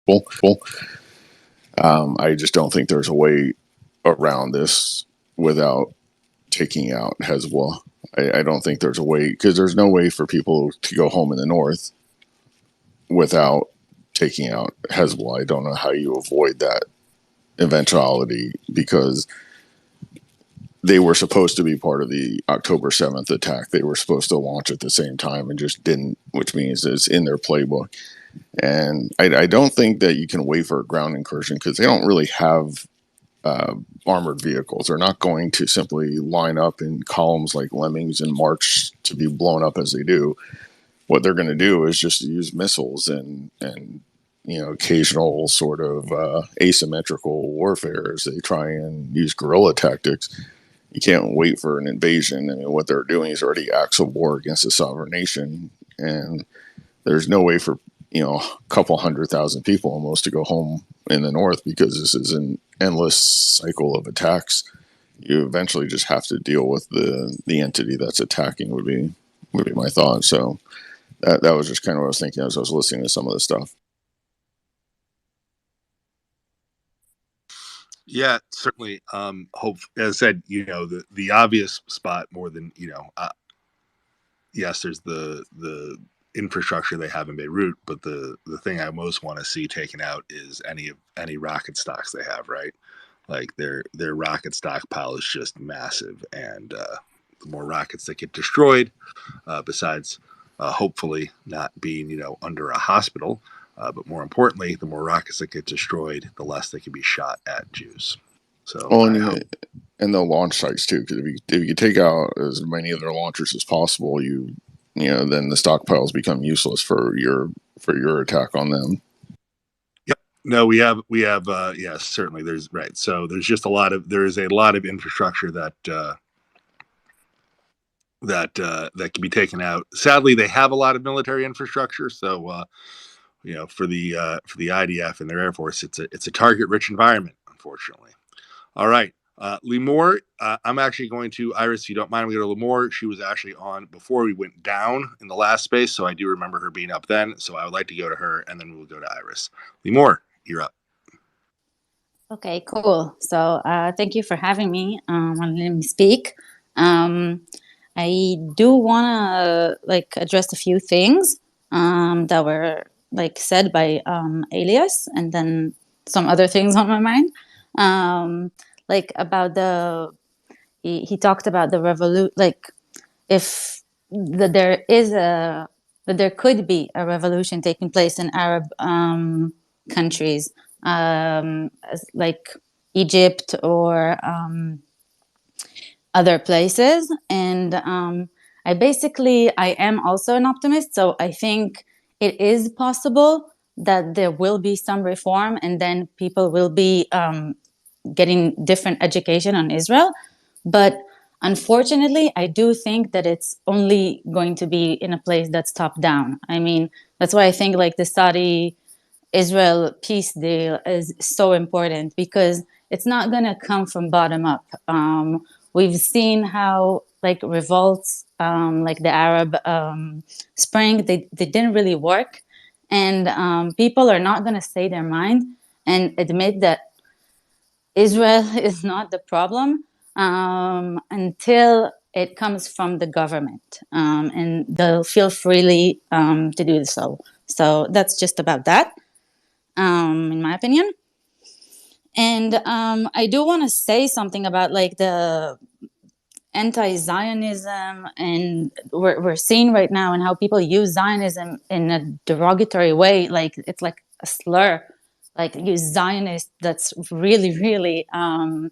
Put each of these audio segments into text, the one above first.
people. I just don't think there's a way around this without taking out Hezbollah. I don't think there's a way, because there's no way for people to go home in the north without taking out Hezbollah. I don't know how you avoid that eventuality, because they were supposed to be part of the October 7th attack. They were supposed to launch at the same time and just didn't, which means it's in their playbook. And I don't think that you can wait for a ground incursion, because they don't really have armored vehicles. They're not going to simply line up in columns like lemmings and march to be blown up as they do. What they're going to do is just use missiles and occasional sort of asymmetrical warfare as they try and use guerrilla tactics. You can't wait for an invasion. I mean, what they're doing is already acts of war against a sovereign nation, and there's no way for a couple 100,000 people almost to go home in the north, because this is an endless cycle of attacks. You eventually just have to deal with the entity that's attacking. Would be my thought. So that was just kind of what I was thinking as I was listening to some of this stuff. Yeah, certainly. Hope, as I said, the obvious spot more than yes, there's the infrastructure they have in Beirut, but the thing I most want to see taken out is any rocket stocks they have, right? Like their rocket stockpile is just massive, and the more rockets that get destroyed, besides hopefully not being under a hospital, but more importantly, the more rockets that get destroyed, the less they can be shot at Jews. So and the launch sites too, because if you take out as many of their launchers as possible, then the stockpiles become useless for your attack on them. Yep. No, we have yes, certainly there's right. So there's just there is a lot of infrastructure that can be taken out. Sadly, they have a lot of military infrastructure, so for the IDF and their Air Force, it's a target-rich environment, unfortunately. All right, Limor, I'm actually going to Iris, if you don't mind. We go to Limor. She was actually on before we went down in the last space, so I do remember her being up then. So I would like to go to her, and then we'll go to Iris. Limor, you're up. Okay, cool. So thank you for having me and letting me speak. I do want to address a few things that were said by Elias, and then some other things on my mind. About he talked about the revolution, if that there could be a revolution taking place in Arab countries, like Egypt or other places. And I am also an optimist, so I think it is possible that there will be some reform, and then people will be getting different education on Israel. But unfortunately, I do think that it's only going to be in a place that's top down. I mean, that's why I think the Saudi-Israel peace deal is so important, because it's not going to come from bottom up. We've seen how revolts, like the Arab Spring, they didn't really work. And people are not going to say their mind and admit that Israel is not the problem until it comes from the government, and they'll feel freely to do so. So that's just about that, in my opinion. And I do want to say something about the anti-Zionism, and we're seeing right now, and how people use Zionism in a derogatory way, it's like a slur. Use Zionist, that's really, really, I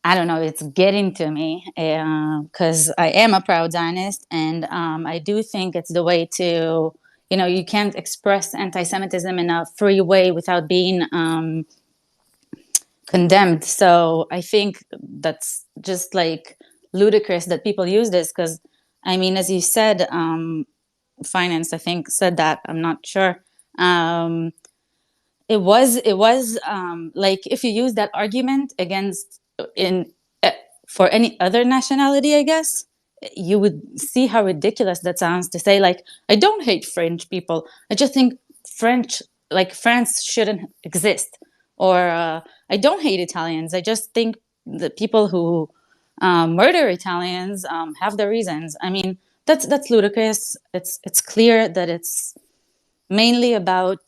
don't know, it's getting to me, because I am a proud Zionist, and I do think it's the way to, you can't express anti-Semitism in a free way without being condemned. So I think that's just ludicrous that people use this, because, I mean, as you said, Finance, I think, said that, I'm not sure. It was if you use that argument against for any other nationality, I guess, you would see how ridiculous that sounds, to say I don't hate French people, I just think French like France shouldn't exist, or I don't hate Italians. I just think the people who murder Italians have their reasons. I mean, that's ludicrous. It's clear that it's mainly about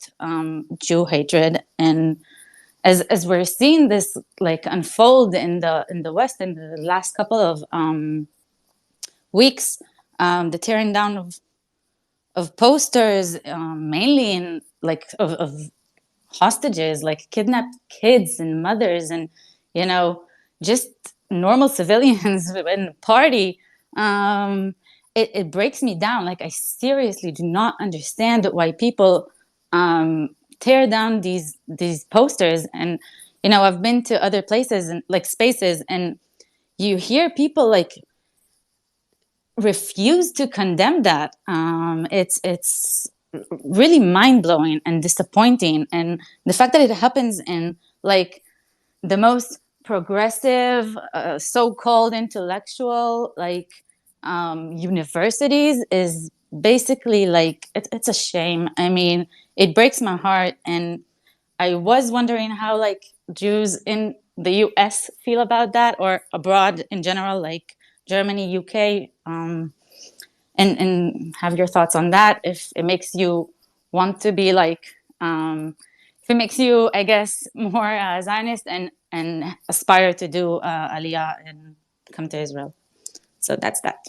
Jew hatred, and as we're seeing this like unfold in the West in the last couple of weeks, the tearing down of posters, mainly in like of hostages, like kidnapped kids and mothers, and you know, just normal civilians in the party. It breaks me down. Like I seriously do not understand why people tear down these posters. And you know, I've been to other places and like spaces, and you hear people like refuse to condemn that. It's really mind blowing and disappointing, and the fact that it happens in like the most progressive, so-called intellectual like universities is basically like it's a shame. I mean, it breaks my heart, and I was wondering how like Jews in the U.S. feel about that, or abroad in general, like Germany, UK, and have your thoughts on that. If it makes you want to be like, if it makes you, I guess, more Zionist and aspire to do Aliyah and come to Israel. So that's that.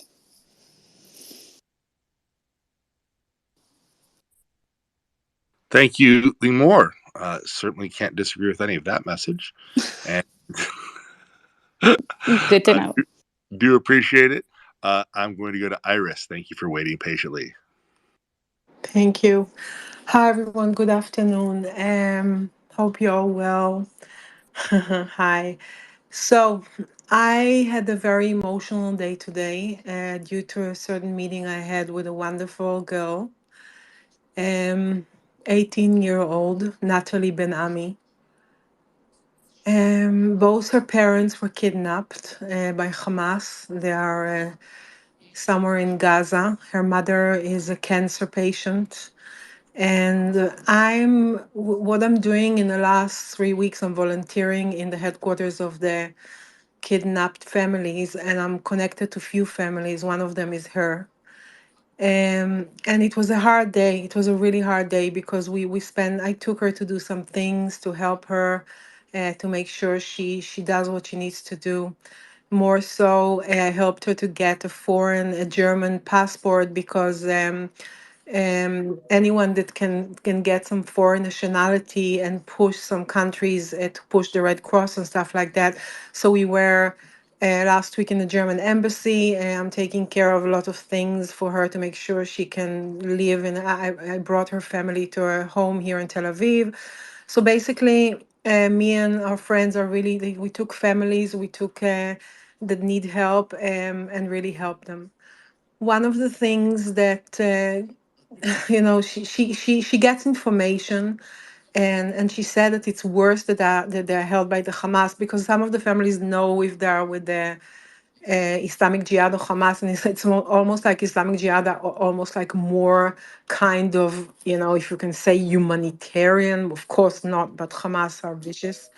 Thank you, Limor. Certainly can't disagree with any of that message, and Good to know. do appreciate it. I'm going to go to Iris. Thank you for waiting patiently. Thank you. Hi, everyone. Good afternoon. Hope you're all well. Hi. So, I had a very emotional day today due to a certain meeting I had with a wonderful girl, 18-year-old Natalie Ben-Ami. Both her parents were kidnapped by Hamas. They are somewhere in Gaza. Her mother is a cancer patient. And what I'm doing in the last 3 weeks, I'm volunteering in the headquarters of the kidnapped families, and I'm connected to few families. One of them is her. And it was a hard day. It was a really hard day because I took her to do some things to help her, to make sure she does what she needs to do. More so, I helped her to get a German passport because anyone that can get some foreign nationality and push some countries to push the Red Cross and stuff like that. So we were last week in the German embassy. I'm taking care of a lot of things for her to make sure she can live. And I brought her family to her home here in Tel Aviv. So basically, me and our friends are really, we took families, we took that need help and really help them. One of the things that she gets information, and she said that it's worse that they're held by the Hamas, because some of the families know if they are with the Islamic Jihad or Hamas, and it's almost like Islamic Jihad are almost like more kind of, if you can say humanitarian. Of course not, but Hamas are vicious.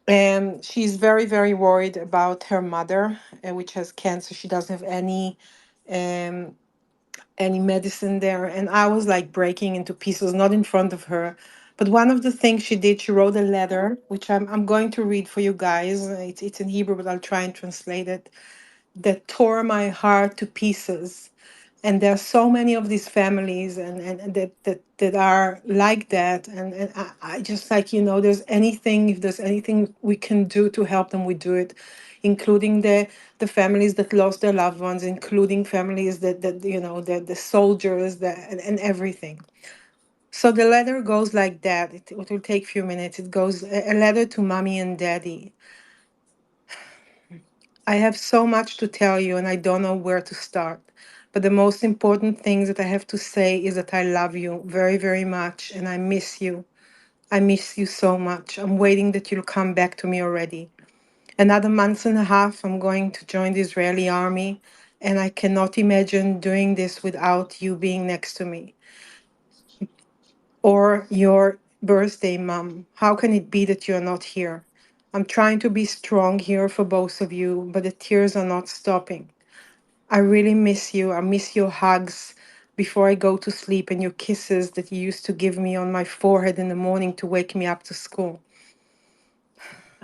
And she's very, very worried about her mother, which has cancer. She doesn't have um, any medicine there. And I was like breaking into pieces, not in front of her. But one of the things she did, she wrote a letter, which I'm going to read for you guys. It's in Hebrew, but I'll try and translate it. That tore my heart to pieces. And there are so many of these families and that are like that. And I just like, if there's anything we can do to help them, we do it, including the families that lost their loved ones, including families the soldiers, and everything. So the letter goes like that. It will take a few minutes. It goes, a letter to mommy and daddy. I have so much to tell you, and I don't know where to start. But the most important things that I have to say is that I love you very, very much, and I miss you. I miss you so much. I'm waiting that you'll come back to me already. Another month and a half, I'm going to join the Israeli army, and I cannot imagine doing this without you being next to me. or your birthday, Mom. How can it be that you're not here? I'm trying to be strong here for both of you, but the tears are not stopping. I really miss you. I miss your hugs before I go to sleep and your kisses that you used to give me on my forehead in the morning to wake me up to school.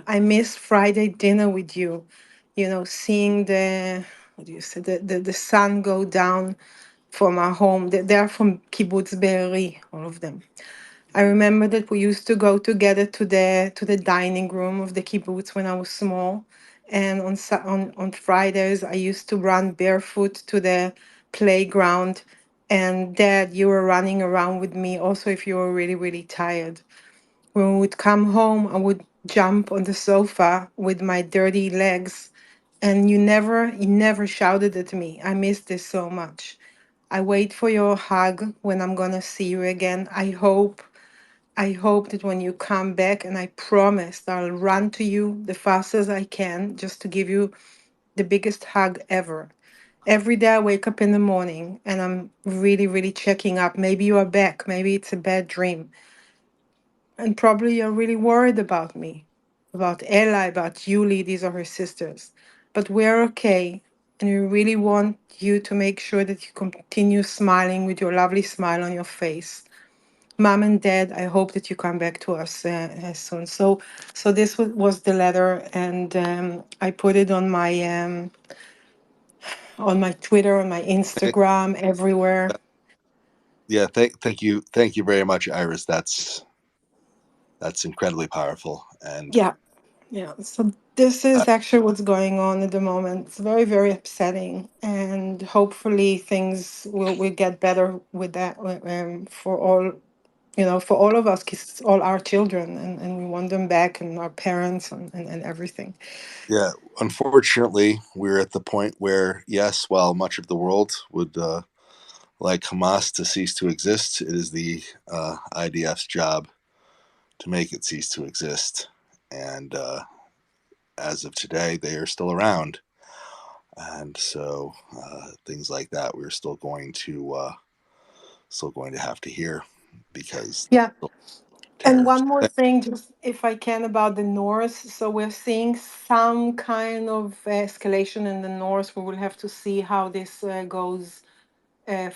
I miss Friday dinner with you, seeing what do you say, the sun go down from our home. They're from Kibbutz Be'eri, all of them. I remember that we used to go together to the dining room of the kibbutz when I was small, and on Fridays I used to run barefoot to the playground, and Dad, you were running around with me. Also, if you were really really tired, when we would come home, I would jump on the sofa with my dirty legs, and you never shouted at me. I miss this so much. I wait for your hug when I'm gonna see you again. I hope that when you come back, and I promise that I'll run to you the fastest I can just to give you the biggest hug ever. Every day I wake up in the morning and I'm really, really checking up. Maybe you are back. Maybe it's a bad dream. And probably you're really worried about me, about Ella, about Yuli. These are her sisters. But we're okay. And we really want you to make sure that you continue smiling with your lovely smile on your face. Mom and Dad, I hope that you come back to us soon. So this was the letter, and I put it on my Twitter, on my Instagram, everywhere. Yeah, thank you very much, Iris. That's incredibly powerful, and Yeah, yeah. So this is actually what's going on at the moment. It's very, very upsetting, and hopefully things will get better with that for all. For all of us, 'cause it's all our children, and we want them back, and our parents, and everything. yeah, unfortunately, we're at the point where, yes, while much of the world would like Hamas to cease to exist, it is the IDF's job to make it cease to exist. And as of today, they are still around, and so things like that we're still going to have to hear, because Yeah. And terror. one more thing, just if I can, about the north. So we're seeing some kind of escalation in the north. We will have to see how this goes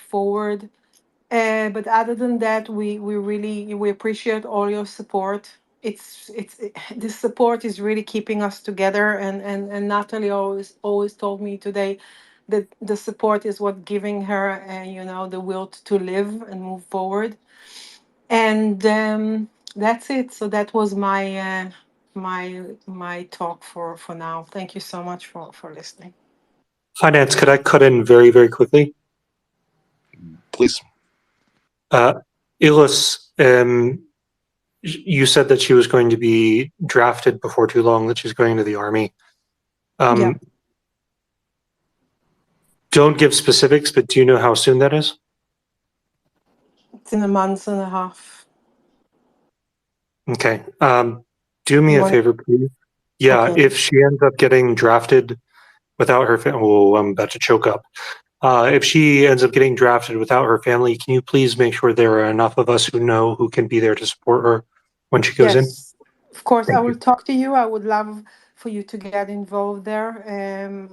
forward. But other than that, we appreciate all your support. This support is really keeping us together. And Natalie always told me today that the support is what giving her, the will to live and move forward. And that's it. So that was my talk for now. Thank you so much for listening. Finance, could I cut in very, very quickly? Please. Ilis, you said that she was going to be drafted before too long, that she's going to the army. Yeah, Don't give specifics, but do you know how soon that is? it's in a month and a half. Okay. Do me You a want? favor, please. Yeah, Okay. if she ends up getting drafted without her family, oh, I'm about to choke up. If she ends up getting drafted without her family, can you please make sure there are enough of us who know who can be there to support her when she goes in? Yes, of course. I Thank will you. talk to you. I would love for you to get involved there.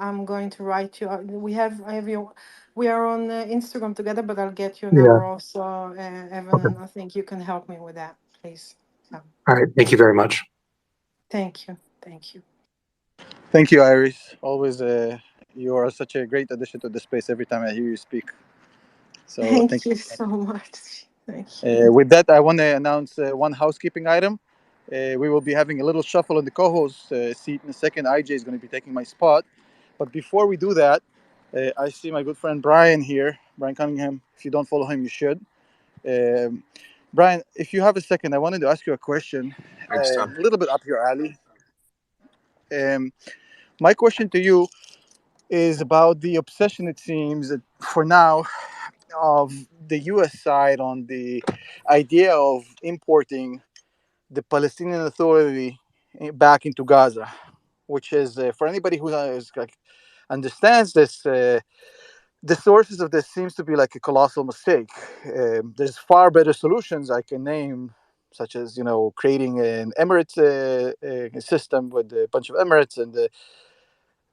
I'm going to write you. I have your. We are on Instagram together, but I'll get your Yeah. number also, Evan, Okay. and I think you can help me with that, please. So, All right. Thank you very much. thank you. Thank you. Thank you, Iris. Always, you are such a great addition to the space every time I hear you speak. So, thank Thank you. you so much. Thank you. With that, I want to announce one housekeeping item. We will be having a little shuffle in the co-host seat in a second. IJ is going to be taking my spot. But before we do that, I see my good friend Brian here, Brian Cunningham. If you don't follow him, you should. Um, Brian, if you have a second, I wanted to ask you a question, Thanks, Tom. a little bit up your alley. Um, my question to you is about the obsession, it seems, for now, of the U.S. side on the idea of importing the Palestinian Authority back into Gaza, which is, for anybody who is, like, understands this the sources of this seems to be like a colossal mistake. There's far better solutions I can name, such as creating an Emirates system with a bunch of Emirates and the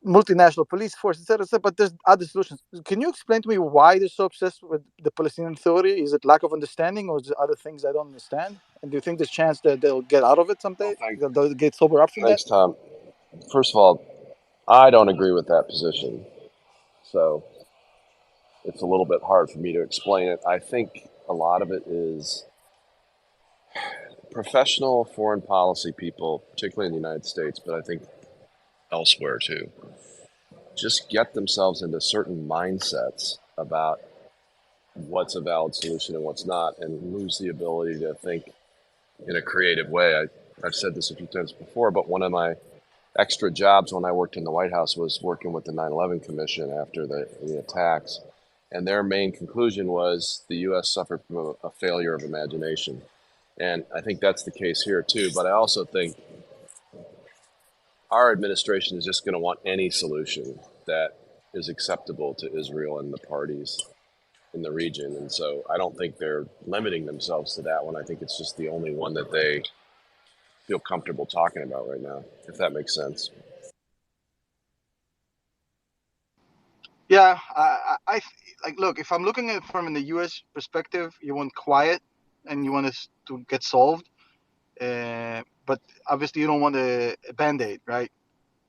multinational police force, etc., etc. But there's other solutions. Can you explain to me why they're so obsessed with the Palestinian Authority? Is it lack of understanding, or is it other things I don't understand? And do you think there's a chance that they'll get out of it someday? They'll get sober up from that? Thanks, Tom. First of all, I don't agree with that position. So it's a little bit hard for me to explain it. I think a lot of it is professional foreign policy people, particularly in the United States, but I think elsewhere too, just get themselves into certain mindsets about what's a valid solution and what's not, and lose the ability to think in a creative way. I've said this a few times before, but one of my extra jobs when I worked in the White House was working with the 9/11 Commission after the attacks. And their main conclusion was the U.S. suffered from a failure of imagination. And I think that's the case here too. But I also think our administration is just going to want any solution that is acceptable to Israel and the parties in the region. And so I don't think they're limiting themselves to that one. I think it's just the only one that they feel comfortable talking about right now, if that makes sense. Yeah, like. Look, if I'm looking at it from the U.S. perspective, you want quiet, and you want it to get solved. But obviously, you don't want a band-aid, right?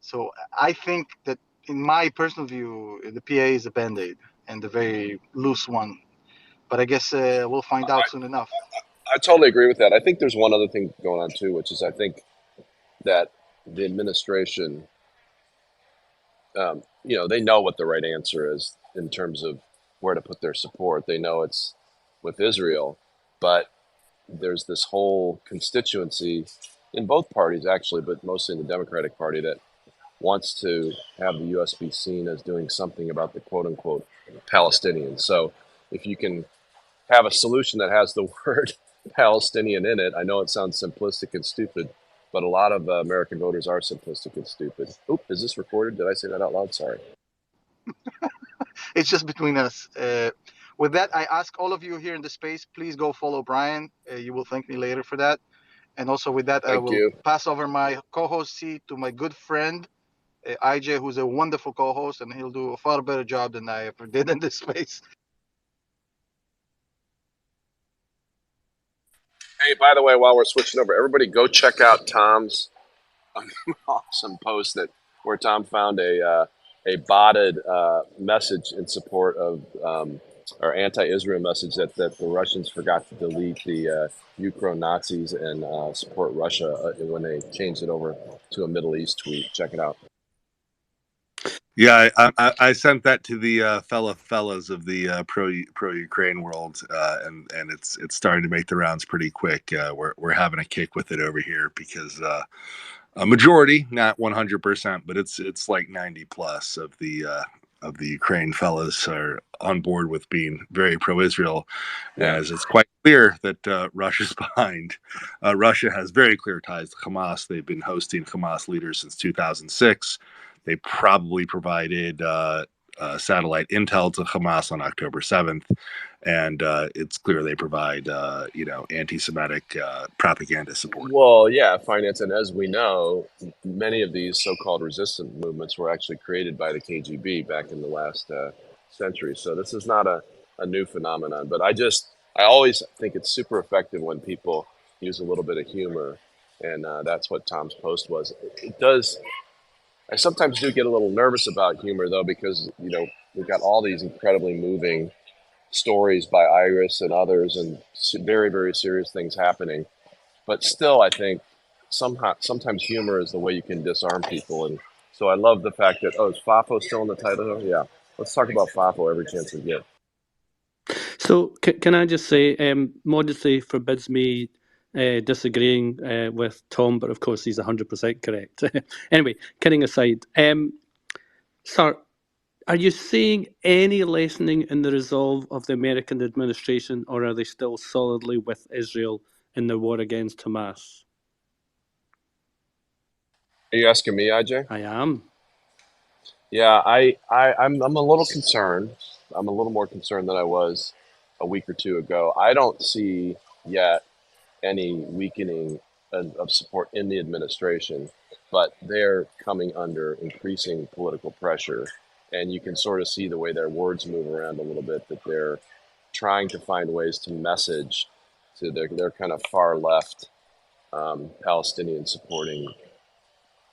So I think that, in my personal view, the PA is a band-aid and a very loose one. But I guess we'll find out soon enough. I totally agree with that. I think there's one other thing going on too, which is I think that the administration, they know what the right answer is in terms of where to put their support. They know it's with Israel, but there's this whole constituency in both parties, actually, but mostly in the Democratic Party, that wants to have the U.S. be seen as doing something about the quote unquote Palestinians. So if you can have a solution that has the word Palestinian in it, I know it sounds simplistic and stupid, but a lot of American voters are simplistic and stupid. Oop, is this recorded? Did I say that out loud? Sorry. It's just between us. With that, I ask all of you here in the space, please go follow Brian. You will thank me later for that. And also with that, I Thank will you. pass over my co-host seat to my good friend, IJ, who's a wonderful co-host, and he'll do a far better job than I ever did in this space. Hey, by the way, while we're switching over, everybody go check out Tom's awesome post where Tom found a botted message in support of or anti-Israel message that the Russians forgot to delete the Ukraine Nazis and support Russia when they changed it over to a Middle East tweet. Check it out. Yeah, I sent that to the fellas of the pro Ukraine world, and it's starting to make the rounds pretty quick. We're having a kick with it over here because a majority, not 100%, but it's like 90 plus of the Ukraine fellas are on board with being very pro-Israel, as it's quite clear that Russia's behind. Russia has very clear ties to Hamas. They've been hosting Hamas leaders since 2006. They probably provided satellite intel to Hamas on October 7th. And it's clear they provide, anti-Semitic propaganda support. Well, yeah, finance. And as we know, many of these so-called resistance movements were actually created by the KGB back in the last century. So this is not a new phenomenon. But I always think it's super effective when people use a little bit of humor. And that's what Tom's post was. It does. I sometimes do get a little nervous about humor, though, because, we've got all these incredibly moving stories by Iris and others and very, very serious things happening. But still, I think sometimes humor is the way you can disarm people. And so I love the fact that, is FAFO still in the title? Yeah. Let's talk about FAFO every chance we get. So can I just say, modesty forbids me disagreeing with Tom, but of course he's 100% correct. Anyway, kidding aside, sir, are you seeing any lessening in the resolve of the American administration, or are they still solidly with Israel in the war against Hamas? Are you asking me, IJ? I am. Yeah, I'm a little concerned. I'm a little more concerned than I was a week or two ago. I don't see yet any weakening of support in the administration, but they're coming under increasing political pressure. And you can sort of see the way their words move around a little bit, that they're trying to find ways to message to their kind of far left Palestinian supporting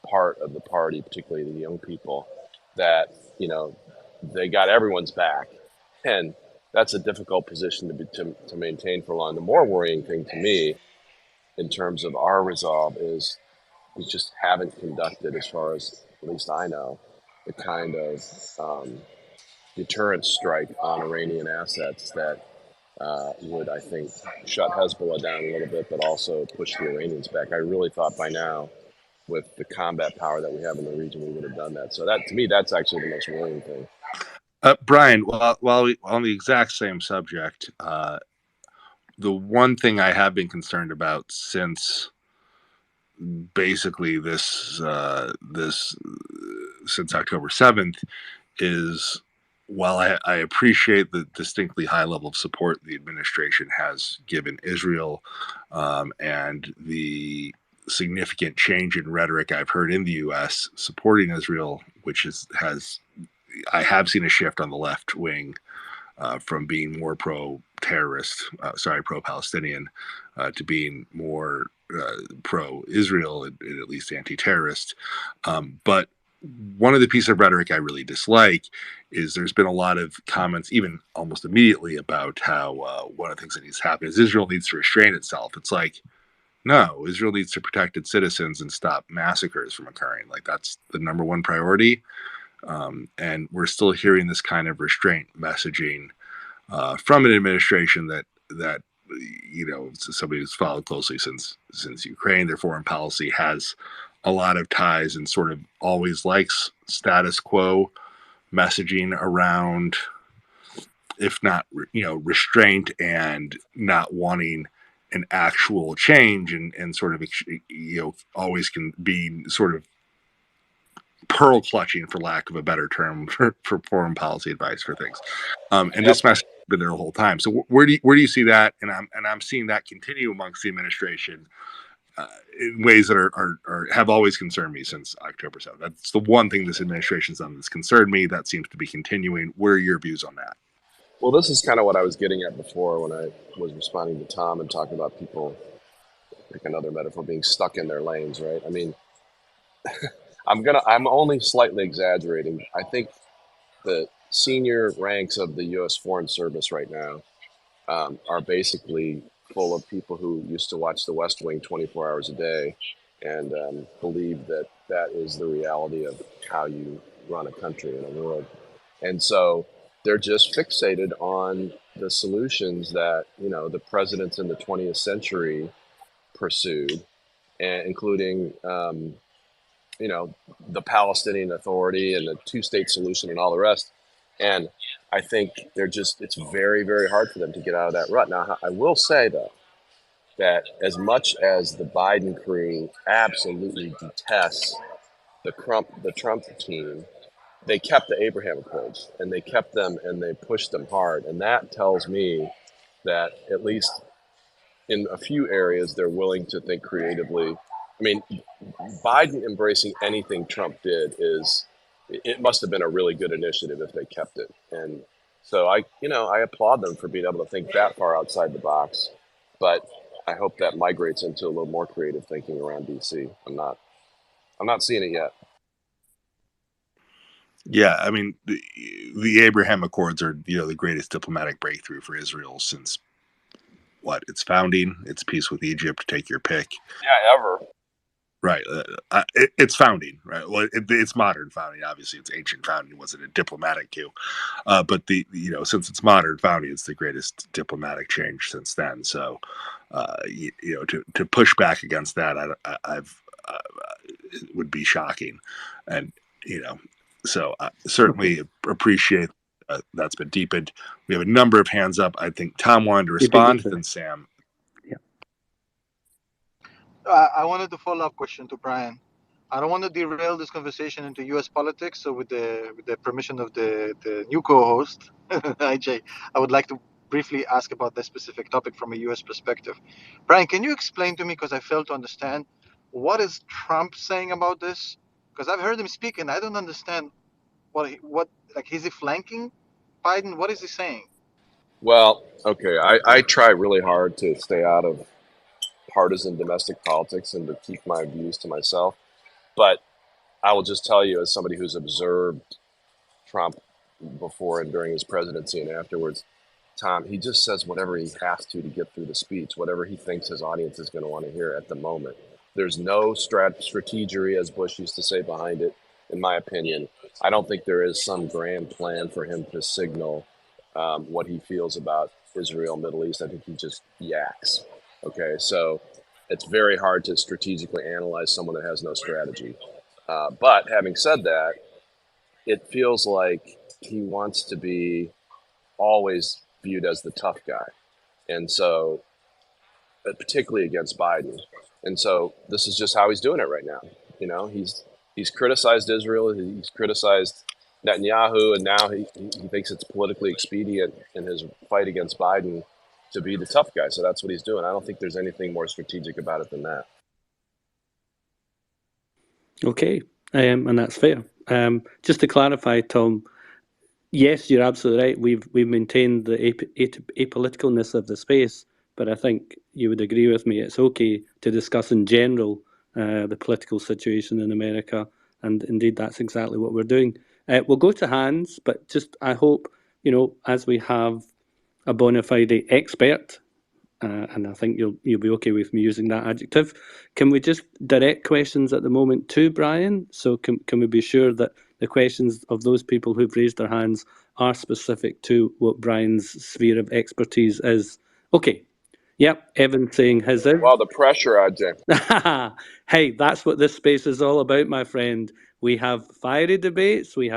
part of the party, particularly the young people, that, you know, they got everyone's back. And that's a difficult position to maintain for long. The more worrying thing to me in terms of our resolve is we just haven't conducted, as far as at least I know, the kind of deterrence strike on Iranian assets that would, I think, shut Hezbollah down a little bit, but also push the Iranians back. I really thought by now, with the combat power that we have in the region, we would have done that. So that, to me, that's actually the most worrying thing. Brian, while on the exact same subject, the one thing I have been concerned about since basically since October 7th is, while I appreciate the distinctly high level of support the administration has given Israel, and the significant change in rhetoric I've heard in the U.S. supporting Israel, which I have seen a shift on the left wing from being more pro-Palestinian, to being more pro-Israel, and at least anti-terrorist. But one of the pieces of rhetoric I really dislike is there's been a lot of comments, even almost immediately, about how one of the things that needs to happen is Israel needs to restrain itself. It's like, no, Israel needs to protect its citizens and stop massacres from occurring. Like, that's the number one priority. And we're still hearing this kind of restraint messaging from an administration that you know, somebody who's followed closely since Ukraine. Their foreign policy has a lot of ties and sort of always likes status quo messaging around, if not, you know, restraint and not wanting an actual change, and sort of, you know, always can be sort of pearl clutching, for lack of a better term, for foreign policy advice for things. And this message has been there the whole time. So where do you see that? And I'm seeing that continue amongst the administration in ways that are have always concerned me since October 7th. That's the one thing this administration's done that's concerned me. That seems to be continuing. What are your views on that? Well, this is kind of what I was getting at before when I was responding to Tom and talking about people, like another metaphor, being stuck in their lanes, right? I mean, I'm only slightly exaggerating. I think the senior ranks of the U.S. Foreign Service right now are basically full of people who used to watch The West Wing 24 hours a day and believe that that is the reality of how you run a country and a world. And so they're just fixated on the solutions that, you know, the presidents in the 20th century pursued, and including, you know, the Palestinian Authority and the two-state solution and all the rest. And I think it's very, very hard for them to get out of that rut. Now, I will say, though, that as much as the Biden crew absolutely detests the Trump team, they kept the Abraham Accords, and they kept them, and they pushed them hard. And that tells me that at least in a few areas, they're willing to think creatively. I mean, Biden embracing anything Trump did it must have been a really good initiative if they kept it. And so I applaud them for being able to think that far outside the box. But I hope that migrates into a little more creative thinking around DC. I'm not seeing it yet. Yeah, I mean, the Abraham Accords are, you know, the greatest diplomatic breakthrough for Israel since its founding. It's peace with Egypt, take your pick. Yeah, ever. Right. It's founding, right? Well, it's modern founding. Obviously, it's ancient founding. It wasn't a diplomatic coup. But since it's modern founding, it's the greatest diplomatic change since then. So, to push back against that, it would be shocking. And, so I certainly appreciate that's been deepened. We have a number of hands up. I think Tom wanted to respond, then Sam. I wanted to follow up question to Brian. I don't want to derail this conversation into U.S. politics. So, with the permission of the new co-host, IJ, I would like to briefly ask about this specific topic from a U.S. perspective. Brian, can you explain to me, because I fail to understand, what is Trump saying about this? Because I've heard him speak and I don't understand what like, is he flanking Biden? What is he saying? Well, okay, I try really hard to stay out of partisan domestic politics and to keep my views to myself. But I will just tell you, as somebody who's observed Trump before and during his presidency and afterwards, Tom, he just says whatever he has to get through the speech, whatever he thinks his audience is going to want to hear at the moment. There's no strategery, as Bush used to say, behind it, in my opinion. I don't think there is some grand plan for him to signal what he feels about Israel, Middle East. I think he just yaks. Okay, so it's very hard to strategically analyze someone that has no strategy. But having said that, it feels like he wants to be always viewed as the tough guy. And so, particularly against Biden. And so this is just how he's doing it right now. You know, he's criticized Israel, he's criticized Netanyahu, and now he thinks it's politically expedient in his fight against Biden to be the tough guy. So that's what he's doing. I don't think there's anything more strategic about it than that. Okay, and that's fair. Just to clarify, Tom, yes, you're absolutely right. We've maintained the apoliticalness of the space, but I think you would agree with me. It's okay to discuss in general the political situation in America, and indeed that's exactly what we're doing. We'll go to hands, but just I hope, as we have a bona fide expert, and I think you'll be okay with me using that adjective. Can we just direct questions at the moment to Brian? So can we be sure that the questions of those people who've raised their hands are specific to what Brian's sphere of expertise is? Okay. Yep, Evan saying his is. Well, the pressure, AJ. Hey, that's what this space is all about, my friend. We have fiery debates, we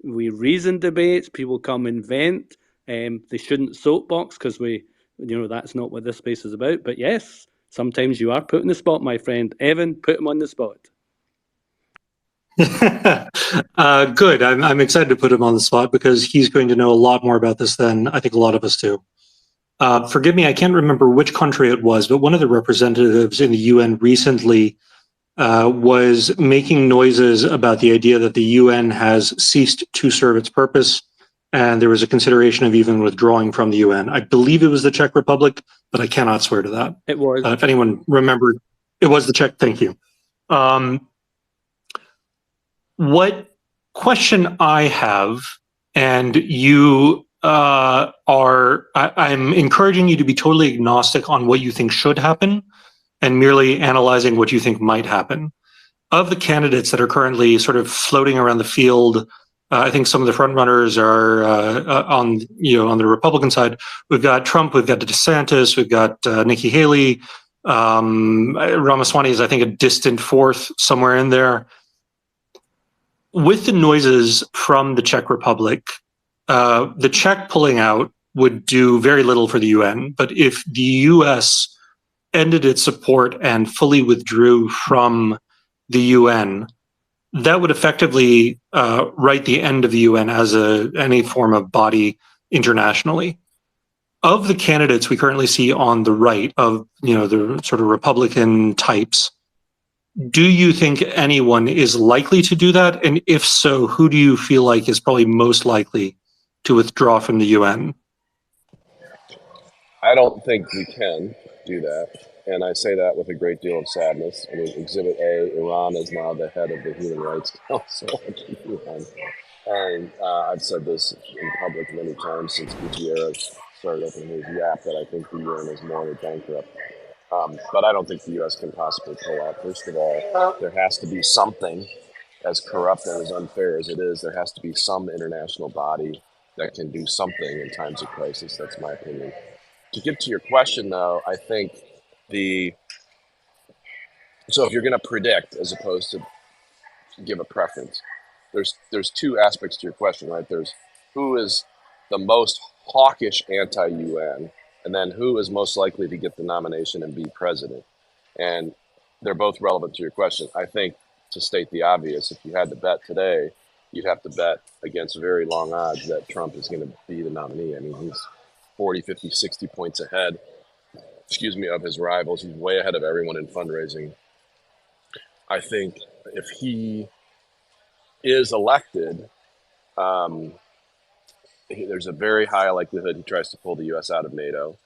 reason debates, people come and vent. They shouldn't soapbox because that's not what this space is about. But yes, sometimes you are put in the spot, my friend. Evan, put him on the spot. Good. I'm excited to put him on the spot because he's going to know a lot more about this than I think a lot of us do. Forgive me, I can't remember which country it was, but one of the representatives in the UN recently was making noises about the idea that the UN has ceased to serve its purpose, and there was a consideration of even withdrawing from the UN. I believe it was the Czech Republic, but I cannot swear to that. It was. If anyone remembered, it was the Czech. Thank you. What question I have, and you I'm encouraging you to be totally agnostic on what you think should happen and merely analyzing what you think might happen. Of the candidates that are currently sort of floating around the field, I think some of the front runners are on the Republican side. We've got Trump, we've got DeSantis, we've got Nikki Haley. Ramaswamy is, I think, a distant fourth somewhere in there. With the noises from the Czech Republic, the Czech pulling out would do very little for the UN. But if the US ended its support and fully withdrew from the UN, that would effectively write the end of the UN as any form of body internationally. Of the candidates we currently see on the right, of the sort of Republican types, do you think anyone is likely to do that? And if so, who do you feel like is probably most likely to withdraw from the UN? I don't think we can do that. And I say that with a great deal of sadness. I mean, Exhibit A, Iran is now the head of the Human Rights Council. And I've said this in public many times since Gutierrez started opening his yap that I think the UN is morally bankrupt. But I don't think the U.S. can possibly pull out. First of all, there has to be something, as corrupt and as unfair as it is, there has to be some international body that can do something in times of crisis. That's my opinion. To get to your question, though, I think so if you're going to predict as opposed to give a preference, there's two aspects to your question, right? There's who is the most hawkish anti-UN, and then who is most likely to get the nomination and be president. And they're both relevant to your question. I think to state the obvious, if you had to bet today, you'd have to bet against very long odds that Trump is going to be the nominee. I mean, he's 40, 50, 60 points ahead, of his rivals. He's way ahead of everyone in fundraising. I think if he is elected, there's a very high likelihood he tries to pull the U.S. out of NATO.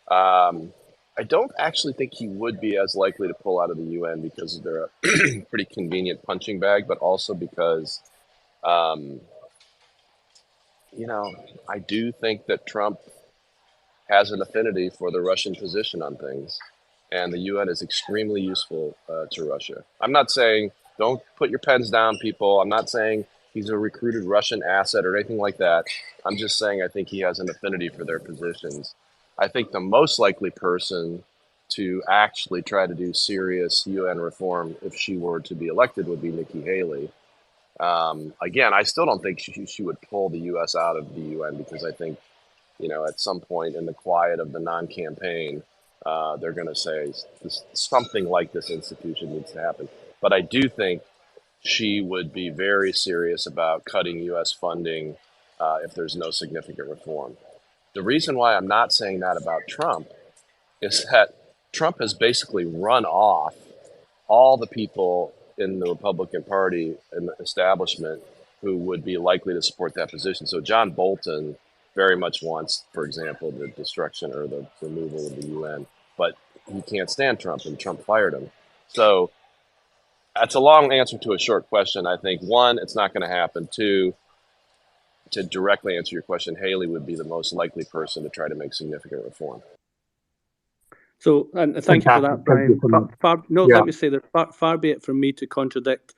I don't actually think he would be as likely to pull out of the UN because they're a pretty convenient punching bag, but also because, I do think that Trump has an affinity for the Russian position on things, and the UN is extremely useful to Russia. I'm not saying don't put your pens down, people. I'm not saying he's a recruited Russian asset or anything like that. I'm just saying I think he has an affinity for their positions. I think the most likely person to actually try to do serious UN reform, if she were to be elected, would be Nikki Haley. Again, I still don't think she would pull the U.S. out of the UN because I think, at some point in the quiet of the non-campaign, they're going to say something like this institution needs to happen. But I do think she would be very serious about cutting U.S. funding if there's no significant reform. The reason why I'm not saying that about Trump is that Trump has basically run off all the people in the Republican Party and the establishment who would be likely to support that position. So John Bolton very much wants, for example, the destruction or the removal of the UN, but he can't stand Trump, and Trump fired him. So that's a long answer to a short question. I think, one, it's not going to happen. Two, to directly answer your question, Haley would be the most likely person to try to make significant reform. So, and thank you for that, Brian. Let me say that far be it from me to contradict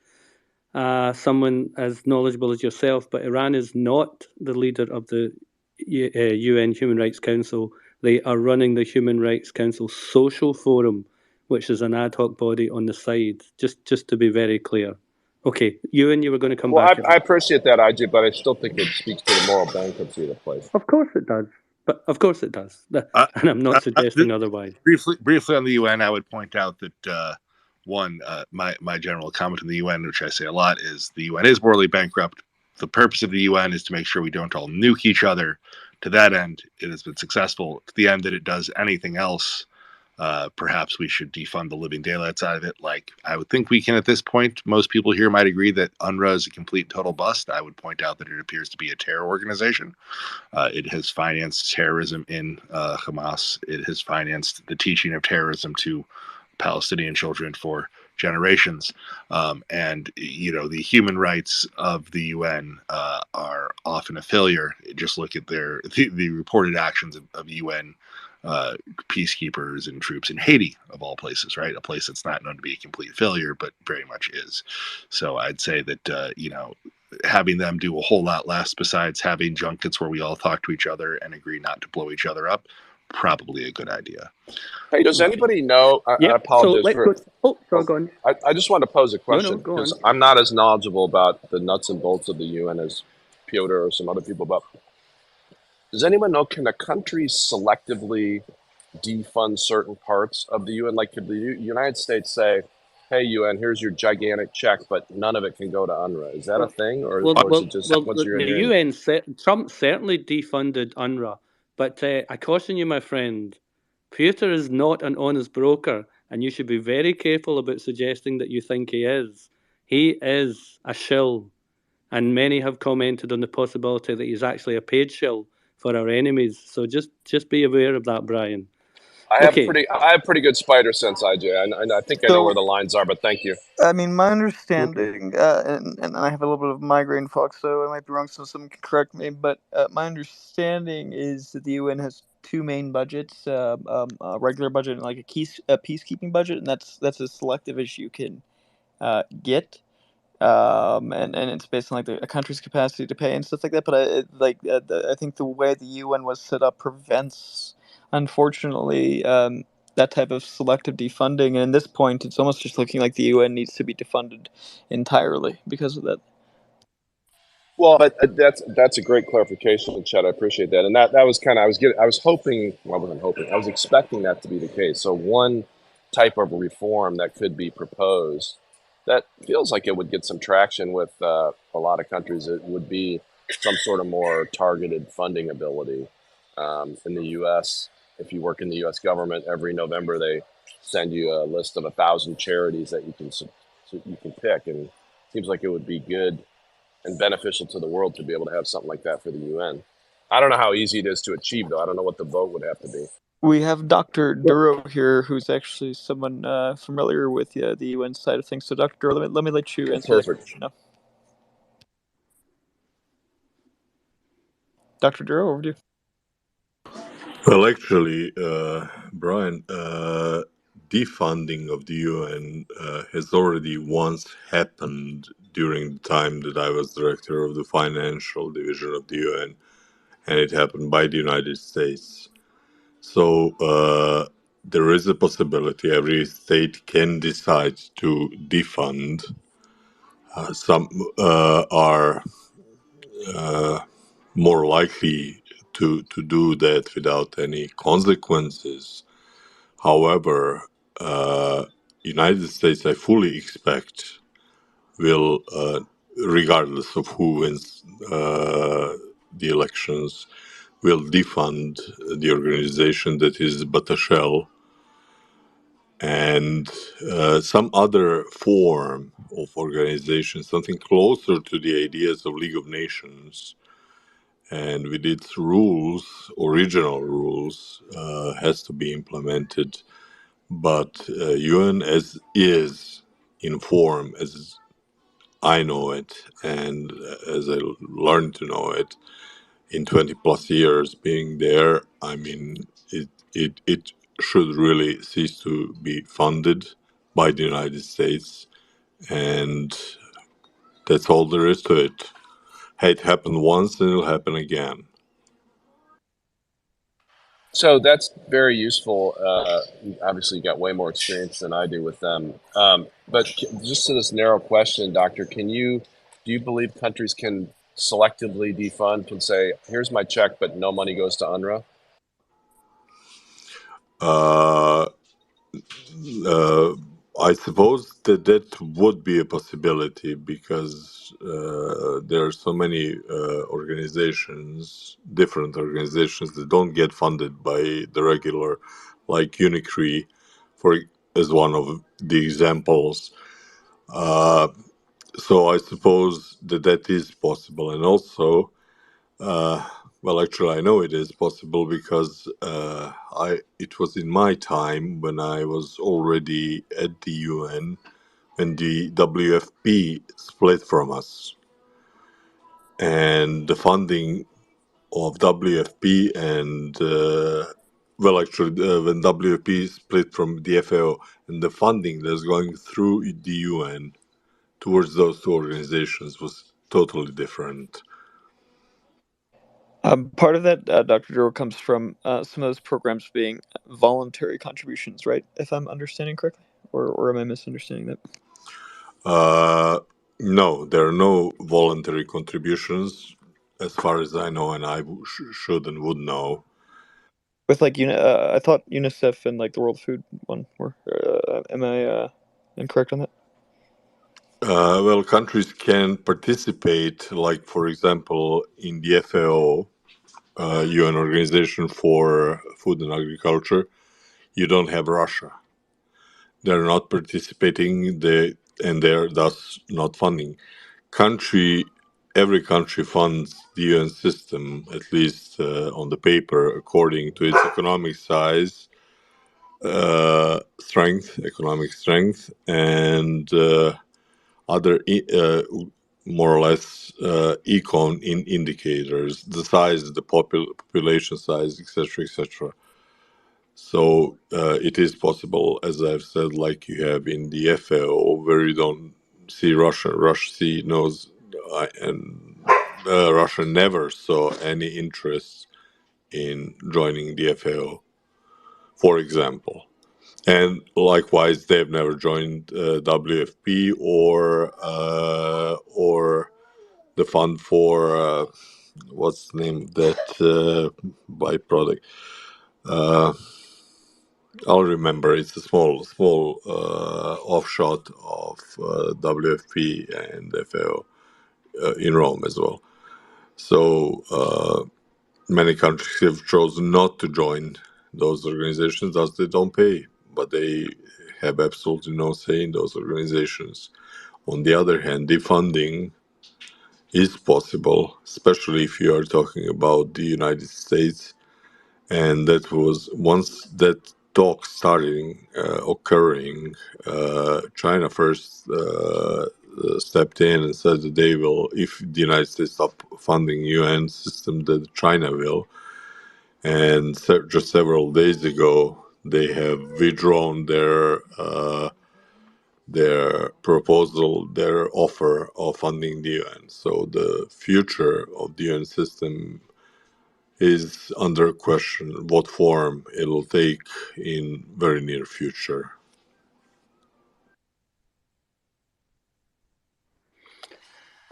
someone as knowledgeable as yourself, but Iran is not the leader of the UN Human Rights Council. They are running the Human Rights Council Social Forum, which is an ad hoc body on the side, just to be very clear. Okay, Ewan, you were going to come back. I appreciate that, IJ, but I still think it speaks to the moral bankruptcy of the place. Of course it does. But of course it does. And I'm not suggesting otherwise. Briefly on the UN, I would point out that, my general comment on the UN, which I say a lot, is the UN is morally bankrupt. The purpose of the UN is to make sure we don't all nuke each other. To that end, it has been successful. To the end that it does anything else, perhaps we should defund the living daylights out of it. Like, I would think we can at this point. Most people here might agree that UNRWA is a complete total bust. I would point out that it appears to be a terror organization. It has financed terrorism in Hamas. It has financed the teaching of terrorism to Palestinian children for generations. And the human rights of the UN are often a failure. Just look at the reported actions of UN peacekeepers and troops in Haiti, of all places, right? A place that's not known to be a complete failure, but very much is. So I'd say that, having them do a whole lot less besides having junkets where we all talk to each other and agree not to blow each other up, probably a good idea. Hey, does anybody know? I apologize go on. I just want to pose a question because I'm not as knowledgeable about the nuts and bolts of the UN as Piotr or some other people, but does anyone know, can a country selectively defund certain parts of the UN? Like, could the United States say, hey, UN, here's your gigantic check, but none of it can go to UNRWA? Is that a thing? Or is it just once you're in the UN, Trump certainly defunded UNRWA. But I caution you, my friend, Piotr is not an honest broker, and you should be very careful about suggesting that you think he is. He is a shill, and many have commented on the possibility that he's actually a paid shill for our enemies. So just be aware of that, Brian. I have pretty good spider sense, IJ, and I think I know where the lines are, but thank you. I mean, my understanding, and I have a little bit of migraine, folks, so I might be wrong, so someone can correct me, but my understanding is that the UN has two main budgets, a regular budget and like a peacekeeping budget, and that's as selective as you can get. And it's based on like a country's capacity to pay and stuff like that. But I think the way the UN was set up prevents, unfortunately, that type of selective defunding. And at this point, it's almost just looking like the UN needs to be defunded entirely because of that. Well, but that's a great clarification, Chet. I appreciate that. And that was kind of I was expecting that to be the case. So one type of reform that could be proposed that feels like it would get some traction with a lot of countries. It would be some sort of more targeted funding ability. In the U.S., if you work in the U.S. government, every November they send you a list of 1,000 charities that you can pick, and it seems like it would be good and beneficial to the world to be able to have something like that for the UN. I don't know how easy it is to achieve, though. I don't know what the vote would have to be. We have Dr. Duro here, who's actually someone familiar with the UN side of things. So, Dr. Duro, let me let you Oh, answer that perfect. question now. Dr. Duro, over to you. Well, actually, Brian, defunding of the UN has already once happened during the time that I was director of the financial division of the UN, and it happened by the United States. So there is a possibility every state can decide to defund. Some are more likely to do that without any consequences. However, United States, I fully expect, will, regardless of who wins the elections, will defund the organization that is but a shell, and some other form of organization, something closer to the ideas of League of Nations, and with its rules, original rules, has to be implemented. But UN as is in form, as I know it, and as I learned to know it in 20 plus years being there, I mean, it should really cease to be funded by the United States, and that's all there is to it. Hey, it happened once and it'll happen again. So that's very useful. Obviously, you got way more experience than I do with them. But just to this narrow question, Doctor, do you believe countries can selectively defund, can say, here's my check, but no money goes to UNRWA? Uh, I suppose that would be a possibility because there are so many organizations, different organizations that don't get funded by the regular, like Unicre, for as one of the examples. So I suppose that is possible, and also, well, actually, I know it is possible because it was in my time when I was already at the UN when the WFP split from us, and the funding of WFP and well, actually, when WFP split from the FAO, and the funding that's going through the UN towards those two organizations was totally different. Part of that, Dr. Duro, comes from some of those programs being voluntary contributions, right? If I'm understanding correctly, or am I misunderstanding that? No, there are no voluntary contributions, as far as I know, and I should and would know. With like I thought UNICEF and like the World Food one were. Am I incorrect on that? Well, countries can participate, like, for example, in the FAO, UN Organization for Food and Agriculture. You don't have Russia. They're not participating, and they're thus not funding. Every country funds the UN system, at least on the paper, according to its economic size, economic strength, and other more or less indicators, the size, the population size, etc., etc. So it is possible, as I've said, like you have in the FAO, where you don't see Russia. Russia knows, and Russia never saw any interest in joining the FAO, for example. And likewise, they've never joined WFP or the fund for what's the name of that byproduct? I'll remember. It's a small offshot of WFP and FAO in Rome as well. So many countries have chosen not to join those organizations as they don't pay, but they have absolutely no say in those organizations. On the other hand, defunding is possible, especially if you are talking about the United States. And that was once that talk started occurring, China first stepped in and said that they will, if the United States stop funding UN system, that China will. And just several days ago, they have withdrawn their proposal, their offer of funding the UN. So the future of the UN system is under question, what form it will take in very near future.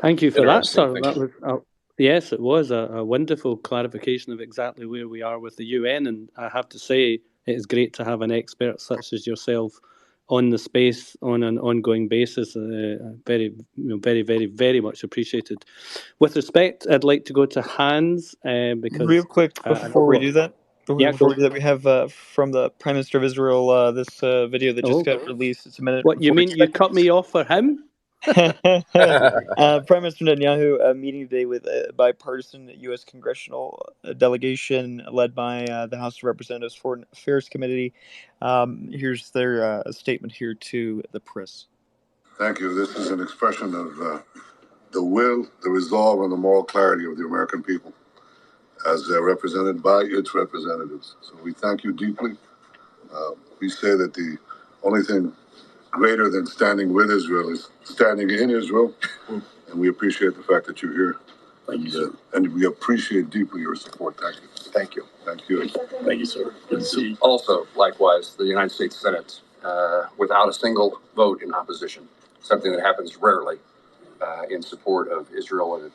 Thank you for that, sir. Thank That you. was yes, it was a wonderful clarification of exactly where we are with the UN, and I have to say it is great to have an expert such as yourself on the space on an ongoing basis. Very much appreciated. With respect, I'd like to go to Hans because Real quick before we do that, Yeah, before go. we do that, we have from the Prime Minister of Israel this video that just got released. It's a minute. What, you and 40 mean you cut me off for him? Prime Minister Netanyahu meeting today with a bipartisan U.S. congressional delegation led by the House of Representatives Foreign Affairs Committee. Here's their statement here to the press. Thank you. This is an expression of the will, the resolve, and the moral clarity of the American people as represented by its representatives. So we thank you deeply. We say that the only thing greater than standing with Israel is standing in Israel, and we appreciate the fact that you're here. And we appreciate deeply your support. Thank you. Thank you. Thank you. Thank you, sir. Good to see you. Also, likewise, the United States Senate, without a single vote in opposition, something that happens rarely in support of Israel and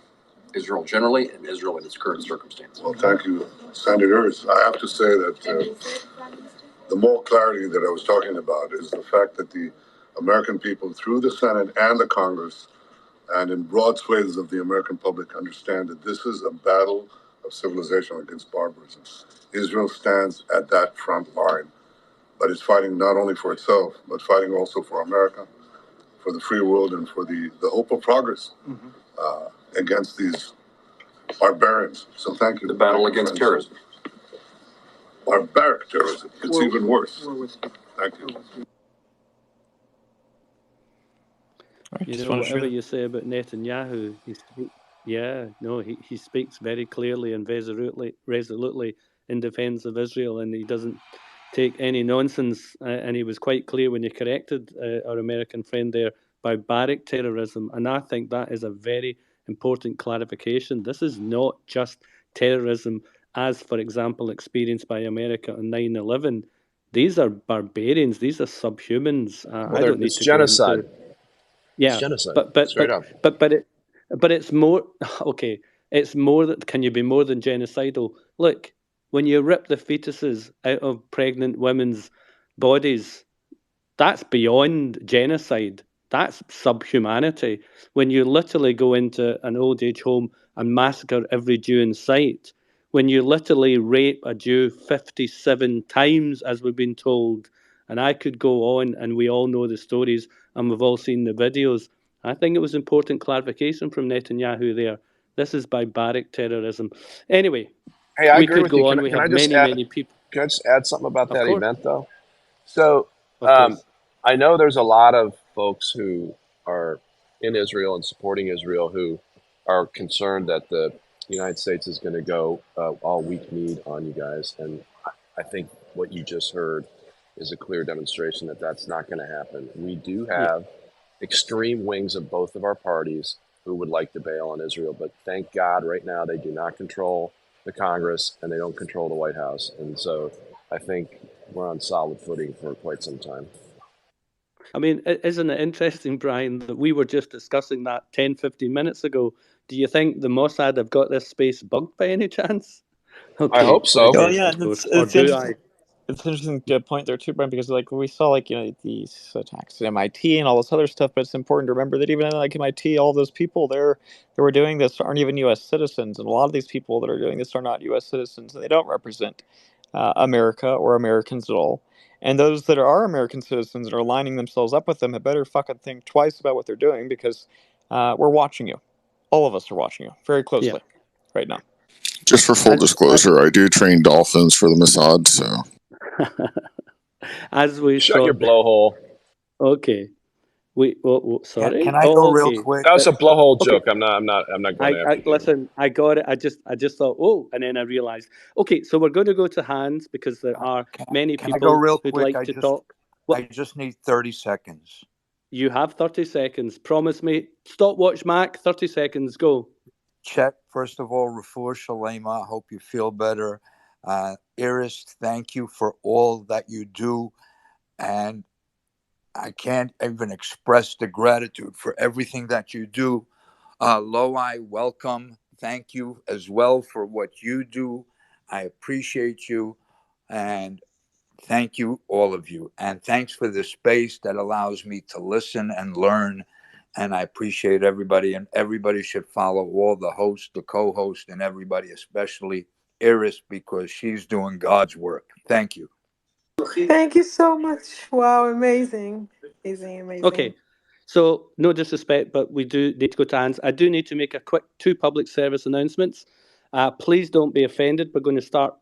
Israel generally and Israel in its current circumstances. Well, thank you, Senators. I have to say that the moral clarity that I was talking about is the fact that the American people, through the Senate and the Congress, and in broad swathes of the American public, understand that this is a battle of civilization against barbarism. Israel stands at that front line, but it's fighting not only for itself, but fighting also for America, for the free world, and for the hope of progress against these barbarians. So thank you. The battle against terrorism. Barbaric terrorism. It's even worse. Thank you. Whatever you say about Netanyahu, he speaks very clearly and resolutely in defence of Israel, and he doesn't take any nonsense. And he was quite clear when he corrected our American friend there, barbaric terrorism, and I think that is a very important clarification. This is not just terrorism as, for example, experienced by America on 9/11. These are barbarians. These are subhumans. I don't need to genocide. go into... Yeah, it's genocide. But it's more okay. It's more that can you be more than genocidal? Look, when you rip the fetuses out of pregnant women's bodies, that's beyond genocide. That's subhumanity. When you literally go into an old age home and massacre every Jew in sight, when you literally rape a Jew 57 times, as we've been told, and I could go on, and we all know the stories, and we've all seen the videos. I think it was important clarification from Netanyahu there. This is barbaric terrorism. Anyway, hey, I we agree could with go you. on. We have many people. Can I just add something about that course. event, though? So Of course. I know there's a lot of folks who are in Israel and supporting Israel who are concerned that the United States is going to go all weak-kneed on you guys. And I think what you just heard is a clear demonstration that that's not going to happen. We do have extreme wings of both of our parties who would like to bail on Israel, but thank God right now they do not control the Congress and they don't control the White House. And so I think we're on solid footing for quite some time. I mean, isn't it interesting, Brian, that we were just discussing that 10, 15 minutes ago? Do you think the Mossad have got this space bugged by any chance? Okay, I hope so. Oh yeah, or do I? it's an interesting point there too, Brian, because like we saw like these attacks at MIT and all this other stuff, but it's important to remember that even at like MIT, all those people there that were doing this aren't even U.S. citizens, and a lot of these people that are doing this are not U.S. citizens, and they don't represent America or Americans at all. And those that are American citizens and are lining themselves up with them had better fucking think twice about what they're doing, because we're watching you. All of us are watching you very closely right now. Just for full disclosure, I do train dolphins for the Mossad, so. As we Shut saw. your blowhole. Okay. Sorry. Can I go real okay. quick? That was a blowhole Okay. joke. I'm not going after you. Listen, I got it. I just thought, and then I realized. Okay, so we're going to go to hands because there are many Can I people go real who'd quick? like to talk. I just need 30 seconds. You have 30 seconds. Promise me. Stopwatch, Mac. 30 seconds. Go. Chet, first of all, Refuah Shalema, hope you feel better. Iris, thank you for all that you do. And I can't even express the gratitude for everything that you do. Loi, welcome. Thank you as well for what you do. I appreciate you. And thank you, all of you. And thanks for the space that allows me to listen and learn. And I appreciate everybody. And everybody should follow all the hosts, the co-hosts, and everybody, especially Iris, because she's doing God's work. Thank you. Thank you so much. Wow, amazing. Amazing. Okay. So, no disrespect, but we do need to go to hands. I do need to make a quick 2 public service announcements. Please don't be offended. We're going to start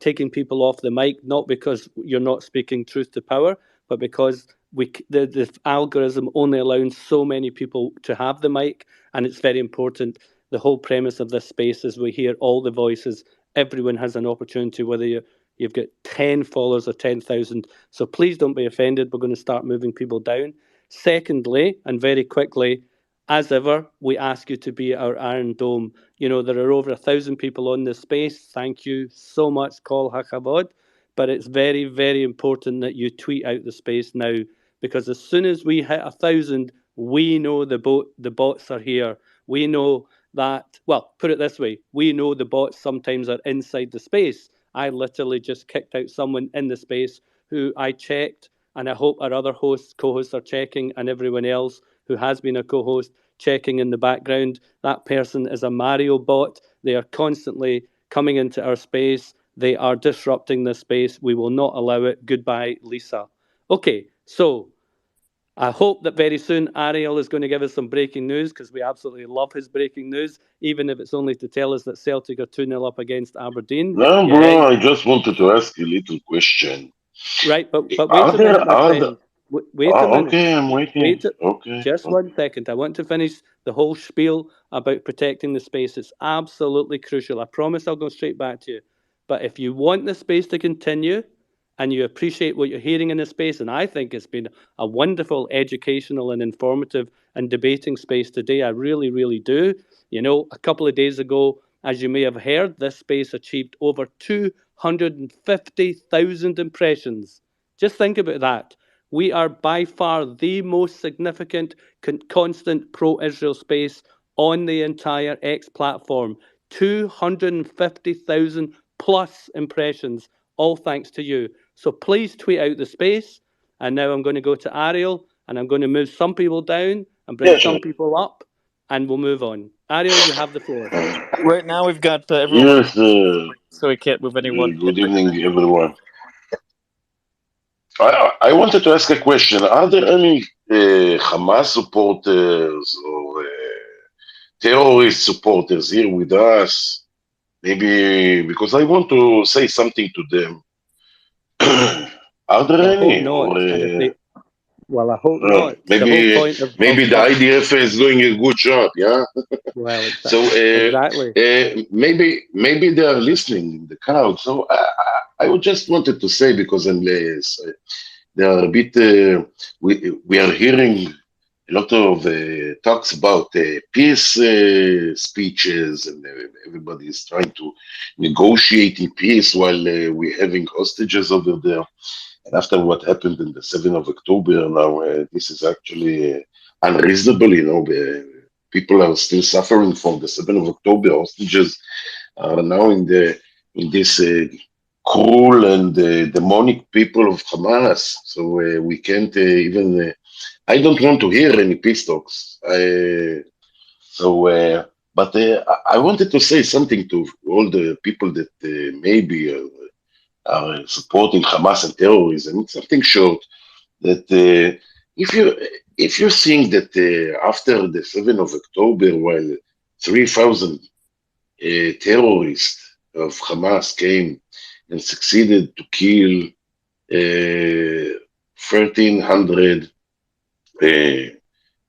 taking people off the mic, not because you're not speaking truth to power, but because the algorithm only allows so many people to have the mic, and it's very important. The whole premise of this space is we hear all the voices. Everyone has an opportunity, whether you've got 10 followers or 10,000. So please don't be offended. We're going to start moving people down. Secondly, and very quickly, as ever, we ask you to be our Iron Dome. There are over 1,000 people on this space. Thank you so much, Kol HaKavod. But it's very, very important that you tweet out the space now, because as soon as we hit 1,000, we know the bots are here. We know that, well, put it this way, we know the bots sometimes are inside the space. I literally just kicked out someone in the space who I checked, and I hope our other co-hosts are checking, and everyone else who has been a co-host checking in the background. That person is a Mario bot. They are constantly coming into our space. They are disrupting this space. We will not allow it. Goodbye, Lisa. Okay, so I hope that very soon Ariel is going to give us some breaking news, because we absolutely love his breaking news, even if it's only to tell us that Celtic are 2-0 up against Aberdeen. No, bro, I just wanted to ask a little question. Right, but wait a minute, my friend. Wait a minute. Okay, I'm waiting. Okay. Just 1 second. I want to finish the whole spiel about protecting the space. It's absolutely crucial. I promise I'll go straight back to you. But if you want the space to continue and you appreciate what you're hearing in the space, and I think it's been a wonderful educational and informative and debating space today, I really, really do. A couple of days ago, as you may have heard, this space achieved over 250,000 impressions. Just think about that. We are by far the most significant, constant pro-Israel space on the entire X platform. 250,000 plus impressions, all thanks to you. So please tweet out the space. And now I'm going to go to Ariel, and I'm going to move some people down and bring some people up, and we'll move on. Ariel, you have the floor. Right now we've got everyone. Yes, so we can't move anyone. good evening, everyone. I wanted to ask a question. Are there any Hamas supporters or terrorist supporters here with us? Maybe because I want to say something to them. Are there any? Well, I hope not. Maybe the IDF is doing a good job, yeah? Well, exactly. So maybe they are listening in the crowd. So I just wanted to say, because they are a bit, we are hearing a lot of talks about peace speeches, and everybody is trying to negotiate in peace while we're having hostages over there. And after what happened in the 7th of October, now this is actually unreasonable. People are still suffering from the 7th of October. Hostages are now in this cruel and demonic people of Hamas. So we can't even. I don't want to hear any peace talks. But I wanted to say something to all the people that maybe are supporting Hamas and terrorism. It's something short that if you think that after the 7th of October, while 3,000 terrorists of Hamas came and succeeded to kill 1,300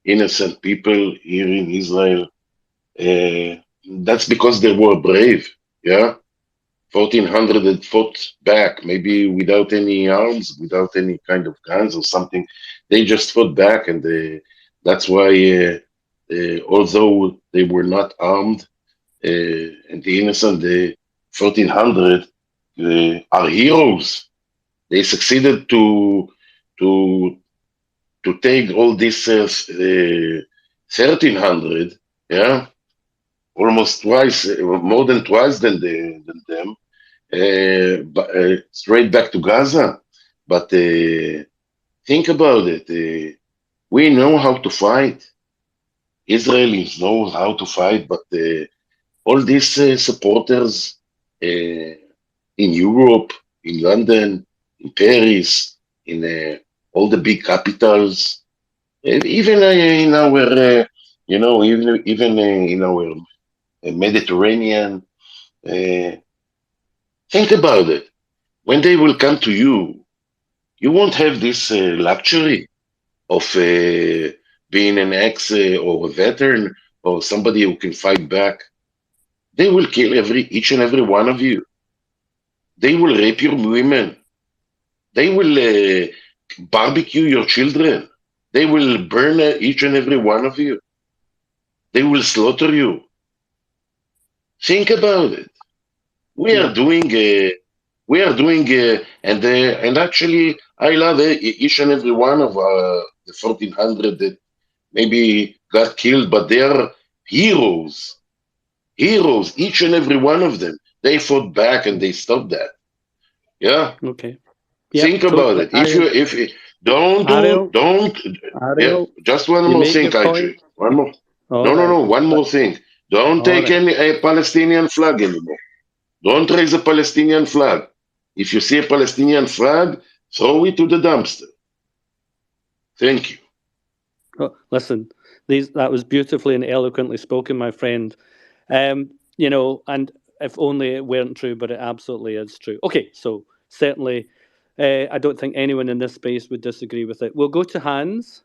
innocent people here in Israel, that's because they were brave. Yeah, 1,400 had fought back, maybe without any arms, without any kind of guns or something. They just fought back, and that's why, although they were not armed, and the innocent, the 1,400 are heroes. They succeeded to to take all these 1,300, yeah, almost twice, more than twice than them, straight back to Gaza. But think about it. We know how to fight. Israelis know how to fight, but all these supporters in Europe, in London, in Paris, in all the big capitals, even in our, even in our Mediterranean. Uh, think about it. When they will come to you, you won't have this luxury of being an ex or a veteran or somebody who can fight back. They will kill each and every one of you. They will rape your women. They will barbecue your children. They will burn each and every one of you. They will slaughter you. Think about it. We are doing, and actually, I love each and every one of the 1,400 that maybe got killed, but they are heroes. Heroes, each and every one of them. They fought back and they stopped that. Yeah. Okay. Yep, Think about totally. it. If Ariel, yeah, Ariel, just one you more make thing, your IJ. point. One more. All No, right. one more thing. Don't All take right. any a Palestinian flag anymore. Don't raise a Palestinian flag. If you see a Palestinian flag, throw it to the dumpster. Thank you. Oh, listen, that was beautifully and eloquently spoken, my friend. And if only it weren't true, but it absolutely is true. Okay, so certainly, I don't think anyone in this space would disagree with it. We'll go to hands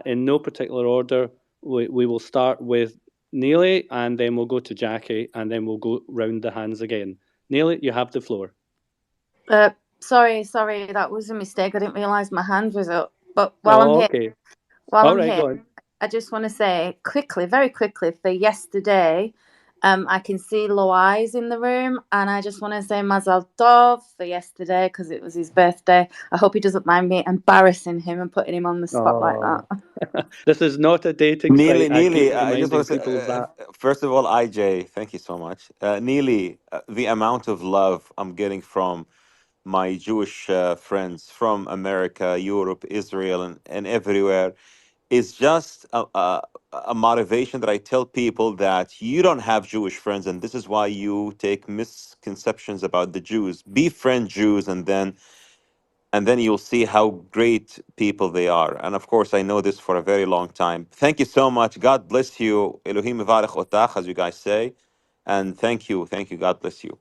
in no particular order. We will start with Neely, and then we'll go to Jackie, and then we'll go round the hands again. Neely, you have the floor. Sorry, that was a mistake. I didn't realise my hand was up. But Okay. while All I'm right, here, go on. I just want to say quickly, very quickly, for yesterday, I can see Loai's in the room, and I just want to say Mazal Tov for yesterday because it was his birthday. I hope he doesn't mind me embarrassing him and putting him on the spot like that. This is not a dating site. I keep I just reminding want to people of say, that. first of all, IJ, thank you so much. Neely, the amount of love I'm getting from my Jewish friends from America, Europe, Israel, and everywhere is just a motivation that I tell people that you don't have Jewish friends, and this is why you take misconceptions about the Jews. Befriend Jews, and then you'll see how great people they are. And of course, I know this for a very long time. Thank you so much. God bless you. Elohim Yivarech Otach, as you guys say. And thank you. God bless you.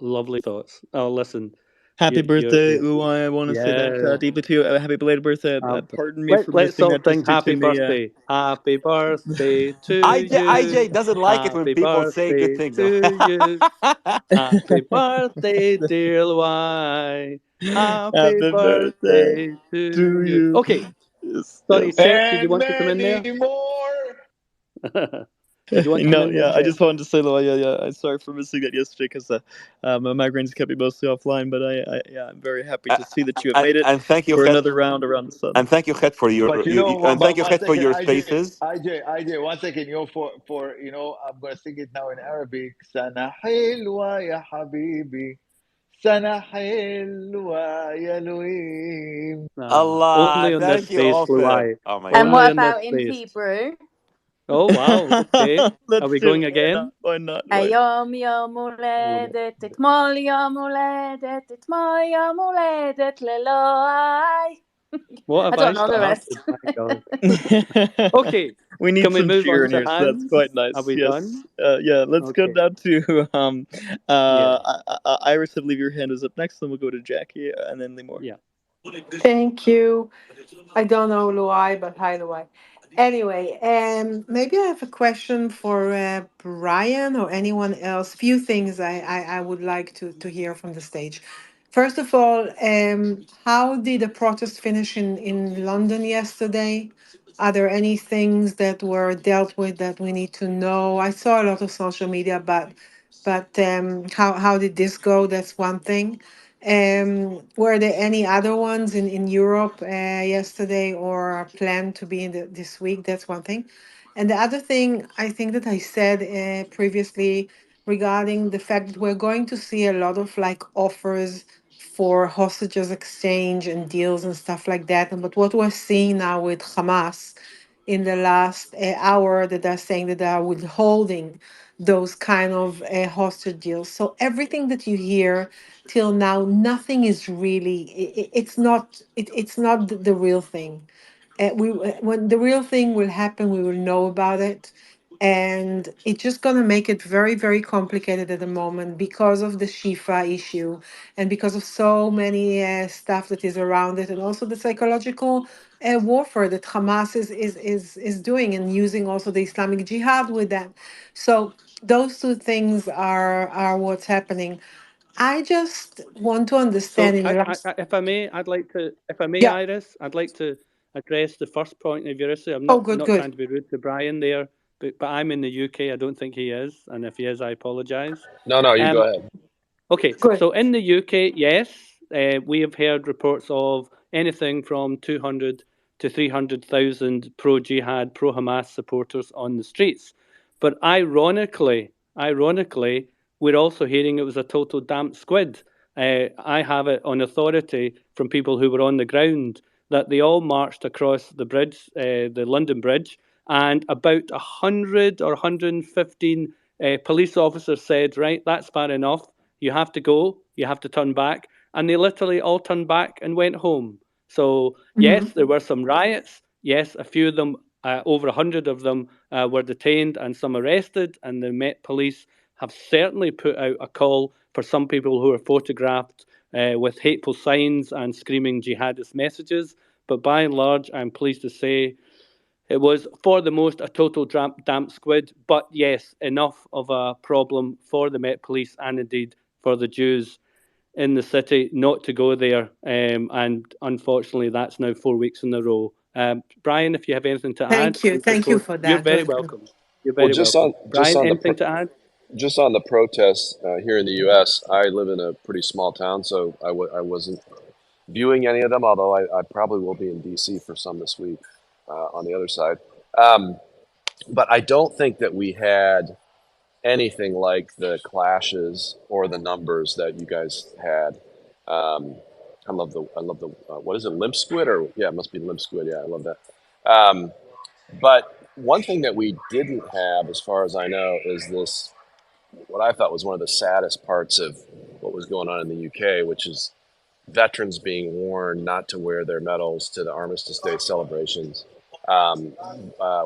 Lovely thoughts. Oh, listen. Happy birthday, You Uwai. I want to say that yeah. deeply to you. Happy belated birthday. Pardon me for Let's missing all that sing happy to me. birthday. Happy birthday to you. IJ doesn't like it when Happy people say good birthday things, though. to you. Happy birthday, dear Y. Happy Happy birthday birthday to to you. you. Okay. Yes, Sorry, yes. Chet, did you And want to come in there? many more. Did you want to come No, in there, yeah, I Jeff? just wanted to say though, yeah, I'm sorry for missing that yesterday because my migraines kept me mostly offline. But I'm very happy to see that you have made it And thank you, for Chet. another round around the sun. And thank you, Chet, for your But you know, and but thank you, one Chet, for second, your IJ, spaces. IJ, 1 second, for I'm gonna sing it now in Arabic. Sana hilwa ya habibi, sana hilwa ya Luim. Allah, Only on this thank you, space, Ofer. Luai. Oh my And God. what Only on this about in space. Hebrew? Oh, wow. Okay. Are Let's we do going it. Why not? again? Why not? Why? היום יום הולדת, אתמול יום הולדת, אתמול יום הולדת לאלוהי. What I have I don't know the rest. started? My God. Okay. We need Can we some move cheer on in to here, so that's hands? quite nice. Are we Yes. done? Yeah. Let's go Okay. down to Yeah. Iris. I believe your hand is up next. Then we'll go to Jackie and then Limor. Yeah. Thank you. I don't know Luai, but hi Luai. Anyway, maybe I have a question for Brian or anyone else. Few things I would like to hear from the stage. First of all, how did the protest finish in London yesterday? Are there any things that were dealt with that we need to know? I saw a lot of social media, but how did this go? That's one thing. Were there any other ones in Europe yesterday or are planned to be in this week? That's one thing. And the other thing I think that I said previously regarding the fact that we're going to see a lot of like offers for hostages exchange and deals and stuff like that. And but what we're seeing now with Hamas in the last hour that they're saying that they are withholding those kind of hostage deals. So everything that you hear till now, nothing is really. It's not the real thing. When the real thing will happen, we will know about it, and it's just gonna make it very very complicated at the moment because of the Shifa issue and because of so many stuff that is around it, and also the psychological warfare that Hamas is doing and using also the Islamic Jihad with that. So those two things are what's happening. I just want to So, understand in the last. if I may, if I may, Yeah. Iris, I'd like to address the first point of your issue. I'm Oh, not good, not good. trying to be rude to Brian there, but I'm in the UK. I don't think he is, and if he is, I apologise. No, you go Um, ahead. Okay, Good. so in the UK, yes, we have heard reports of anything from 200 to 300,000 pro-jihad, pro-Hamas supporters on the streets. But ironically, we're also hearing it was a total damp squid. I have it on authority from people who were on the ground that they all marched across the bridge, the London Bridge, and about 100 or 115 police officers said, right, that's fair enough. You have to go, you have to turn back. And they literally all turned back and went home. So, yes, there were some riots. Yes, a few of them, over 100 of them, were detained and some arrested. And the Met Police have certainly put out a call for some people who are photographed with hateful signs and screaming jihadist messages. But by and large, I'm pleased to say it was, for the most, a total damp squid, but yes, enough of a problem for the Met Police and indeed for the Jews in the city not to go there. And unfortunately, that's now 4 weeks in a row. Brian, if you have anything to add, Thank you. and Thank you before, for you're that. very Very good. welcome. You're Well, very welcome. Brian, anything to add? just on the protests here in the U.S., I live in a pretty small town, so I wasn't viewing any of them, although I probably will be in D.C. for some this week on the other side. But I don't think that we had anything like the clashes or the numbers that you guys had. Um, I love the what is it, limp squid, or yeah, it must be limp squid. Yeah, I love that. But one thing that we didn't have, as far as I know, is this, what I thought was one of the saddest parts of what was going on in the UK, which is veterans being warned not to wear their medals to the Armistice Day celebrations. Um,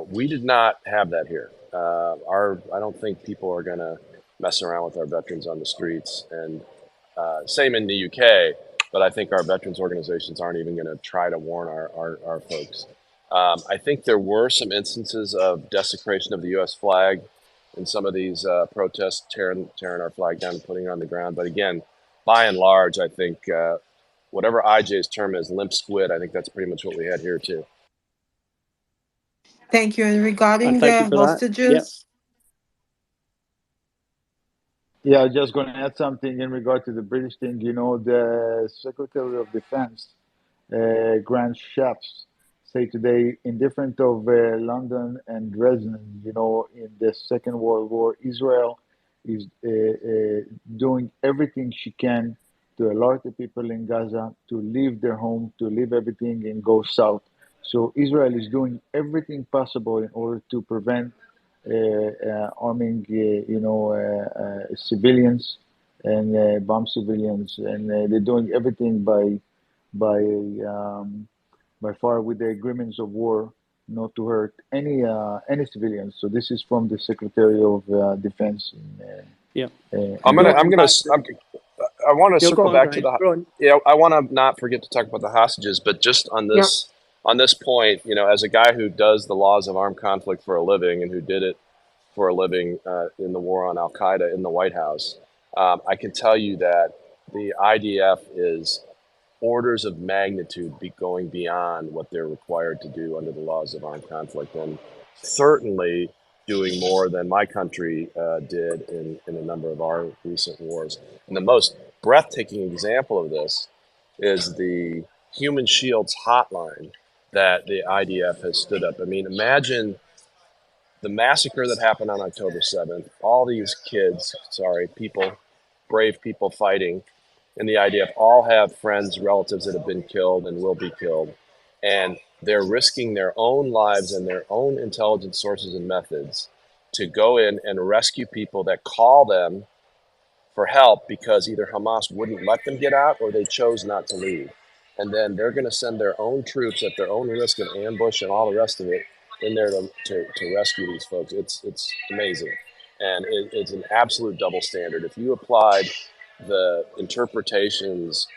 we did not have that here. I don't think people are going to mess around with our veterans on the streets, and same in the UK. But I think our veterans organizations aren't even going to try to warn our folks. I think there were some instances of desecration of the U.S. flag in some of these protests, tearing our flag down and putting it on the ground. But again, by and large, I think whatever IJ's term is, limp squid, I think that's pretty much what we had here too. Thank you. And And regarding thank you the for that. Yeah. hostages, Yeah, just going to add something in regard to the British thing. You know, the Secretary of Defense, Grand Chefs, say today, indifferent of London and Dresden, you know, in the Second World War, Israel is doing everything she can to alert the people in Gaza to leave their home, to leave everything and go south. So Israel is doing everything possible in order to prevent arming, civilians and bomb civilians, and they're doing everything by um, by far with the agreements of war not to hurt any civilians. So this is from the Secretary of Defense Yeah. I'm in gonna, Gaza. I'm gonna, I want to Yeah, go circle on, back to Brian. Go on. I want to not forget to talk about the hostages, but just Yeah. on this point, you know, as a guy who does the laws of armed conflict for a living and who did it for a living in the war on Al Qaeda in the White House, I can tell you that the IDF is orders of magnitude going beyond what they're required to do under the laws of armed conflict, and certainly doing more than my country did in a number of our recent wars. And the most breathtaking example of this is the Human Shields hotline that the IDF has stood up. I mean, imagine the massacre that happened on October 7th, all these kids, people, brave people fighting in the IDF, all have friends, relatives that have been killed and will be killed. And they're risking their own lives and their own intelligence sources and methods to go in and rescue people that call them for help because either Hamas wouldn't let them get out or they chose not to leave. And then they're going to send their own troops at their own risk and ambush and all the rest of it in there to rescue these folks. It's amazing. And it's an absolute double standard. If you applied the interpretations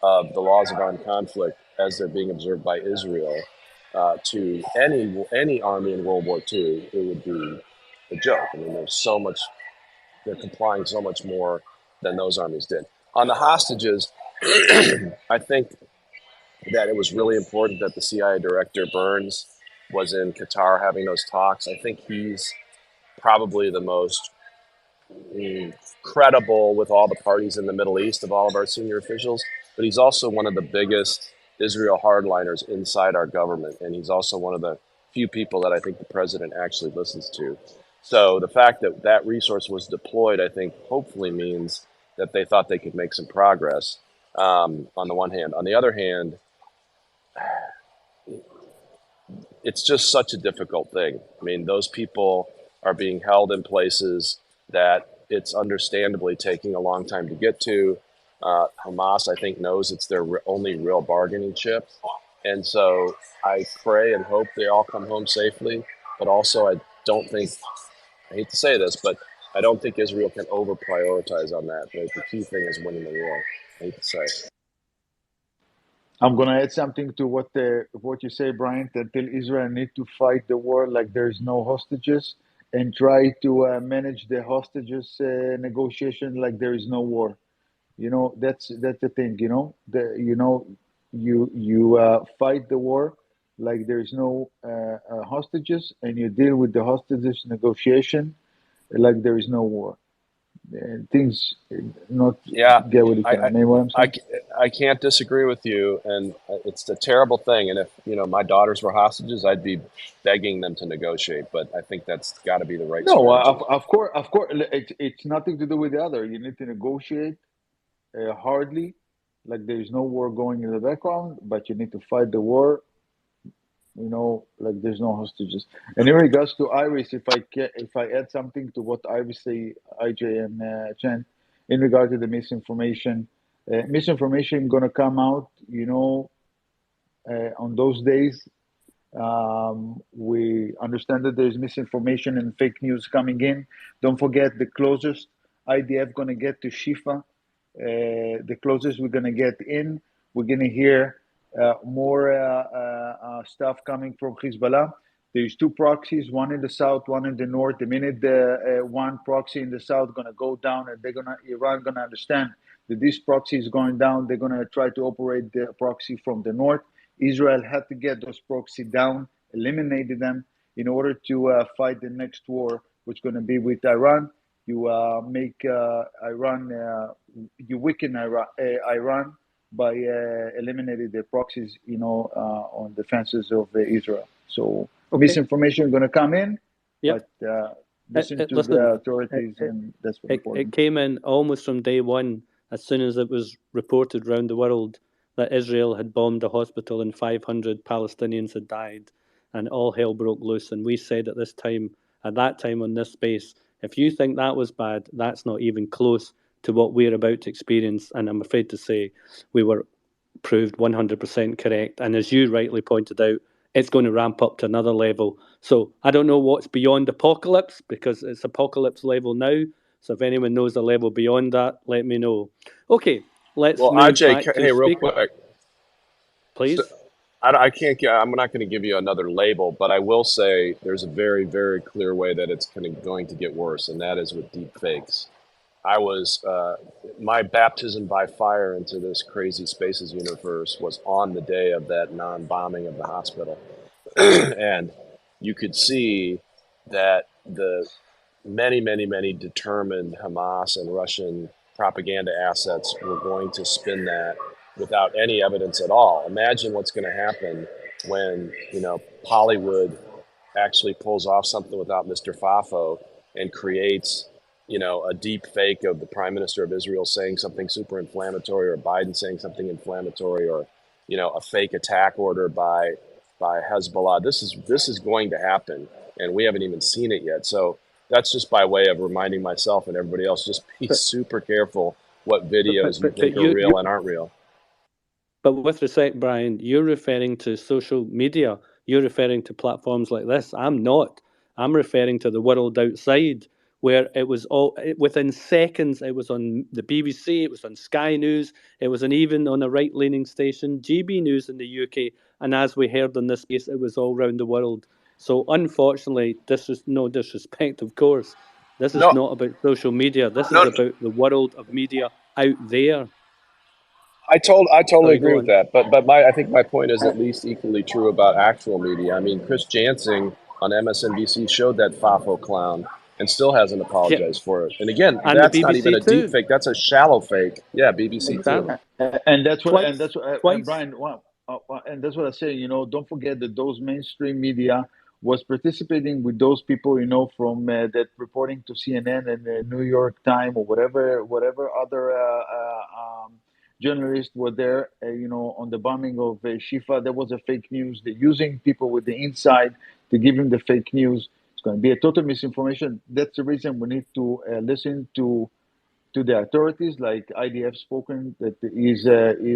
of the laws of armed conflict as they're being observed by Israel to any army in World War II, it would be a joke. I mean, they're complying so much more than those armies did. On the hostages, I think that it was really important that the CIA director Burns was in Qatar having those talks. I think he's probably the most credible with all the parties in the Middle East of all of our senior officials, but he's also one of the biggest Israel hardliners inside our government, and he's also one of the few people that I think the president actually listens to. So the fact that that resource was deployed, I think, hopefully means that they thought they could make some progress. On the one hand, on the other hand, it's just such a difficult thing. I mean, those people are being held in places that it's understandably taking a long time to get to. Hamas, I think, knows it's their only real bargaining chip. And so I pray and hope they all come home safely. But also, I don't think, I hate to say this, but I don't think Israel can over prioritize on that. The key thing is winning the war. I hate to say it. I'm going to add something to what you say, Brian. Until Israel need to fight the war like there is no hostages, and try to manage the hostages negotiation like there is no war. You know, that's the thing. You know, you fight the war like there is no hostages, and you deal with the hostages negotiation like there is no war. Things not Yeah, get with each other. I, You know what I'm I, saying? I can't disagree with you, and it's a terrible thing. And if my daughters were hostages, I'd be begging them to negotiate. But I think that's got to be the right No, strategy. of course, it's nothing to do with the other. You need to negotiate hardly, like there is no war going in the background, but you need to fight the war. You know, like there's no hostages. And in regards to Iris, if I add something to what Iris say, IJ and Chen, in regard to the misinformation gonna come out. You know, on those days. We understand that there's misinformation and fake news coming in. Don't forget the closest IDF going to get to Shifa, the closest we're going to get in. We're going to hear more stuff coming from Hezbollah. There's two proxies, one in the south, one in the north. The minute the one proxy in the south going to go down, and Iran going to understand that this proxy is going down, they're going to try to operate the proxy from the north. Israel had to get those proxy down, eliminated them in order to fight the next war, which is going to be with Iran. you make Iran, you weaken Iran by eliminating the proxies, on the fences of Israel. So Okay. misinformation is going to come in, Yep. but listen to Listen, the authorities, and that's what's important. It came in almost from day one, as soon as it was reported around the world that Israel had bombed a hospital and 500 Palestinians had died, and all hell broke loose. And we said at that time on this space, if you think that was bad, that's not even close to what we're about to experience. And I'm afraid to say we were proved 100% correct. And as you rightly pointed out, it's going to ramp up to another level. So I don't know what's beyond apocalypse, because it's apocalypse level now. So if anyone knows the level beyond that, let me know. Okay, let's Well, move Ajay, back to hey, real speaker. quick. So, Please. I can't get. I'm not going to give you another label, but I will say there's a very, very clear way that it's going to get worse, and that is with deep fakes. I was my baptism by fire into this crazy spaces universe was on the day of that non-bombing of the hospital, and you could see that the many determined Hamas and Russian propaganda assets were going to spin that without any evidence at all. Imagine what's going to happen when Hollywood actually pulls off something without Mr. FAFO and creates, a deep fake of the Prime Minister of Israel saying something super inflammatory, or Biden saying something inflammatory, or a fake attack order by Hezbollah. This is going to happen, and we haven't even seen it yet. So that's just by way of reminding myself and everybody else, just be super careful what videos you think are real and aren't real. But with respect, Brian, you're referring to social media. You're referring to platforms like this. I'm not. I'm referring to the world outside, where it was all within seconds. It was on the BBC. It was on Sky News. It was even on a right-leaning station, GB News in the UK. And as we heard in this case, it was all around the world. So unfortunately, this is no disrespect, of course. This is not about social media. This is about the world of media out there. I totally agree with on. that, but I think my point is at least equally true about actual media. I mean, Chris Jansing on MSNBC showed that FAFO clown and still hasn't apologized for it. And again, And that's the BBC not even a too. deep fake; that's a shallow fake. Yeah, BBC Exactly. too. And that's what, Twice. Brian, and that's what I say. Don't forget that those mainstream media was participating with those people, from that reporting to CNN and the New York Times or whatever other journalists were there, on the bombing of Shifa. There was a fake news. They're using people with the inside to give them the fake news. It's going to be a total misinformation. That's the reason we need to listen to the authorities, like IDF spoken, that is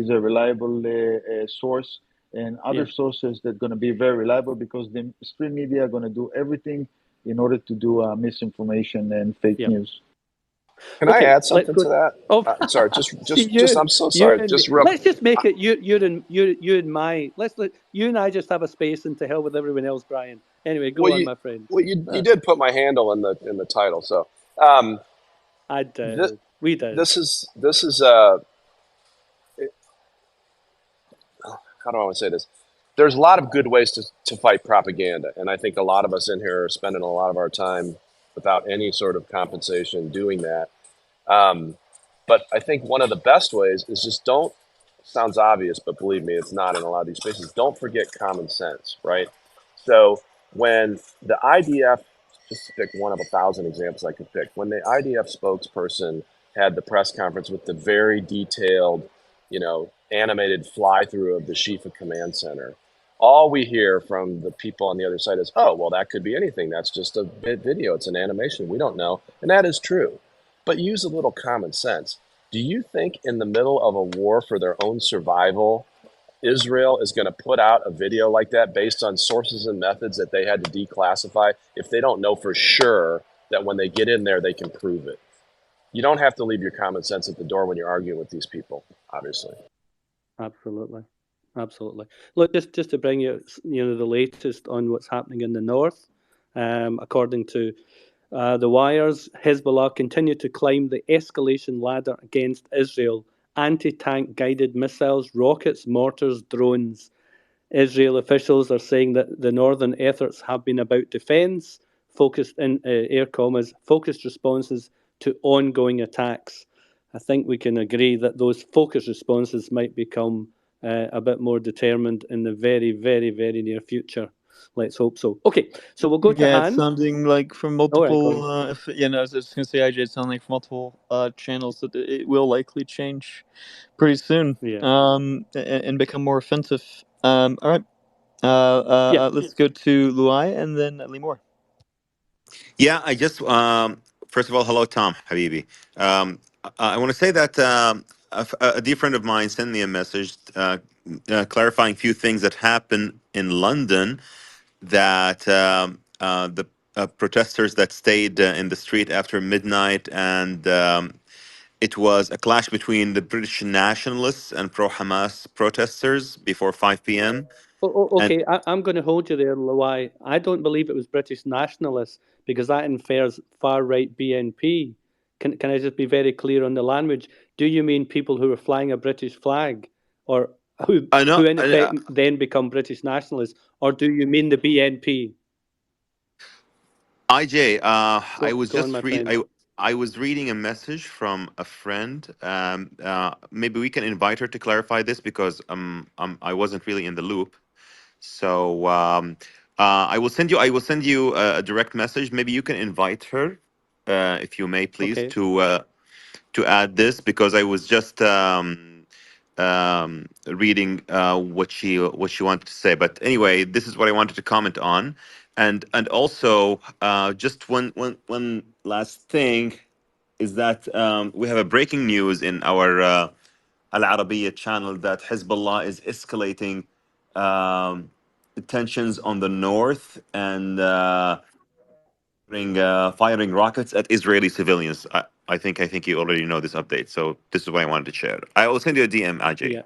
a reliable source, and other sources that are going to be very reliable, because the stream media are going to do everything in order to do misinformation and fake news. Can I add something to that? Oh, sorry, just I'm so sorry. Just real. Let's just make it you and my. Let's let you and I just have a space, and to hell with everyone else, Brian. Anyway, go on, my friend. Well, you did put my handle in the title, so I did. We did. This is how do I want to say this? There's a lot of good ways to fight propaganda, and I think a lot of us in here are spending a lot of our time without any sort of compensation doing that. But I think one of the best ways is just don't, sounds obvious, but believe me, it's not in a lot of these spaces. Don't forget common sense, right? So when the IDF, just to pick one of 1,000 examples I could pick, when the IDF spokesperson had the press conference with the very detailed, animated fly-through of the Shifa Command Center, all we hear from the people on the other side is, oh, well, that could be anything. That's just a video. It's an animation. We don't know. And that is true. But use a little common sense. Do you think in the middle of a war for their own survival, Israel is going to put out a video like that based on sources and methods that they had to declassify if they don't know for sure that when they get in there, they can prove it? You don't have to leave your common sense at the door when you're arguing with these people, obviously. Absolutely. Look, just to bring you, the latest on what's happening in the north, according to the wires, Hezbollah continue to climb the escalation ladder against Israel. Anti-tank guided missiles, rockets, mortars, drones. Israel officials are saying that the northern efforts have been about defense, focused in focused responses to ongoing attacks, I think we can agree that those focused responses might become a bit more determined in the very, very, very near future. Let's hope so. Okay, so we'll go to Yeah, Hans. it's sounding like from multiple. I was just gonna say, IJ, it's sounding like from multiple channels that it will likely change pretty soon. Yeah. And become more offensive. All right. Let's go to Luai and then Limor. Yeah, I just first of all, hello, Tom, Habibi. I want to say that a dear friend of mine sent me a message clarifying a few things that happened in London. That the protesters that stayed in the street after midnight, and it was a clash between the British nationalists and pro-Hamas protesters before 5 p.m. Okay, I'm going to hold you there, Lawai. I don't believe it was British nationalists because that infers far-right BNP. Can I just be very clear on the language? Do you mean people who are flying a British flag, or who in effect then become British nationalists, or do you mean the BNP? IJ, I I was reading a message from a friend. Maybe we can invite her to clarify this because I wasn't really in the loop. So I will send you a direct message. Maybe you can invite her, if you may, please, to add this because I was just reading what she wanted to say. But anyway, this is what I wanted to comment on, and also just one last thing is that we have a breaking news in our Al Arabiya channel that Hezbollah is escalating tensions on the north and firing rockets at Israeli civilians. I think you already know this update, so this is what I wanted to share. I will send you a DM, Ajay. Yeah,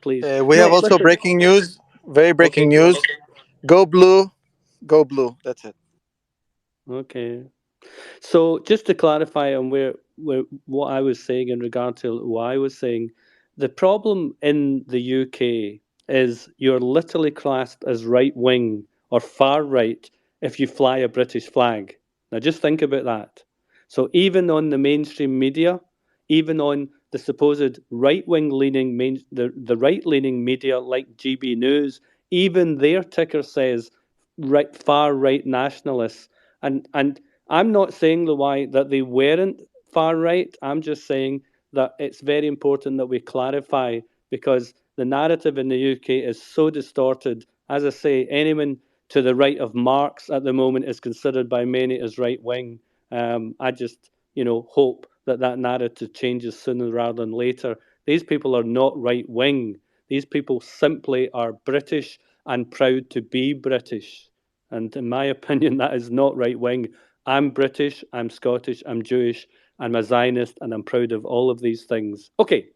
please. We have also breaking news. Very breaking news. Go blue, go blue. That's it. Okay. So just to clarify on where what I was saying in regard to what I was saying, the problem in the UK is you're literally classed as right wing or far right if you fly a British flag. Now just think about that. So even on the mainstream media, even on the supposed right wing leaning the right leaning media like GB News, even their ticker says far right nationalists, and I'm not saying that they weren't far right. I'm just saying that it's very important that we clarify because the narrative in the UK is so distorted. As I say, anyone to the right of Marx at the moment is considered by many as right wing. I just, hope that narrative changes sooner rather than later. These people are not right wing. These people simply are British and proud to be British. And in my opinion, that is not right wing. I'm British, I'm Scottish, I'm Jewish, I'm a Zionist, and I'm proud of all of these things. Okay,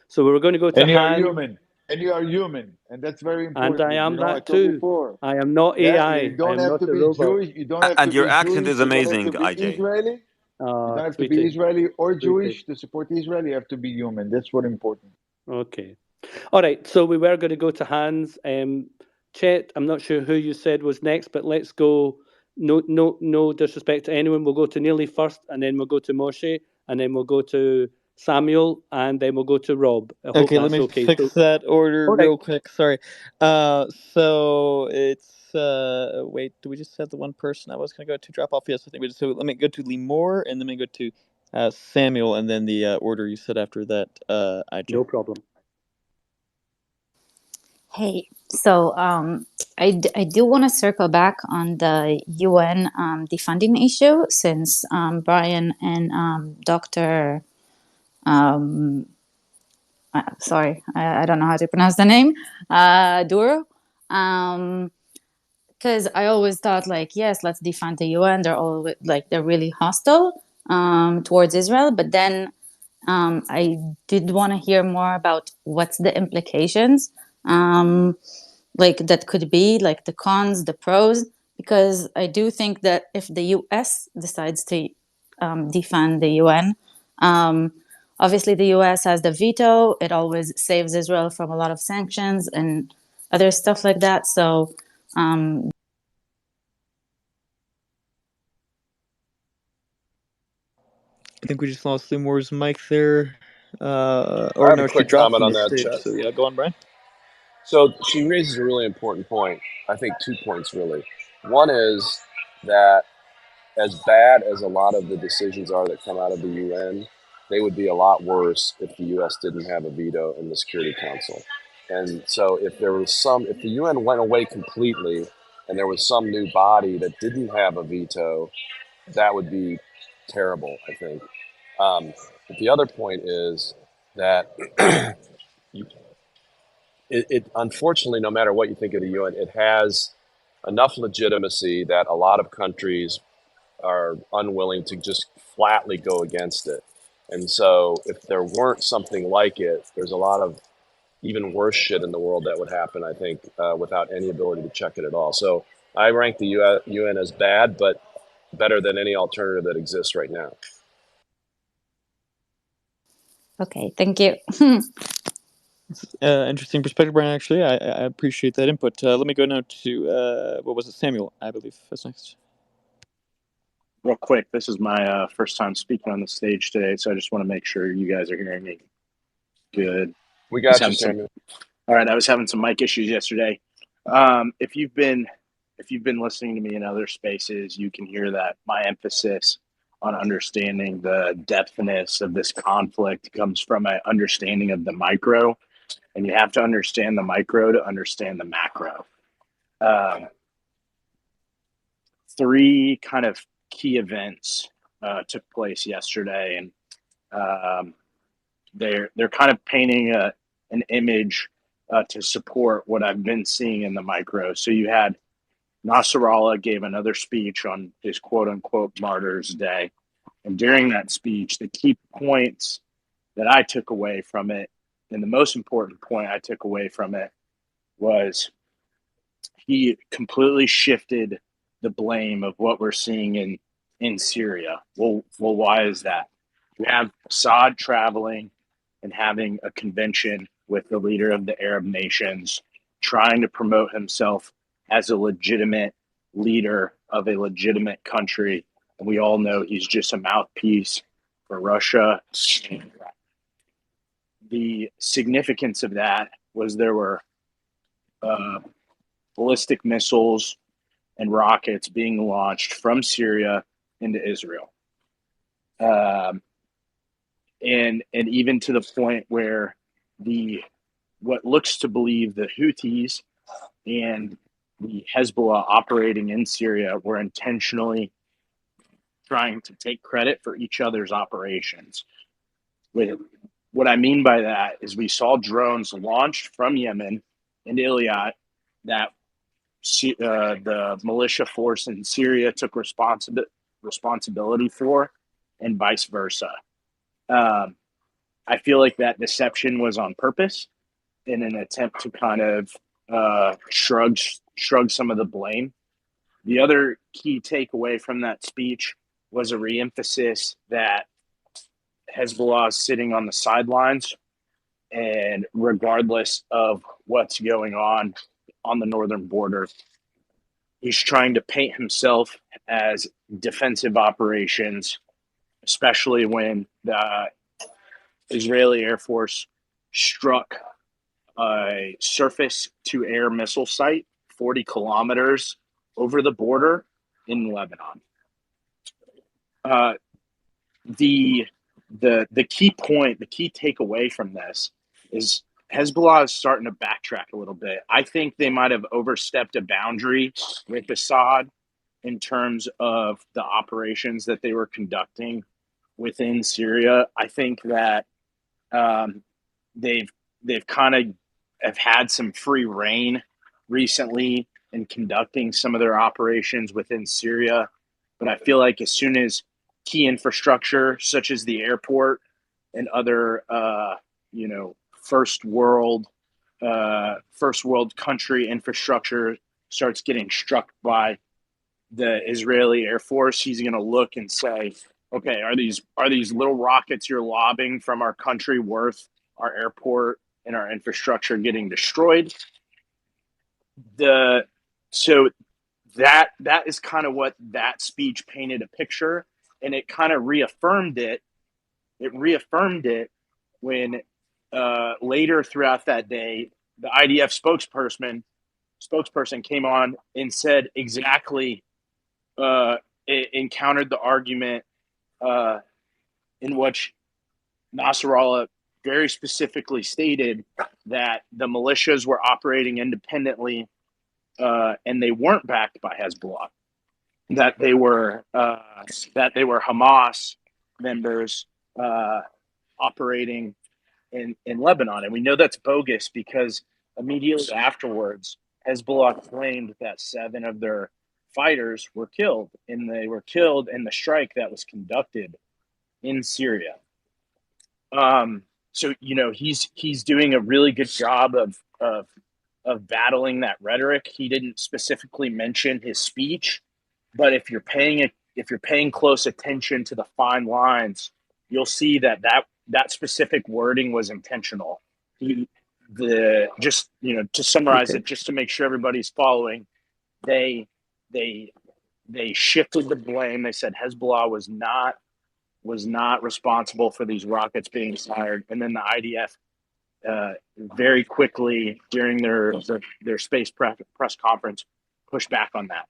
so we're going to go to And you are Han. human. And you are human. And that's very important. And I am I that told too. before. I am not AI. You don't I am have not to a be robot. Jewish. You don't have And to your be accent Jewish. is You don't have amazing, to be IJ. Israeli. You don't have to be Israeli or Jewish to support Israel. You have to be human. That's what important. Okay. All right. So we were going to go to Hans. Chet, I'm not sure who you said was next, but let's go. No disrespect to anyone. We'll go to Neely first, and then we'll go to Moshe, and then we'll go to Samuel, and then we'll go to Rob. I hope Let that's me fix that order real quick. Sorry. So it's wait, do we just have the one person I was gonna go to drop off? Yes, I think we just. So let me go to Limor, and then we go to Samuel, and then the order you said after that. IJ. No problem. Hey, so I do want to circle back on the UN defunding issue since Brian and Dr. Sorry, I don't know how to pronounce the name, Duro. Because I always thought yes, let's defund the UN. They're all they're really hostile towards Israel. But then I did want to hear more about what's the implications. That could be the cons, the pros, because I do think that if the US decides to defund the UN, obviously the US has the veto. It always saves Israel from a lot of sanctions and other stuff like that. So I think we just lost Lumor's mic there. I Or have a no, she quick dropped comment from on the that, stage. Chet. So yeah, go on, Brian. So she raises a really important point. I think 2 points really. One is that as bad as a lot of the decisions are that come out of the UN, they would be a lot worse if the U.S. didn't have a veto in the Security Council. And so if the UN went away completely and there was some new body that didn't have a veto, that would be terrible, I think. But the other point is that you, it unfortunately, no matter what you think of the UN, it has enough legitimacy that a lot of countries are unwilling to just flatly go against it. And so if there weren't something like it, there's a lot of even worse shit in the world that would happen, I think, without any ability to check it at all. So I rank the UN as bad, but better than any alternative that exists right now. Okay, thank you. Interesting perspective, Brian. Actually, I appreciate that input. Let me go now to what was it, Samuel? I believe that's next. Real quick, this is my first time speaking on the stage today, so I just want to make sure you guys are hearing me good. We got you, Samuel. All right, I was having some mic issues yesterday. If you've been listening to me in other spaces, you can hear that my emphasis on understanding the depthness of this conflict comes from an understanding of the micro, and you have to understand the micro to understand the macro. Three kind of key events took place yesterday, and they're kind of painting an image to support what I've been seeing in the micro. So you had Nasrallah gave another speech on his quote unquote Martyrs Day. And during that speech, the key points that I took away from it, and the most important point I took away from it, was he completely shifted the blame of what we're seeing in Syria. Well, why is that? You have Assad traveling and having a convention with the leader of the Arab nations, trying to promote himself as a legitimate leader of a legitimate country. And we all know he's just a mouthpiece for Russia. The significance of that was there were ballistic missiles and rockets being launched from Syria into Israel. And even to the point where what looks to believe the Houthis and the Hezbollah operating in Syria were intentionally trying to take credit for each other's operations. What I mean by that is we saw drones launched from Yemen into Eilat that the militia force in Syria took responsibility for, and vice versa. I feel like that deception was on purpose in an attempt to kind of shrug some of the blame. The other key takeaway from that speech was a reemphasis that Hezbollah is sitting on the sidelines, and regardless of what's going on the northern border, he's trying to paint himself as defensive operations, especially when the Israeli Air Force struck a surface-to-air missile site 40 kilometers over the border in Lebanon. The key point, the key takeaway from this is Hezbollah is starting to backtrack a little bit. I think they might have overstepped a boundary with Assad in terms of the operations that they were conducting within Syria. I think that they've kind of have had some free reign recently in conducting some of their operations within Syria. But I feel like as soon as key infrastructure such as the airport and other first world country infrastructure starts getting struck by the Israeli Air Force, he's going to look and say, okay, are these little rockets you're lobbing from our country worth our airport and our infrastructure getting destroyed? So that is kind of what that speech painted a picture, and it kind of reaffirmed it it reaffirmed it when later throughout that day, the IDF spokesperson came on and said exactly, it encountered the argument in which Nasrallah very specifically stated that the militias were operating independently and they weren't backed by Hezbollah, that they were Hamas members operating in Lebanon. And we know that's bogus because immediately afterwards, Hezbollah claimed that 7 of their fighters were killed, and they were killed in the strike that was conducted in Syria. So he's doing a really good job of battling that rhetoric. He didn't specifically mention his speech, but if you're paying close attention to the fine lines, you'll see that specific wording was intentional. To summarize it, just to make sure everybody's following, they shifted the blame. They said Hezbollah was not responsible for these rockets being fired, and then the IDF very quickly during their space press conference pushed back on that.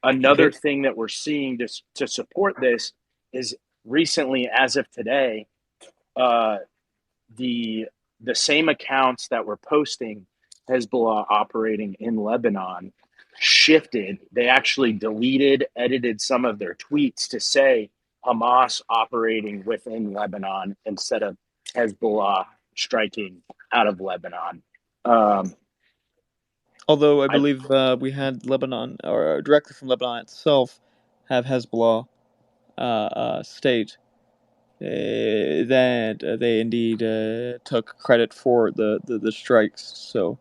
Another thing that we're seeing to support this is recently, as of today, the same accounts that were posting Hezbollah operating in Lebanon shifted. They actually edited some of their tweets to say Hamas operating within Lebanon instead of Hezbollah striking out of Lebanon. Although I believe we had Lebanon, or directly from Lebanon itself, have Hezbollah state that they indeed took credit for the strikes. So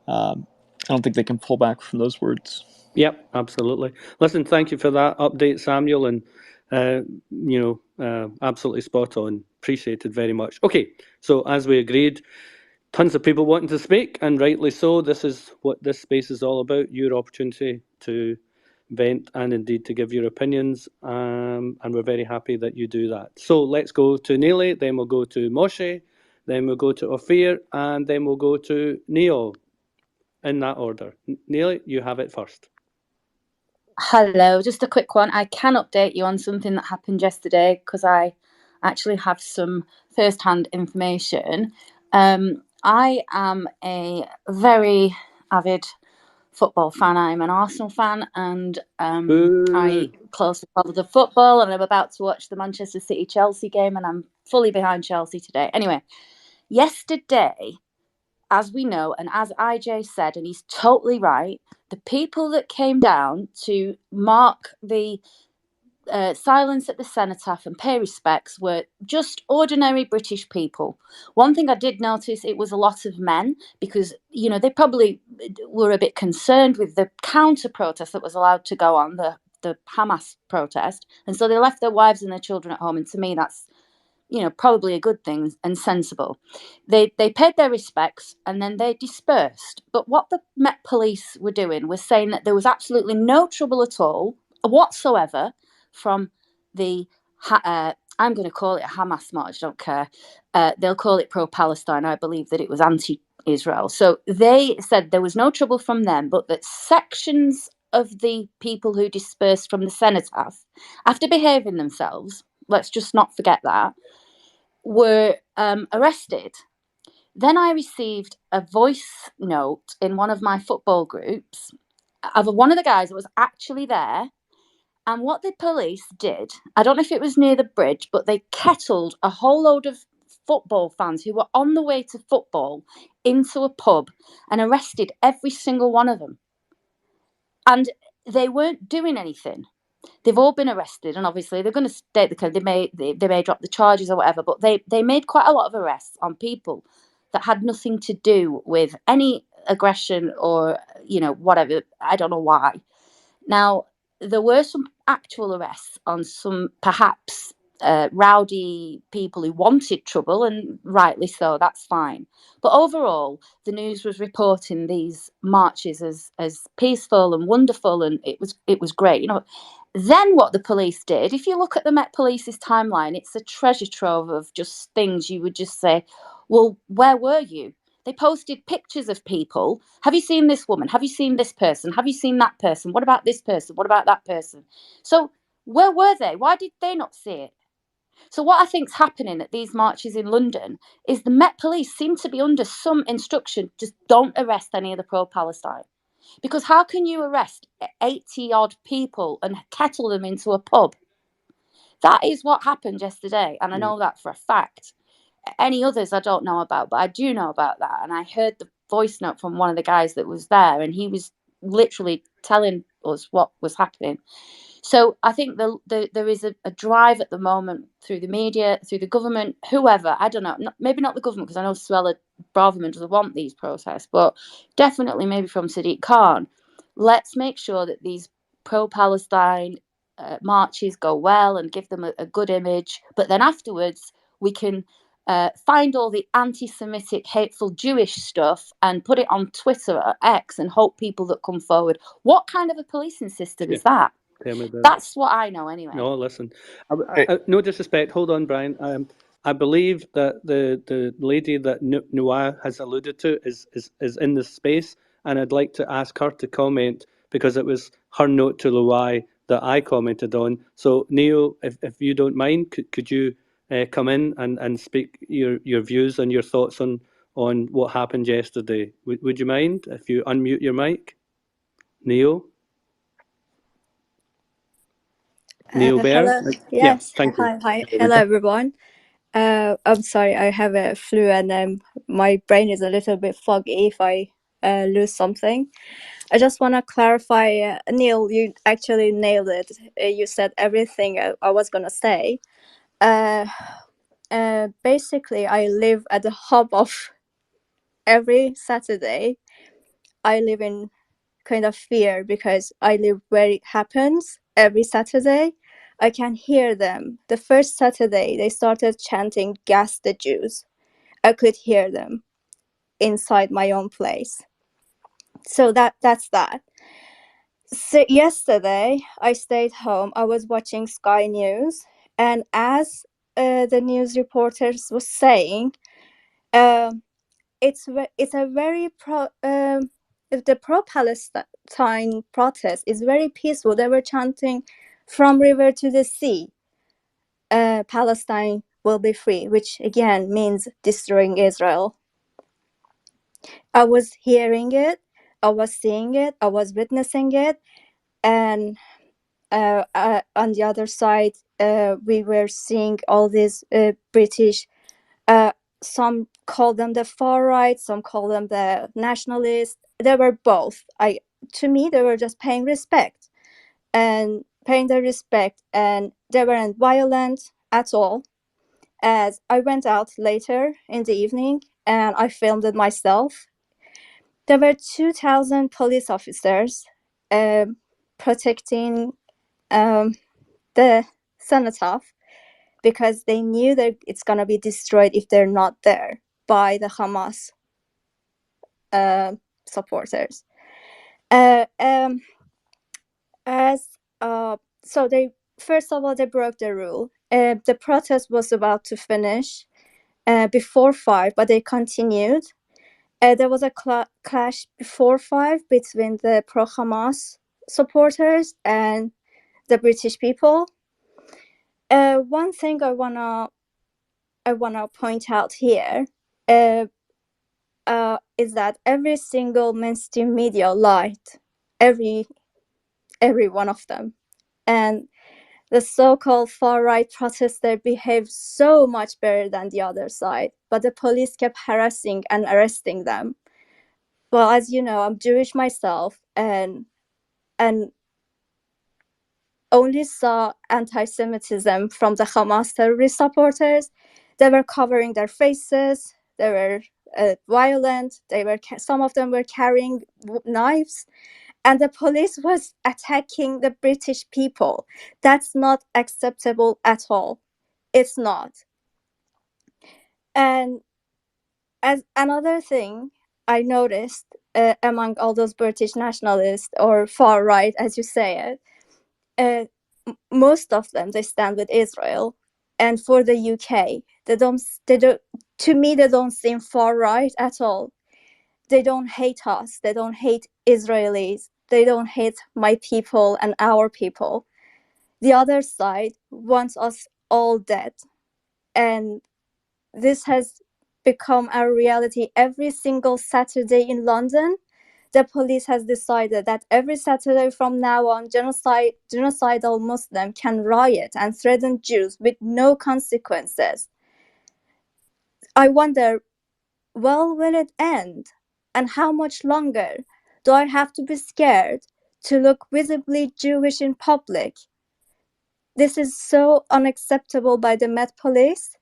I don't think they can pull back from those words. Yep, absolutely. Listen, thank you for that update, Samuel, and absolutely spot on. Appreciated very much. Okay, so as we agreed, tons of people wanting to speak, and rightly so. This is what this space is all about, your opportunity to vent and indeed to give your opinions, and we're very happy that you do that. So let's go to Neely, then we'll go to Moshe, then we'll go to Ophir, and then we'll go to Neil, in that order. Neely, you have it first. Hello, just a quick one. I can update you on something that happened yesterday because I actually have some first-hand information. I am a very avid football fan. I'm an Arsenal fan, and I closely follow the football, and I'm about to watch the Manchester City-Chelsea game, and I'm fully behind Chelsea today. Anyway, yesterday, as we know, and as IJ said, and he's totally right, the people that came down to mark the silence at the cenotaph and pay respects were just ordinary British people. One thing I did notice, it was a lot of men, because they probably were a bit concerned with the counter protest that was allowed to go on, the Hamas protest, and so they left their wives and their children at home. And to me, that's probably a good thing and sensible. They paid their respects and then they dispersed. But what the Met Police were doing was saying that there was absolutely no trouble at all whatsoever from the I'm going to call it a Hamas march, don't care. They'll call it pro-Palestine. I believe that it was anti-Israel. So they said there was no trouble from them, but that sections of the people who dispersed from the cenotaph, after behaving themselves, let's just not forget that, were arrested. Then I received a voice note in one of my football groups of one of the guys that was actually there. And what the police did, I don't know if it was near the bridge, but they kettled a whole load of football fans who were on the way to football into a pub and arrested every single one of them. And they weren't doing anything. They've all been arrested, and obviously they're going to state the code. They may drop the charges or whatever, but they made quite a lot of arrests on people that had nothing to do with any aggression or whatever. I don't know why. Now, there were some actual arrests on some perhaps rowdy people who wanted trouble, and rightly so, that's fine. But overall, the news was reporting these marches as peaceful and wonderful, and it was great. You know, then what the police did, if you look at the Met Police's timeline, it's a treasure trove of just things you would just say, well, where were you? They posted pictures of people. Have you seen this woman? Have you seen this person? Have you seen that person? What about this person? What about that person? So where were they? Why did they not see it? So what I think's happening at these marches in London is the Met Police seem to be under some instruction, just don't arrest any of the pro-Palestine. Because how can you arrest 80 odd people and kettle them into a pub? That is what happened yesterday, and I know that for a fact. Any others I don't know about, but I do know about that. And I heard the voice note from one of the guys that was there, and he was literally telling us what was happening. So I think there is a drive at the moment through the media, through the government, whoever, I don't know, maybe not the government, because I know Suella Braverman doesn't want these protests, but definitely maybe from Sadiq Khan. Let's make sure that these pro-Palestine marches go well and give them a good image, but then afterwards we can find all the anti-Semitic, hateful Jewish stuff and put it on Twitter or X and hope people that come forward. What kind of a policing system is that? That's what I know anyway. No, listen. No disrespect. Hold on, Brian. I believe that the lady that Noah has alluded to is in this space, and I'd like to ask her to comment because it was her note to Luai that I commented on. So, Neo, if you don't mind, could you come in and speak your views and your thoughts on what happened yesterday? Would you mind if you unmute your mic, Neo? Neo Bear? Hello. Yeah, Yes. thank you. Hi. Hello, everyone. I'm sorry, I have a flu and my brain is a little bit foggy if I lose something. I just want to clarify, Neil, you actually nailed it. You said everything I was going to say. Basically, I live at the hub of every Saturday. I live in kind of fear because I live where it happens every Saturday. I can hear them. The first Saturday, they started chanting, "Gas the Jews." I could hear them inside my own place. So that's that. So yesterday, I stayed home. I was watching Sky News, and as the news reporters was saying, it's a very the pro-Palestine protest is very peaceful. They were chanting, "From river to the sea, Palestine will be free," which again means destroying Israel. I was hearing it, I was seeing it, I was witnessing it, and on the other side, we were seeing all these British. Some call them the far right, some call them the nationalists. They were both. To me, they were just paying respect and paying their respect, and they weren't violent at all. As I went out later in the evening and I filmed it myself, there were 2,000 police officers protecting the cenotaph because they knew that it's going to be destroyed if they're not there by the Hamas supporters. So they, first of all, they broke the rule. The protest was about to finish before 5, but they continued. There was a clash before 5 between the pro-Hamas supporters and the British people. One thing I wanna point out here is that every single mainstream media lied, every one of them, and the so-called far-right protesters behaved so much better than the other side, but the police kept harassing and arresting them. Well, as you know, I'm Jewish myself, and only saw anti-Semitism from the Hamas terrorist supporters. They were covering their faces. They were violent. Some of them were carrying knives, and the police was attacking the British people. That's not acceptable at all. It's not. And as another thing I noticed among all those British nationalists or far right, as you say it, most of them, they stand with Israel. And for the UK, they don't. To me, they don't seem far right at all. They don't hate us. They don't hate Israelis. They don't hate my people and our people. The other side wants us all dead. And this has become a reality every single Saturday in London. The police has decided that every Saturday from now on, genocidal Muslim can riot and threaten Jews with no consequences. I wonder, well, will it end? And how much longer do I have to be scared to look visibly Jewish in public? This is so unacceptable by the Met Police.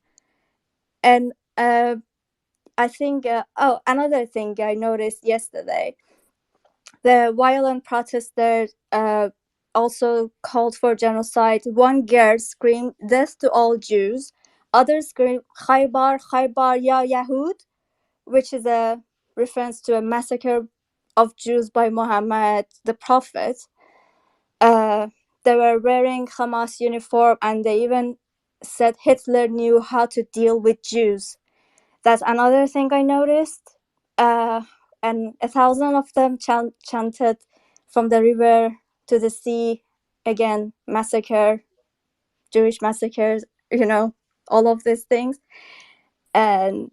And I think, another thing I noticed yesterday, the violent protesters also called for genocide. One girl screamed, "Death to all Jews." Others screamed, "Khaybar, Khaybar, ya Yahud," which is a reference to a massacre of Jews by Muhammad, the Prophet. They were wearing Hamas uniform, and they even said Hitler knew how to deal with Jews. That's another thing I noticed. And 1,000 of them chanted from the river to the sea, again, massacre, Jewish massacres, all of these things. And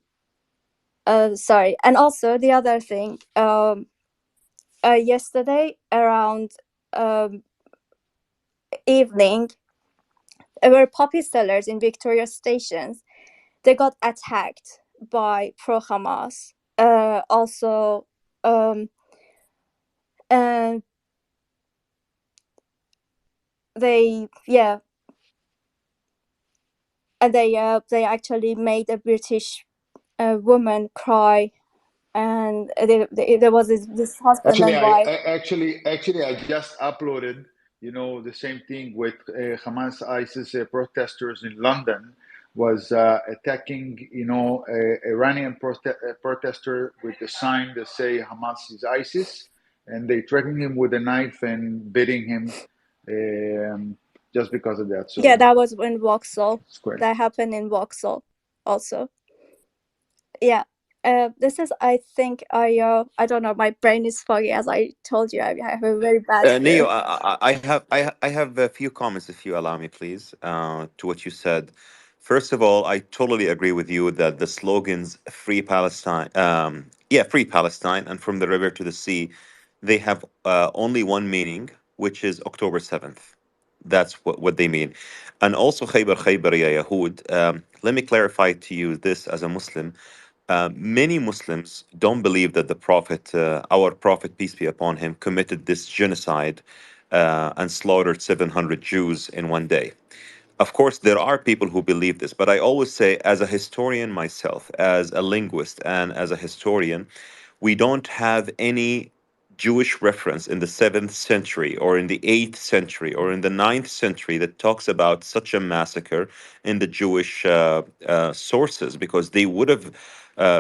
sorry. And also the other thing, yesterday around evening, there were poppy sellers in Victoria Stations. They got attacked by pro-Hamas. Also, and they they actually made a British woman cry, and there was this husband Actually, and wife. I just uploaded, the same thing with Hamas ISIS protesters in London was attacking, Iranian protester with a sign that say Hamas is ISIS, and they threatened him with a knife and beating him just because of that. Yeah, So that was in Vauxhall. it's great. That happened in Vauxhall also. Yeah. This is, I think, I don't know, my brain is foggy. As I told you, I have a very bad Neo, flu. I have a few comments, if you allow me, please, to what you said. First of all, I totally agree with you that the slogans "Free Palestine," "Free Palestine," and "From the River to the Sea," they have only one meaning, which is October 7th. That's what they mean. And also, "Khaybar, Khaybar, ya Yahud." Let me clarify to you this as a Muslim. Many Muslims don't believe that the Prophet, our Prophet, peace be upon him, committed this genocide and slaughtered 700 Jews in one day. Of course, there are people who believe this, but I always say, as a historian myself, as a linguist, and as a historian, we don't have any Jewish reference in the 7th century or in the 8th century or in the 9th century that talks about such a massacre in the Jewish sources, because they would have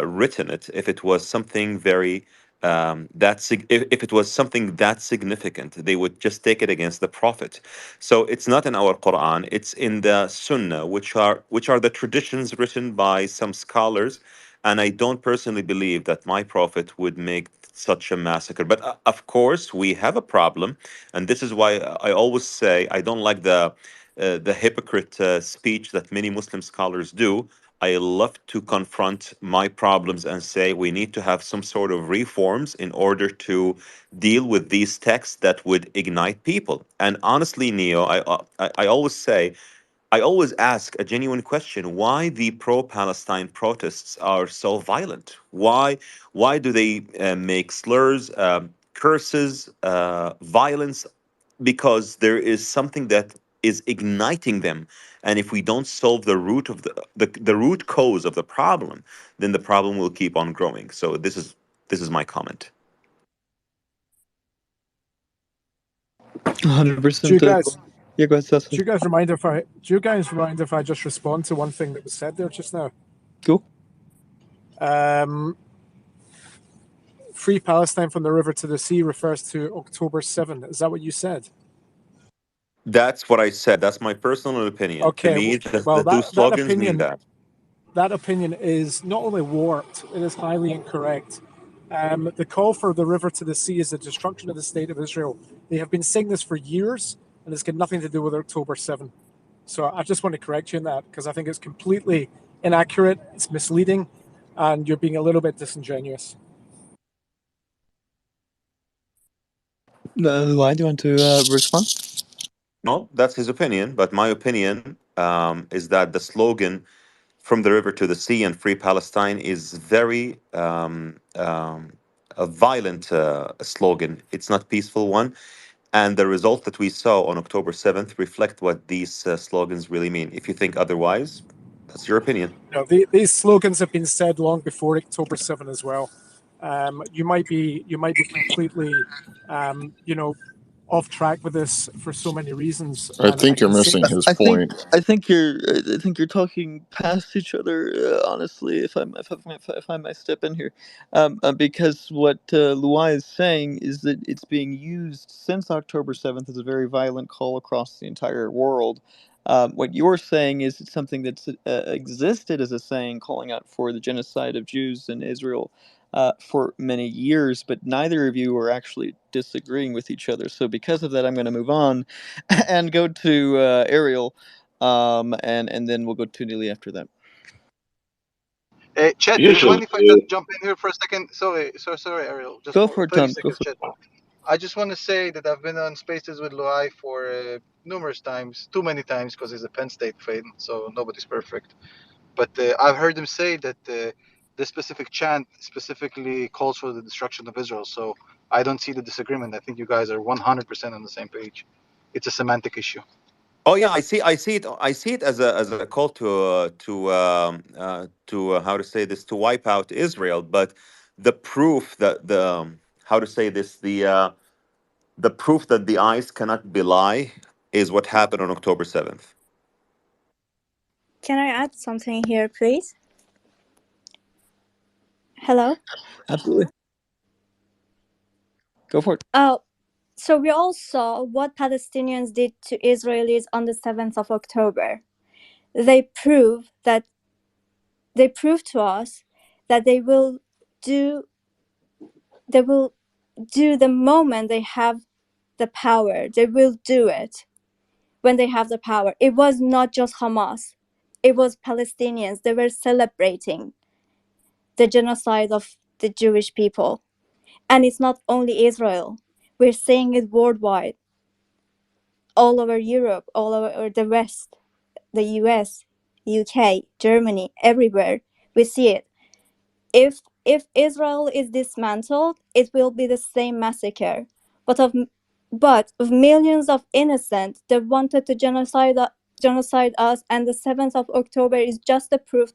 written it if it was something very if it was something that significant. They would just take it against the prophet. So it's not in our Quran, it's in the Sunnah, which are the traditions written by some scholars. And I don't personally believe that my prophet would make such a massacre. But of course, we have a problem, and this is why I always say I don't like the hypocrite speech that many Muslim scholars do. I love to confront my problems and say we need to have some sort of reforms in order to deal with these texts that would ignite people. And honestly, Neo, I always say, I always ask a genuine question: why the pro-Palestine protests are so violent? Why do they make slurs, curses, violence? Because there is something that is igniting them, and if we don't solve the root of the root cause of the problem, then the problem will keep on growing. So this is my comment. 100% So you guys, agree. Yeah, go ahead, Cecily. Do you guys mind if I just respond to one thing that was said there just now? Cool. Free Palestine from the river to the sea refers to October 7. Is that what you said? That's what I said. That's my personal opinion. To Okay, me, well, the two slogans mean that. that opinion is not only warped, it is highly incorrect. The call for the river to the sea is the destruction of the state of Israel. They have been saying this for years, and it's got nothing to do with October 7. So I just want to correct you in that, because I think it's completely inaccurate, it's misleading, and you're being a little bit disingenuous. Why do you want to respond? No, that's his opinion. But my opinion is that the slogan "From the river to the sea" and "Free Palestine" is very a violent slogan. It's not peaceful one. And the result that we saw on October 7th reflect what these slogans really mean. If you think otherwise, that's your opinion. No, these slogans have been said long before October 7 as well. You might be completely, off track with this for so many reasons. I think you're missing his point. I think you're talking past each other. Honestly, if I might step in here, because what Luai is saying is that it's being used since October 7th as a very violent call across the entire world. What you're saying is it's something that's existed as a saying calling out for the genocide of Jews in Israel for many years, but neither of you are actually disagreeing with each other. So because of that, I'm going to move on and go to Ariel, and then we'll go to Neely after that. Hey, Chet, do you mind if I just jump in here for a second? Sorry, Ariel. Just go for it, 30 Tom. seconds, Chet. I just want to say that I've been on spaces with Luai for numerous times, too many times because he's a Penn State fan, so nobody's perfect. But I've heard him say that this specific chant specifically calls for the destruction of Israel. So I don't see the disagreement. I think you guys are 100% on the same page. It's a semantic issue. Oh yeah, I see it as a call to how to say this, to wipe out Israel. But the proof that how to say this, the proof that the eyes cannot belie is what happened on October 7th. Can I add something here, please? Hello? Absolutely. Go for it. So we all saw what Palestinians did to Israelis on the 7th of October. They prove to us that they will do the moment they have the power. They will do it when they have the power. It was not just Hamas. It was Palestinians. They were celebrating the genocide of the Jewish people. And it's not only Israel. We're seeing it worldwide, all over Europe, all over the West, the US, UK, Germany, everywhere. We see it. If Israel is dismantled, it will be the same massacre. But of millions of innocent that wanted to genocide us, and the 7th of October is just a proof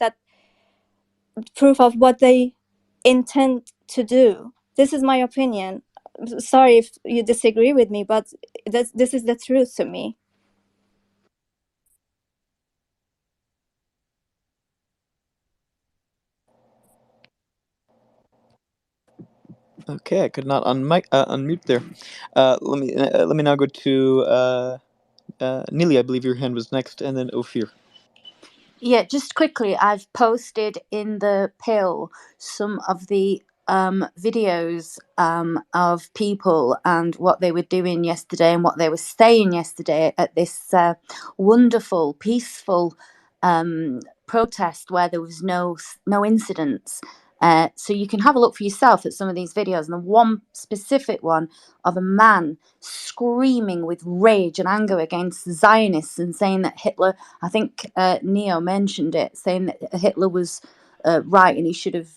of what they intend to do. This is my opinion. Sorry if you disagree with me, but this is the truth to me. Okay, I could not unmute there. Let me now go to Neely. I believe your hand was next, and then Ophir. Yeah, just quickly, I've posted in the pill some of the videos of people and what they were doing yesterday and what they were saying yesterday at this wonderful, peaceful protest where there was no incidents. So you can have a look for yourself at some of these videos. And the one specific one of a man screaming with rage and anger against Zionists and saying that Hitler, I think Neo mentioned it, saying that Hitler was right and he should have,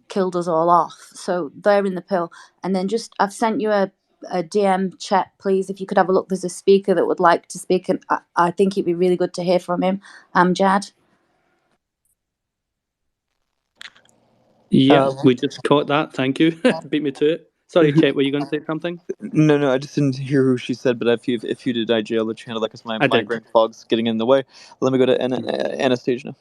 killed us all off. So they're in the pill. And then I've sent you a DM chat, please, if you could have a look. There's a speaker that would like to speak, and I think it'd be really good to hear from him. Amjad. Yeah, we just caught that. Thank you. Beat me to it. Sorry, Chet, were you going to say something? No, I just didn't hear who she said, but if you did IJ, I'll let you handle that because my I did. migraine fog's getting in the way. Let me go to Anastasia now.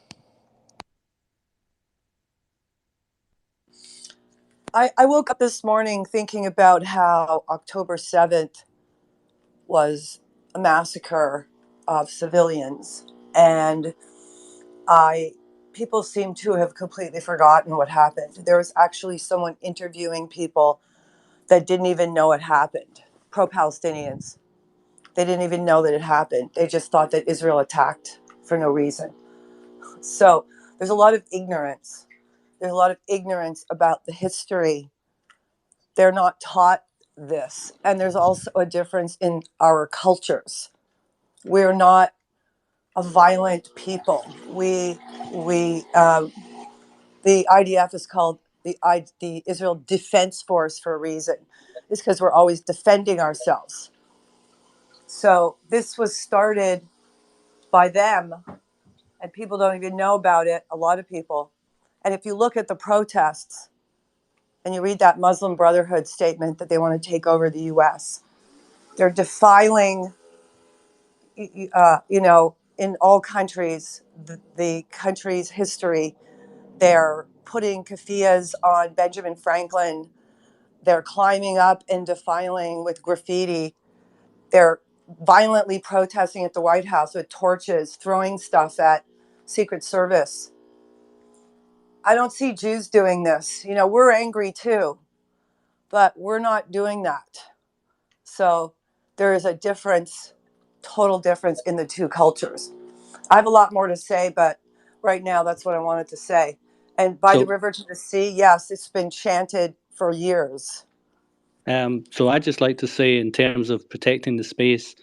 I woke up this morning thinking about how October 7th was a massacre of civilians, and people seem to have completely forgotten what happened. There was actually someone interviewing people that didn't even know it happened, pro-Palestinians. They didn't even know that it happened. They just thought that Israel attacked for no reason. So there's a lot of ignorance. There's a lot of ignorance about the history. They're not taught this. And there's also a difference in our cultures. We're not a violent people. The IDF is called the Israel Defense Force for a reason. It's because we're always defending ourselves. So this was started by them, and people don't even know about it, a lot of people. And if you look at the protests and you read that Muslim Brotherhood statement that they want to take over the US, they're defiling, in all countries, the country's history. They're putting keffiyehs on Benjamin Franklin. They're climbing up and defiling with graffiti. They're violently protesting at the White House with torches, throwing stuff at Secret Service. I don't see Jews doing this. We're angry too, but we're not doing that. So there is a difference, total difference in the two cultures. I have a lot more to say, but right now that's what I wanted to say. And by the river to the sea, yes, it's been chanted for years. So I'd just like to say, in terms of protecting the space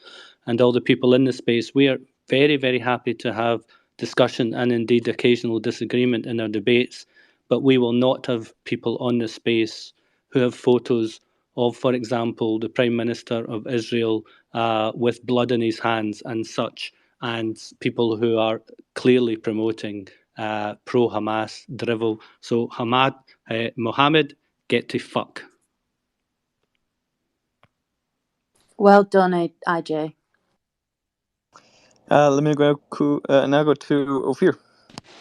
and all the people in the space, we are very, very happy to have discussion and indeed occasional disagreement in our debates, but we will not have people on the space who have photos of, for example, the Prime Minister of Israel with blood in his hands and such, and people who are clearly promoting pro-Hamas drivel. So Mohammed, get to fuck. Well done, IJ. Let me now go to Ophir.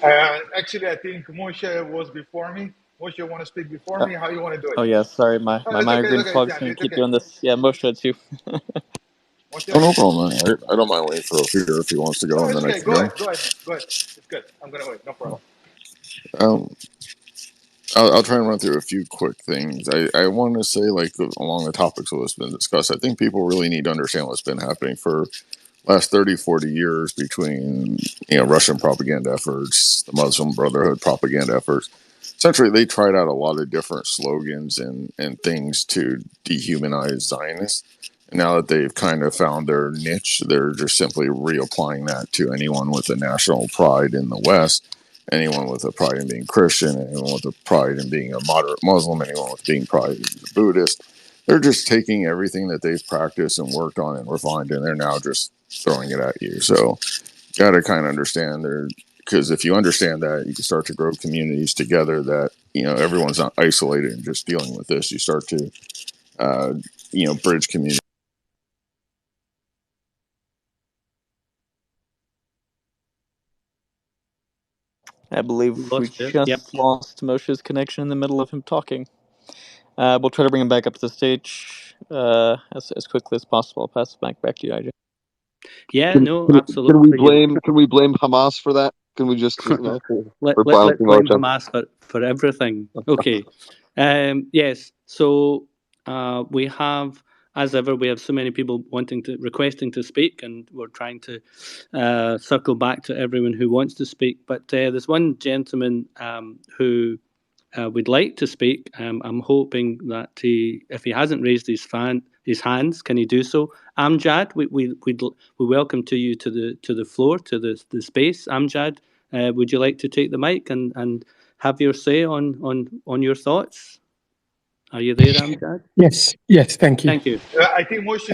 Actually, I think Moshe was before me. Moshe, you want to speak before me? How you want to do it? Oh yeah, sorry, my It's okay. migraine It's okay. fog's Yeah, gonna it's keep okay. doing this. Yeah, Moshe too. Oh, no problem. I don't mind waiting for Ophelia if he wants to go, No, and it's then I okay. can Go go. ahead. Go ahead, man. Go ahead. It's good. I'm gonna wait. No problem. Um, I'll try and run through a few quick things. I want to say, along the topics of what's been discussed, I think people really need to understand what's been happening for last 30, 40 years between, Russian propaganda efforts, the Muslim Brotherhood propaganda efforts. Essentially, they tried out a lot of different slogans and things to dehumanize Zionists. And now that they've kind of found their niche, they're just simply reapplying that to anyone with a national pride in the West, anyone with a pride in being Christian, anyone with a pride in being a moderate Muslim, anyone with being pride in a Buddhist. They're just taking everything that they've practiced and worked on and refined, and they're now just throwing it at you. So, got to kind of understand there, because if you understand that, you can start to grow communities together that, everyone's not isolated and just dealing with this. You start to, bridge communities. I believe we just lost Moshe's connection in the middle of him talking. We'll try to bring him back up to the stage as quickly as possible. I'll pass the mic back to you, IJ. Yeah, no, absolutely. Can we blame Hamas for that? Can we just let's blame Hamas for everything. Okay. Yes. So we have, as ever, we have so many people requesting to speak, and we're trying to circle back to everyone who wants to speak. But there's one gentleman who would like to speak. I'm hoping that if he hasn't raised his hands, can he do so? Amjad, we welcome you to the floor, to the space. Amjad, would you like to take the mic and have your say on your thoughts? Are you there, Amjad? Yes, thank you. Thank you. I think Moshe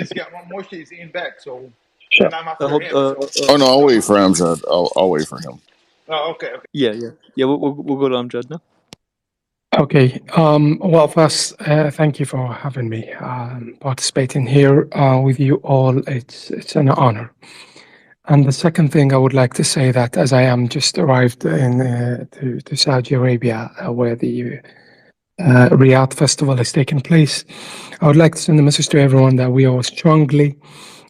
is in back, so and I'm after him. Oh no, I'll wait for Amjad. I'll wait for him. Oh, okay. Yeah. We'll go to Amjad now. Okay. Well, first, thank you for having me participating here with you all. It's an honor. And the second thing I would like to say that as I am just arrived to Saudi Arabia, where the Riyadh Festival is taking place, I would like to send a message to everyone that we all strongly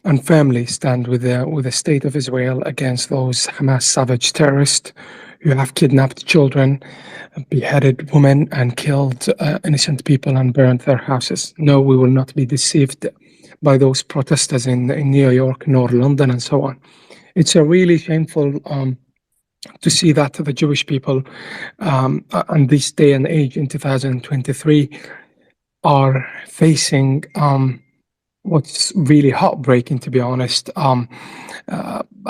and firmly stand with the state of Israel against those Hamas savage terrorists who have kidnapped children, beheaded women, and killed innocent people and burned their houses. No, we will not be deceived by those protesters in New York nor London and so on. It's a really shameful to see that the Jewish people on this day and age in 2023 are facing what's really heartbreaking, to be honest, an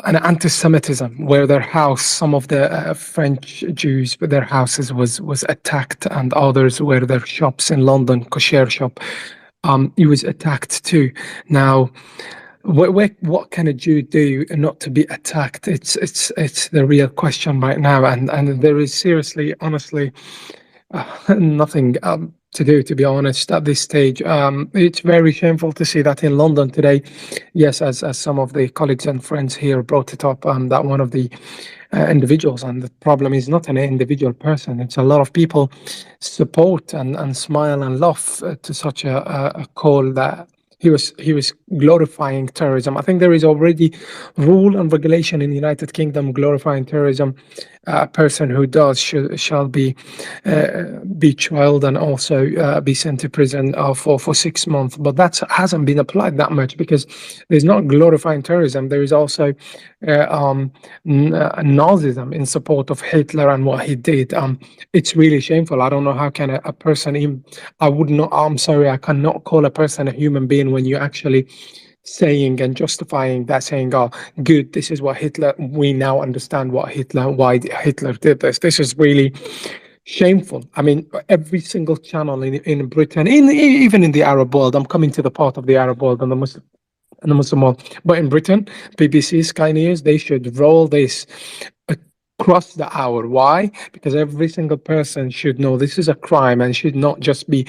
anti-Semitism where their house, some of the French Jews, their houses was attacked, and others where their shops in London, kosher shop, it was attacked too. Now, what can a Jew do not to be attacked? It's the real question right now, and there is seriously, honestly, nothing to do, to be honest, at this stage. It's very shameful to see that in London today. Yes, as some of the colleagues and friends here brought it up, that one of the individuals, and the problem is not an individual person, it's a lot of people support and smile and laugh to such a call that he was glorifying terrorism. I think there is already rule and regulation in the United Kingdom glorifying terrorism. A person who does shall be trialed and also be sent to prison for 6 months. But that hasn't been applied that much because there's not glorifying terrorism. There is also Nazism in support of Hitler and what he did. It's really shameful. I don't know how can a person even. I'm sorry. I cannot call a person a human being when you actually saying and justifying that, saying, oh, good, this is what Hitler, we now understand why Hitler did this. This is really shameful. I mean, every single channel in Britain, even in the Arab world, I'm coming to the part of the Arab world and the Muslim world, but in Britain, BBC, Sky News, they should roll this across the hour. Why? Because every single person should know this is a crime and should not just be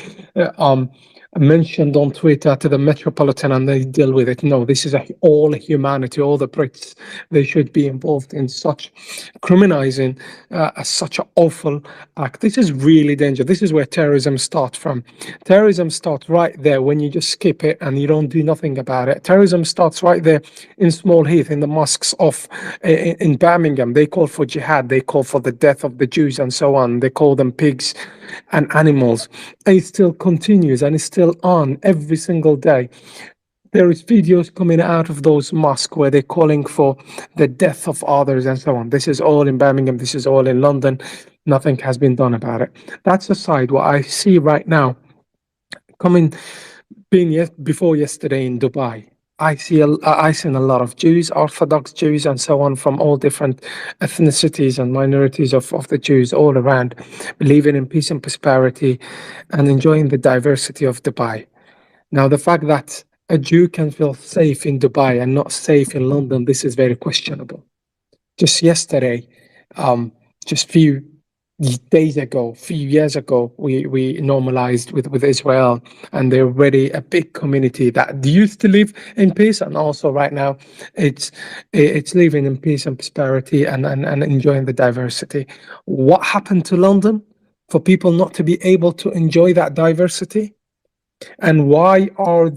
mentioned on Twitter to the metropolitan and they deal with it. No, this is all humanity, all the Brits. They should be involved in such criminalizing such an awful act. This is really dangerous. This is where terrorism starts from. Terrorism starts right there when you just skip it and you don't do nothing about it. Terrorism starts right there in Small Heath, in the mosques of in Birmingham. They call for jihad. They call for the death of the Jews and so on. They call them pigs and animals. And it still continues and it's still on every single day. There is videos coming out of those mosques where they're calling for the death of others and so on. This is all in Birmingham. This is all in London. Nothing has been done about it. That's aside what I see right now before yesterday in Dubai. I seen a lot of Jews, Orthodox Jews, and so on from all different ethnicities and minorities of the Jews all around, believing in peace and prosperity and enjoying the diversity of Dubai. Now, the fact that a Jew can feel safe in Dubai and not safe in London, this is very questionable. Just yesterday, just few days ago, few years ago, we normalized with Israel, and they're already a big community that used to live in peace, and also right now it's living in peace and prosperity and enjoying the diversity. What happened to London for people not to be able to enjoy that diversity? And why are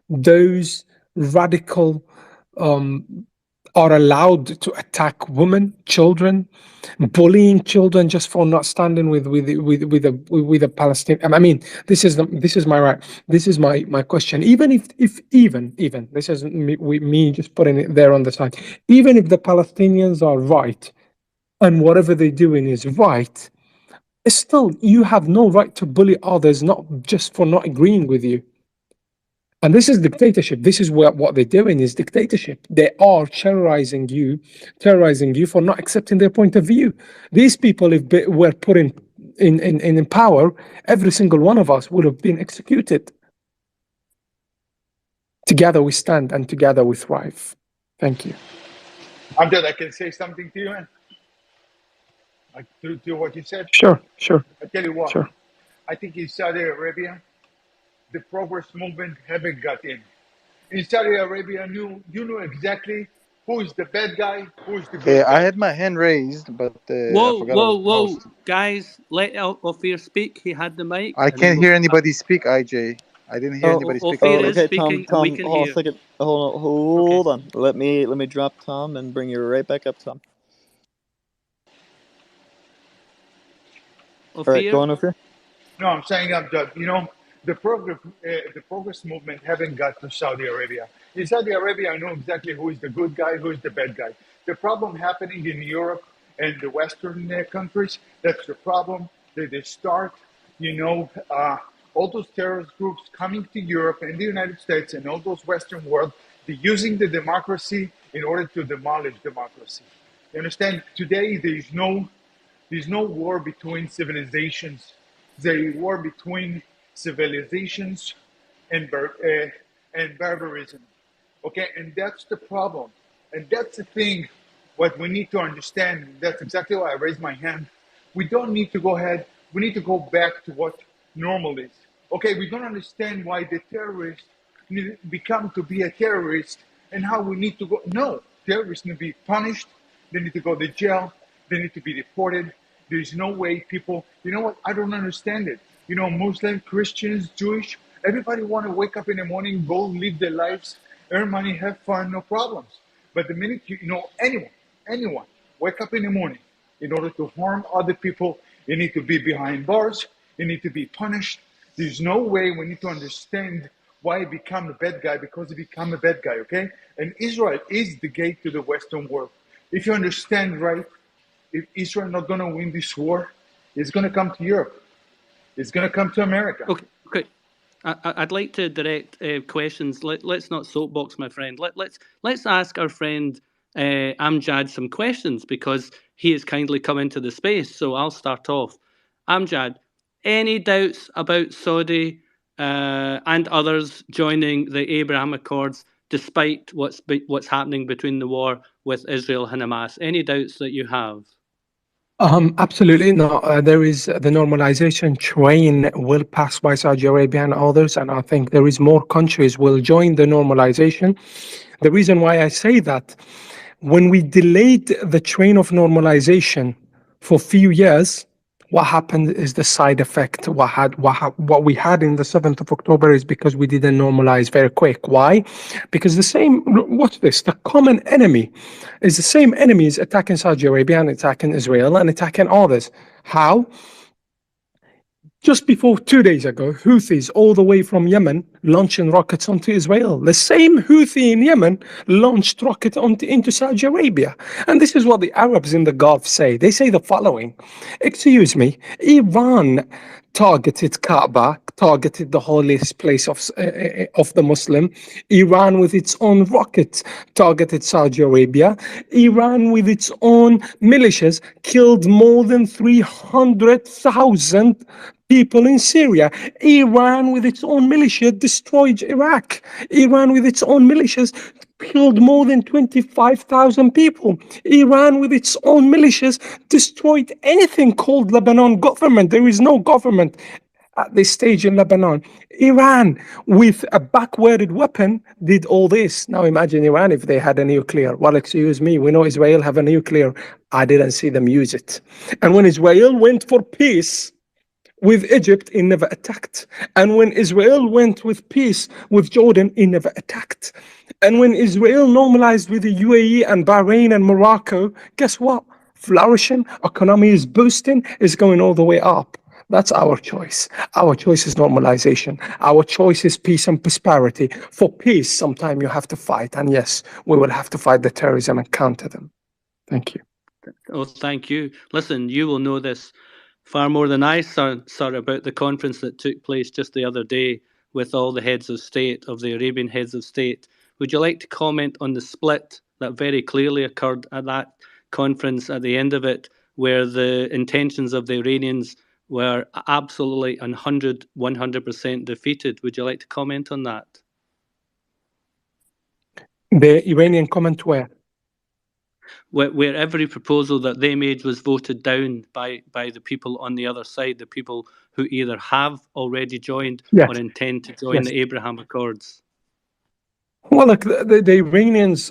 those radical are allowed to attack women, children, bullying children just for not standing with a Palestinian? I mean, this is my right. This is my question. Even if this is me just putting it there on the side. Even if the Palestinians are right, and whatever they're doing is right, still you have no right to bully others, not just for not agreeing with you. And this is dictatorship. This is what they're doing is dictatorship. They are terrorizing you for not accepting their point of view. These people, if they were put in power, every single one of us would have been executed. Together we stand and together we thrive. Thank you. Amjad, I can say something to you, man? To what you said? Sure, sure, I tell you what, sure. I think in Saudi Arabia, the progress movement haven't got in. In Saudi Arabia, you know exactly who is the bad guy, who is the good I guy. had my hand raised, but I Whoa, forgot I was whoa, the whoa, host. guys! Let Ophir speak. He had the mic, I and then can't we'll hear come back. anybody speak, IJ. I didn't hear Oh, anybody speak Ophir before. is okay, Tom, speaking, and we Tom, can hold on a hear. second. Okay. Hold on. Let me drop Tom and bring you right back up, Tom. All right, go Ophir. on over. No, I'm saying the progress movement haven't got to Saudi Arabia. In Saudi Arabia, I know exactly who is the good guy, who is the bad guy. The problem happening in Europe and the Western countries, that's the problem. They start, all those terrorist groups coming to Europe and the United States and all those Western world, they're using the democracy in order to demolish democracy. You understand? Today, there's no war between civilizations. There's a war between civilizations and barbarism. Okay, and that's the problem. And that's the thing, what we need to understand. That's exactly why I raised my hand. We don't need to go ahead, we need to go back to what normal is. Okay, we don't understand why the terrorists become to be a terrorist and how we need to go. No, terrorists need to be punished, they need to go to jail, they need to be deported. There's no way people, you know what, I don't understand it. Muslim, Christians, Jewish, everybody want to wake up in the morning, go live their lives, earn money, have fun, no problems. But the minute anyone, wake up in the morning in order to harm other people, you need to be behind bars, you need to be punished. There's no way. We need to understand why he become a bad guy, because he become a bad guy, okay? And Israel is the gate to the Western world. If you understand right, if Israel not going to win this war, it's going to come to Europe. It's going to come to America. Okay. Okay. I'd like to direct questions. Let's not soapbox, my friend. Let's ask our friend Amjad some questions, because he has kindly come into the space. So I'll start off. Amjad, any doubts about Saudi and others joining the Abraham Accords, despite what's happening between the war with Israel and Hamas? Any doubts that you have? Absolutely no. There is the normalization train will pass by Saudi Arabia and others, and I think there is more countries will join the normalization. The reason why I say that, when we delayed the train of normalization for few years, what happened is the side effect. What we had in the 7th of October is because we didn't normalize very quick. Why? Because the same, watch this, the common enemy is the same enemies attacking Saudi Arabia and attacking Israel and attacking others. How? Just before 2 days ago, Houthis all the way from Yemen launching rockets onto Israel. The same Houthi in Yemen launched rocket into Saudi Arabia. And this is what the Arabs in the Gulf say. They say the following: excuse me, Iran targeted Kaaba, targeted the holiest place of the Muslim. Iran with its own rockets targeted Saudi Arabia. Iran with its own militias killed more than 300,000 people in Syria. Iran with its own militia destroyed Iraq. Iran with its own militias killed more than 25,000 people. Iran with its own militias destroyed anything called Lebanon government. There is no government at this stage in Lebanon. Iran with a backwarded weapon did all this. Now imagine Iran if they had a nuclear. Well, excuse me, we know Israel have a nuclear. I didn't see them use it. And when Israel went for peace with Egypt, he never attacked. And when Israel went with peace with Jordan, he never attacked. And when Israel normalized with the UAE and Bahrain and Morocco, guess what? Flourishing, economy is boosting, is going all the way up. That's our choice. Our choice is normalization. Our choice is peace and prosperity. For peace, sometimes you have to fight. And yes, we will have to fight the terrorism and counter them. Thank you. Oh, thank you. Listen, you will know this far more than I, sir, about the conference that took place just the other day with all the heads of state, of the Arabian heads of state. Would you like to comment on the split that very clearly occurred at that conference at the end of it, where the intentions of the Iranians were absolutely 100% defeated? Would you like to comment on that? The Iranian comment where? where every proposal that they made was voted down by the people on the other side, the people who either have already joined or Yes, intend to join yes. the Abraham Accords. Well, look, the Iranians,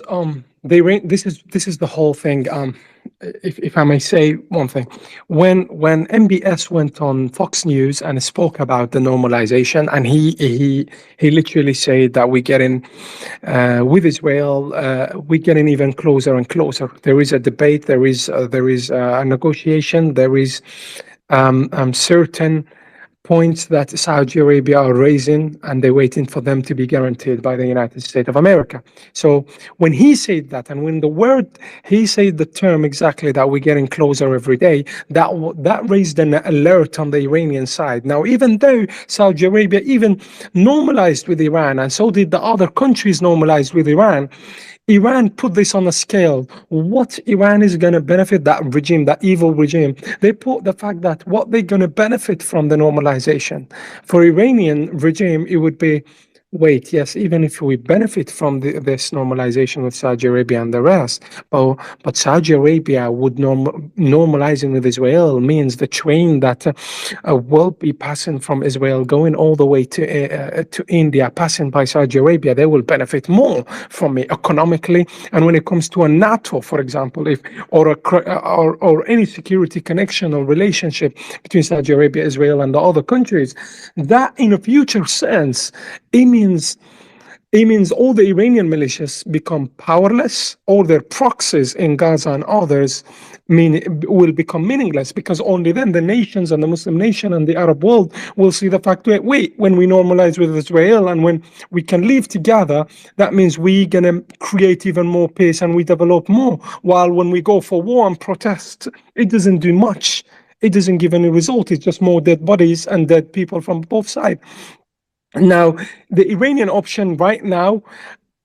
this is the whole thing. If I may say one thing, when MBS went on Fox News and spoke about the normalization, and he literally said that we're getting with Israel, we're getting even closer and closer. There is a debate, there is a negotiation, there is certain points that Saudi Arabia are raising, and they're waiting for them to be guaranteed by the United States of America. So when he said that, and when he said the term exactly that we're getting closer every day, that raised an alert on the Iranian side. Now, even though Saudi Arabia even normalized with Iran, and so did the other countries normalized with Iran, Iran put this on a scale. What Iran is going to benefit, that regime, that evil regime, they put the fact that what they're going to benefit from the normalization. For Iranian regime, it would be, wait, yes, even if we benefit from this normalization with Saudi Arabia and the rest, but Saudi Arabia would normalizing with Israel means the train that will be passing from Israel, going all the way to India, passing by Saudi Arabia, they will benefit more from it economically. And when it comes to a NATO, for example, or any security connection or relationship between Saudi Arabia, Israel, and the other countries, that in a future sense, it means all the Iranian militias become powerless, all their proxies in Gaza and others will become meaningless, because only then the nations and the Muslim nation and the Arab world will see the fact that, wait, when we normalize with Israel and when we can live together, that means we're going to create even more peace and we develop more. While when we go for war and protest, it doesn't do much. It doesn't give any result. It's just more dead bodies and dead people from both sides. Now, the Iranian option right now,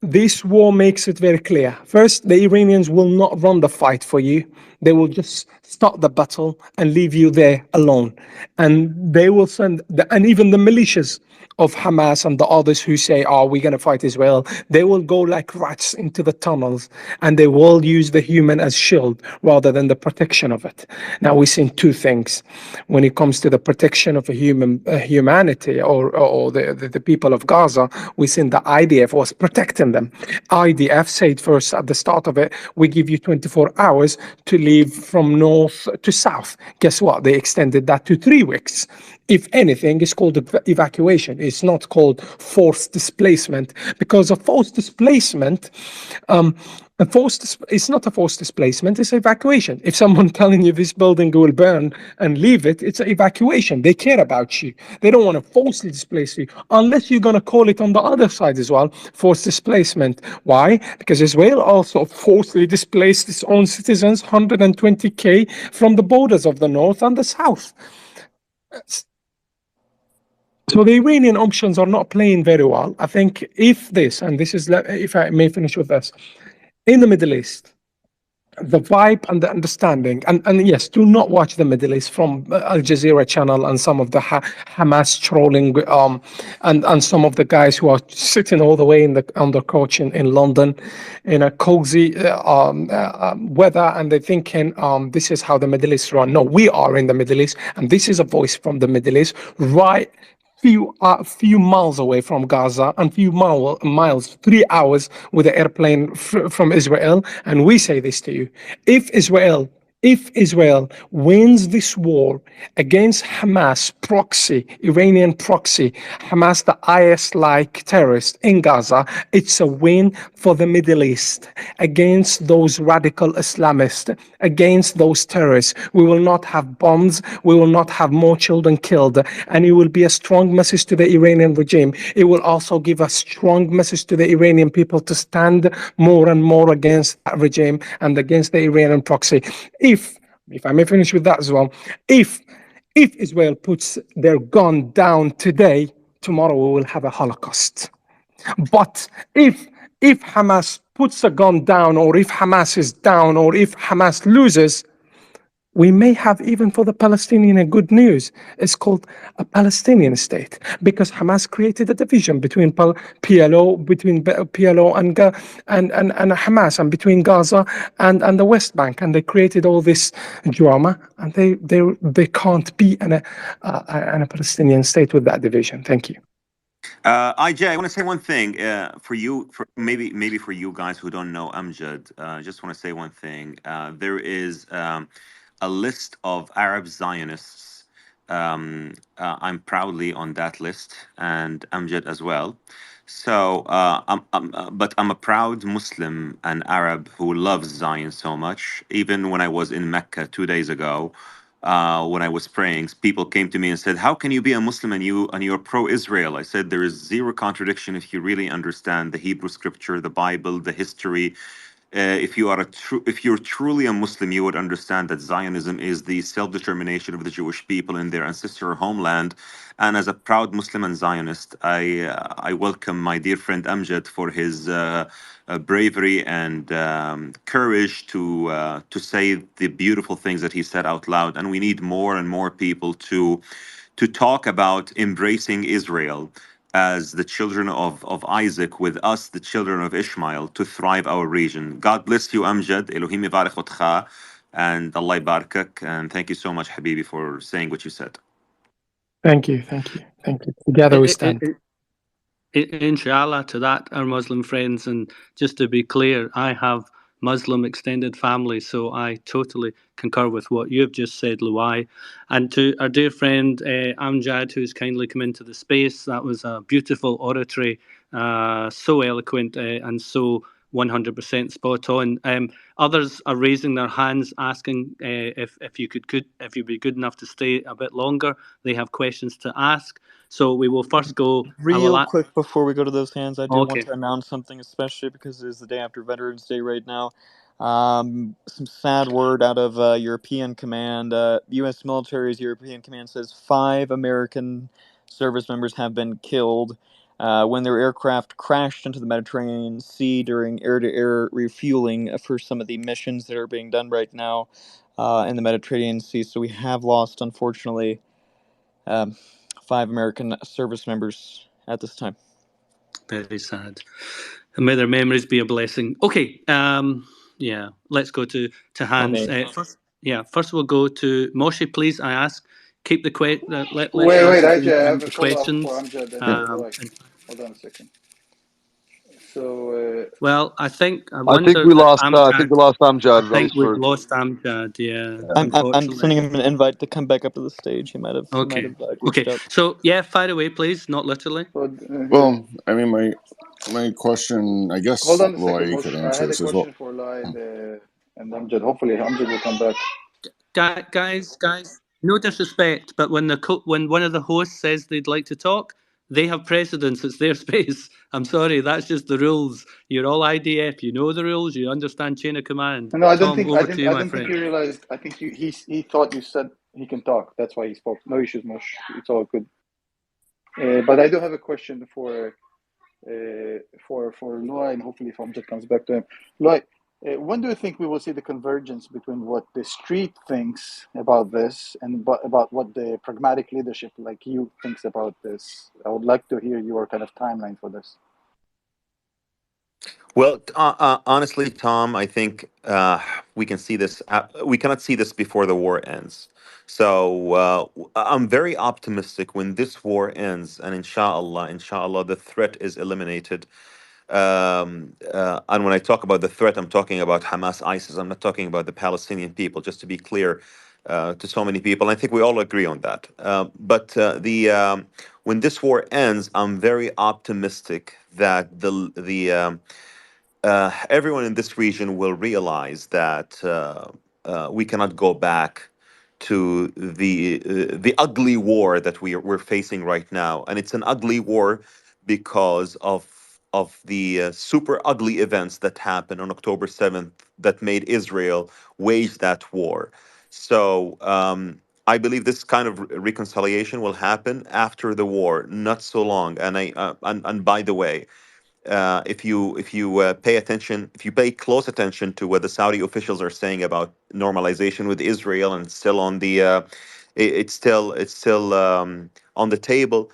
this war makes it very clear. First, the Iranians will not run the fight for you. They will just start the battle and leave you there alone. And they will send, and even the militias of Hamas and the others who say, oh, we're going to fight Israel, they will go like rats into the tunnels, and they will use the human as shield rather than the protection of it. Now, we've seen two things when it comes to the protection of humanity or the people of Gaza. We've seen the IDF was protecting them. IDF said first at the start of it, we give you 24 hours to leave from north to south. Guess what? They extended that to 3 weeks. If anything, it's called evacuation. It's not called forced displacement, because a forced displacement, it's not a forced displacement, it's evacuation. If someone telling you this building will burn and leave it, it's an evacuation. They care about you. They don't want to forcibly displace you, unless you're going to call it on the other side as well, forced displacement. Why? Because Israel also forcibly displaced its own citizens, 120K, from the borders of the north and the south. So the Iranian options are not playing very well. I think if I may finish with this, in the Middle East, the vibe and the understanding, and yes, do not watch the Middle East from Al Jazeera channel and some of the Hamas trolling, and some of the guys who are sitting all the way on the couch in London in a cozy weather, and they're thinking this is how the Middle East run. No, we are in the Middle East, and this is a voice from the Middle East, right? Few miles away from Gaza, and few miles, 3 hours with the airplane from Israel. And we say this to you: if Israel wins this war against Hamas proxy, Iranian proxy, Hamas, the IS-like terrorist in Gaza, it's a win for the Middle East against those radical Islamists, against those terrorists. We will not have bombs. We will not have more children killed. And it will be a strong message to the Iranian regime. It will also give a strong message to the Iranian people to stand more and more against that regime and against the Iranian proxy. If I may finish with that as well, if Israel puts their gun down today, tomorrow we will have a Holocaust. But if Hamas puts a gun down, or if Hamas is down, or if Hamas loses, we may have, even for the Palestinian, a good news. It's called a Palestinian state, because Hamas created a division between PLO, and Hamas, and between Gaza and the West Bank, and they created all this drama, and they can't be in a Palestinian state with that division. Thank you. IJ, I want to say one thing for you, for maybe for you guys who don't know Amjad. Just want to say one thing. There is a list of Arab Zionists. I'm proudly on that list, and Amjad as well. So, but I'm a proud Muslim and Arab who loves Zion so much. Even when I was in Mecca 2 days ago, when I was praying, people came to me and said, "How can you be a Muslim and you're pro-Israel?" I said, "There is zero contradiction if you really understand the Hebrew Scripture, the Bible, the history. If you're truly a Muslim, you would understand that Zionism is the self-determination of the Jewish people in their ancestral homeland. And as a proud Muslim and Zionist, I welcome my dear friend Amjad for his bravery and courage to say the beautiful things that he said out loud. And we need more and more people to talk about embracing Israel as the children of Isaac, with us, the children of Ishmael, to thrive our region. God bless you, Amjad. Elohim yivarech otcha, and Allah yibarakak. And thank you so much, Habibi, for saying what you said. Thank you. Together we stand. Inshallah to that, our Muslim friends. And just to be clear, I have Muslim extended family, so I totally concur with what you've just said, Luai. And to our dear friend Amjad, who's kindly come into the space, that was a beautiful oratory, so eloquent and so 100% spot on. Others are raising their hands, asking if you'd be good enough to stay a bit longer. They have questions to ask. So we will first go. Real quick before we go to those hands, I do want Okay. to announce something, especially because it is the day after Veterans Day right now. Some sad word out of European Command. U.S. military's European Command says 5 American service members have been killed when their aircraft crashed into the Mediterranean Sea during air-to-air refueling for some of the missions that are being done right now in the Mediterranean Sea. So we have lost, unfortunately, 5 American service members at this time. Very sad. And may their memories be a blessing. Okay, yeah, let's go to hands. First we'll go to Moshe, please. I ask, keep the let's Wait, ask actually, I have a the follow-up for questions. Amjad and Roy. Hold on a second. So, well, I I think wonder we if lost. I think Amjad. we lost I Amjad think we've for. lost Amjad. Yeah, I'm unfortunately. sending him an invite to come back up to the stage. He might have Okay. glitched out. So yeah, fire away, please. Not literally. Well, I mean, my question, I hold guess on a second, Loy could Moshe. I answer had a this as well. question for Lai and Amjad. Hopefully, Amjad will come back. Guys, no disrespect, but when when one of the hosts says they'd like to talk, they have precedence. It's their space. I'm sorry, that's just the rules. You're all IDF. You know the rules. You understand chain of command. No, I don't Tom, think I over to didn't you, I my don't think friend. you realized. I think he thought you said he can talk. That's why he spoke. No issues, Moshe. It's all good. But I do have a question for Loy, and hopefully if Amjad comes back to him. Loy, when do you think we will see the convergence between what the street thinks about this and about what the pragmatic leadership like you thinks about this? I would like to hear your kind of timeline for this. Well, honestly, Tom, I think we can see this. We cannot see this before the war ends. So I'm very optimistic when this war ends, and inshallah, the threat is eliminated. And when I talk about the threat, I'm talking about Hamas, ISIS. I'm not talking about the Palestinian people. Just to be clear to so many people, I think we all agree on that. But when this war ends, I'm very optimistic that everyone in this region will realize that we cannot go back to the ugly war that we're facing right now, and it's an ugly war because of the super ugly events that happened on October 7th that made Israel wage that war. So I believe this kind of reconciliation will happen after the war, not so long. And and by the way, if you pay close attention to what the Saudi officials are saying about normalization with Israel, and it's still on the it's still on the table.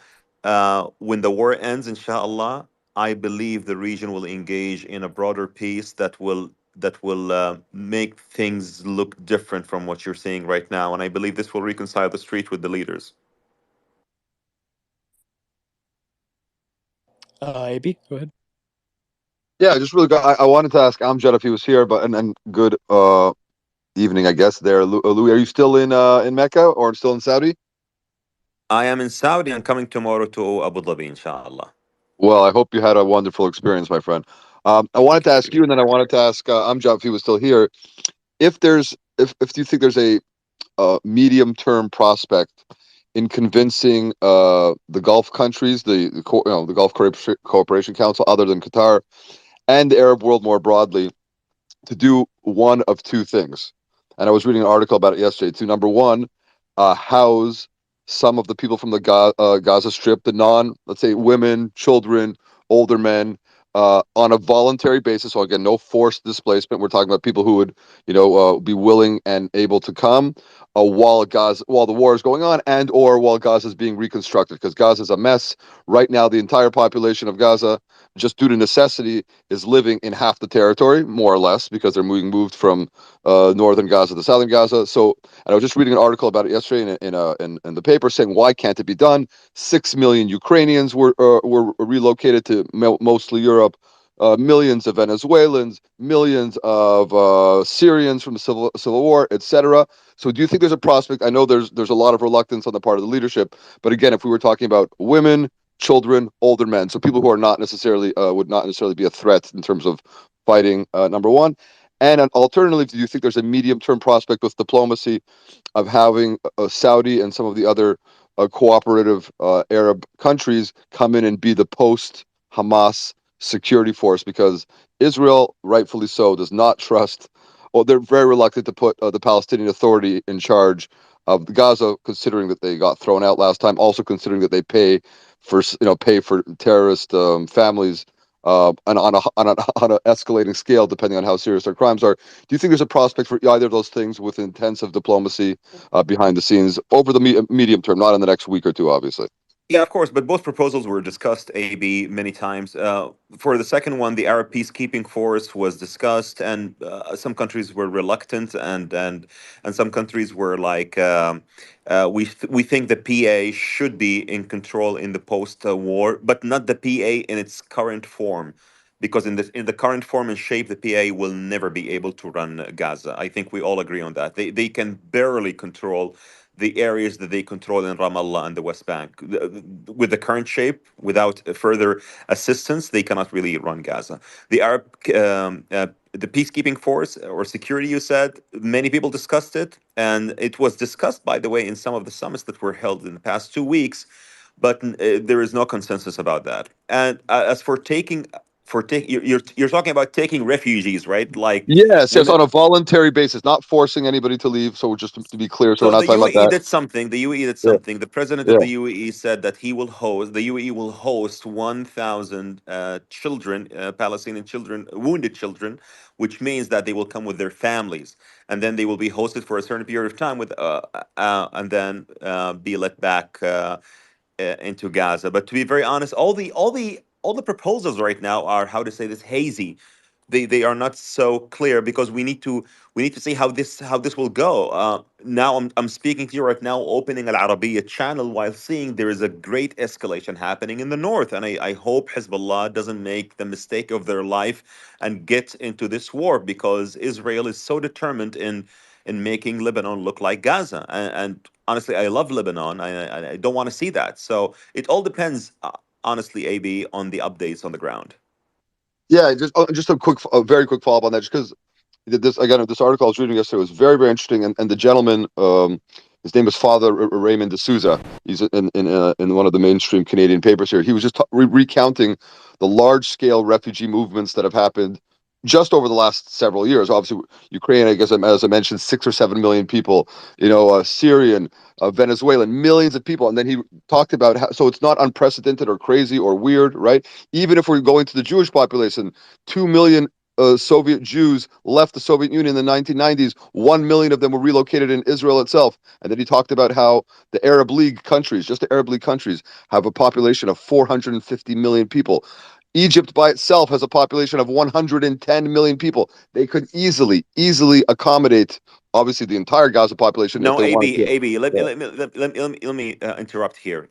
When the war ends, inshallah, I believe the region will engage in a broader peace that will make things look different from what you're seeing right now, and I believe this will reconcile the street with the leaders. AB, go ahead. Yeah, just really got. I wanted to ask Amjad if he was here, but and good evening, I guess. There, Louis, are you still in Mecca or still in Saudi? I am in Saudi and coming tomorrow to Abu Dhabi, inshallah. Well, I hope you had a wonderful experience, my friend. I wanted to ask you, and then I wanted to ask Amjad if he was still here. If you think there's a medium term prospect in convincing the Gulf countries, the Gulf Cooperation Council, other than Qatar, and the Arab world more broadly, to do one of two things. And I was reading an article about it yesterday. To number one, house some of the people from the Gaza Strip, the let's say, women, children, older men, on a voluntary basis. So again, no forced displacement. We're talking about people who would, be willing and able to come while the war is going on, and or while Gaza is being reconstructed, because Gaza is a mess right now. The entire population of Gaza, just due to necessity, is living in half the territory, more or less, because they're moved from northern Gaza to southern Gaza. So, and I was just reading an article about it yesterday in the paper, saying, why can't it be done? 6 million Ukrainians were relocated to mostly Europe. Millions of Venezuelans, millions of Syrians from the civil war, etc. So, do you think there's a prospect? I know there's a lot of reluctance on the part of the leadership, but again, if we were talking about women, children, older men, so people who are not necessarily would not necessarily be a threat in terms of fighting. Number one, and alternatively, do you think there's a medium-term prospect with diplomacy of having Saudi and some of the other cooperative Arab countries come in and be the post-Hamas security force? Because Israel, rightfully so, does not trust. Well, they're very reluctant to put the Palestinian Authority in charge of Gaza, considering that they got thrown out last time. Also, considering that they pay for terrorist families, and on an escalating scale, depending on how serious their crimes are. Do you think there's a prospect for either of those things with intensive diplomacy behind the scenes over the medium term, not in the next week or two, obviously? Yeah, of course, but both proposals were discussed, AB, many times. For the second one, the Arab peacekeeping force was discussed, and some countries were reluctant, and some countries were like, we think the PA should be in control in the post-war, but not the PA in its current form, because in the current form and shape, the PA will never be able to run Gaza. I think we all agree on that. They can barely control the areas that they control in Ramallah and the West Bank. With the current shape, without further assistance, they cannot really run Gaza. The the peacekeeping force or security, you said, many people discussed it, and it was discussed, by the way, in some of the summits that were held in the past 2 weeks, but there is no consensus about that. And as for you're talking about taking refugees, right? Like Yes, women. on a voluntary basis, not forcing anybody to leave. So just to be clear, so we're So not the talking about UAE that. did something. The UAE did Yeah, something. The president of yeah. the UAE said that the UAE will host 1,000 children, Palestinian children, wounded children, which means that they will come with their families, and then they will be hosted for a certain period of time and then be let back into Gaza. But to be very honest, all the proposals right now are, how to say this, hazy. They are not so clear, because we need to see how this will go. Now I'm speaking to you right now, opening Al Arabiya channel, while seeing there is a great escalation happening in the north, and I hope Hezbollah doesn't make the mistake of their life and get into this war, because Israel is so determined in making Lebanon look like Gaza. And honestly, I love Lebanon. I don't want to see that. So it all depends, honestly, AB, on the updates on the ground. Yeah, just a very quick follow up on that, just because this article I was reading yesterday was very, very interesting, and the gentleman, his name is Father Raymond D'Souza. He's in one of the mainstream Canadian papers here. He was just recounting the large scale refugee movements that have happened just over the last several years. Obviously, Ukraine, I guess, as I mentioned, 6 or 7 million people. Syrian, Venezuelan, millions of people. And then he talked about how, so it's not unprecedented or crazy or weird, right? Even if we're going to the Jewish population, 2 million Soviet Jews left the Soviet Union in the 1990s. 1 million of them were relocated in Israel itself. And then he talked about how the Arab League countries, just the Arab League countries, have a population of 450 million people. Egypt by itself has a population of 110 million people. They could easily accommodate, obviously, the entire Gaza population if No, they wanted to. AB, let, Yeah. let, me- let me interrupt here.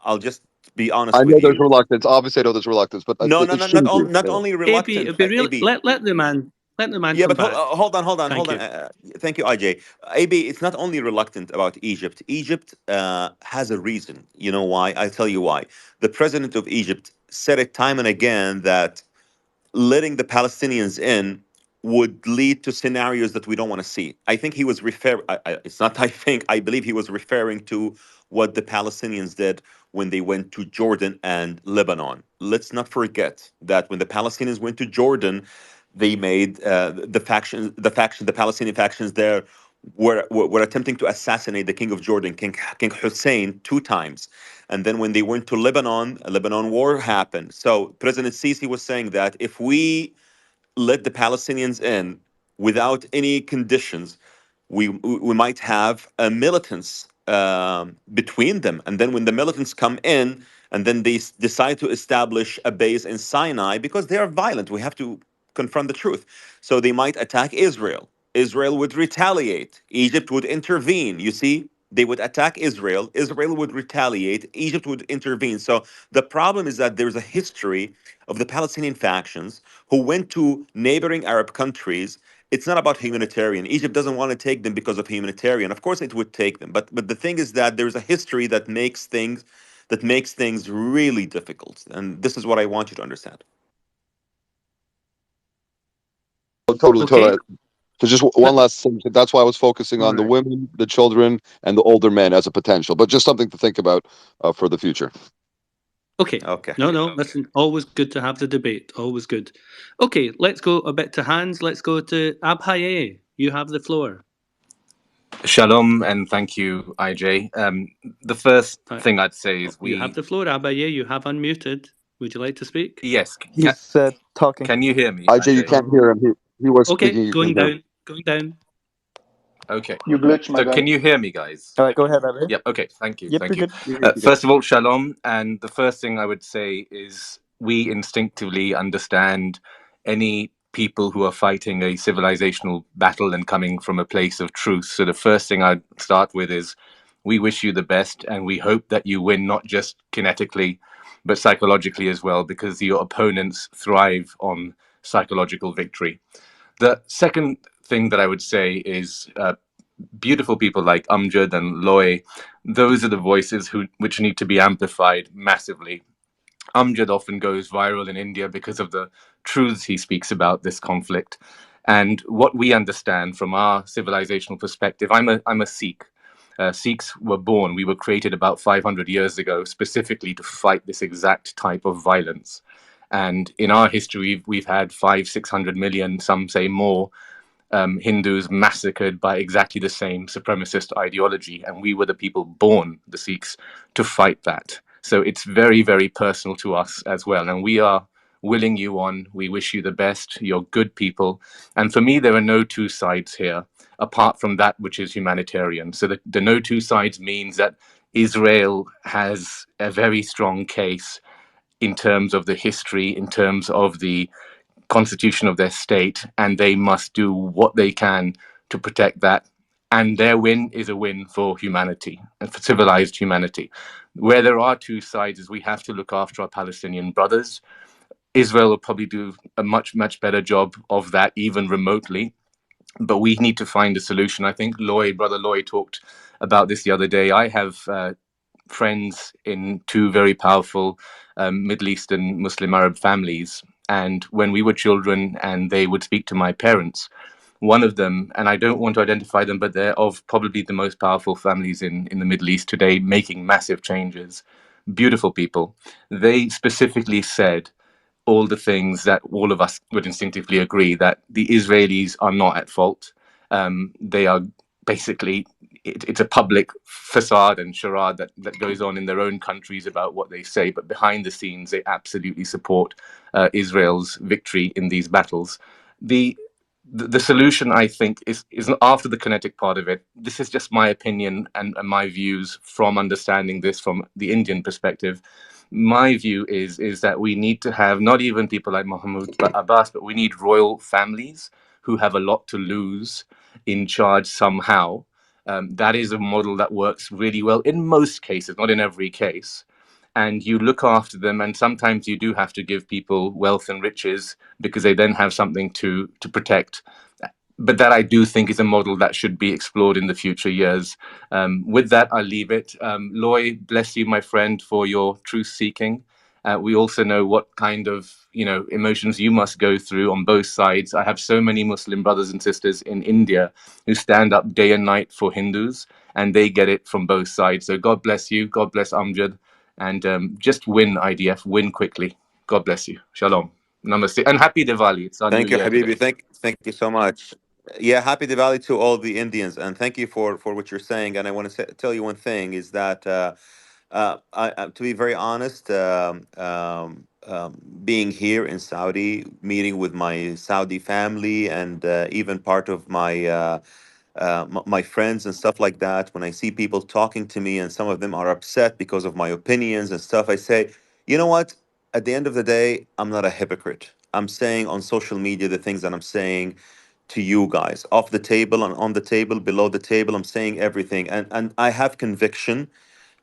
I'll just be honest I with know there's you. reluctance. Obviously, I know there's reluctance, but No, no, it no, not, shouldn't be. not Yeah. only AB, reluctant, it'd be real. AB. Let the man Yeah, come but back. hold on, hold on, Thank hold on. you. Thank you, IJ. AB, it's not only reluctant about Egypt. Egypt has a reason. You know why? I tell you why. The president of Egypt said it time and again that letting the Palestinians in would lead to scenarios that we don't want to see. I think he was it's not I think, I believe he was referring to what the Palestinians did when they went to Jordan and Lebanon. Let's not forget that when the Palestinians went to Jordan, they made the Palestinian factions there were attempting to assassinate the king of Jordan, King Hussein, 2 times. And then when they went to Lebanon, a Lebanon war happened. So President Sisi was saying that if we let the Palestinians in without any conditions, we might have a militants between them, and then when the militants come in, and then they decide to establish a base in Sinai because they are violent. We have to confront the truth. So they might attack Israel. Israel would retaliate. Egypt would intervene. You see, they would attack Israel. Israel would retaliate. Egypt would intervene. So the problem is that there's a history of the Palestinian factions who went to neighboring Arab countries. It's not about humanitarian. Egypt doesn't want to take them because of humanitarian. Of course, it would take them, but the thing is that there's a history that makes things really difficult, and this is what I want you to understand. Totally, Okay. totally. So just one Let, last thing. That's why I was focusing all on the right. women, the children, and the older men as a potential, but just something to think about for the future. Okay. Okay. No. Listen, always good to have the debate. Always good. Okay, let's go a bit to Hans. Let's go to Abhaye. You have the floor. Shalom and thank you, IJ. The first thing I'd say is You have the floor, Abhaye. You have unmuted. Would you like to speak? yes. He's talking. Can you hear me, IJ, you IJ? can't hear him. He was Okay, speaking. You going couldn't hear him. down. Going down. Okay. You glitch, my So guy. can you hear me, guys? All right, go ahead, Abby. Yep. Okay. Thank you. Yep, Thank you're you. good. First of all, shalom. And the first thing I would say is we instinctively understand any people who are fighting a civilizational battle and coming from a place of truth. So the first thing I'd start with is we wish you the best and we hope that you win not just kinetically, but psychologically as well, because your opponents thrive on psychological victory. The second thing that I would say is beautiful people like Amjad and Loy, those are the voices which need to be amplified massively. Amjad often goes viral in India because of the truths he speaks about this conflict. And what we understand from our civilizational perspective, I'm a Sikh. Sikhs were born, we were created about 500 years ago specifically to fight this exact type of violence. And in our history, we've had 500-600 million, some say more, Hindus massacred by exactly the same supremacist ideology. And we were the people born, the Sikhs, to fight that. So it's very, very personal to us as well. And we are willing you on. We wish you the best. You're good people. And for me, there are no two sides here, apart from that which is humanitarian. So the no two sides means that Israel has a very strong case in terms of the history, in terms of the constitution of their state, and they must do what they can to protect that. And their win is a win for humanity and for civilized humanity. Where there are two sides is we have to look after our Palestinian brothers. Israel will probably do a much, much better job of that, even remotely. But we need to find a solution. I think Brother Loy talked about this the other day. I have friends in two very powerful Middle Eastern Muslim Arab families. And when we were children and they would speak to my parents, one of them, and I don't want to identify them, but they're of probably the most powerful families in the Middle East today, making massive changes, beautiful people. They specifically said, all the things that all of us would instinctively agree, that the Israelis are not at fault. They are basically, it's a public facade and charade that goes on in their own countries about what they say, but behind the scenes, they absolutely support Israel's victory in these battles. The solution, I think, is after the kinetic part of it. This is just my opinion and my views from understanding this from the Indian perspective. My view is that we need to have not even people like Mahmoud Abbas, but we need royal families who have a lot to lose in charge somehow. That is a model that works really well in most cases, not in every case. And you look after them, and sometimes you do have to give people wealth and riches because they then have something to protect. But that I do think is a model that should be explored in the future years. With that, I'll leave it. Loy, bless you, my friend, for your truth seeking. We also know what kind of emotions you must go through on both sides. I have so many Muslim brothers and sisters in India who stand up day and night for Hindus, and they get it from both sides. So God bless you. God bless Amjad. And just win, IDF. Win quickly. God bless you. Shalom. Namaste. And happy Diwali. It's our new Thank you, year today. Habibi. Thank you so much. Yeah, happy Diwali to all the Indians, and thank you for what you're saying. And I want to tell you one thing is that to be very honest, being here in Saudi, meeting with my Saudi family, and even part of my friends and stuff like that, when I see people talking to me and some of them are upset because of my opinions and stuff, I say, you know what? At the end of the day, I'm not a hypocrite. I'm saying on social media the things that I'm saying to you guys off the table and on the table, below the table. I'm saying everything, and I have conviction.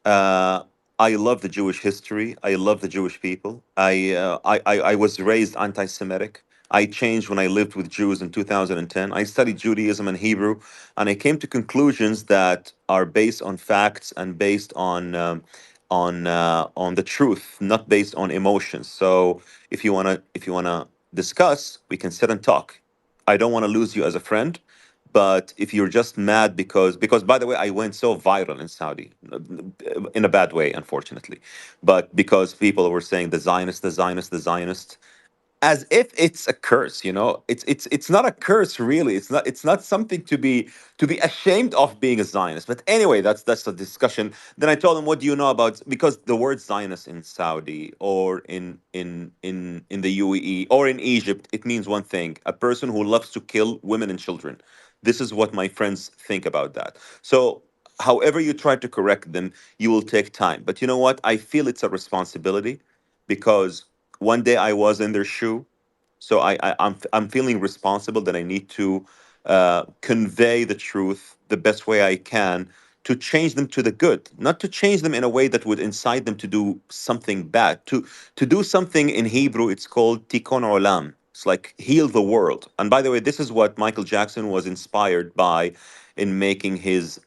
uh, I love the Jewish history. I love the Jewish people. I was raised anti-Semitic. I changed when I lived with Jews in 2010. I studied Judaism and Hebrew, and I came to conclusions that are based on facts and based on the truth, not based on emotions. So if you wanna discuss, we can sit and talk. I don't want to lose you as a friend. But if you're just mad because by the way, I went so viral in Saudi, in a bad way, unfortunately, but because people were saying the Zionist, the Zionist, the Zionist, as if it's a curse, it's not a curse, really. It's not something to be ashamed of, being a Zionist. But anyway, that's a discussion. Then I told him, what do you know about, because the word Zionist in Saudi or in the UAE or in Egypt, it means one thing: a person who loves to kill women and children. This is what my friends think about that. So however you try to correct them, you will take time. But you know what, I feel it's a responsibility, because one day I was in their shoe, so I'm feeling responsible that I need to convey the truth the best way I can, to change them to the good, not to change them in a way that would incite them to do something bad. To do something, in Hebrew it's called tikkun olam. It's like heal the world. And by the way, this is what Michael Jackson was inspired by in making his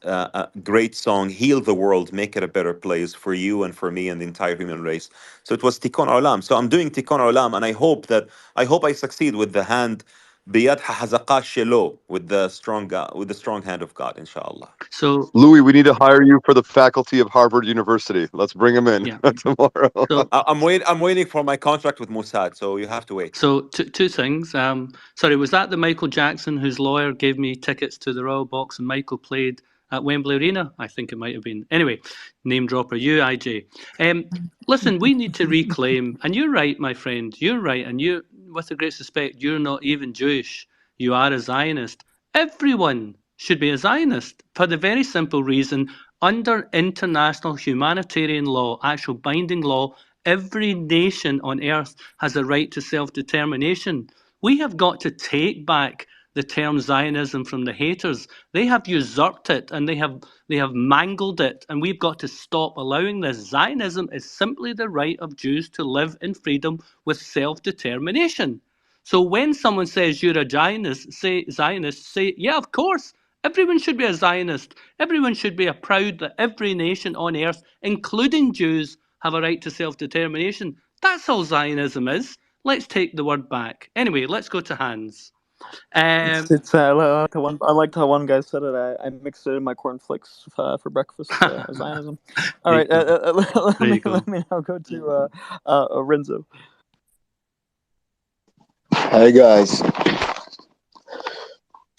great song "Heal the World," make it a better place for you and for me and the entire human race. So it was tikkun olam. So I'm doing tikkun olam, and I hope I succeed with the hand biyad hazaqa shelo, with the strong hand of God, inshallah. So Louis, we need to hire you for the faculty of Harvard University. Let's bring him in yeah. tomorrow. So I'm waiting for my contract with Mossad, so you have to wait. So two things. Sorry, was that the Michael Jackson whose lawyer gave me tickets to the Royal Box and Michael played at Wembley Arena? I think it might have been. Anyway, name dropper, you, IJ. Listen, we need to reclaim, and you're right, my friend, you're right, and you, with a great respect, you're not even Jewish. You are a Zionist. Everyone should be a Zionist for the very simple reason, under international humanitarian law, actual binding law, every nation on earth has a right to self-determination. We have got to take back the term Zionism from the haters. They have usurped it and they have mangled it, and we've got to stop allowing this. Zionism is simply the right of Jews to live in freedom with self-determination. So when someone says you're a Zionist, say, yeah, of course, everyone should be a Zionist. Everyone should be proud that every nation on earth, including Jews, have a right to self-determination. That's all Zionism is. Let's take the word back. Anyway, let's go to Hans. I like how one guy said it. I mixed it in my cornflakes for breakfast. Zionism. All There you right, go. let There me you go. let me now go to Renzo. Hi guys,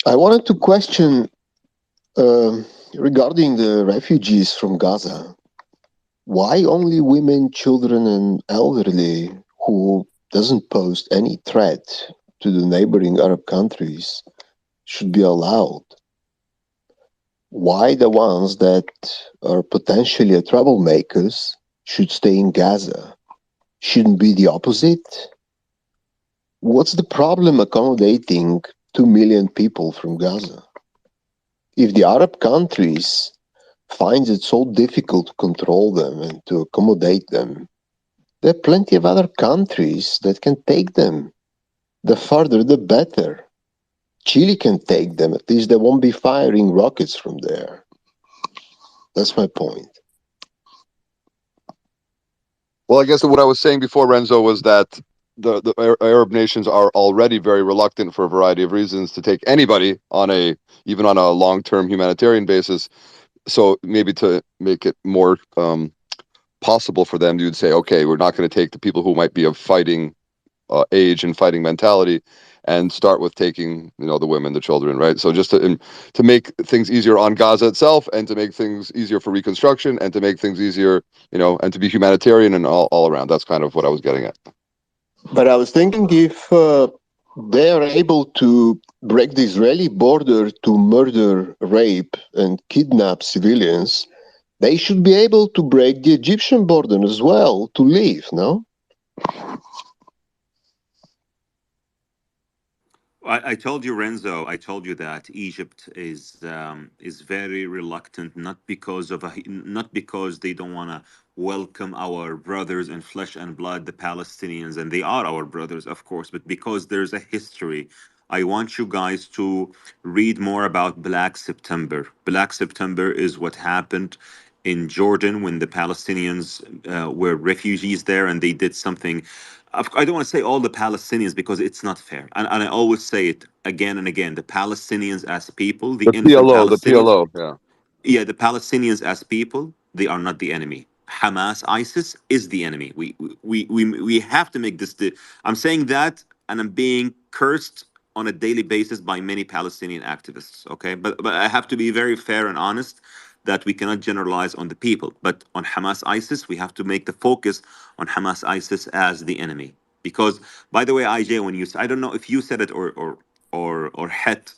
I wanted to question regarding the refugees from Gaza. Why only women, children, and elderly who doesn't pose any threat to the neighboring Arab countries should be allowed? Why the ones that are potentially troublemakers should stay in Gaza? Shouldn't be the opposite? What's the problem accommodating 2 million people from Gaza? If the Arab countries finds it so difficult to control them and to accommodate them, there are plenty of other countries that can take them. The farther, the better. Chile can take them. At least they won't be firing rockets from there. That's my point. Well, I guess what I was saying before, Renzo, was that the Arab nations are already very reluctant for a variety of reasons to take anybody on even on a long-term humanitarian basis. So maybe to make it more possible for them, you'd say, okay, we're not going to take the people who might be of fighting age and fighting mentality, and start with taking the women, the children, right? So just to make things easier on Gaza itself, and to make things easier for reconstruction, and to make things easier, and to be humanitarian and all around. That's kind of what I was getting at. But I was thinking if they are able to break the Israeli border to murder, rape, and kidnap civilians, they should be able to break the Egyptian border as well to leave, no? I told you, Renzo. I told you that Egypt is very reluctant, not because they don't want to welcome our brothers in flesh and blood, the Palestinians, and they are our brothers, of course, but because there's a history. I want you guys to read more about Black September. Black September is what happened in Jordan when the Palestinians were refugees there, and they did something. I don't want to say all the Palestinians because it's not fair. And I always say it again and again. The Palestinians as people, the The innocent Palestinians, PLO, yeah. yeah, the Palestinians as people, they are not the enemy. Hamas, ISIS is the enemy. We have to make this. I'm saying that, and I'm being cursed on a daily basis by many Palestinian activists. Okay, but I have to be very fair and honest that we cannot generalize on the people. But on Hamas, ISIS, we have to make the focus on Hamas, ISIS as the enemy. Because, by the way, IJ, when I don't know if you said it or Het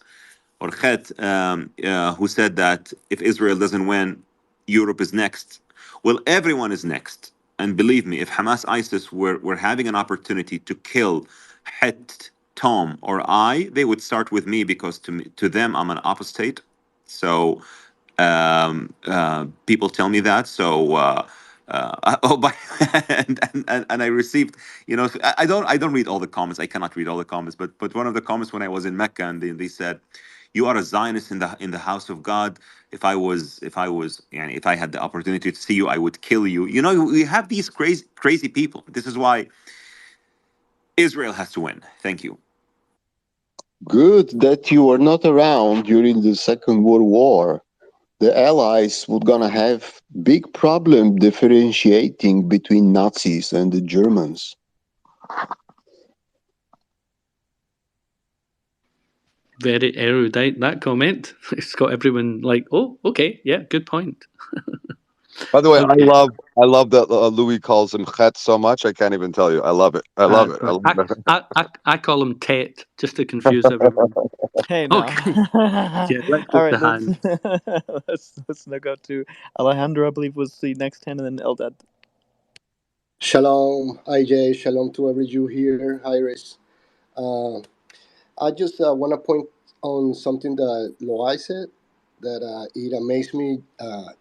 who said that if Israel doesn't win, Europe is next. Well, everyone is next. And believe me, if Hamas ISIS were having an opportunity to kill Het, Tom, or I, they would start with me because to them, I'm an apostate. So people tell me that. So oh, by and I received, I don't read all the comments. I cannot read all the comments, but one of the comments when I was in Mecca, and they said, "You are a Zionist in the house of God. If I had the opportunity to see you, I would kill you." We have these crazy people. This is why Israel has to win. Thank you. Good that you were not around during the Second World War. The Allies were gonna have big problem differentiating between Nazis and the Germans. Very erudite, that comment. It's got everyone like, oh, okay, yeah, good point. By the way, I Okay. love that Louis calls him Chet so much. I can't even tell you. I love it. I love it. I love it. I call him Tet just to confuse everyone. Hey now. Okay. Yeah, let's All go right, to hand. let's now go to Alejandro. I believe was the next hand, and then Eldad. Shalom, IJ. Shalom to every Jew here. Iris. Uh, I just want to point on something that Loai said that it amazed me.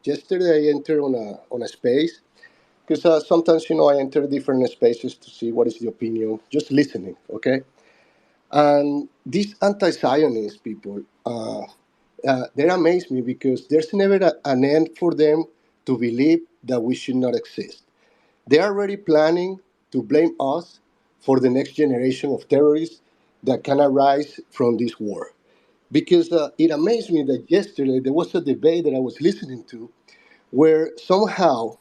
Yesterday, I entered on a space because sometimes I enter different spaces to see what is the opinion, just listening. Okay, and these anti-Zionist people, they amaze me because there's never an end for them to believe that we should not exist. They are already planning to blame us for the next generation of terrorists that can arise from this war. Because it amazed me that yesterday there was a debate that I was listening to where somehow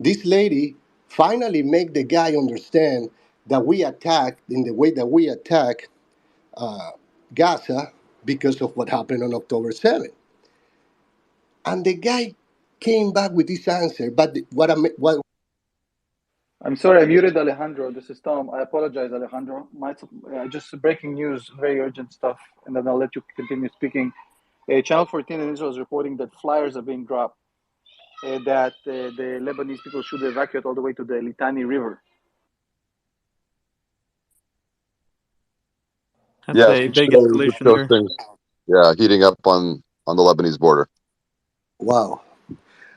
this lady finally made the guy understand that we attack in the way that we attack uh, Gaza because of what happened on October 7th. And the guy came back with this answer. But what I'm sorry, I muted Alejandro. This is Tom. I apologize, Alejandro. Just breaking news, very urgent stuff, and then I'll let you continue speaking. Channel 14 in Israel is reporting that flyers are being dropped, that the Lebanese people should evacuate all the way to the Litani River. That's Yes, a which big shows escalation there. things, yeah, heating up on the Lebanese border. wow.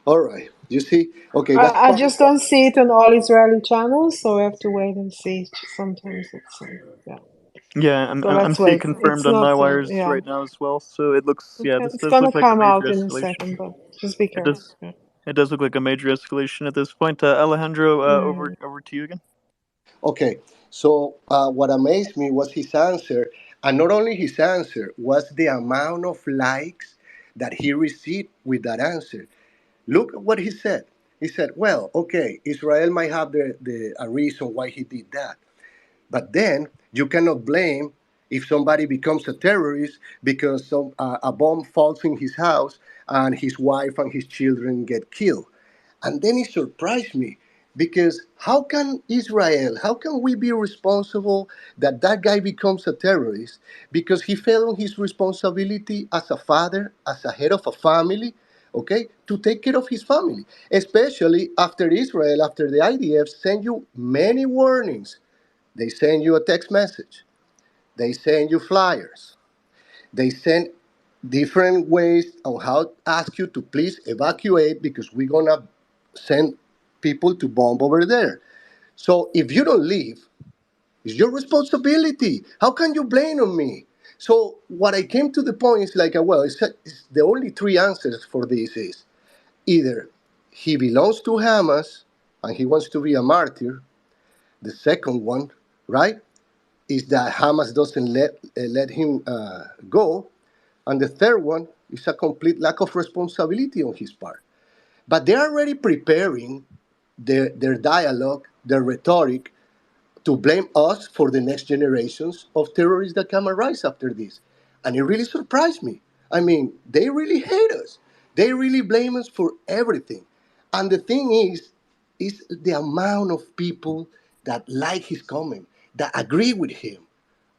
All right. You see? Okay, that's I part of just don't see it on all Israeli channels, so we have to wait and see. Sometimes it's yeah. Yeah, So I'm let's seeing wait. confirmed It's on not my wires yeah. right now as well. So it looks, yeah, Okay, this it's does gonna look like a come major out in a escalation. second, but just be It careful. does. Yeah. It does look like a major escalation at this point. Alejandro, Mm. over to you again. Okay, so what amazed me was his answer, and not only his answer, was the amount of likes that he received with that answer. Look at what he said. He said, well, okay, Israel might have a reason why he did that. But then you cannot blame if somebody becomes a terrorist because a bomb falls in his house and his wife and his children get killed. And then it surprised me because how can we be responsible that that guy becomes a terrorist because he failed on his responsibility as a father, as a head of a family, okay, to take care of his family, especially after Israel, after the IDF sent you many warnings. They send you a text message. They send you flyers. They send different ways on how to ask you to please evacuate because we're gonna send people to bomb over there. So if you don't leave, it's your responsibility. How can you blame on me? So what I came to the point is like, well, it's the only three answers for this is either he belongs to Hamas and he wants to be a martyr. The second one, right, is that Hamas doesn't let him go, and the third one is a complete lack of responsibility on his part. But they're already preparing their dialogue, their rhetoric, to blame us for the next generations of terrorists that can arise after this. And it really surprised me. I mean, they really hate us. They really blame us for everything. And the thing is the amount of people that like his comment, that agree with him.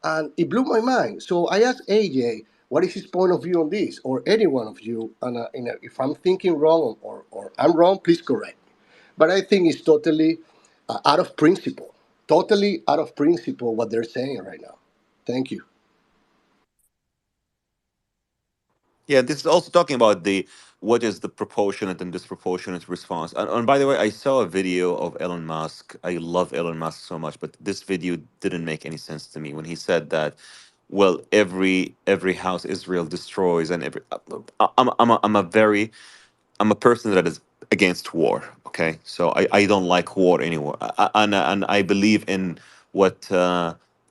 And it blew my mind. So I asked AJ, what is his point of view on this, or any one of you? And if I'm thinking wrong or I'm wrong, please correct me. But I think it's totally out of principle. Totally out of principle what they're saying right now. Thank you. Yeah, this is also talking about the what is the proportionate and disproportionate response. And by the way, I saw a video of Elon Musk. I love Elon Musk so much, but this video didn't make any sense to me when he said that, well, every house Israel destroys and every I'm a person that is against war. Okay, so I don't like war anymore, and I believe in what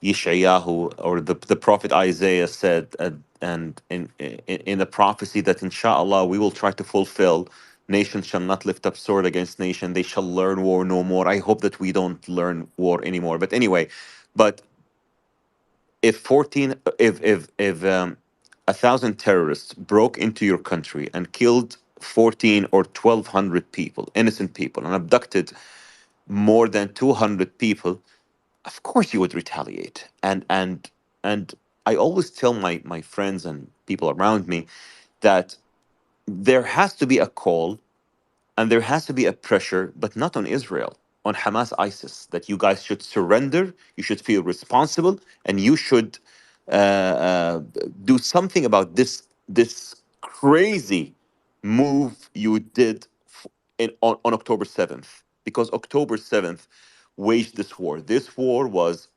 Yeshayahu or the prophet Isaiah said, and in the prophecy that inshallah we will try to fulfill. Nation shall not lift up sword against nation; they shall learn war no more. I hope that we don't learn war anymore. But anyway, but if 14 if 1,000 terrorists broke into your country and killed 14 or 1,200 people, innocent people, and abducted more than 200 people, of course you would retaliate. And I always tell my friends and people around me that there has to be a call and there has to be a pressure, but not on Israel, on Hamas, ISIS, that you guys should surrender, you should feel responsible, and you should do something about this crazy move you did on October 7th, because October 7th waged this war. This war was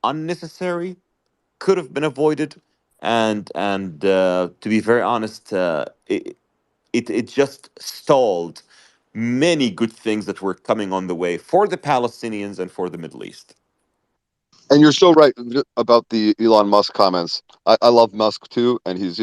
unnecessary, could have been avoided, and to be very honest, it just stalled many good things that were coming on the way for the Palestinians and for the Middle East. And you're so right about the Elon Musk comments. I love Musk too, and he's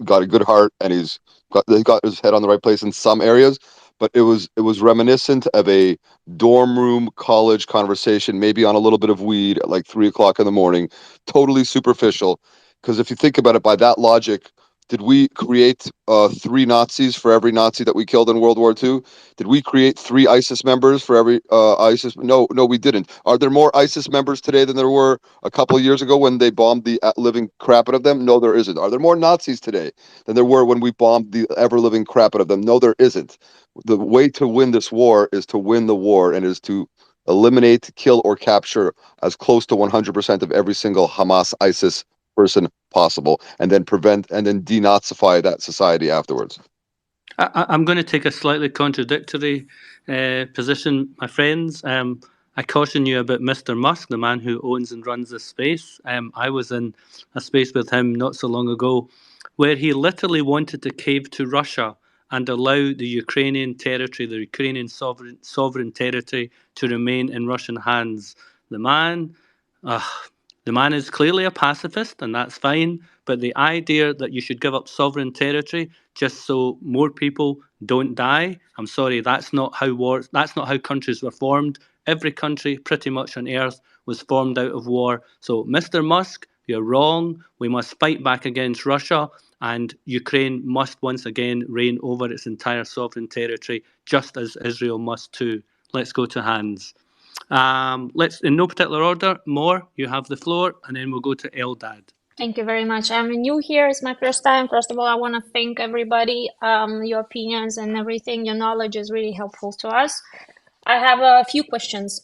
got a good heart, and he got his head on the right place in some areas. but it was reminiscent of a dorm room college conversation, maybe on a little bit of weed at like 3 o'clock in the morning, totally superficial. Because if you think about it by that logic, did we create 3 Nazis for every Nazi that we killed in World War II? Did we create 3 ISIS members for every ISIS? No, we didn't. Are there more ISIS members today than there were a couple of years ago when they bombed the living crap out of them? No, there isn't. Are there more Nazis today than there were when we bombed the ever living crap out of them? No, there isn't. The way to win this war is to win the war, and is to eliminate, kill, or capture as close to 100% of every single Hamas ISIS person possible, and then prevent and then denazify that society afterwards. I'm going to take a slightly contradictory position, my friends. I caution you about Mr. Musk, the man who owns and runs this space. I was in a space with him not so long ago where he literally wanted to cave to Russia and allow the Ukrainian territory, the Ukrainian sovereign territory, to remain in Russian hands. The man is clearly a pacifist, and that's fine. But the idea that you should give up sovereign territory just so more people don't die, I'm sorry, that's not how countries were formed. Every country pretty much on earth was formed out of war. So, Mr. Musk, you're wrong. We must fight back against Russia, and Ukraine must once again reign over its entire sovereign territory, just as Israel must too. Let's go to Hans. Let's, in no particular order, More, you have the floor, and then we'll go to Eldad. Thank you very much. I'm new here. It's my first time. First of all, I want to thank everybody. Your opinions and everything, your knowledge is really helpful to us. I have a few questions.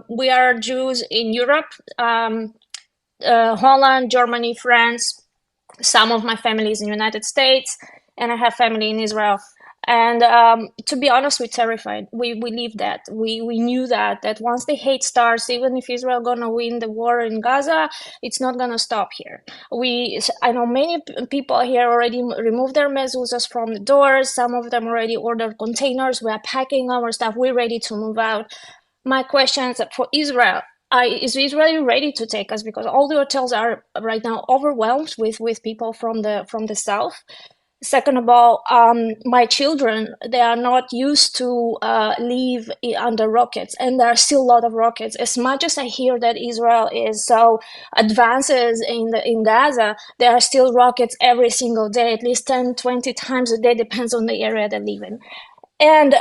We are Jews in Europe, Holland, Germany, France. Some of my family is in the United States, and I have family in Israel. And to be honest, we're terrified. We live that. We knew that once the hate starts, even if Israel gonna win the war in Gaza, it's not gonna stop here. I know many people here already removed their mezuzahs from the doors. Some of them already ordered containers. We are packing our stuff. We're ready to move out. My question is for Israel. Is Israel ready to take us? Because all the hotels are right now overwhelmed with people from the south. Second of all, my children, they are not used to live under rockets, and there are still a lot of rockets. As much as I hear that Israel is so advances in Gaza, there are still rockets every single day, at least 10, 20 times a day, depends on the area they live in. And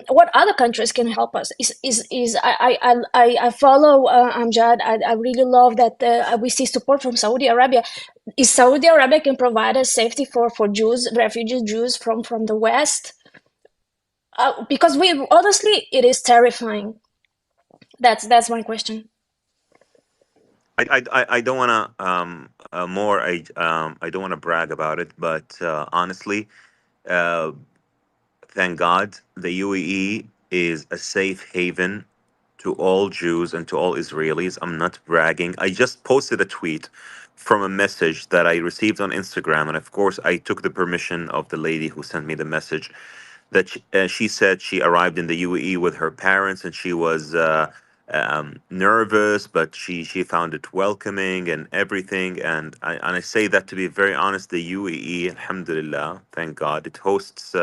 what other countries can help us I follow Amjad. I really love that we see support from Saudi Arabia. Is Saudi Arabia can provide us safety for Jews, refugee Jews from the West? Because we honestly, it is terrifying. That's my question. I don't want to more. I don't want to brag about it, but honestly, uh, thank God the UAE is a safe haven to all Jews and to all Israelis. I'm not bragging. I just posted a tweet from a message that I received on Instagram, and of course, I took the permission of the lady who sent me the message. That she said she arrived in the UAE with her parents, and she was nervous, but she found it welcoming and everything. And I say that to be very honest, the UAE, alhamdulillah, thank God, it hosts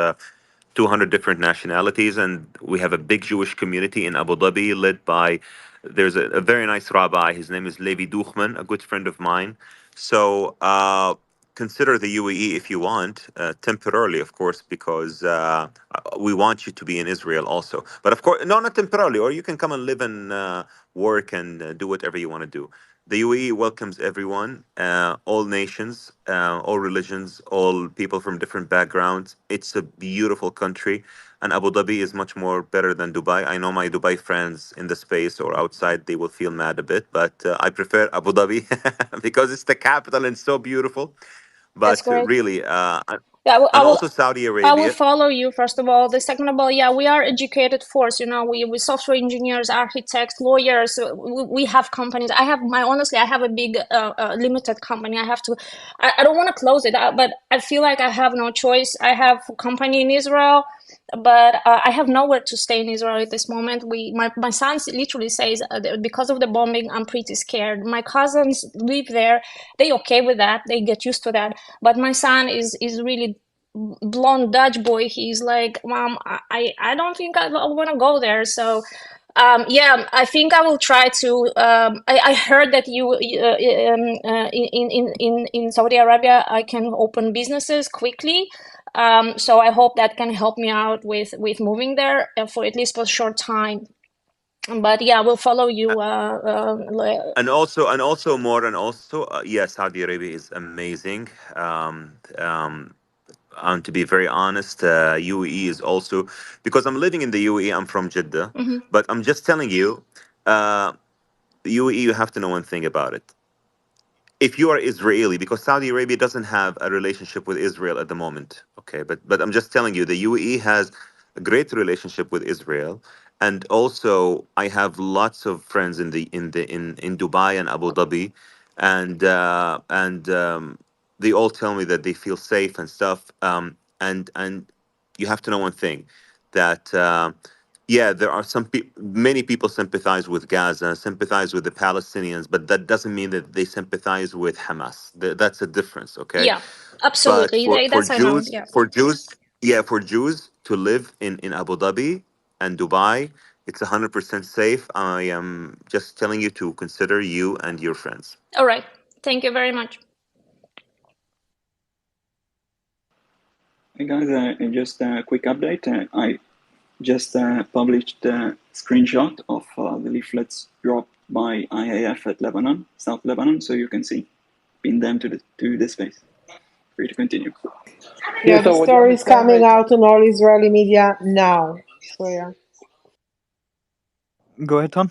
200 different nationalities, and we have a big Jewish community in Abu Dhabi, led by there's a very nice rabbi. His name is Levi Duchman, a good friend of mine. So consider the UAE if you want, temporarily, of course, because we want you to be in Israel also. But of course, no, not temporarily, or you can come and live and work and do whatever you want to do. The UAE welcomes everyone, all nations, all religions, all people from different backgrounds. It's a beautiful country, and Abu Dhabi is much more better than Dubai. I know my Dubai friends in the space or outside, they will feel mad a bit, but I prefer Abu Dhabi because it's the capital and so beautiful. That's But great. really, Yeah, and also Saudi I will Arabia. follow you, first of all. The second of all, yeah, we are educated force. We software engineers, architects, lawyers. We have companies. Honestly, I have a big limited company. I don't want to close it, but I feel like I have no choice. I have a company in Israel, but I have nowhere to stay in Israel at this moment. My son literally says, because of the bombing, I'm pretty scared. My cousins live there. They okay with that. They get used to that. But my son is really blonde Dutch boy, he's like, Mom, I don't think I want to go there. So yeah, I think I will try to. I heard that in Saudi Arabia I can open businesses quickly. So I hope that can help me out with moving there for at least for a short time. But yeah, we'll follow you. Yeah, Saudi Arabia is amazing. And to be very honest, UAE is also, because I'm living in the UAE. I'm from Jeddah, Mhm. but I'm just telling you, uh, UAE. You have to know one thing about it. If you are Israeli, because Saudi Arabia doesn't have a relationship with Israel at the moment, okay, but I'm just telling you, the UAE has a great relationship with Israel, and also I have lots of friends in Dubai and Abu Dhabi, and they all tell me that they feel safe and stuff. And you have to know one thing, that. Yeah, there are many people sympathize with Gaza, sympathize with the Palestinians, but that doesn't mean that they sympathize with Hamas. That's a difference, okay? Yeah, But absolutely. for That's I know. Jews, Yeah. for Jews to live in Abu Dhabi and Dubai, it's 100% safe. I am just telling you to consider you and your friends. All right. Thank you very much. Hey guys, just a quick update. I just published a screenshot of the leaflets dropped by IAF at Lebanon, South Lebanon, so you can see. Pin them to the space. Free to continue. Yeah, the So what you story is understand, coming mate? out on all Israeli media now. So yeah. Go ahead, Tom.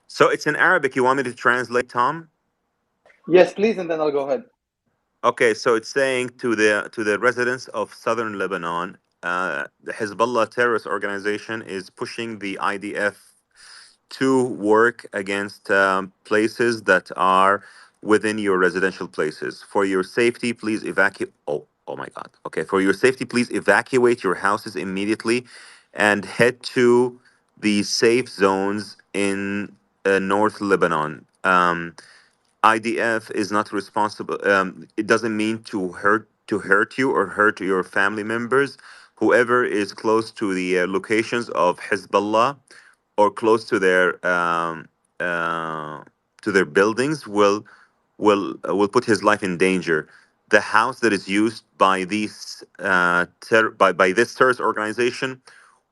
So it's in Arabic. You want me to translate, Tom? Yes, please, and then I'll go ahead. Okay, so it's saying to the residents of southern Lebanon, the Hezbollah terrorist organization is pushing the IDF to work against places that are within your residential places. For your safety, please evacuate. Oh my God. Okay, for your safety, please evacuate your houses immediately, and head to the safe zones in North Lebanon. IDF is not responsible. It doesn't mean to hurt you or hurt your family members. Whoever is close to the locations of Hezbollah or close uh, to their buildings will put his life in danger. The house that is used by by this terrorist organization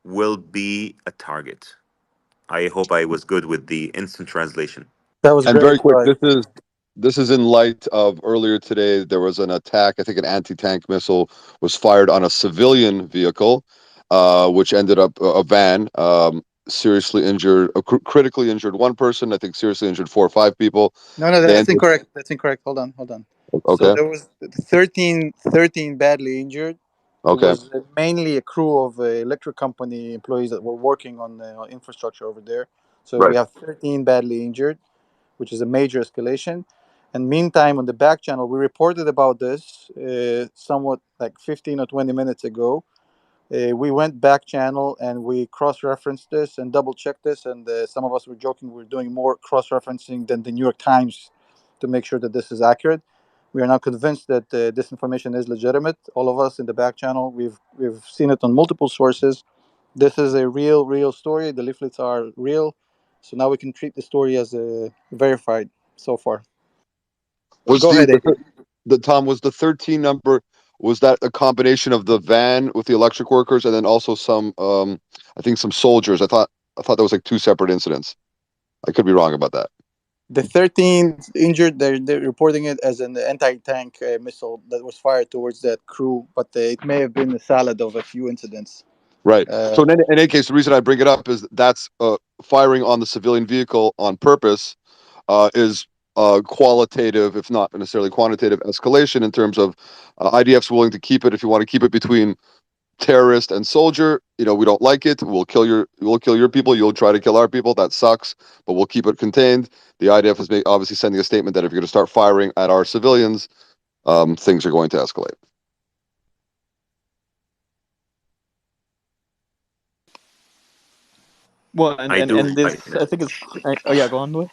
will be a target. I hope I was good with the instant translation. That was And very great, quick, Roy. this is in light of earlier today there was an attack. I think an anti-tank missile was fired on a civilian vehicle, which ended up a van. Seriously injured, critically injured one person. I think seriously injured 4 or 5 people. No, They that's ended, incorrect. That's incorrect. Hold on. So okay, there was 13 badly injured. It okay, was mainly a crew of electric company employees that were working on the infrastructure over there. So we right. have 13 badly injured, which is a major escalation. And meantime, on the back channel, we reported about this somewhat like 15 or 20 minutes ago. We went back channel and we cross-referenced this and double-checked this. And some of us were joking we're doing more cross-referencing than the New York Times to make sure that this is accurate. We are now convinced that this information is legitimate. All of us in the back channel, we've seen it on multiple sources. This is a real story. The leaflets are real, so now we can treat the story as verified so far. Was Go ahead, Eddie. the Tom, was the 13 number, was that a combination of the van with the electric workers and then also some I think some soldiers? I thought that was like two separate incidents. I could be wrong about that. The 13 injured, they're reporting it as an anti-tank missile that was fired towards that crew, but it may have been a salad of a few incidents. Right. Uh, So in any case, the reason I bring it up is that's firing on the civilian vehicle on purpose is qualitative, if not necessarily quantitative, escalation in terms of IDF's willing to keep it. If you want to keep it between terrorist and soldier, we don't like it. We'll kill your people. You'll try to kill our people. That sucks, but we'll keep it contained. The IDF is obviously sending a statement that if you're going to start firing at our civilians, things are going to escalate. Well, I do. and this, I think it's. Oh yeah, go on, Louis.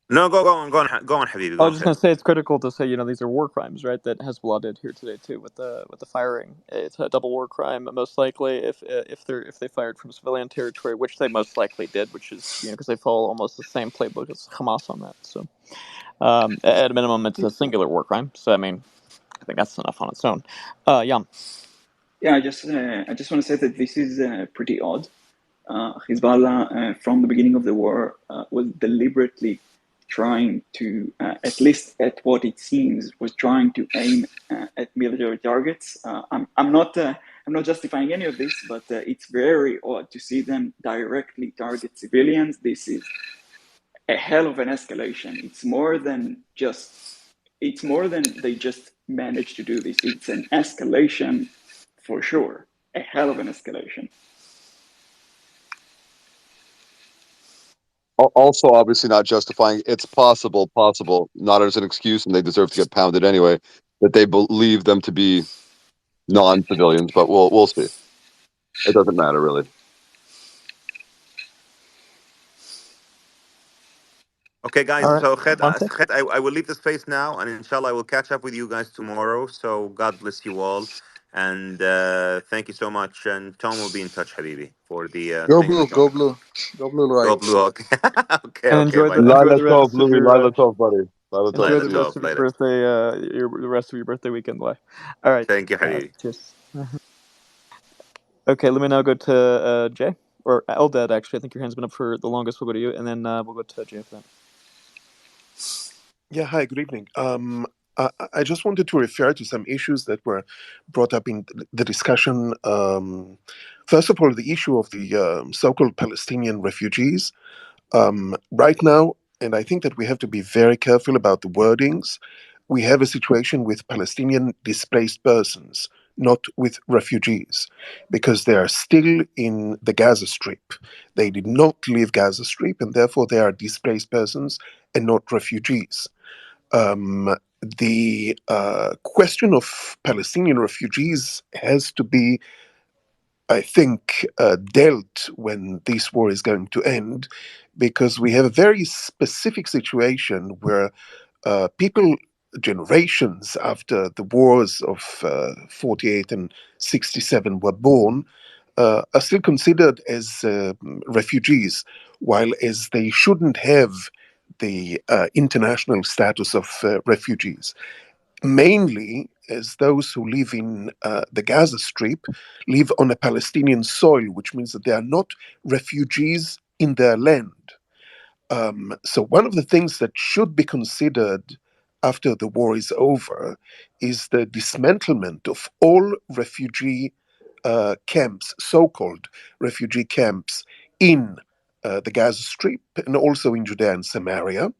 No, go on, Habibi, I go was on, just gonna Khalid. say it's critical to say these are war crimes, right? That Hezbollah did here today too with the firing. It's a double war crime, most likely if they fired from civilian territory, which they most likely did, which is because they follow almost the same playbook as Hamas on that. So at a minimum, it's a singular war crime. So I mean, I think that's enough on its own. Jan. Yeah, I just want to say that this is pretty odd. Hezbollah, from the beginning of the war, was deliberately trying to, at least at what it seems, was trying to aim at military targets. I'm not justifying any of this, but it's very odd to see them directly target civilians. This is a hell of an escalation. It's more than they just managed to do this. It's an escalation for sure. A hell of an escalation. Also, obviously not justifying. It's possible, not as an excuse, and they deserve to get pounded anyway. That they believe them to be non-civilians, but we'll see. It doesn't matter really. Okay, guys. All right, So, Khed, Monte. I will leave the space now, and inshallah, I will catch up with you guys tomorrow. So, God bless you all, and thank you so much. And Tom will be in touch, Habibi, for the Go thing blue, we're going go to. blue, go blue Go lights. Blue Hawk. Okay, And okay, bye, guys. enjoy Lila the Tov, rest of Louis, your Lila Tov, buddy. Lila Tov enjoy to the Laila you. rest Tov, of your later. birthday the rest of your birthday weekend. Bye. All right. Thank you, Habibi. Cheers. Okay, let me now go to Jay or Eldad. Actually, I think your hand's been up for the longest. We'll go to you, and then we'll go to Jay after that. Yeah, hi, good evening. I just wanted to refer to some issues that were brought up in the discussion. First of all, the issue of the so-called Palestinian refugees. Right now, and I think that we have to be very careful about the wordings, we have a situation with Palestinian displaced persons, not with refugees, because they are still in the Gaza Strip. They did not leave Gaza Strip, and therefore they are displaced persons and not refugees. The question of Palestinian refugees has to be, I think, dealt when this war is going to end, because we have a very specific situation where people generations after the wars of 48 and 67 were born are still considered as refugees, while as they shouldn't have the international status of refugees. Mainly as those who live in the Gaza Strip live on a Palestinian soil, which means that they are not refugees in their land. So, one of the things that should be considered after the war is over is the dismantlement of all refugee camps, so called refugee camps, in the Gaza Strip and also in Judea and Samaria.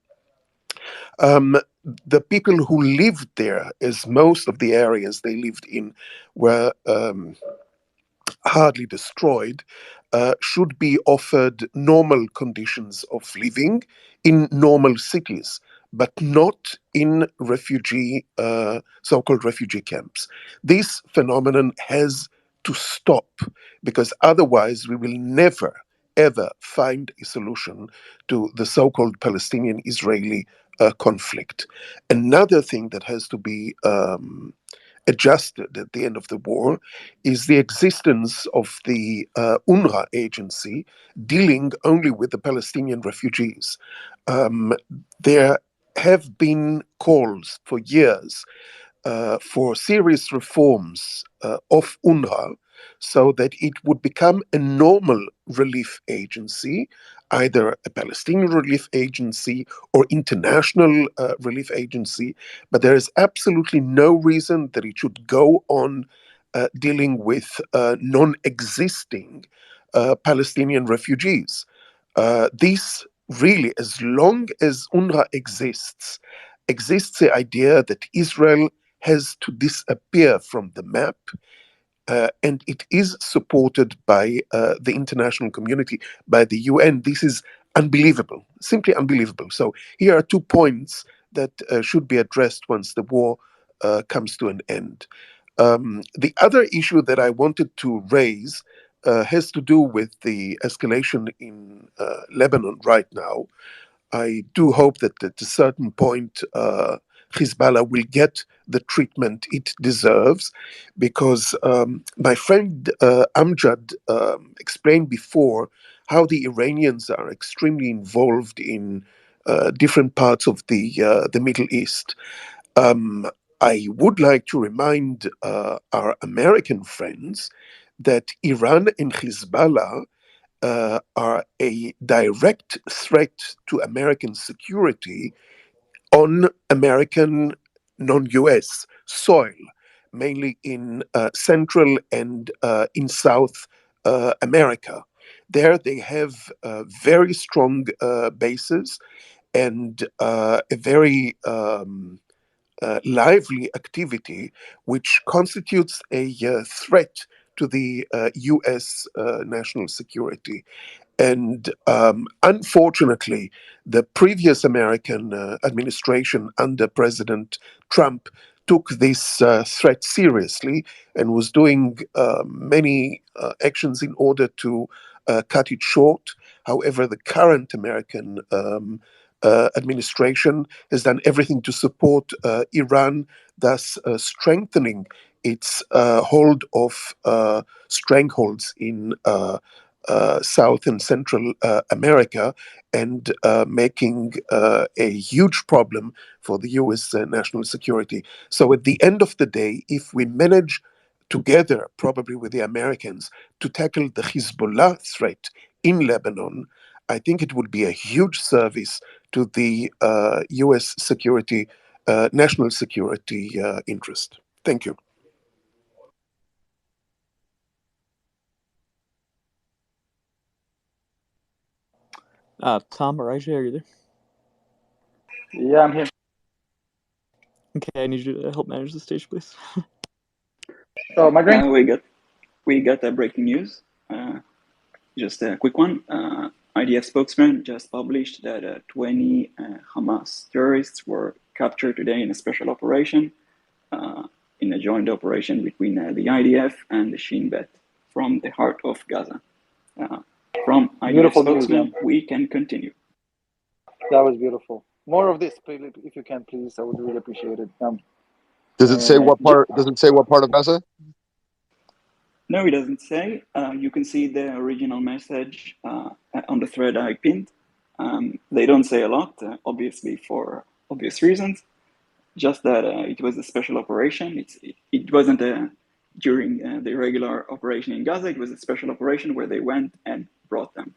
The people who lived there, as most of the areas they lived in were hardly destroyed, should be offered normal conditions of living in normal cities, but not in so-called refugee camps. This phenomenon has to stop, because otherwise we will never, ever find a solution to the so-called Palestinian-Israeli conflict. Another thing that has to be adjusted at the end of the war is the existence of the UNRWA agency dealing only with the Palestinian refugees. There have been calls for years for serious reforms of UNRWA so that it would become a normal relief agency, either a Palestinian relief agency or international relief agency. But there is absolutely no reason that it should go on dealing with non existing Palestinian refugees. This really, as long as UNRWA exists the idea that Israel has to disappear from the map, and it is supported by the international community, by the UN. This is unbelievable, simply unbelievable. So here are 2 points that should be addressed once the war comes to an end. The other issue that I wanted to raise has to do with the escalation in Lebanon right now. I do hope that at a certain point Hezbollah will get the treatment it deserves, because my friend Amjad explained before how the Iranians are extremely involved in different parts of the Middle East. I would like to remind our American friends that Iran and Hezbollah are a direct threat to American security on American non-US soil, mainly in Central and in South America. There they have very strong bases and a very lively activity, which constitutes a threat to the US national security. And unfortunately, the previous American administration under President Trump took this threat seriously and was doing many actions in order to cut it short. However, the current American administration has done everything to support Iran, thus strengthening its hold of strangleholds in South and Central America, and making a huge problem for the US national security. So at the end of the day, if we manage together, probably with the Americans, to tackle the Hezbollah threat in Lebanon, I think it would be a huge service to the US security, national security interest. Thank you. Tom or Ajay, are you there? Yeah, I'm here. Okay, I need you to help manage the stage, please. So, migraine. We got breaking news. Just a quick one. IDF spokesman just published that 20 Hamas terrorists were captured today in a special operation, in a joint operation between the IDF and the Shin Bet from the heart of Gaza. From IDF Beautiful spokesman, news, we can continue. That was beautiful. More of this, please, if you can, please. I would really appreciate it. Does it say what part? Does it say what part of Gaza? No, it doesn't say. You can see the original message on the thread I pinned. They don't say a lot, obviously for obvious reasons. Just that it was a special operation. It wasn't during the regular operation in Gaza. It was a special operation where they went and brought them.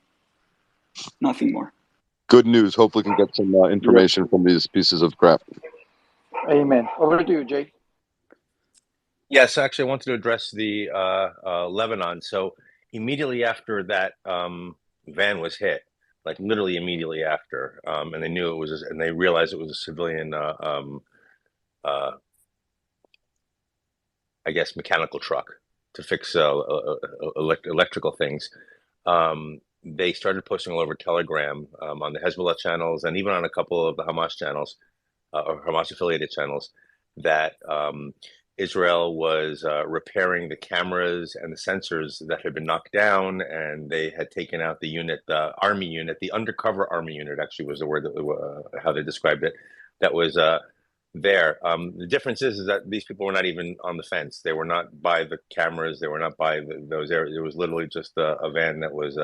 Nothing more. Good news. Hopefully, we can get some information from these pieces of crap. Amen. Over to you, Jay. Yes, actually, I wanted to address the Lebanon. So immediately after that van was hit, like literally immediately after, and they knew it was, and they realized it was a civilian, I guess, mechanical truck to fix electrical things. They started posting all over Telegram, on the Hezbollah channels, and even on a couple of the Hamas channels, or Hamas affiliated channels, that Israel was repairing the cameras and the sensors that had been knocked down, and they had taken out the unit, the army unit, the undercover army unit, actually was the word that, how they described it, that was there. The difference is that these people were not even on the fence. They were not by the cameras. They were not by those areas. It was literally just a van that was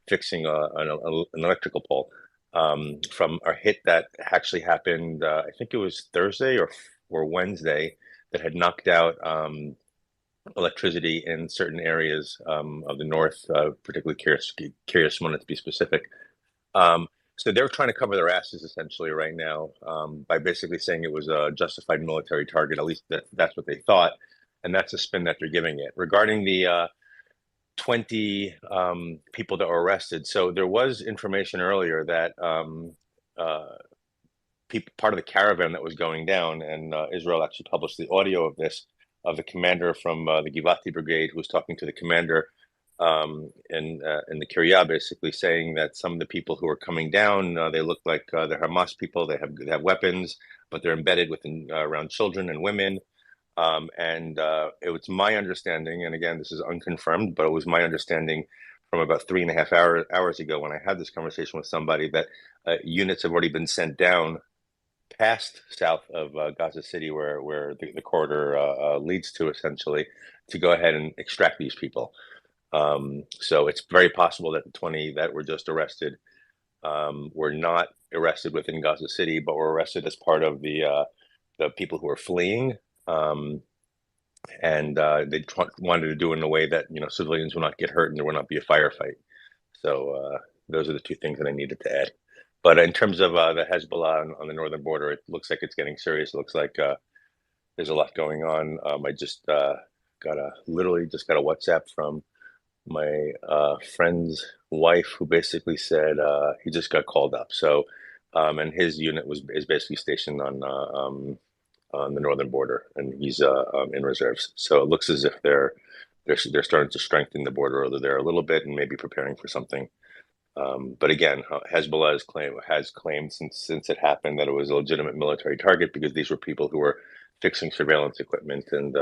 fixing an electrical pole, from a hit that actually happened, I think it was Thursday or Wednesday, that had knocked out electricity in certain areas of the north, particularly Kiryas Shmona to be specific. So they're trying to cover their asses essentially right now, by basically saying it was a justified military target. At least that's what they thought, and that's the spin that they're giving it. Regarding the 20 people that were arrested, so there was information earlier that part of the caravan that was going down, and Israel actually published the audio of this, of the commander from the Givati brigade, who was talking to the commander in the Kiryah, basically saying that some of the people who are coming down, they look like they're Hamas people. They have weapons, but they're embedded within around children and women. And it was my understanding, and again, this is unconfirmed, but it was my understanding from about 3.5 hours ago when I had this conversation with somebody that units have already been sent down past south of Gaza City, where the corridor leads to, essentially, to go ahead and extract these people. So it's very possible that the 20 that were just arrested were not arrested within Gaza City, but were arrested as part of the people who are fleeing. And they wanted to do it in a way that civilians will not get hurt and there will not be a firefight. So those are the two things that I needed to add. But in terms of the Hezbollah on the northern border, it looks like it's getting serious. It looks like there's a lot going on. I just literally just got a WhatsApp from my friend's wife, who basically said he just got called up. So, and his unit is basically stationed on the northern border, and he's in reserves. So it looks as if they're starting to strengthen the border over there a little bit and maybe preparing for something. But again, Hezbollah has claimed since it happened that it was a legitimate military target because these were people who were fixing surveillance equipment and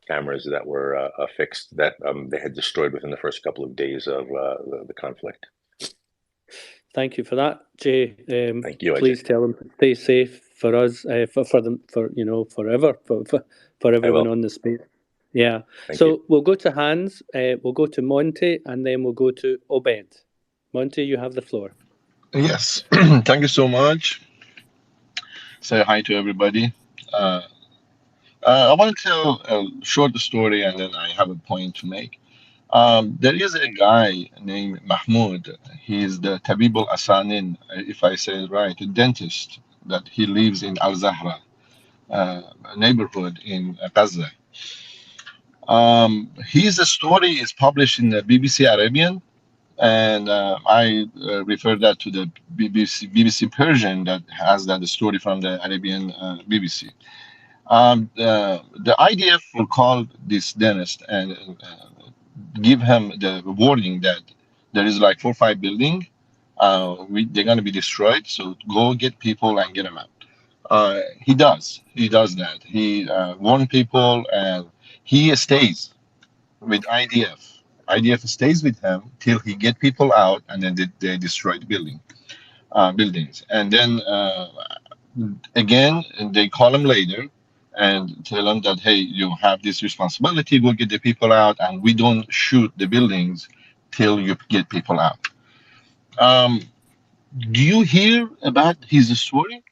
cameras that were fixed that they had destroyed within the first couple of days of the conflict. Thank you for that, Jay. Thank you. Please tell them to stay safe for us, for them, forever, for everyone on the space. Yeah. So we'll go to Hans, we'll go to Monty, and then we'll go to Obed. Monty, you have the floor. Yes. Thank you so much. Say hi to everybody. I want to tell a short story, and then I have a point to make. There is a guy named Mahmoud. He's the Tabib al-Asanin, if I say it right, a dentist that he lives in Al-Zahra, a neighborhood in Gaza. His story is published in the BBC Arabian, and I refer that to the BBC Persian that has that story from the Arabian BBC. The IDF will call this dentist and give him the warning that there is like 4 or 5 buildings. They're going to be destroyed. So go get people and get them out. He does that. He warns people, and he stays with IDF. IDF stays with him till he get people out, and then they destroy the buildings. And then again, they call him later and tell them that, hey, you have this responsibility, go get the people out, and we don't shoot the buildings till you get people out. Do you hear about his story?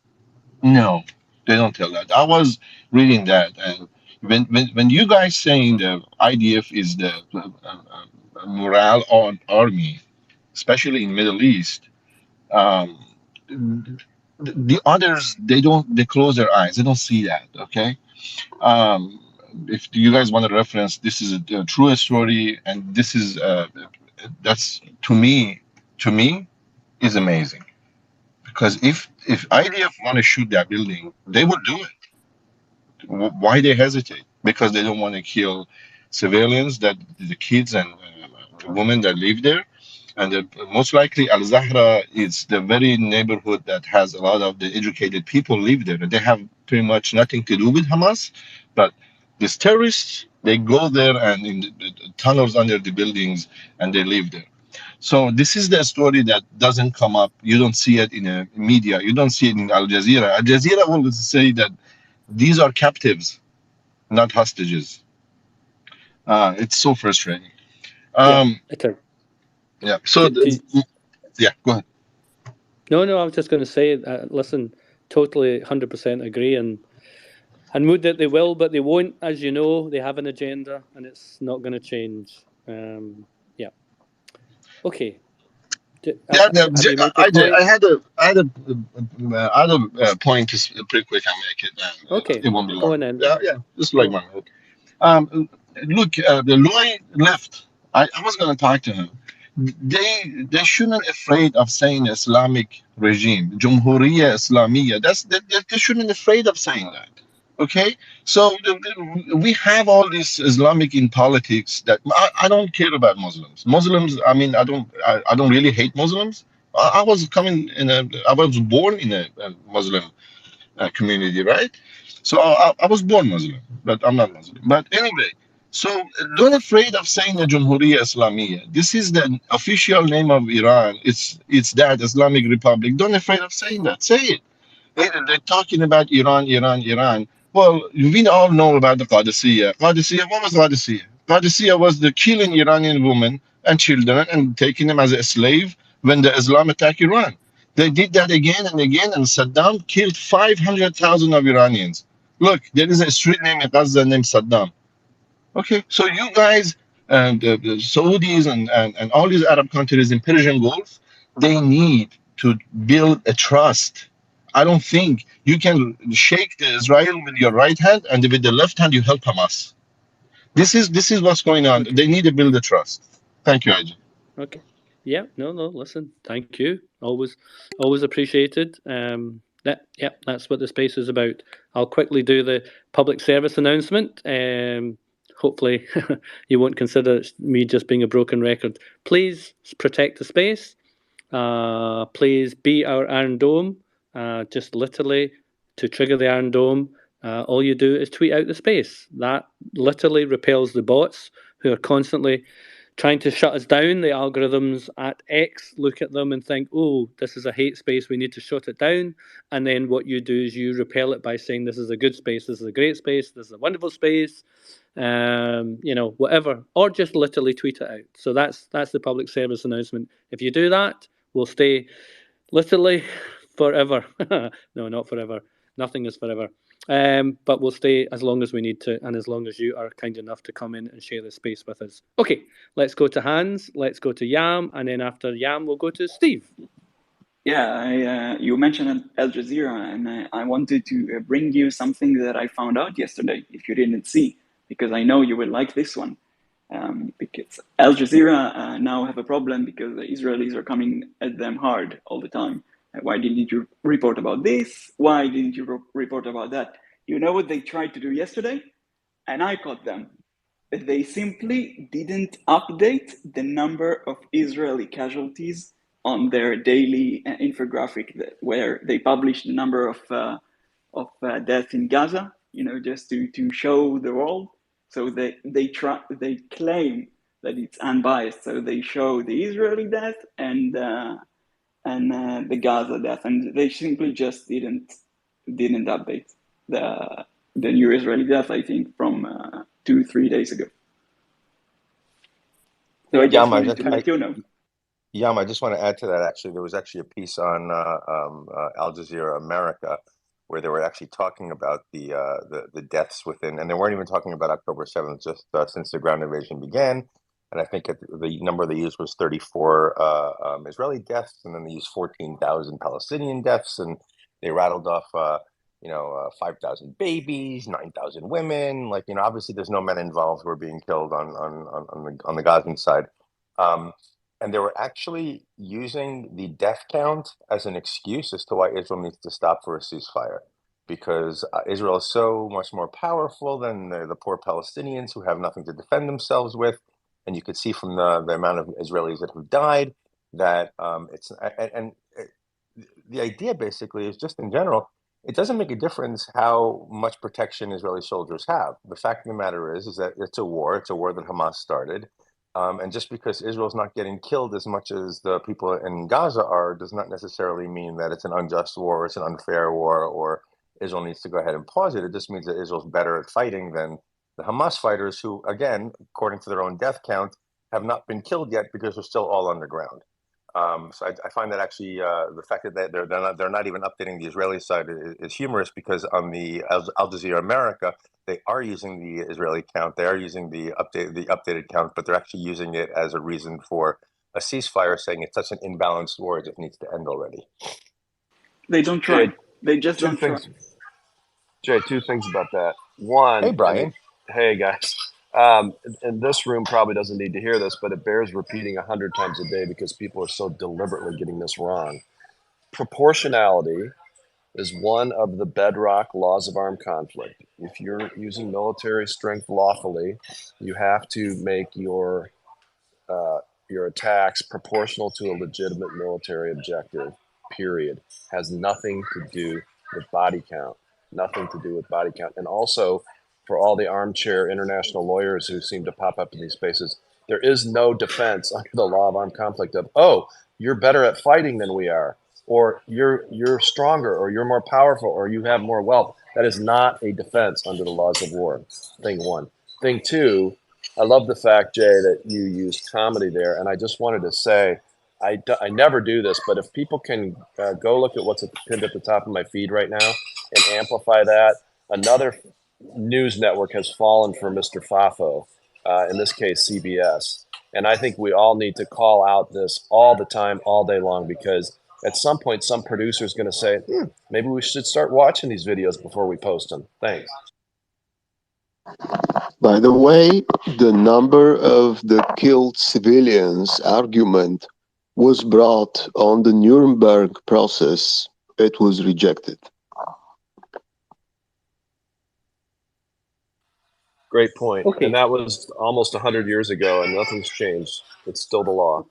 No, they don't tell that. I was reading that, and when you guys saying the IDF is the morale on army, especially in Middle East, the others, they close their eyes, they don't see that. Okay. If you guys want to reference, this is a true story, and this is that's to me is amazing, because if IDF want to shoot that building, they would do it. Why they hesitate? Because they don't want to kill civilians, that the kids and women that live there. And most likely Al-Zahra is the very neighborhood that has a lot of the educated people live there. They have pretty much nothing to do with Hamas, but these terrorists, they go there and in the tunnels under the buildings, and they live there. So this is the story that doesn't come up. You don't see it in the media. You don't see it in Al Jazeera. Al Jazeera will say that these are captives, not hostages. It's so frustrating. Yeah. So, yeah, go ahead. No, I was just going to say, listen, totally 100% agree, and would that they will, but they won't. As you know, they have an agenda, and it's not going to change. Yeah. Okay. I had a point to pretty quick. I make it. Okay. It won't be long. Go on then. Yeah, just like 1 minute. Look, the Loy left. I was going to talk to him. They shouldn't afraid of saying Islamic regime, Jumhuriya Islamiyya. They shouldn't afraid of saying that. Okay, so we have all this Islamic in politics that I don't care about Muslims. I mean, I don't really hate Muslims. I was born in a Muslim community, right? So I was born Muslim, but I'm not Muslim. But anyway, So don't afraid of saying the Jamhuriya Islamiyya. This is the official name of Iran. It's that Islamic Republic. Don't afraid of saying that. Say it. They're talking about Iran, Iran, Iran. Well, we all know about the Qadisiyah. Qadisiyah, what was Qadisiyah? Qadisiyah was the killing Iranian women and children and taking them as a slave when the Islam attacked Iran. They did that again and again, and Saddam killed 500,000 of Iranians. Look, there is a street name in Gaza named Saddam. Okay, so you guys and the Saudis and all these Arab countries in Persian Gulf, they need to build a trust. I don't think you can shake the Israel with your right hand and with the left hand you help Hamas. This is what's going on. Okay. They need to build a trust. Thank you, Ajay. Okay. Yeah. No. Listen. Thank you. Always appreciated. That's what the space is about. I'll quickly do the public service announcement. Hopefully, you won't consider me just being a broken record. Please protect the space. Please be our Iron Dome. Just literally to trigger the Iron Dome, all you do is tweet out the space. That literally repels the bots who are constantly trying to shut us down. The algorithms at X look at them and think, oh, this is a hate space, we need to shut it down. And then what you do is you repel it by saying this is a good space, this is a great space, this is a wonderful space, whatever, or just literally tweet it out. So that's the public service announcement. If you do that, we'll stay literally forever. No, not forever. Nothing is forever. But we'll stay as long as we need to, and as long as you are kind enough to come in and share the space with us. Okay, let's go to Hans, let's go to Yam, and then after Yam, we'll go to Steve. Yeah, you mentioned Al Jazeera, and I wanted to bring you something that I found out yesterday, if you didn't see, because I know you will like this one. Because Al Jazeera now have a problem because the Israelis are coming at them hard all the time. Why didn't you report about this? Why didn't you report about that? You know what they tried to do yesterday? And I caught them. They simply didn't update the number of Israeli casualties on their daily infographic where they publish the number of deaths in Gaza, just to show the world. So they claim that it's unbiased. So they show the Israeli death and the Gaza death, and they simply just didn't update the new Israeli death. I think from 2-3 days ago. So I just wanted to let you know. Yam, I just want to add to that. Actually, there was actually a piece on Al Jazeera America where they were actually talking about the deaths within, and they weren't even talking about October 7th, just since the ground invasion began. And I think the number they used was 34 Israeli deaths, and then they used 14,000 Palestinian deaths, and they rattled off 5,000 babies, 9,000 women. Obviously there's no men involved who are being killed on the Gazan side. And they were actually using the death count as an excuse as to why Israel needs to stop for a ceasefire, because Israel is so much more powerful than the poor Palestinians who have nothing to defend themselves with. And you could see from the amount of Israelis that have died that the idea basically is just in general, it doesn't make a difference how much protection Israeli soldiers have. The fact of the matter is that it's a war that Hamas started. And just because Israel's not getting killed as much as the people in Gaza are, does not necessarily mean that it's an unjust war, it's an unfair war, or Israel needs to go ahead and pause it. It just means that Israel's better at fighting than the Hamas fighters who, again, according to their own death count, have not been killed yet because they're still all underground. So I find that actually the fact that they're not even updating the Israeli side is humorous, because on the Al Jazeera America, they are using the Israeli count, they are using the updated count, but they're actually using it as a reason for a ceasefire, saying it's such an imbalanced war, it needs to end already. They don't try. Jay, They just don't try. Jay, two things about that. One, hey Brian. Hey guys. And this room probably doesn't need to hear this, but it bears repeating 100 times a day because people are so deliberately getting this wrong. Proportionality is one of the bedrock laws of armed conflict. If you're using military strength lawfully, you have to make your attacks proportional to a legitimate military objective, period. Has nothing to do with body count. Nothing to do with body count. And also, for all the armchair international lawyers who seem to pop up in these spaces, there is no defense under the law of armed conflict of, oh, you're better at fighting than we are, or you're stronger, or you're more powerful, or you have more wealth. That is not a defense under the laws of war. Thing one. Thing two, I love the fact, Jay, that you used comedy there, and I just wanted to say, I never do this, but if people can go look at what's pinned at the top of my feed right now and amplify that, another news network has fallen for Mr. FAFO, in this case, CBS. And I think we all need to call out this all the time, all day long, because at some point, some producer is going to say, maybe we should start watching these videos before we post them. Thanks. By the way, the number of the killed civilians argument was brought on the Nuremberg process. It was rejected. Great point. Okay. And that was almost 100 years ago, and nothing's changed. It's still the law.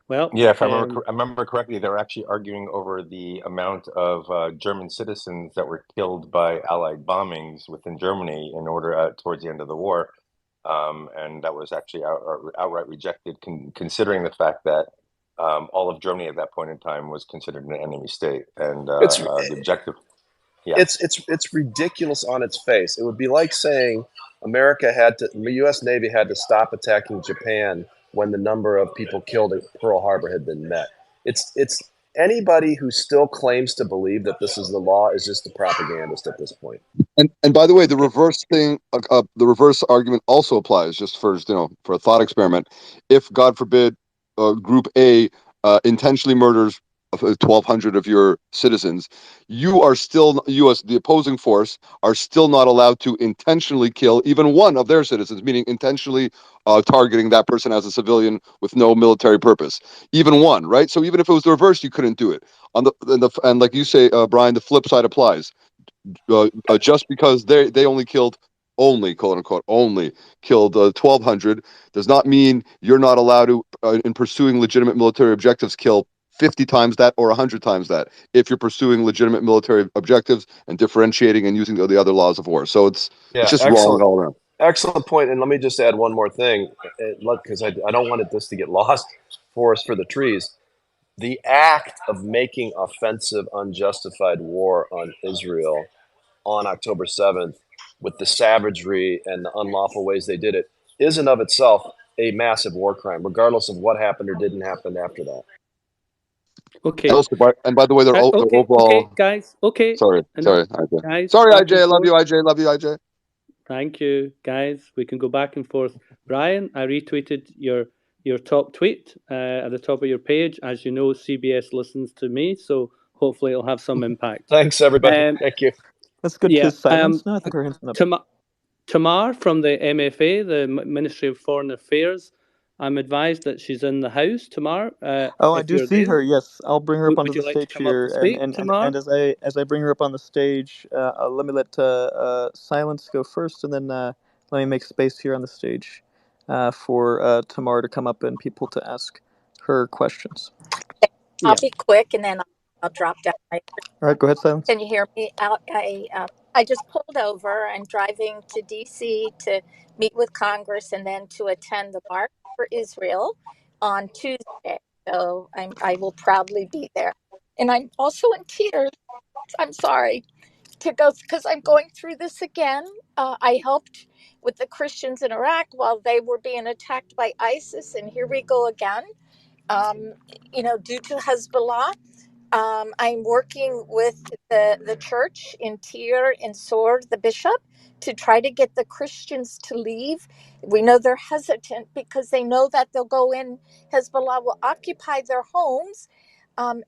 Well, yeah, if I remember correctly, they were actually arguing over the amount of German citizens that were killed by Allied bombings within Germany in order towards the end of the war, and that was actually outright rejected, considering the fact that all of Germany at that point in time was considered an enemy state, and the objective. Yeah. It's ridiculous on its face. It would be like saying the U.S. Navy had to stop attacking Japan when the number of people killed at Pearl Harbor had been met. It's anybody who still claims to believe that this is the law is just a propagandist at this point. And by the way, the reverse thing, the reverse argument also applies. Just for for a thought experiment, if God forbid, Group A intentionally murders 1,200 of your citizens, you are still the opposing force are still not allowed to intentionally kill even one of their citizens, meaning intentionally targeting that person as a civilian with no military purpose, even one, right? So even if it was the reverse, you couldn't do it. And like you say, Brian, the flip side applies. Just because they only killed, quote unquote only killed 1,200 does not mean you're not allowed to, in pursuing legitimate military objectives, kill 50 times that or 100 times that if you're pursuing legitimate military objectives and differentiating and using the other laws of war. So it's just wrong all around. Excellent point. And let me just add one more thing, because I don't want this to get lost, forest for the trees. The act of making offensive, unjustified war on Israel on October 7th, with the savagery and the unlawful ways they did it, is in of itself a massive war crime, regardless of what happened or didn't happen after that. Okay. And by the way, they're overall. Okay, guys. Okay. Sorry, Enough. IJ. Guys, sorry, back IJ. and Love you, forth. IJ. Love you, IJ. Thank you, guys. We can go back and forth. Brian, I retweeted your top tweet at the top of your page. As you know, CBS listens to me, so hopefully it'll have some impact. Thanks, everybody. Thank you. That's good. Yeah. His silence. No, I think we're hinting up. Tamar from the MFA, the Ministry of Foreign Affairs. I'm advised that she's in the house. Tamar. I do see her. Yes, I'll bring her up onto the stage here. And as I bring her up on the stage, let me let silence go first, and then let me make space here on the stage for Tamar to come up and people to ask her questions. I'll be quick, and then I'll drop down. All right, go ahead, silence. Can you hear me? I just pulled over. I'm driving to D.C. to meet with Congress and then to attend the March for Israel on Tuesday. So I will probably be there. And I'm also in tears. I'm sorry to go because I'm going through this again. I helped with the Christians in Iraq while they were being attacked by ISIS. And here we go again, due to Hezbollah. I'm working with the church in Tyre and Sor, the bishop, to try to get the Christians to leave. We know they're hesitant because they know that they'll go in, Hezbollah will occupy their homes,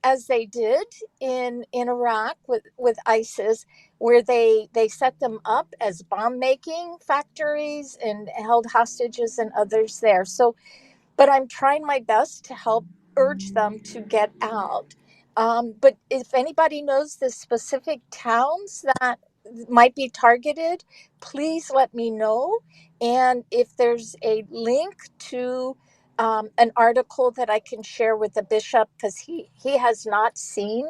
as they did in Iraq with ISIS, where they set them up as bomb-making factories and held hostages and others there. But I'm trying my best to help urge them to get out. But if anybody knows the specific towns that might be targeted, please let me know. And if there's a link to an article that I can share with the bishop, because he has not seen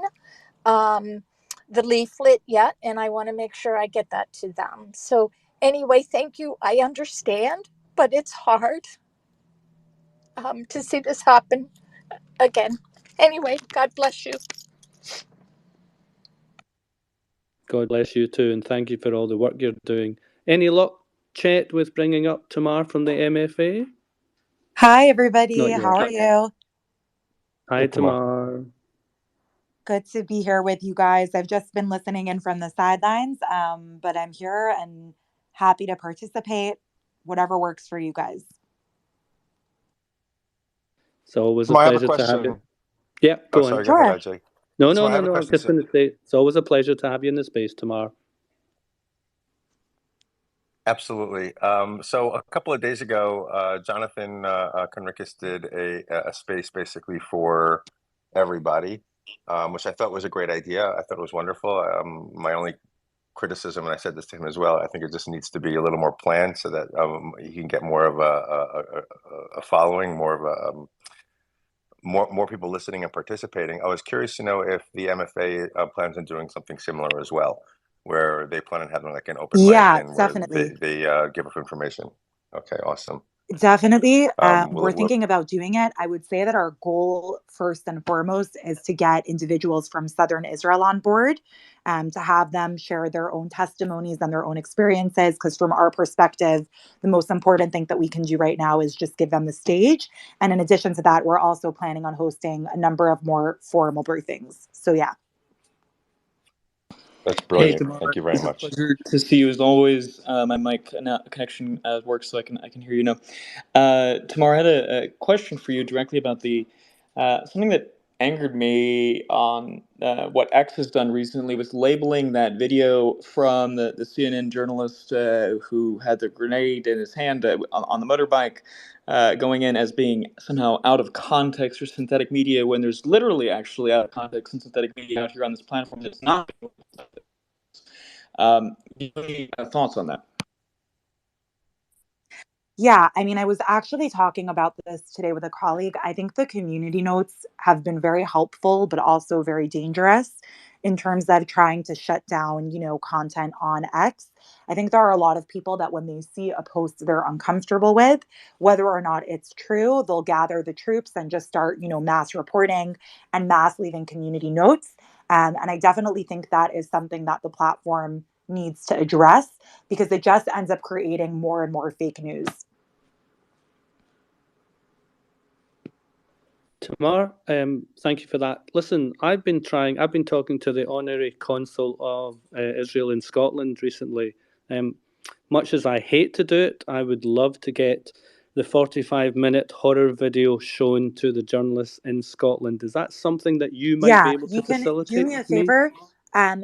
the leaflet yet, and I want to make sure I get that to them. So Anyway, thank you. I understand, but it's hard to see this happen again. Anyway, God bless you. God bless you too, and thank you for all the work you're doing. Any luck, Chet, with bringing up Tamar from the MFA? Hi, everybody. Not How yet. are you? Hi, Hey, Tamar. Tamar. Good to be here with you guys. I've just been listening in from the sidelines, but I'm here and happy to participate, whatever works for you guys. It's always a Tamar, I have a pleasure to have you. question. Yeah, Oh, go on. sorry. Go ahead, Sure. IJ. No, Tamar, I have a I'm question. just going to say it's always a pleasure to have you in the space, Tamar. Absolutely. So a couple of days ago, Jonathan Conricus did a space basically for everybody, which I thought was a great idea. I thought it was wonderful. My only criticism, and I said this to him as well, I think it just needs to be a little more planned so that he can get more of a following, more of a more people listening and participating. I was curious to know if the MFA plans on doing something similar as well, where they plan on having like an open mic Yeah, and where definitely. they give up information. Okay, awesome. Definitely. Will We're it will thinking about doing it. I would say that our goal, first and foremost, is to get individuals from Southern Israel on board, to have them share their own testimonies and their own experiences. Because from our perspective, the most important thing that we can do right now is just give them the stage. And in addition to that, we're also planning on hosting a number of more formal briefings. So, yeah. That's Hey, brilliant. Tamar, Thank you very it's a much. pleasure to see you as always. My mic connection works, so I can hear you now. Tamar, I had a question for you directly about the something that angered me on what X has done recently was labeling that video from the CNN journalist who had the grenade in his hand on the motorbike. Going in as being somehow out of context or synthetic media, when there's literally actually out of context and synthetic media out here on this platform that's not. Do you have any thoughts on that? Yeah, I mean, I was actually talking about this today with a colleague. I think the community notes have been very helpful, but also very dangerous in terms of trying to shut down, content on X. I think there are a lot of people that when they see a post they're uncomfortable with, whether or not it's true, they'll gather the troops and just start, mass reporting and mass leaving community notes. And I definitely think that is something that the platform needs to address because it just ends up creating more and more fake news. Tamar, thank you for that. Listen, I've been talking to the Honorary Consul of Israel in Scotland recently. Much as I hate to do it, I would love to get the 45-minute horror video shown to the journalists in Scotland. Is that something that you might be Yeah, able to you can do facilitate me a with me? favor.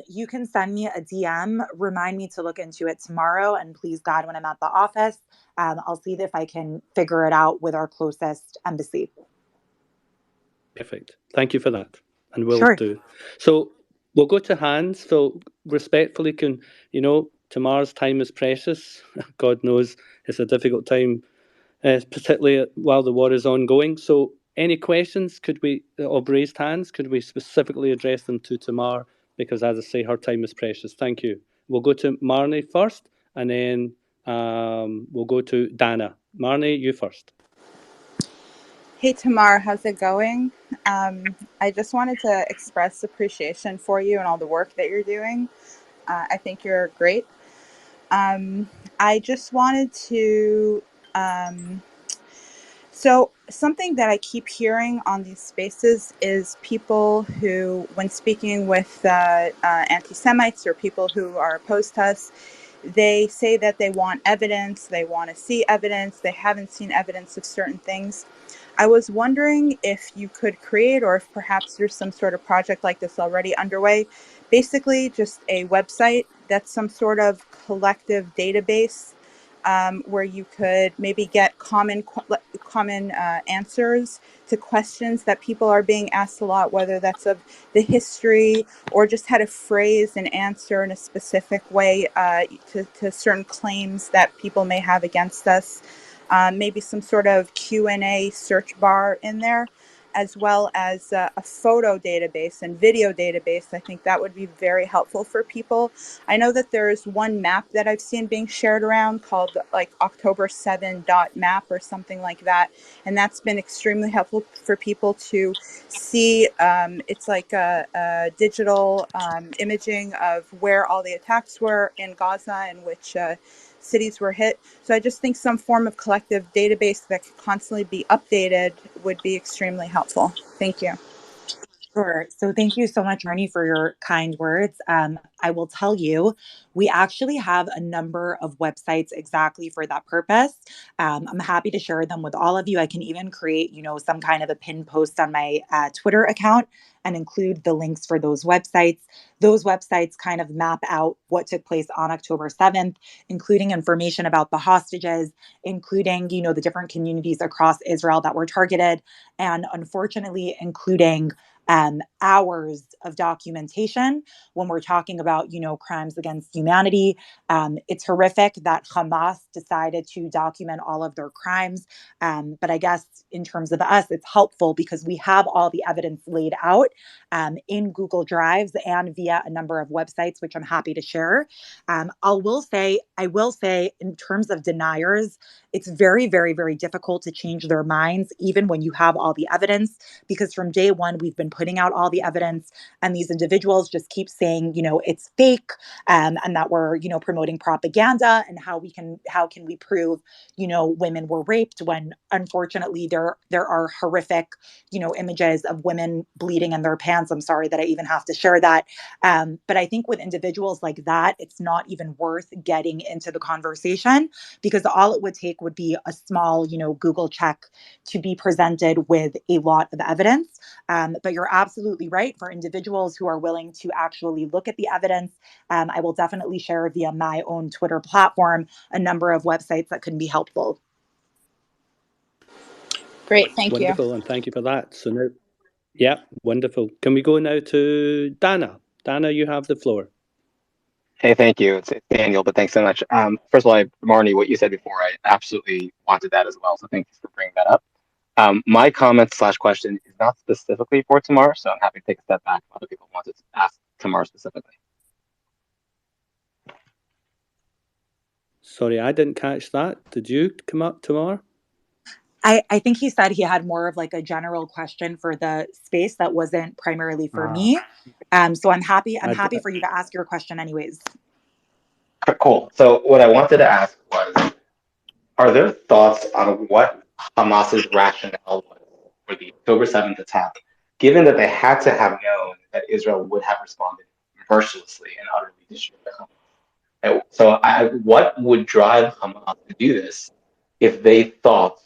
You can send me a DM, remind me to look into it tomorrow, and please God, when I'm at the office, I'll see if I can figure it out with our closest embassy. Perfect. Thank you for that, and will Sure. do. So we'll go to Hans. So respectfully, Tamar's time is precious. God knows it's a difficult time, particularly while the war is ongoing. So any questions of raised hands, could we specifically address them to Tamar? Because as I say, her time is precious. Thank you. We'll go to Marnie first, and then we'll go to Dana. Marnie, you first. Hey Tamar, how's it going? I just wanted to express appreciation for you and all the work that you're doing. I think you're great. I just wanted to. So, something that I keep hearing on these spaces is people who, when speaking with anti Semites or people who are opposed to us, they say that they want evidence, they want to see evidence, they haven't seen evidence of certain things. I was wondering if you could create, or if perhaps there's some sort of project like this already underway, basically just a website that's some sort of collective database where you could maybe get common answers to questions that people are being asked a lot, whether that's of the history or just how to phrase an answer in a specific way to certain claims that people may have against us. Maybe some sort of Q&A search bar in there. as well as a photo database and video database. I think that would be very helpful for people. I know that there's one map that I've seen being shared around called like October7.map or something like that. And that's been extremely helpful for people to see. It's like a digital imaging of where all the attacks were in Gaza and which cities were hit. So I just think some form of collective database that could constantly be updated would be extremely helpful. Thank you. Sure. So thank you so much, Marnie, for your kind words. I will tell you, we actually have a number of websites exactly for that purpose. I'm happy to share them with all of you. I can even create, some kind of a pinned post on my Twitter account and include the links for those websites. Those websites kind of map out what took place on October 7th, including information about the hostages, including, the different communities across Israel that were targeted, and unfortunately, including hours of documentation when we're talking about, crimes against humanity. It's horrific that Hamas decided to document all of their crimes. But I guess in terms of us, it's helpful because we have all the evidence laid out in Google Drives and via a number of websites, which I'm happy to share. I will say, in terms of deniers, it's very, very, very difficult to change their minds, even when you have all the evidence, because from day one, we've been putting out all the evidence, and these individuals just keep saying, it's fake, and that we're, promoting propaganda, and how can we prove, women were raped when unfortunately there are horrific, images of women bleeding in their pants. I'm sorry that I even have to share that. But I think with individuals like that, it's not even worth getting into the conversation, because all it would take would be a small, Google check to be presented with a lot of evidence. But you're absolutely right. For individuals who are willing to actually look at the evidence, I will definitely share via my own Twitter platform a number of websites that can be helpful. Great, thank you. Wonderful, and thank you for that. So now, yeah, wonderful. Can we go now to Dana? Dana, you have the floor. Hey, thank you. It's Daniel, but thanks so much. First of all, Marnie, what you said before, I absolutely wanted that as well. So thank you for bringing that up. My comment / question is not specifically for Tamar, so I'm happy to take a step back if other people want to ask Tamar specifically. Sorry, I didn't catch that. Did you come up, Tamar? I think he said he had more of like a general question for the space that wasn't primarily for me. So I'm happy for you to ask your question anyways. Cool. So what I wanted to ask was, are there thoughts on what Hamas's rationale was for the October 7th attack, given that they had to have known that Israel would have responded mercilessly and utterly destroyed Hamas? So what would drive Hamas to do this if they thought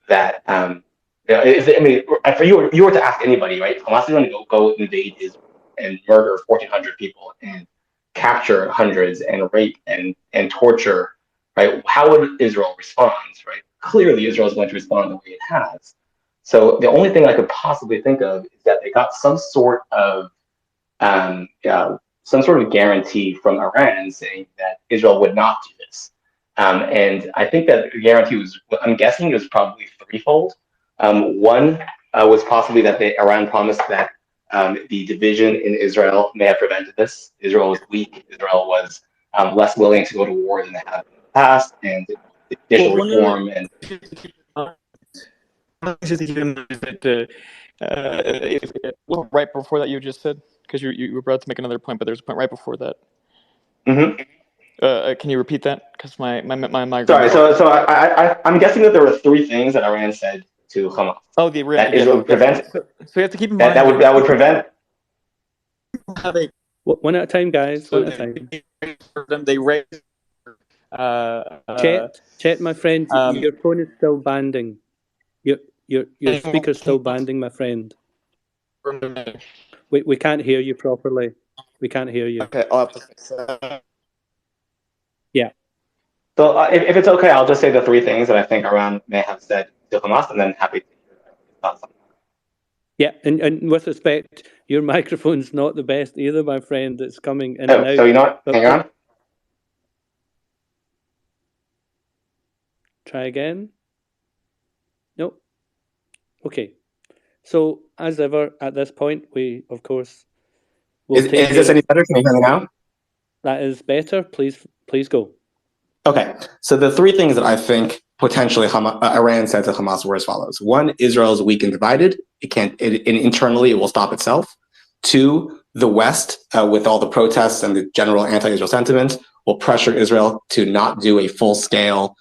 that, for you were to ask anybody, right? Hamas is going to go invade Israel and murder 1,400 people and capture hundreds and rape and torture, right? How would Israel respond, right? Clearly, Israel is going to respond the way it has. So the only thing I could possibly think of is that they got some sort of guarantee from Iran saying that Israel would not do this. And I think that the guarantee was, I'm guessing it was probably threefold. One was possibly that Iran promised that the division in Israel may have prevented this. Israel was weak. Israel was less willing to go to war than they have in the past, and the judicial reform and. Right before that, you just said, because you were about to make another point, but there's a point right before that. Mm-hmm. Can you repeat that? Because my Sorry. So I'm guessing that there were three things that Iran said to Hamas. Oh, that Israel would prevent. So you have to keep in mind that would prevent. One at a time, guys. One at a time. They raised. Chet, my friend, your phone is still banding. Your speaker's still banding, my friend. We can't hear you properly. We can't hear you. Okay, I'll have to fix that. Yeah. So if it's okay, I'll just say the three things that I think Iran may have said to Hamas, and then happy to hear your thoughts on that. Yeah, and with respect, your microphone's not the best either, my friend. It's coming in and out. So you know what? Hang on. Try again. Nope. Okay. So, as ever, at this point, we, of course, will Is take this care any of... better? Can you hear me now? That is better. Please go. Okay, so the three things that I think potentially Iran said to Hamas were as follows: one, Israel is weak and divided; internally it will stop itself. Two, the West, with all the protests and the general anti-Israel sentiment, will pressure Israel to not do a full-scale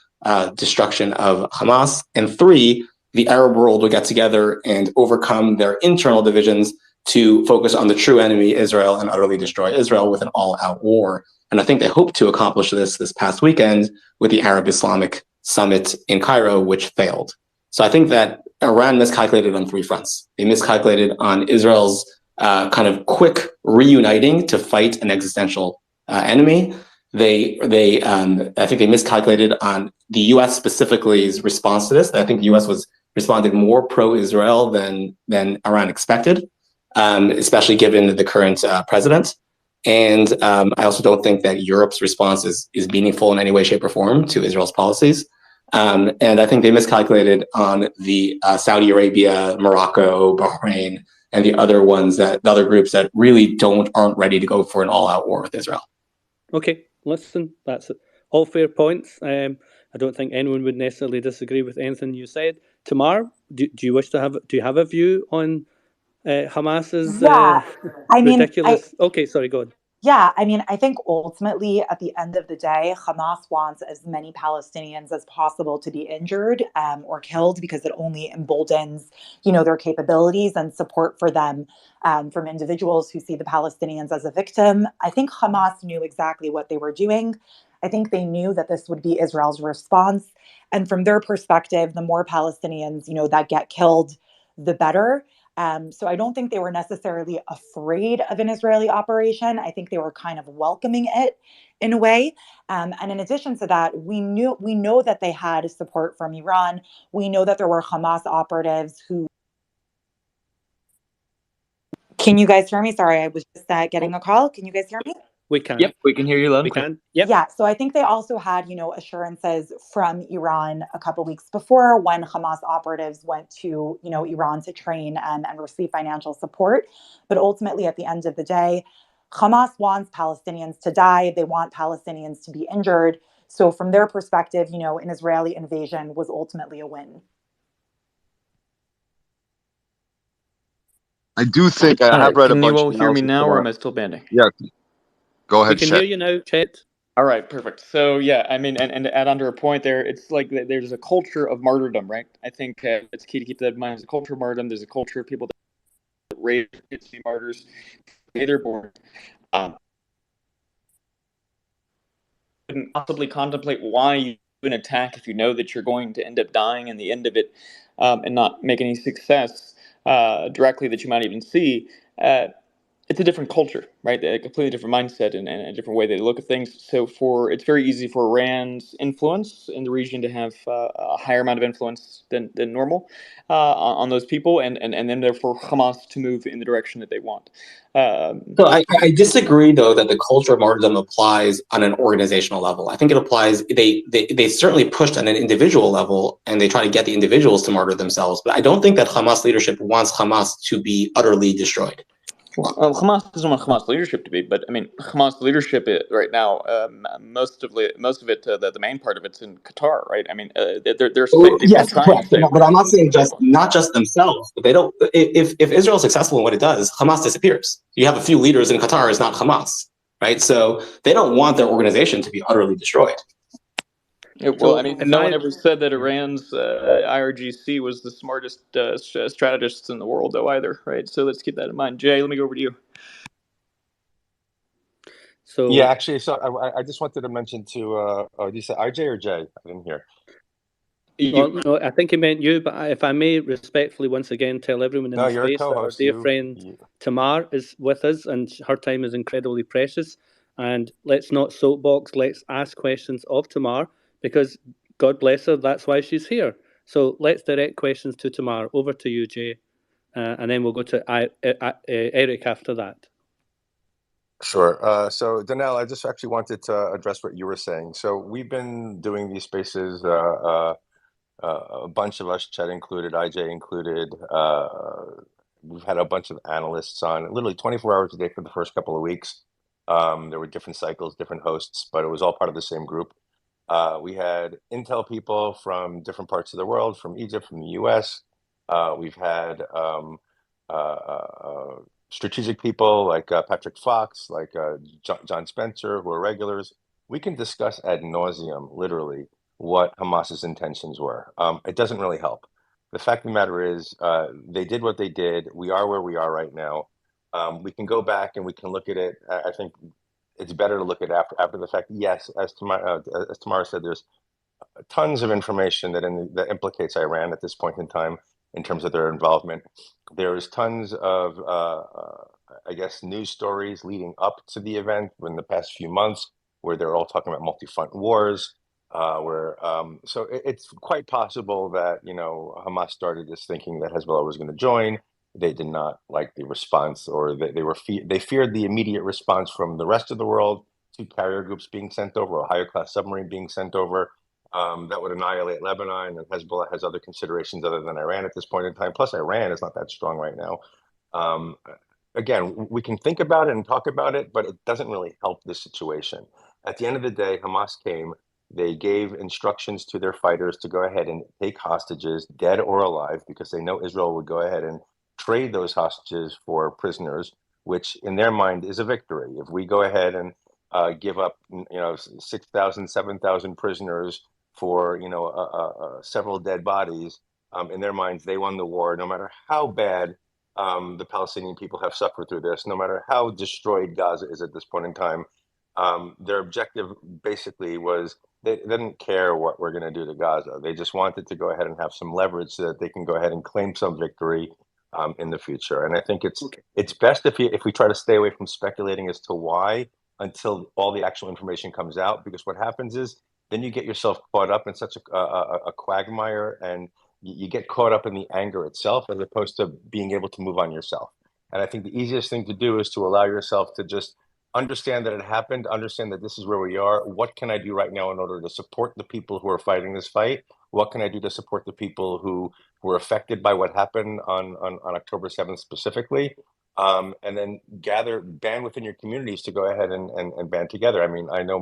destruction of Hamas. And three, the Arab world will get together and overcome their internal divisions to focus on the true enemy, Israel, and utterly destroy Israel with an all-out war. And I think they hope to accomplish this past weekend with the Arab Islamic Summit in Cairo, which failed. So I think that Iran miscalculated on three fronts. They miscalculated on Israel's kind of quick reuniting to fight an existential enemy. I think they miscalculated on the U.S. specifically's response to this. I think the U.S. responded more pro-Israel than Iran expected, especially given the current president. And I also don't think that Europe's response is meaningful in any way, shape, or form to Israel's policies. And I think they miscalculated on the Saudi Arabia, Morocco, Bahrain, and the other groups that really aren't ready to go for an all-out war with Israel. Okay, listen, that's all fair points. I don't think anyone would necessarily disagree with anything you said. Tamar, do you have a view on Hamas's Yeah, I mean, ridiculous... Okay, sorry, go on. Yeah, I mean, I think ultimately, at the end of the day, Hamas wants as many Palestinians as possible to be injured or killed because it only emboldens, their capabilities and support for them from individuals who see the Palestinians as a victim. I think Hamas knew exactly what they were doing. I think they knew that this would be Israel's response. And from their perspective, the more Palestinians, that get killed, the better. So I don't think they were necessarily afraid of an Israeli operation. I think they were kind of welcoming it in a way. And in addition to that, we know that they had support from Iran. We know that there were Hamas operatives who... Can you guys hear me? Sorry, I was just getting a call. Can you guys hear me? We can. Yep, we can hear you loud and We clear. can. Yep. Yeah, so I think they also had, assurances from Iran a couple weeks before when Hamas operatives went to, Iran to train and receive financial support. But ultimately, at the end of the day, Hamas wants Palestinians to die. They want Palestinians to be injured. So from their perspective, an Israeli invasion was ultimately a win. I do think I have read a Can bunch you of all hear me analysis now, or about. am I still banding? Yeah, go We ahead, can Chet. hear you now, Chet. All right, perfect. So yeah, I mean, and to add on to her point there, it's like there's a culture of martyrdom, right? I think it's key to keep that in mind. There's a culture of martyrdom. There's a culture of people that raise kids to be martyrs. They're born. Couldn't possibly contemplate why you do an attack if you know that you're going to end up dying in the end of it, and not make any success directly that you might even see. It's a different culture, right? A completely different mindset and a different way they look at things. So it's very easy for Iran's influence in the region to have a higher amount of influence than normal on those people, and then therefore Hamas to move in the direction that they want. So I disagree, though, that the culture of martyrdom applies on an organizational level. I think it applies. They certainly pushed on an individual level, and they try to get the individuals to martyr themselves. But I don't think that Hamas leadership wants Hamas to be utterly destroyed. Well, Hamas doesn't want Hamas leadership to be, but I mean, Hamas leadership right now, most of it, the main part of it's in Qatar, right? I mean, they've Yes, been trying correct. to stay away But I'm not from saying Israel. not just themselves. But they don't. If Israel is successful in what it does, Hamas disappears. You have a few leaders in Qatar. It's not Hamas, right? So they don't want their organization to be utterly destroyed. Yeah, well, So I mean, if no I... one ever said that Iran's IRGC was the smartest strategists in the world, though, either, right? So let's keep that in mind. Jay, let me go over to you. So Yeah, actually, so I just wanted to mention to, did you say IJ or Jay? I didn't hear. Well, no, I think he meant you, but if I may respectfully once again tell everyone in No, the you're a space that our co-host. dear friend Tamar is with us, and her time is incredibly precious. And let's not soapbox, let's ask questions of Tamar, because God bless her, that's why she's here. So let's direct questions to Tamar. Over to you, Jay, and then we'll go to Eric after that. Sure. So, Danelle, I just actually wanted to address what you were saying. So we've been doing these spaces a bunch of us, Chet included, IJ included. We've had a bunch of analysts on literally 24 hours a day for the first couple of weeks. There were different cycles, different hosts, but it was all part of the same group. We had intel people from different parts of the world, from Egypt, from the US. We've had strategic people like Patrick Fox, like John Spencer, who are regulars. We can discuss ad nauseum, literally, what Hamas's intentions were. It doesn't really help. The fact of the matter is, they did what they did. We are where we are right now. We can go back and we can look at it. I think it's better to look at after the fact. Yes, as Tamara said, there's tons of information that implicates Iran at this point in time in terms of their involvement. There's tons of, I guess, news stories leading up to the event in the past few months where they're all talking about multi-front wars. So it's quite possible that Hamas started this thinking that Hezbollah was going to join. They did not like the response, or they feared the immediate response from the rest of the world. 2 carrier groups being sent over, a higher class submarine being sent over. That would annihilate Lebanon, and Hezbollah has other considerations other than Iran at this point in time. Plus, Iran is not that strong right now. Again, we can think about it and talk about it, but it doesn't really help this situation. At the end of the day, Hamas came. They gave instructions to their fighters to go ahead and take hostages, dead or alive, because they know Israel would go ahead and trade those hostages for prisoners, which in their mind is a victory. If we go ahead and give up, 6,000, 7,000 prisoners for several dead bodies, in their minds, they won the war. No matter how bad the Palestinian people have suffered through this, no matter how destroyed Gaza is at this point in time, their objective basically was they didn't care what we're going to do to Gaza. They just wanted to go ahead and have some leverage so that they can go ahead and claim some victory in the future. And I think it's best if we try to stay away from speculating as to why until all the actual information comes out, because what happens is then you get yourself caught up in such a quagmire, and you get caught up in the anger itself as opposed to being able to move on yourself. And I think the easiest thing to do is to allow yourself to just understand that it happened, understand that this is where we are. What can I do right now in order to support the people who are fighting this fight? What can I do to support the people who were affected by what happened on October 7th specifically? And then band within your communities to go ahead and band together. I mean, I know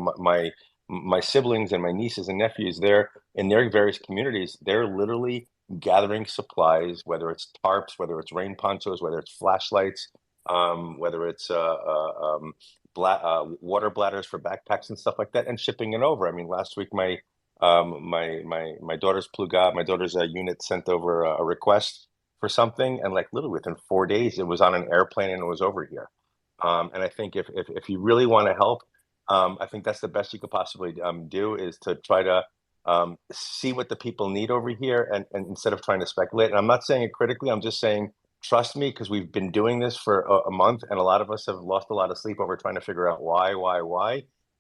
my siblings and my nieces and nephews, they're in their various communities, they're literally gathering supplies, whether it's tarps, whether it's rain ponchos, whether it's flashlights, whether it's water bladders for backpacks and stuff like that, and shipping it over. I mean, last week my daughter's pluga, my daughter's unit sent over a request for something, and like literally within 4 days, it was on an airplane and it was over here. And I think if you really want to help, I think that's the best you could possibly do, is to try to see what the people need over here, and instead of trying to speculate. And I'm not saying it critically. I'm just saying, trust me, because we've been doing this for a month, and a lot of us have lost a lot of sleep over trying to figure out why,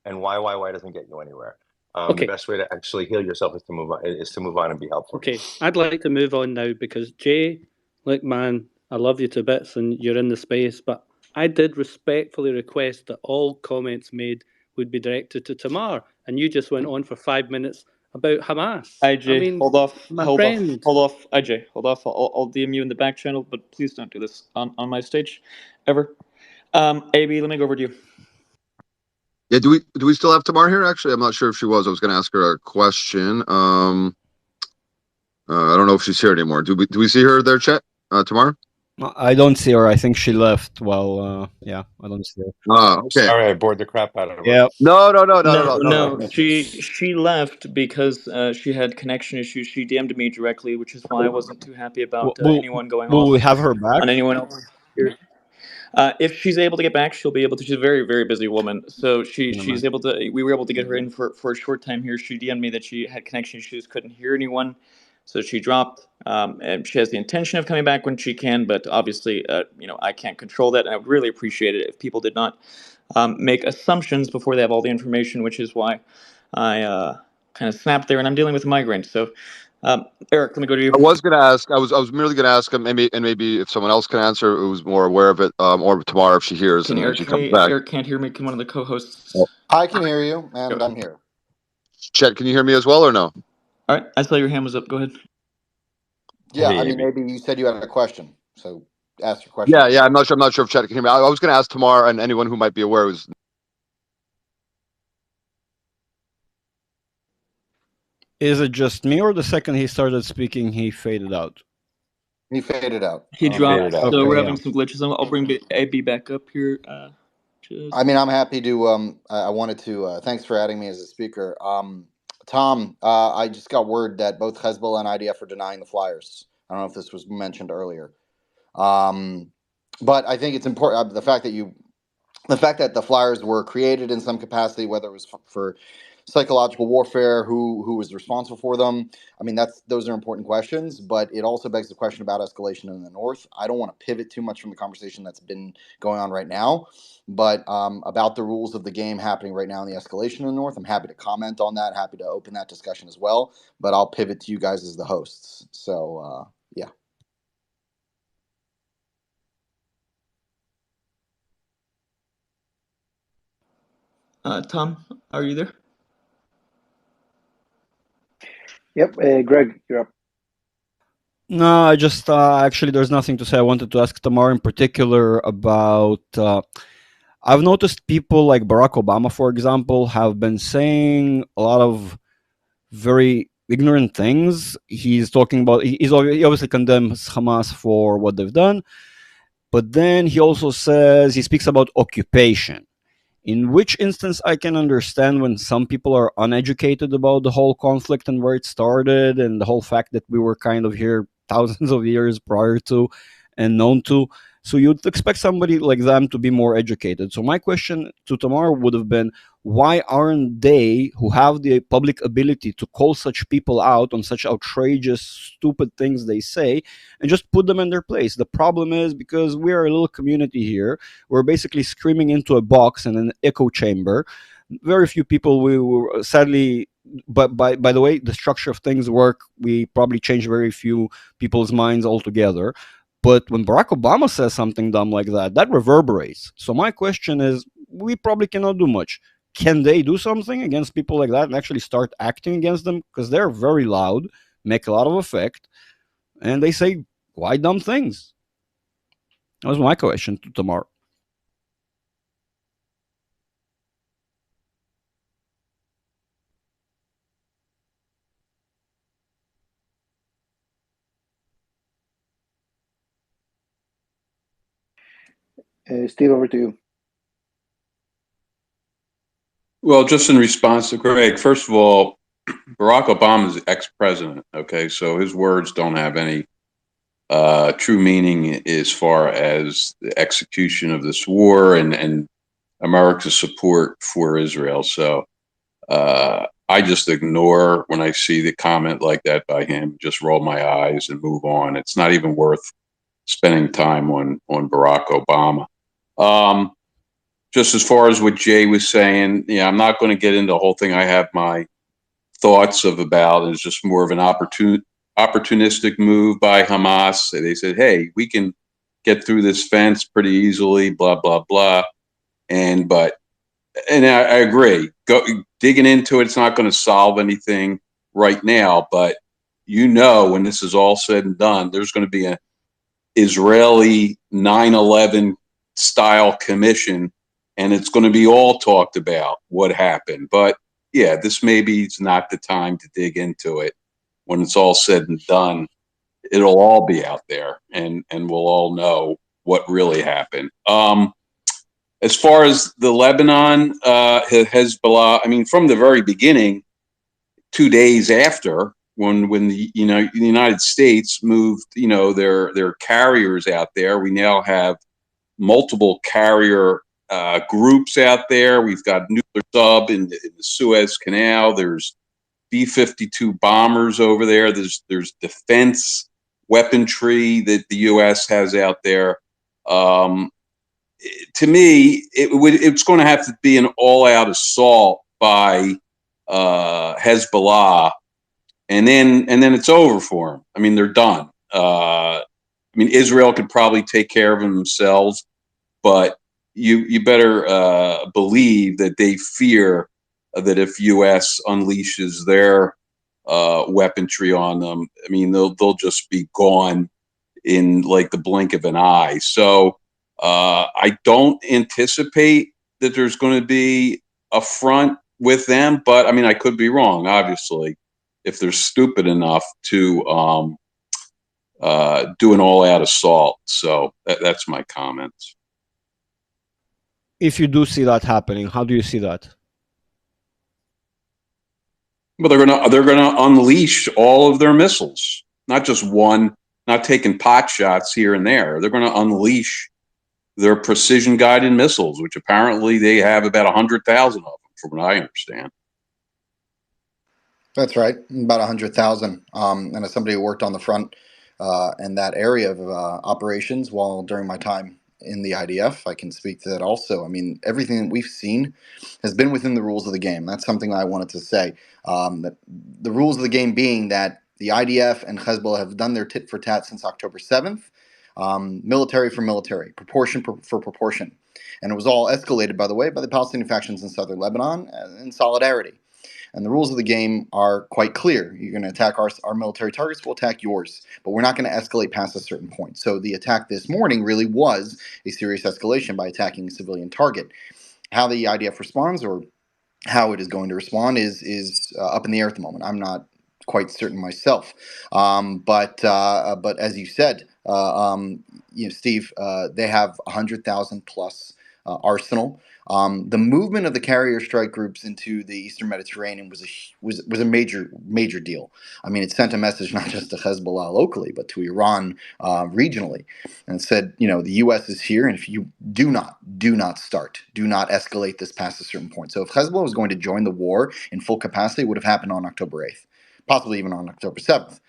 and why doesn't get you anywhere. The best way to actually heal yourself is to move on and be helpful. Okay, I'd like to move on now, because Jay, look, man, I love you to bits and you're in the space, but I did respectfully request that all comments made would be directed to Tamar, and you just went on for 5 minutes about Hamas. IJ, I mean, hold off, my friend. hold off, IJ, hold off. I'll DM you in the back channel, but please don't do this on my stage, ever. AB, let me go over to you. Yeah, do we still have Tamar here? Actually, I'm not sure if she was. I was going to ask her a question. I don't know if she's here anymore. Do we see her there, Chet? Tamar? I don't see her. I think she left. Well, yeah, I don't see her. Okay. All right, bored the crap out of her. Yeah. No, not at all. No, she left because she had connection issues. She DM'd me directly, which is why I wasn't too happy about anyone going off. Will we have her back? On anyone else here. If she's able to get back, she'll be able to. She's a very, very busy woman, so she's able to. We were able to get her in for a short time here. She DM'd me that she had connection issues, couldn't hear anyone, so she dropped. And she has the intention of coming back when she can, but obviously, I can't control that. And I would really appreciate it if people did not make assumptions before they have all the information, which is why I kind of snapped there. And I'm dealing with a migraine, so. Eric, let me go to you. I was going to ask. I was merely going to ask him. Maybe if someone else can answer, who's more aware of it, or Tamar, if she hears and she comes back. Eric can't hear me. Can one of the co-hosts? I can hear you, and I'm here. Chet, can you hear me as well, or no? All right, I saw your hand was up. Go ahead. Yeah, Hey, I mean, Abby. maybe you said you had a question, so ask your question. Yeah, I'm not sure if Chet can hear me. I was going to ask Tamar and anyone who might be aware who's. Is it just me, or the second he started speaking, he faded out? He faded out. He He dropped, faded out. so Okay, we're yeah. having some glitches. I'll bring AB back up here. I mean, I'm happy to. I wanted to. Thanks for adding me as a speaker. Tom, I just got word that both Hezbollah and IDF are denying the flyers. I don't know if this was mentioned earlier. But I think it's important the fact that the flyers were created in some capacity, whether it was for psychological warfare, who was responsible for them. I mean, those are important questions, but it also begs the question about escalation in the north. I don't want to pivot too much from the conversation that's been going on right now, but about the rules of the game happening right now in the escalation in the north. I'm happy to comment on that, happy to open that discussion as well, but I'll pivot to you guys as the hosts. So, yeah. Tom, are you there? Yep, Greg, you're up. No, I just actually there's nothing to say. I wanted to ask Tamar in particular about. I've noticed people like Barack Obama, for example, have been saying a lot of very ignorant things. He's talking about. He obviously condemns Hamas for what they've done, but then he also says he speaks about occupation. In which instance I can understand when some people are uneducated about the whole conflict and where it started and the whole fact that we were kind of here thousands of years prior to and known to. So you'd expect somebody like them to be more educated. So my question to Tamar would have been, why aren't they, who have the public ability to call such people out on such outrageous, stupid things they say, and just put them in their place? The problem is because we are a little community here. We're basically screaming into a box in an echo chamber. Very few people, we were sadly, but by the way the structure of things work, we probably change very few people's minds altogether. But when Barack Obama says something dumb like that, that reverberates. So my question is, we probably cannot do much. Can they do something against people like that and actually start acting against them? Because they're very loud, make a lot of effect, and they say quite dumb things. That was my question to Tamar. Steve, over to you. Well, just in response to Greg, first of all, Barack Obama is ex-president. Okay, so his words don't have any true meaning as far as the execution of this war and America's support for Israel. So I just ignore when I see the comment like that by him, just roll my eyes and move on. It's not even worth spending time on Barack Obama. Just as far as what Jay was saying, yeah, I'm not going to get into the whole thing. I have my thoughts about. It's just more of an opportunistic move by Hamas. They said, hey, we can get through this fence pretty easily, blah, blah, blah. And I agree. Digging into it, it's not going to solve anything right now. But when this is all said and done, there's going to be an Israeli 9/11 style commission, and it's going to be all talked about what happened. But yeah, this maybe is not the time to dig into it. When it's all said and done, it'll all be out there, and we'll all know what really happened. As far as the Lebanon Hezbollah, I mean, from the very beginning, 2 days after when the United States moved their carriers out there, we now have multiple carrier groups out there. We've got nuclear sub in the Suez Canal. There's B-52 bombers over there. There's defense weaponry that the U.S. has out there. To me, it's going to have to be an all-out assault by Hezbollah, and then it's over for them. I mean, they're done. I mean, Israel could probably take care of them themselves, but you better believe that they fear that if U.S. unleashes their weaponry on them, I mean, they'll just be gone in like the blink of an eye. So I don't anticipate that there's going to be a front with them, but I mean, I could be wrong, obviously, if they're stupid enough to do an all-out assault. So that's my comments. If you do see that happening, how do you see that? Well, they're gonna unleash all of their missiles, not just one, not taking pot shots here and there. They're going to unleash their precision-guided missiles, which apparently they have about 100,000 of them, from what I understand. That's right, about 100,000. And as somebody who worked on the front in that area of operations while during my time in the IDF, I can speak to that also. I mean, everything that we've seen has been within the rules of the game. That's something I wanted to say. That the rules of the game being that the IDF and Hezbollah have done their tit for tat since October 7th, military for military, proportion for proportion. And it was all escalated, by the way, by the Palestinian factions in southern Lebanon in solidarity. And the rules of the game are quite clear. You're going to attack our military targets, we'll attack yours. But we're not going to escalate past a certain point. So the attack this morning really was a serious escalation by attacking a civilian target. How the IDF responds or how it is going to respond is up in the air at the moment. I'm not quite certain myself. But as you said, Steve, they have 100,000 plus arsenal. The movement of the carrier strike groups into the Eastern Mediterranean was a major deal. I mean, it sent a message not just to Hezbollah locally, but to Iran regionally, and said, the U.S. is here, and if you do not escalate this past a certain point. So if Hezbollah was going to join the war in full capacity, it would have happened on October 8th, possibly even on October 7th.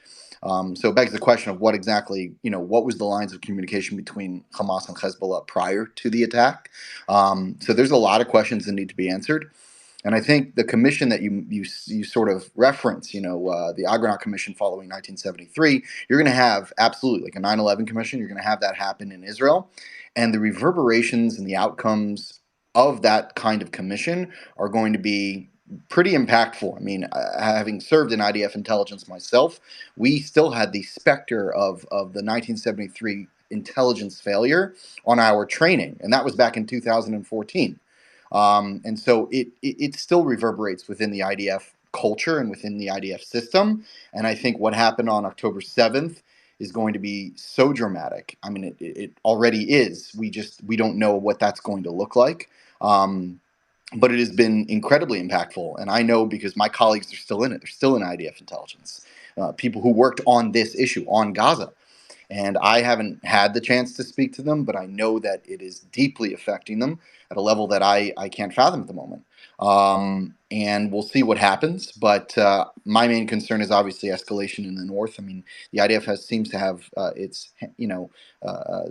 So it begs the question of what exactly, what was the lines of communication between Hamas and Hezbollah prior to the attack? So there's a lot of questions that need to be answered. And I think the commission that you sort of reference, the Agranat Commission following 1973, you're going to have absolutely like a 9/11 commission. You're going to have that happen in Israel, and the reverberations and the outcomes of that kind of commission are going to be pretty impactful. I mean, having served in IDF intelligence myself, we still had the specter of the 1973 intelligence failure on our training, and that was back in 2014. And so it still reverberates within the IDF culture and within the IDF system. And I think what happened on October 7th is going to be so dramatic. I mean, it already is. We don't know what that's going to look like. But it has been incredibly impactful. And I know because my colleagues are still in it. They're still in IDF intelligence. People who worked on this issue, on Gaza. And I haven't had the chance to speak to them, but I know that it is deeply affecting them at a level that I can't fathom at the moment. And we'll see what happens. But my main concern is obviously escalation in the north. I mean, the IDF seems to have its, the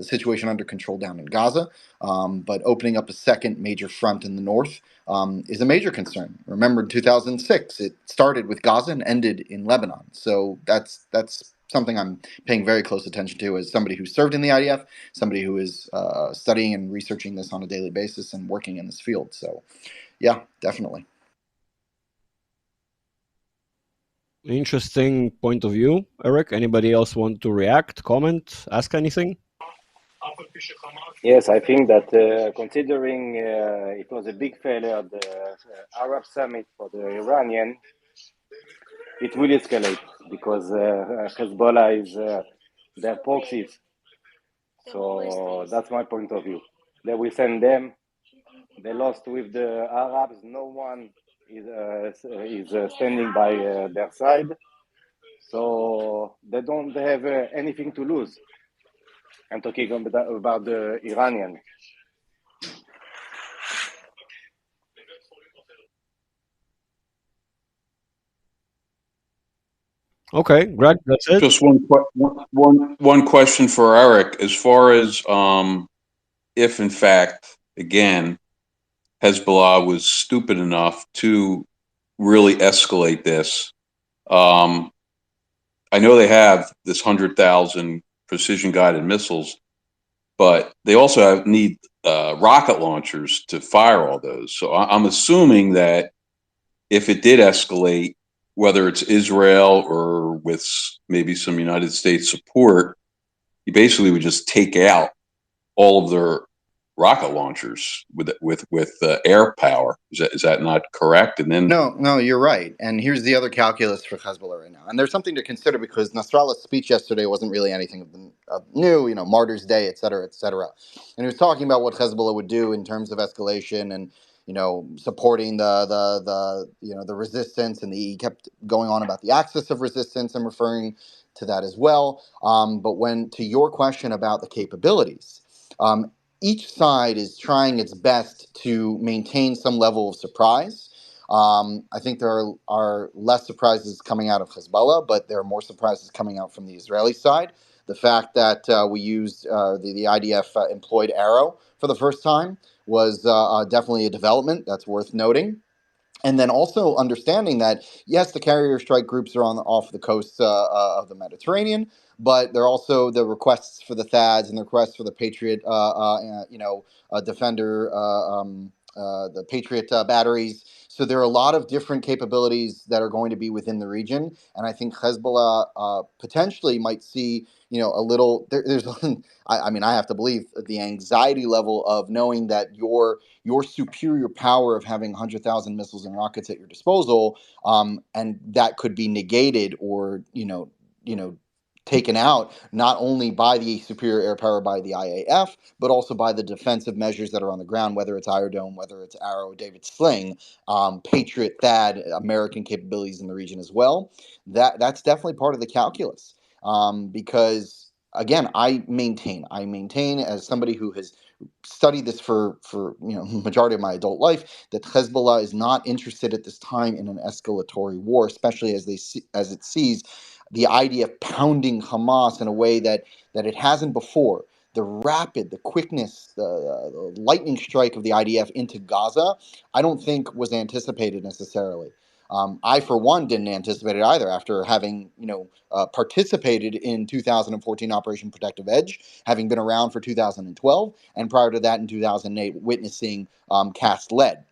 situation under control down in Gaza. But opening up a second major front in the north is a major concern. Remember, in 2006, it started with Gaza and ended in Lebanon. So that's something I'm paying very close attention to as somebody who served in the IDF, somebody who is studying and researching this on a daily basis and working in this field. So, yeah, definitely. Interesting point of view, Eric. Anybody else want to react, comment, ask anything? Yes, I think that considering it was a big failure, the Arab summit for the Iranian, it will escalate because Hezbollah is their proxies. So that's my point of view. They will send them. They lost with the Arabs. No one is standing by their side. So they don't have anything to lose. I'm talking about the Iranian. Okay, Greg, that's it. Just one question for Eric. As far as if in fact, again, Hezbollah was stupid enough to really escalate this. I know they have this 100,000 precision-guided missiles, but they also need rocket launchers to fire all those. So I'm assuming that if it did escalate, whether it's Israel or with maybe some United States support, you basically would just take out all of their rocket launchers with air power. Is that not correct? And then No, you're right. And here's the other calculus for Hezbollah right now. And there's something to consider because Nasrallah's speech yesterday wasn't really anything of new, Martyrs' Day, et cetera, et cetera. And he was talking about what Hezbollah would do in terms of escalation and, supporting the resistance. And he kept going on about the axis of resistance and referring to that as well. But when to your question about the capabilities, each side is trying its best to maintain some level of surprise. I think there are less surprises coming out of Hezbollah, but there are more surprises coming out from the Israeli side. The fact that we used the IDF employed Arrow for the first time was definitely a development that's worth noting. And then also understanding that yes, the carrier strike groups are off the coasts of the Mediterranean, but there are also the requests for the THAADs and the requests for the Patriot, Defender, the Patriot batteries. So there are a lot of different capabilities that are going to be within the region, and I think Hezbollah potentially might see a little. There's, I have to believe the anxiety level of knowing that your superior power of having 100,000 missiles and rockets at your disposal, and that could be negated or taken out not only by the superior air power by the IAF, but also by the defensive measures that are on the ground, whether it's Iron Dome, whether it's Arrow, David Sling, Patriot, THAAD, American capabilities in the region as well. That's definitely part of the calculus, because again, I maintain as somebody who has studied this for majority of my adult life, that Hezbollah is not interested at this time in an escalatory war, especially as it sees the idea of pounding Hamas in a way that it hasn't before. The quickness, the lightning strike of the IDF into Gaza, I don't think was anticipated necessarily. I, for one, didn't anticipate it either. After having participated in 2014 Operation Protective Edge, having been around for 2012, and prior to that in 2008, witnessing Cast Lead.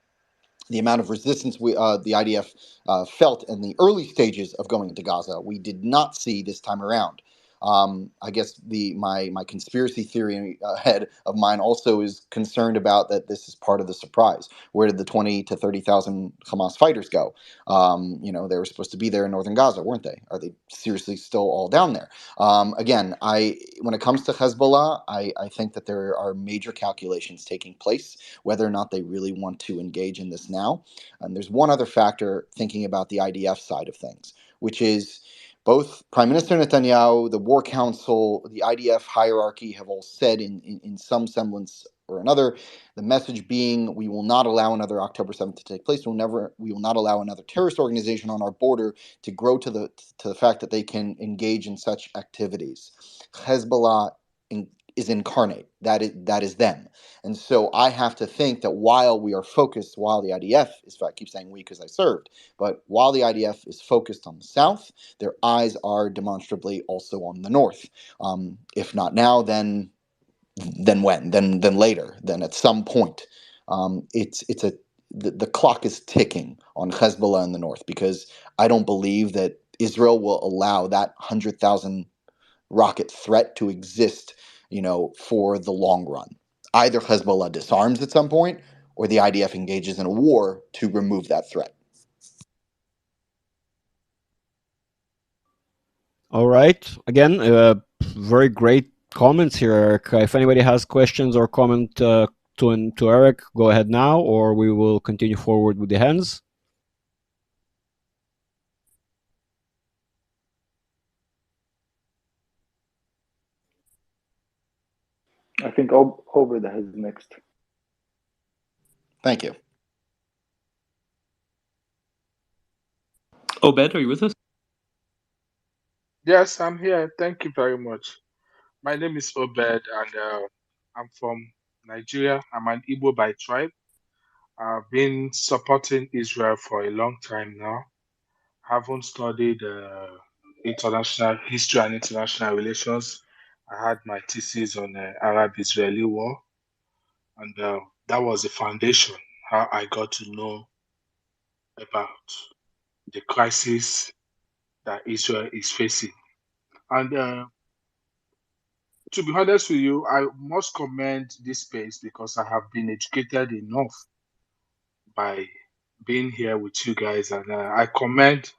The amount of resistance the IDF felt in the early stages of going into Gaza, we did not see this time around. I guess my conspiracy theory head of mine also is concerned about that this is part of the surprise. Where did the 20 to 30,000 Hamas fighters go? They were supposed to be there in northern Gaza, weren't they? Are they seriously still all down there? Again, when it comes to Hezbollah, I think that there are major calculations taking place whether or not they really want to engage in this now. And there's one other factor thinking about the IDF side of things, which is both Prime Minister Netanyahu, the War Council, the IDF hierarchy have all said in some semblance or another, the message being we will not allow another October 7th to take place. We will not allow another terrorist organization on our border to grow to the fact that they can engage in such activities. Hezbollah is incarnate. That is them. And so I have to think that while the IDF is, I keep saying we because I served, but while the IDF is focused on the south, their eyes are demonstrably also on the north. If not now, then when? Then later. Then at some point, the clock is ticking on Hezbollah in the north, because I don't believe that Israel will allow that 100,000 rocket threat to exist, for the long run. Either Hezbollah disarms at some point, or the IDF engages in a war to remove that threat. All right. Again, very great comments here, Eric. If anybody has questions or comment to Eric, go ahead now, or we will continue forward with the hands. I think Obed has next. Thank you. Obed, are you with us? Yes, I'm here. Thank you very much. My name is Obed, and I'm from Nigeria. I'm an Igbo by tribe. I've been supporting Israel for a long time now. Haven't studied international history and international relations. I had my thesis on Arab-Israeli war, and that was the foundation how I got to know about the crisis that Israel is facing. And to be honest with you, I must commend this space because I have been educated enough by being here with you guys, and I commend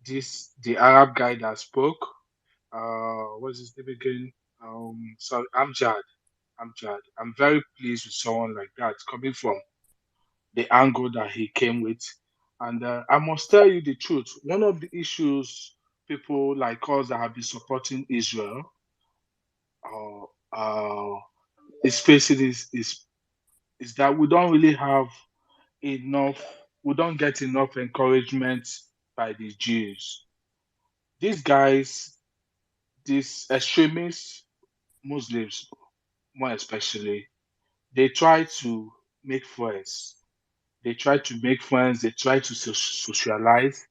the Arab guy that spoke. What's his name again? Sorry, Amjad. Amjad. I'm very pleased with someone like that coming from the angle that he came with. And I must tell you the truth. One of the issues people like us that have been supporting Israel uh, uh, is facing is that we don't really have enough, we don't get enough encouragement by the Jews. These guys, these extremists, Muslims more especially, they try to make friends. They try to make friends, they try to socialize,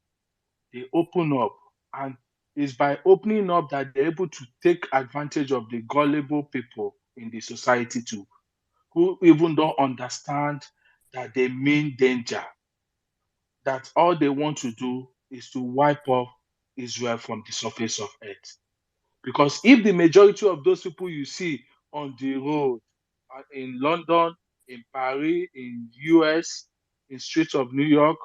they open up. And it's by opening up that they're able to take advantage of the gullible people in the society too, who even don't understand that they mean danger, that all they want to do is to wipe off Israel from the surface of earth. Because if the majority of those people you see on the road in London, in Paris, in US, in streets of New York,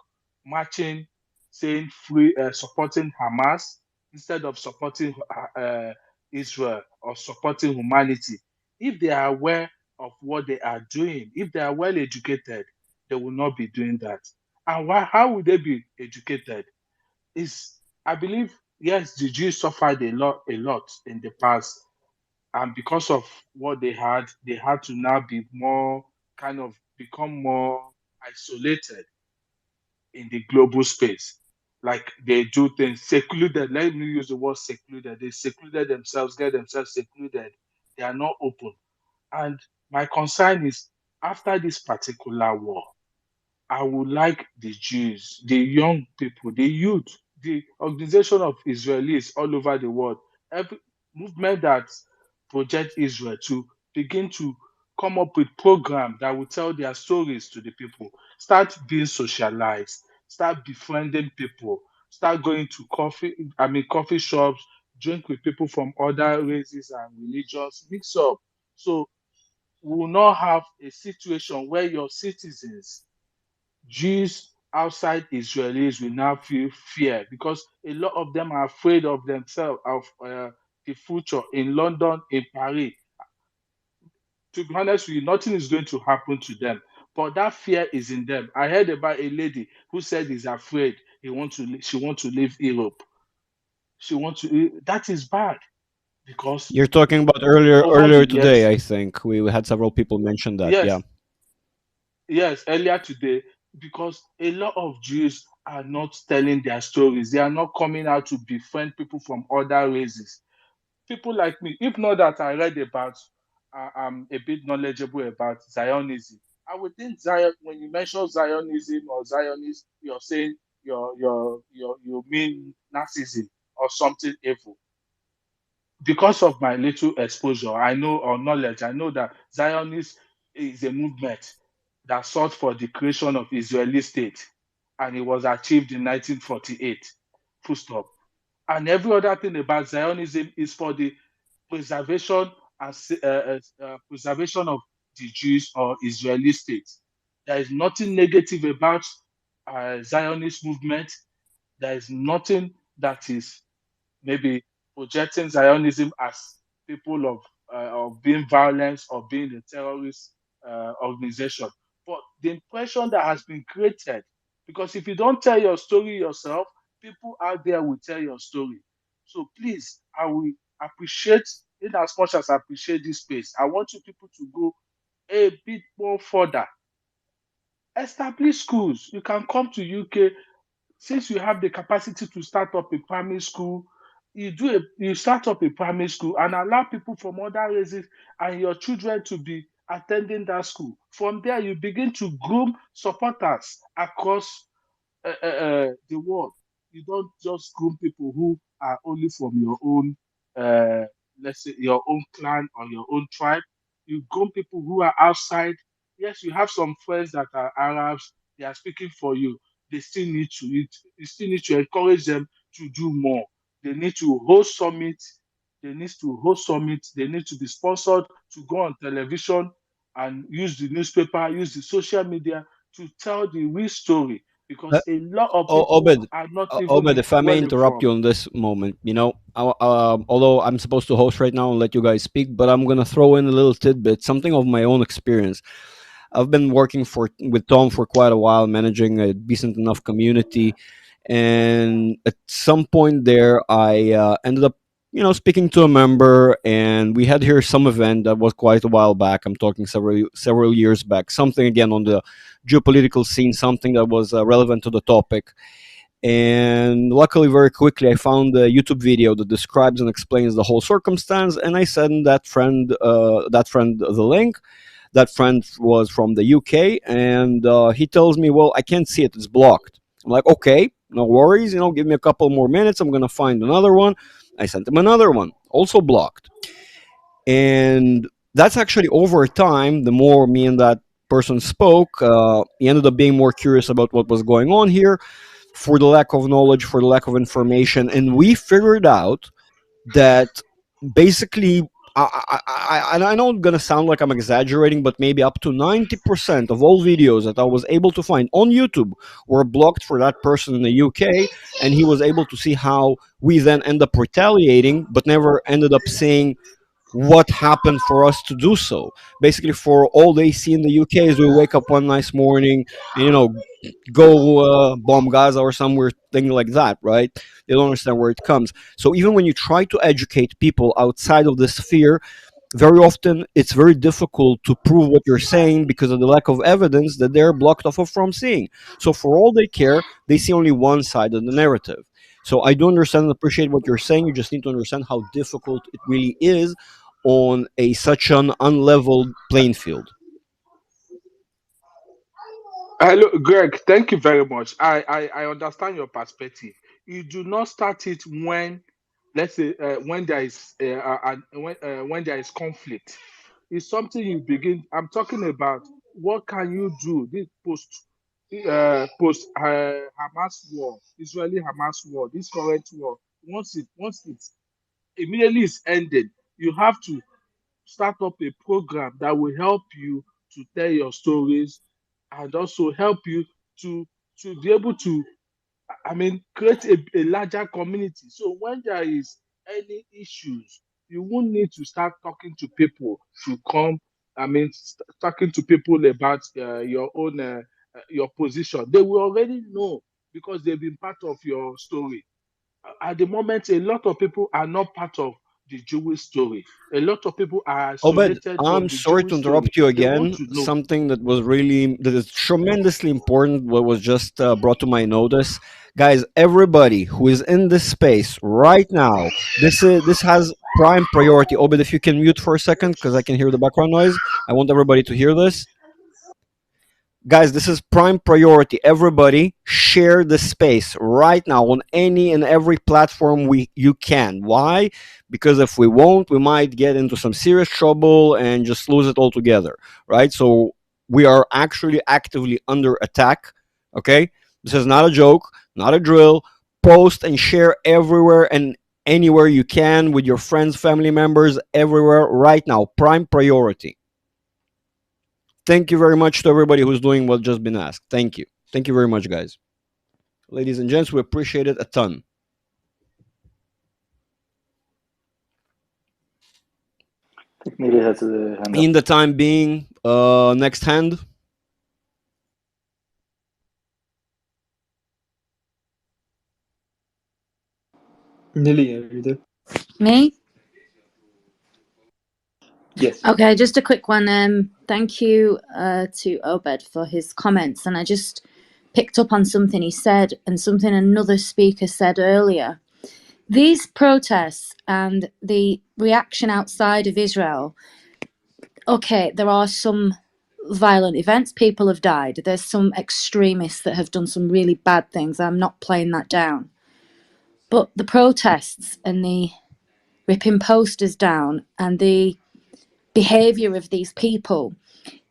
marching, saying free, supporting Hamas instead of supporting Israel or supporting humanity, if they are aware of what they are doing, if they are well educated, they will not be doing that. And why? How would they be educated? Is I believe yes, the Jews suffered a lot in the past, and because of what they had to now be more kind of become more isolated in the global space. Like they do things secluded. Let me use the word secluded. They secluded themselves, get themselves secluded. They are not open. And my concern is after this particular war, I would like the Jews, the young people, the youth, the organization of Israelis all over the world, every movement that project Israel to begin to come up with programs that will tell their stories to the people. Start being socialized, start befriending people, start going to coffee shops, drink with people from other races and religions, mix up. So we will not have a situation where your citizens Jews outside Israelis will now feel fear because a lot of them are afraid of themselves, of the future in London, in Paris. To be honest with you, nothing is going to happen to them, but that fear is in them. I heard about a lady who said he's afraid. She wants to leave Europe. She wants to. That is bad because You're talking about earlier over the earlier today, years, I think. We had several people mention that. Yeah. yes, yes, earlier today, because a lot of Jews are not telling their stories. They are not coming out to befriend people from other races. People like me, if not that I read about, I'm a bit knowledgeable about Zionism. I would think Zion, when you mention Zionism or Zionist, you're saying you mean Nazism or something evil because of my little exposure, I know or knowledge, I know that Zionist is a movement that sought for the creation of Israeli state, and it was achieved in 1948. Full stop. And every other thing about Zionism is for the preservation and preservation of the Jews or Israeli state. There is nothing negative about Zionist movement. There is nothing that is maybe projecting Zionism as people of being violent or being a terrorist organization. But the impression that has been created, because if you don't tell your story yourself, people out there will tell your story. So please, I will appreciate, in as much as I appreciate this space, I want you people to go a bit more further. Establish schools. You can come to UK since you have the capacity to start up a primary school, you start up a primary school and allow people from other races and your children to be attending that school. From there, you begin to groom supporters across the world. You don't just groom people who are only from your own, uh, let's say, your own clan or your own tribe. You groom people who are outside. Yes, you have some friends that are Arabs. They are speaking for you. they still need to you still need to encourage them to do more. They need to host summits. They need to host summits. They need to be sponsored to go on television and use the newspaper, use the social media to tell the real story because a lot of people Obed, are not even Obed, if I may well interrupt informed. you on this moment, although I'm supposed to host right now and let you guys speak, but I'm gonna throw in a little tidbit, something of my own experience. I've been working with Tom for quite a while, managing a decent enough community, and at some point there, I ended up, speaking to a member, and we had here some event that was quite a while back. I'm talking several years back. Something again on the geopolitical scene, something that was relevant to the topic. And luckily, very quickly, I found a YouTube video that describes and explains the whole circumstance, and I sent that friend the link. That friend was from the UK, and he tells me, "Well, I can't see it; it's blocked." I'm like, "Okay, no worries. Give me a couple more minutes. I'm gonna find another one." I sent him another one, also blocked. And that's actually over time. The more me and that person spoke, he ended up being more curious about what was going on here, for the lack of knowledge, for the lack of information, and we figured out that basically, and I know it's gonna sound like I'm exaggerating, but maybe up to 90% of all videos that I was able to find on YouTube were blocked for that person in the UK, and he was able to see how we then end up retaliating, but never ended up seeing what happened for us to do so. Basically, for all they see in the UK is we wake up one nice morning and go bomb Gaza or somewhere, thing like that, right? They don't understand where it comes. So even when you try to educate people outside of this sphere, very often it's very difficult to prove what you're saying because of the lack of evidence that they're blocked off of from seeing. So for all they care, they see only one side of the narrative. So I do understand and appreciate what you're saying. You just need to understand how difficult it really is on such an unleveled playing field. Hello, Greg. Thank you very much. I understand your perspective. You do not start it when, let's say, when there is when there is conflict. It's something you begin. I'm talking about what can you do this post Hamas war, Israeli Hamas war, this current war. Once it immediately is ended, you have to start up a program that will help you to tell your stories and also help you to be able to, I mean, create a larger community. So when there is any issues, you won't need to start talking to people to come. I mean, talking to people about your own your position. They will already know because they've been part of your story. At the moment, a lot of people are not part of the Jewish story. A lot of people are Obed, isolated from I'm the sorry to Jewish story. interrupt you They want again. to know. Something that is tremendously important, what was just brought to my notice, guys. Everybody who is in this space right now, this has prime priority. Obed, if you can mute for a second, because I can hear the background noise. I want everybody to hear this. Guys, this is prime priority. Everybody share the space right now on any and every platform you can. Why? Because if we won't, we might get into some serious trouble and just lose it altogether, right? So we are actually actively under attack. Okay, this is not a joke, not a drill. Post and share everywhere and anywhere you can with your friends, family members, everywhere right now. Prime priority. Thank you very much to everybody who's doing what just been asked. Thank you. Thank you very much, guys. Ladies and gents, we appreciate it a ton. I think Miri has a hand up. In the time being, next hand. Nili, are you there? Me? Yes. Okay, just a quick one. Thank you to Obed for his comments. And I just picked up on something he said and something another speaker said earlier. These protests and the reaction outside of Israel, okay, there are some violent events. People have died. There's some extremists that have done some really bad things. I'm not playing that down. But the protests and the ripping posters down and the behaviour of these people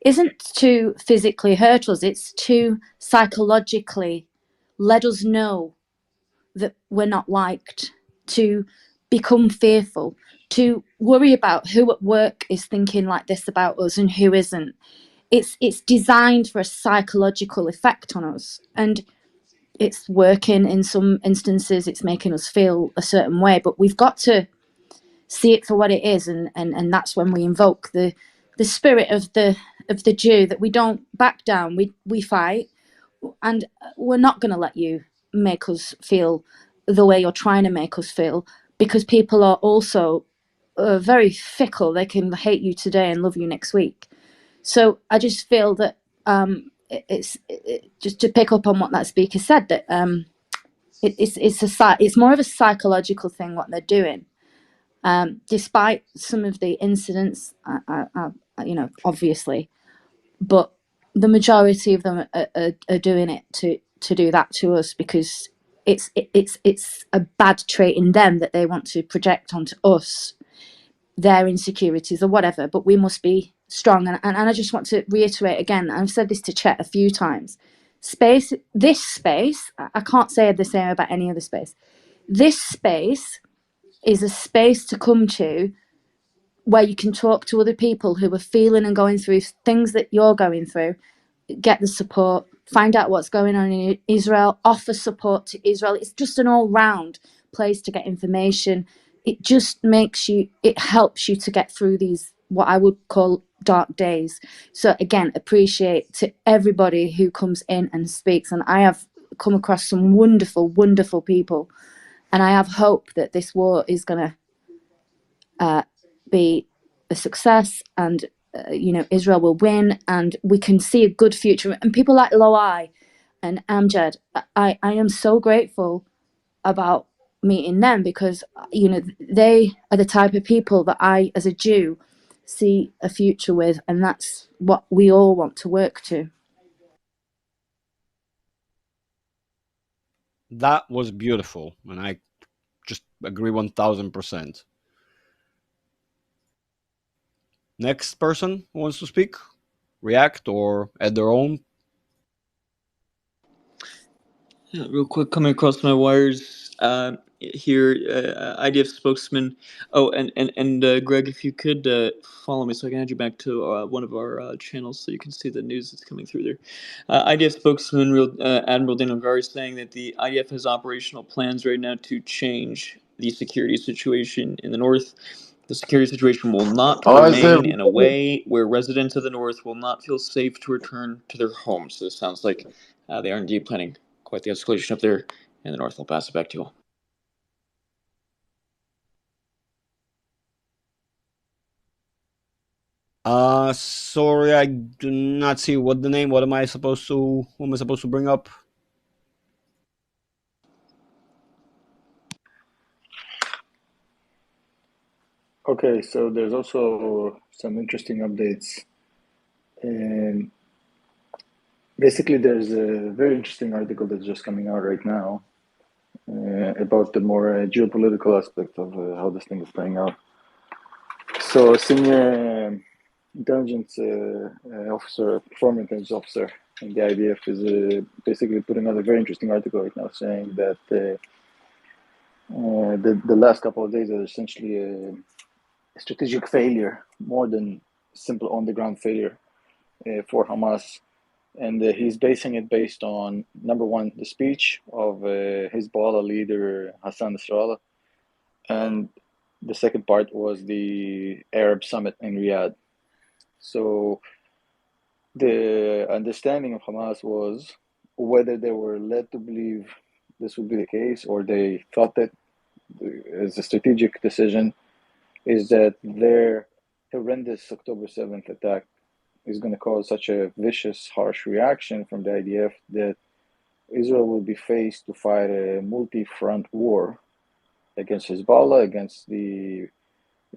isn't to physically hurt us, it's to psychologically let us know that we're not liked, to become fearful, to worry about who at work is thinking like this about us and who isn't. It's designed for a psychological effect on us, and it's working in some instances. It's making us feel a certain way, but we've got to see it for what it is, and that's when we invoke the spirit of the Jew, that we don't back down, we fight, and we're not going to let you make us feel the way you're trying to make us feel, because people are also very fickle. They can hate you today and love you next week. So I just feel that just to pick up on what that speaker said, that it's more of a psychological thing what they're doing. Despite some of the incidents, obviously, but the majority of them are doing it to do that to us, because it's a bad trait in them that they want to project onto us, their insecurities or whatever. But we must be strong, and I just want to reiterate again, I've said this to Chet a few times, this space, I can't say the same about any other space. This space is a space to come to where you can talk to other people who are feeling and going through things that you're going through, get the support, find out what's going on in Israel, offer support to Israel. It's just an all-round place to get information. It just it helps you to get through these, what I would call, dark days. So again, appreciate to everybody who comes in and speaks. And I have come across some wonderful, wonderful people. And I have hope that this war is going to be a success, and Israel will win, and we can see a good future. And people like Loai and Amjad, I am so grateful about meeting them, because they are the type of people that I, as a Jew, see a future with, and that's what we all want to work to. That was beautiful, and I just agree 1000%. Next person who wants to speak, react, or add their own. Yeah, real quick, coming across my wires here, IDF spokesman. Oh, and Greg, if you could follow me so I can add you back to one of our channels so you can see the news that's coming through there. IDF spokesman Admiral Daniel Gari is saying that the IDF has operational plans right now to change the security situation in the north. The security situation will not remain in a way where residents of the north will not feel safe to return to their homes. So this sounds like they are indeed planning quite the escalation up there in the north. I'll pass it back to you all. Sorry, I do not see what the name. Who am I supposed to bring up? Okay, so there's also some interesting updates. And basically, there's a very interesting article that's just coming out right now about the more geopolitical aspect of how this thing is playing out. So, a senior intelligence officer, former intelligence officer in the IDF, is basically putting out a very interesting article right now, saying that the last couple of days are essentially a strategic failure, more than simple on-the-ground failure for Hamas. And he's basing it based on, number one, the speech of Hezbollah leader Hassan Nasrallah, and the second part was the Arab summit in Riyadh. So the understanding of Hamas was, whether they were led to believe this would be the case or they thought that as a strategic decision, is that their horrendous October 7th attack is going to cause such a vicious, harsh reaction from the IDF that Israel will be faced to fight a multi-front war against Hezbollah, against the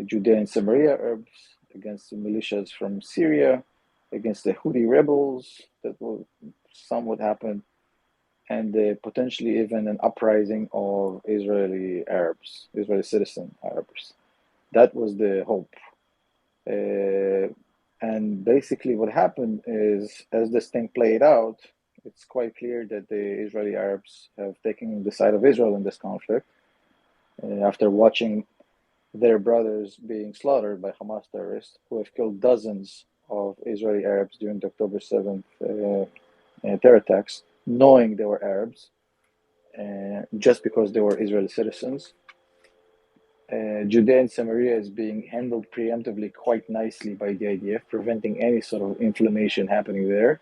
Judea and Samaria Arabs, against the militias from Syria, against the Houthi rebels, some would happen, and potentially even an uprising of Israeli Arabs, Israeli citizen Arabs. That was the hope. And basically what happened is, as this thing played out, it's quite clear that the Israeli Arabs have taken the side of Israel in this conflict after watching their brothers being slaughtered by Hamas terrorists who have killed dozens of Israeli Arabs during the October 7th terror attacks, knowing they were Arabs, just because they were Israeli citizens. Judea and Samaria is being handled preemptively quite nicely by the IDF, preventing any sort of inflammation happening there.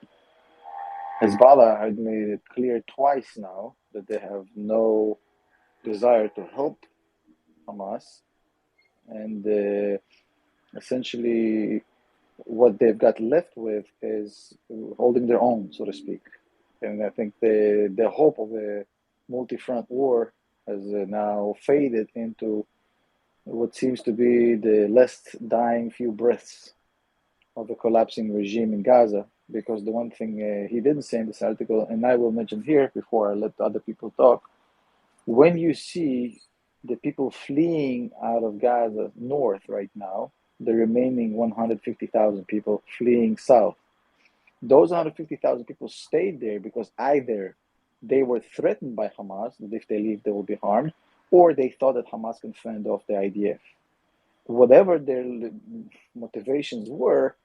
Hezbollah had made it clear twice now that they have no desire to help Hamas, and essentially what they've got left with is holding their own, so to speak. And I think the hope of a multi-front war has now faded into what seems to be the last dying few breaths of a collapsing regime in Gaza. Because the one thing he didn't say in this article, and I will mention here before I let other people talk, when you see the people fleeing out of Gaza north right now, the remaining 150,000 people fleeing south, those 150,000 people stayed there because either they were threatened by Hamas that if they leave they will be harmed, or they thought that Hamas can fend off the IDF. Whatever their motivations were,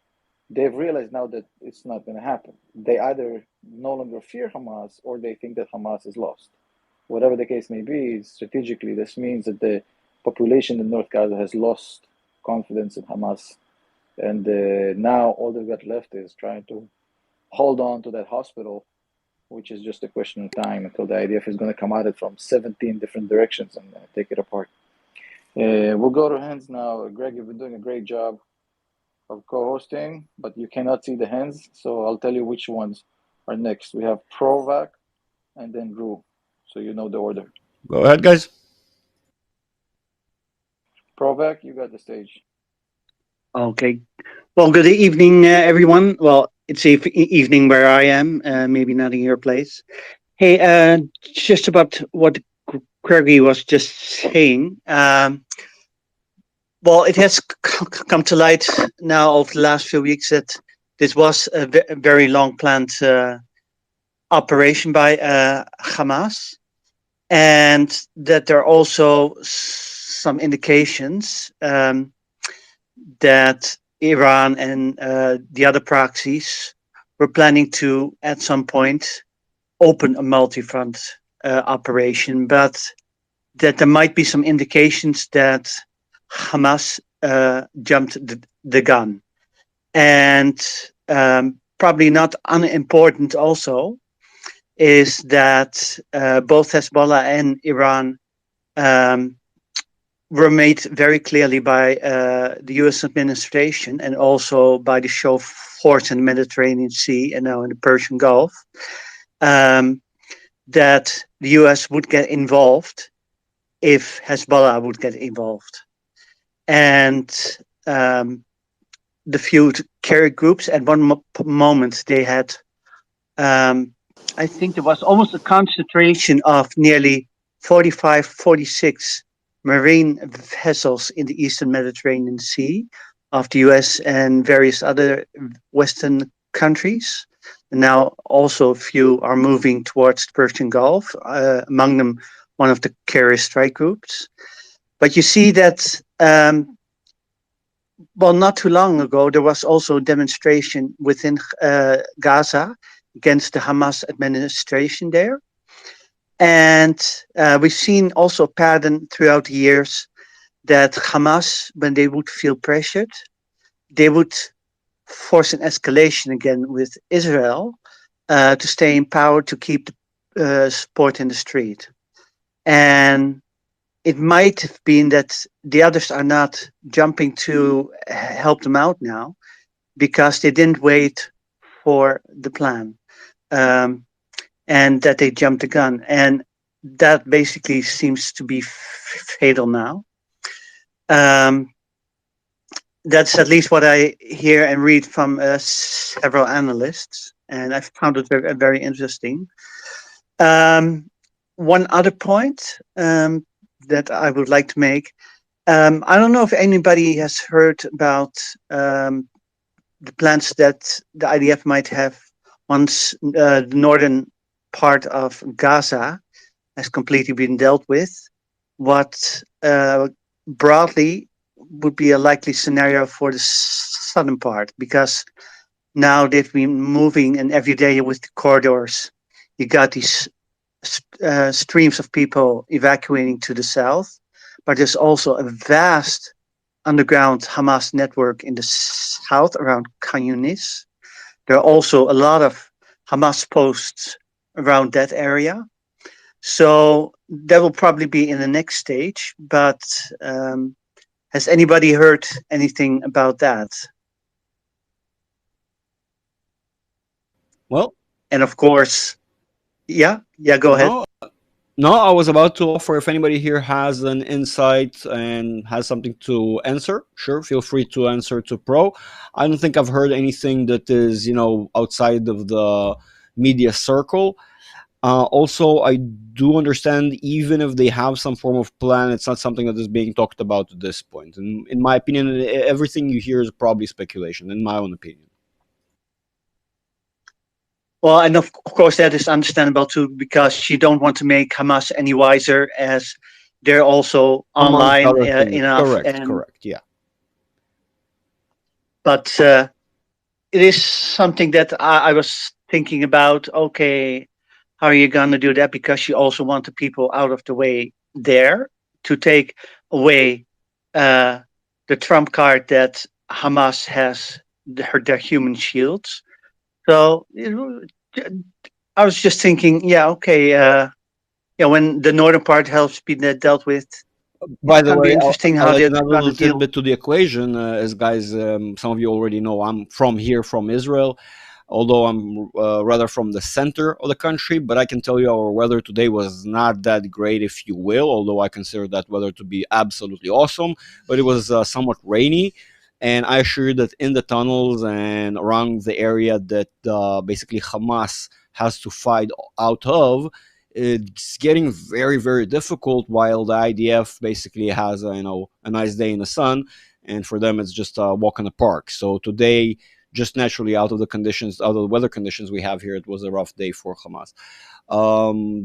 they've realized now that it's not going to happen. They either no longer fear Hamas or they think that Hamas is lost. Whatever the case may be, strategically, this means that the population in North Gaza has lost confidence in Hamas. And now all they've got left is trying to hold on to that hospital, which is just a question of time until the IDF is going to come at it from 17 different directions and take it apart. We'll go to hands now. Greg, you've been doing a great job of co-hosting, but you cannot see the hands, so I'll tell you which ones are next. We have Provac and then Drew, so you know the order. Go ahead, guys. Provac, you got the stage. Okay. Well, good evening, everyone. Well, it's evening where I am, maybe not in your place. Hey, just about what Craigie was just saying. Well, it has come to light now over the last few weeks that this was a very long planned operation by Hamas, and that there are also some indications that Iran and the other proxies were planning to, at some point, open a multi-front operation, but that there might be some indications that Hamas jumped the gun. And probably not unimportant also is that both Hezbollah and Iran were made very clearly by the US administration and also by the show force in the Mediterranean Sea and now in the Persian Gulf, that the US would get involved if Hezbollah would get involved. And the few carrier groups at one moment they had, I think there was almost a concentration of nearly 45, 46 marine vessels in the Eastern Mediterranean Sea of the US and various other Western countries. And now also a few are moving towards the Persian Gulf, among them one of the carrier strike groups. But you see that, well, not too long ago, there was also a demonstration within Gaza against the Hamas administration there. And we've seen also a pattern throughout the years that Hamas, when they would feel pressured, they would force an escalation again with Israel to stay in power, to keep the support in the street. And it might have been that the others are not jumping to help them out now because they didn't wait for the plan. And that they jumped the gun. And that basically seems to be fatal now. That's at least what I hear and read from several analysts. And I found it very, very interesting. One other point that I would like to make. I don't know if anybody has heard about the plans that the IDF might have once the northern part of Gaza has completely been dealt with, what broadly would be a likely scenario for the southern part, because now they've been moving, and every day with the corridors, you got these streams of people evacuating to the south, but there's also a vast underground Hamas network in the south around Khan Yunis. There are also a lot of Hamas posts around that area. So that will probably be in the next stage. But has anybody heard anything about that? Well, And of course, yeah, go ahead. no, no, I was about to offer if anybody here has an insight and has something to answer. Sure, feel free to answer to Pro. I don't think I've heard anything that is, outside of the media circle. Also, I do understand even if they have some form of plan, it's not something that is being talked about at this point. And in my opinion, everything you hear is probably speculation, in my own opinion. Well, and of course that is understandable too, because you don't want to make Hamas any wiser, as they're also Amongst online other things. enough. Correct, yeah. But it is something that I was thinking about. Okay, how are you going to do that? Because you also want the people out of the way there to take away uh, the trump card that Hamas has, their human shields. So I was just thinking, yeah, okay, when the northern part helps be dealt with, By it's the going to be way, interesting I'll how add they're another going to little deal. tidbit to the equation. As guys, some of you already know, I'm from here, from Israel, although I'm rather from the center of the country. But I can tell you our weather today was not that great, if you will, although I consider that weather to be absolutely awesome. But it was somewhat rainy. And I assure you that in the tunnels and around the area that basically Hamas has to fight out of, it's getting very, very difficult, while the IDF basically has a nice day in the sun, and for them it's just a walk in the park. So today, just naturally out of the weather conditions we have here, it was a rough day for Hamas.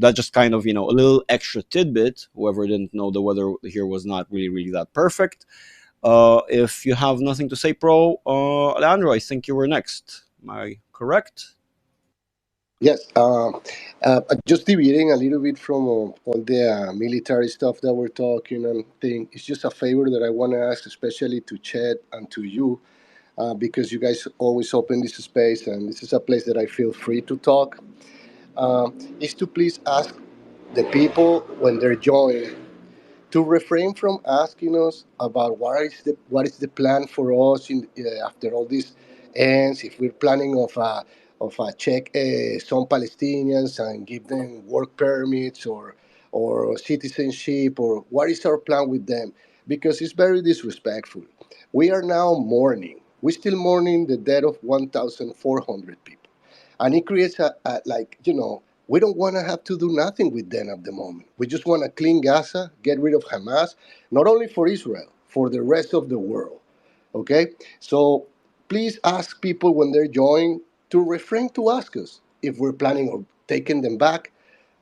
That just kind of a little extra tidbit. Whoever didn't know, the weather here was not really, really that perfect. If you have nothing to say, Pro, Leandro, I think you were next. Am I correct? Yes, just deviating a little bit from all the military stuff that we're talking and thing. It's just a favor that I want to ask, especially to Chet and to you, because you guys always open this space, and this is a place that I feel free to talk. Is to please ask the people when they're joining to refrain from asking us about what is the plan for us after all this ends. If we're planning of check some Palestinians and give them work permits or citizenship, or what is our plan with them? Because it's very disrespectful. We are now mourning. We're still mourning the death of 1,400 people, and it creates we don't want to have to do nothing with them at the moment. We just want to clean Gaza, get rid of Hamas, not only for Israel, for the rest of the world. Okay? So please ask people when they're joining to refrain to ask us if we're planning on taking them back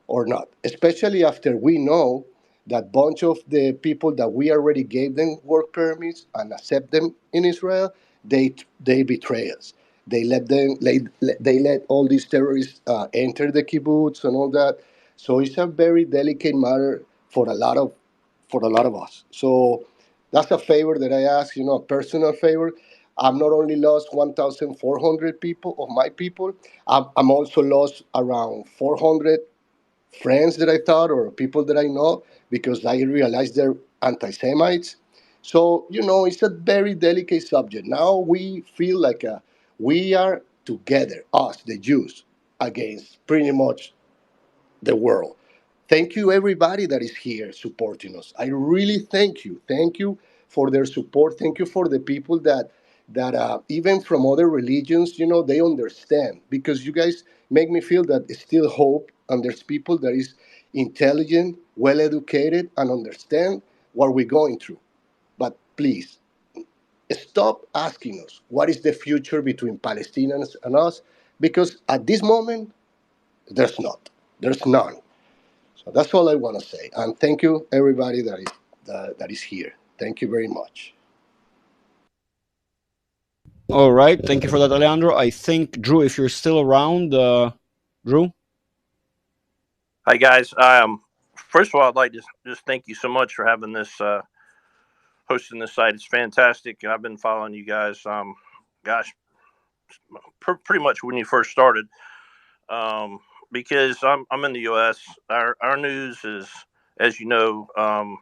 or not, especially after we know that bunch of the people that we already gave them work permits and accept them in Israel, they betray us. They let all these terrorists enter the kibbutz and all that. So it's a very delicate matter for a lot of us. So that's a favor that I ask, a personal favor. I've not only lost 1,400 people of my people, I'm also lost around 400 friends that I thought or people that I know, because I realized they're anti Semites. So, it's a very delicate subject. Now we feel like we are together, us, the Jews, against pretty much the world. Thank you, everybody that is here supporting us. I really thank you. Thank you for their support. Thank you for the people that even from other religions, they understand, because you guys make me feel that it's still hope, and there's people that is intelligent, well educated, and understand what we're going through. But please, stop asking us what is the future between Palestinians and us. Because at this moment, there's not. There's none. So that's all I want to say. And thank you, everybody that is here. Thank you very much. All right, thank you for that, Alejandro. I think Drew, if you're still around, Drew. Hi guys. First of all, I'd like to just thank you so much for having this hosting this site. It's fantastic, and I've been following you guys. Gosh, pretty much when you first started. Because I'm in the U.S. Our news is, as you know,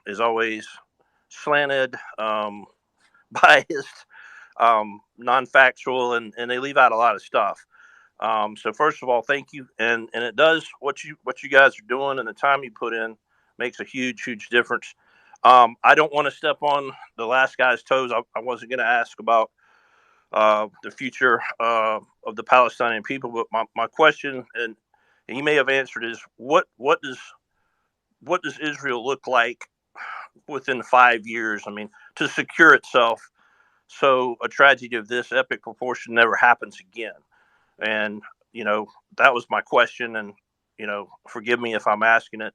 is always slanted, biased, non-factual, and they leave out a lot of stuff. So first of all, thank you, and it does what you guys are doing and the time you put in makes a huge difference. I don't want to step on the last guy's toes. I wasn't going to ask about the future of the Palestinian people, but my question, and he may have answered, is what does Israel look like within 5 years? I mean, to secure itself so a tragedy of this epic proportion never happens again. And that was my question. And forgive me if I'm asking it,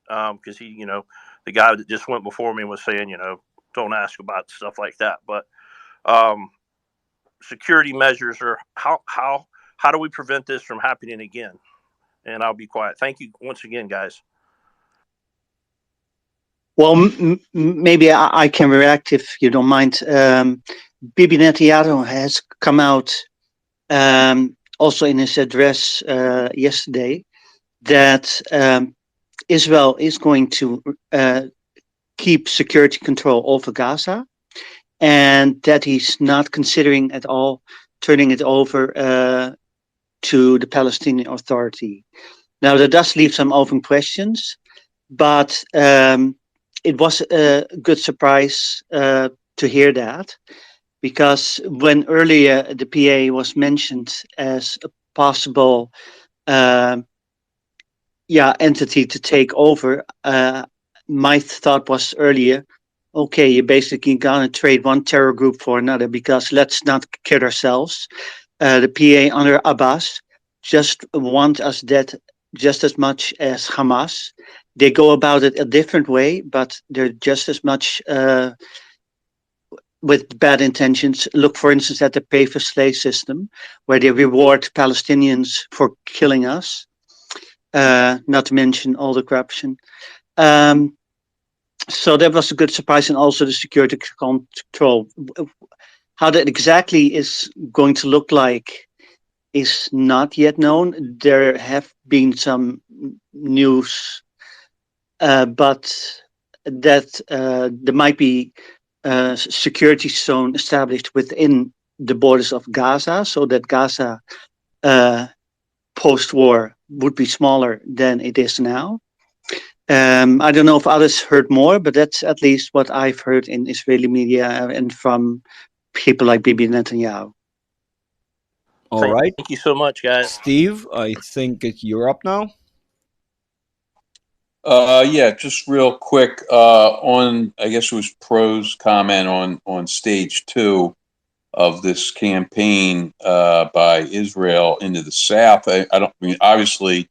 because the guy that just went before me was saying, don't ask about stuff like that. But security measures, or how do we prevent this from happening again? And I'll be quiet. Thank you once again, guys. Well, maybe I can react if you don't mind. Bibi Netanyahu has come out also in his address yesterday that Israel is going to keep security control over Gaza, and that he's not considering at all turning it over to the Palestinian Authority. Now, that does leave some open questions, but it was a good surprise to hear that, because when earlier the PA was mentioned as a possible entity to take over, my thought was earlier, okay, you're basically gonna trade one terror group for another, because let's not kid ourselves. The PA under Abbas just want us dead just as much as Hamas. They go about it a different way, but they're just as much with bad intentions. Look, for instance, at the pay for slave system, where they reward Palestinians for killing us, not to mention all the corruption. So that was a good surprise, and also the security control. How that exactly is going to look like is not yet known. There have been some news, but that there might be a security zone established within the borders of Gaza, so that Gaza post-war would be smaller than it is now. I don't know if others heard more, but that's at least what I've heard in Israeli media and from people like Bibi Netanyahu. All right. Thank you so much, guys. Steve, I think you're up now. Yeah, just real quick on, I guess it was Pro's comment on stage 2 of this campaign by Israel into the south. I mean, obviously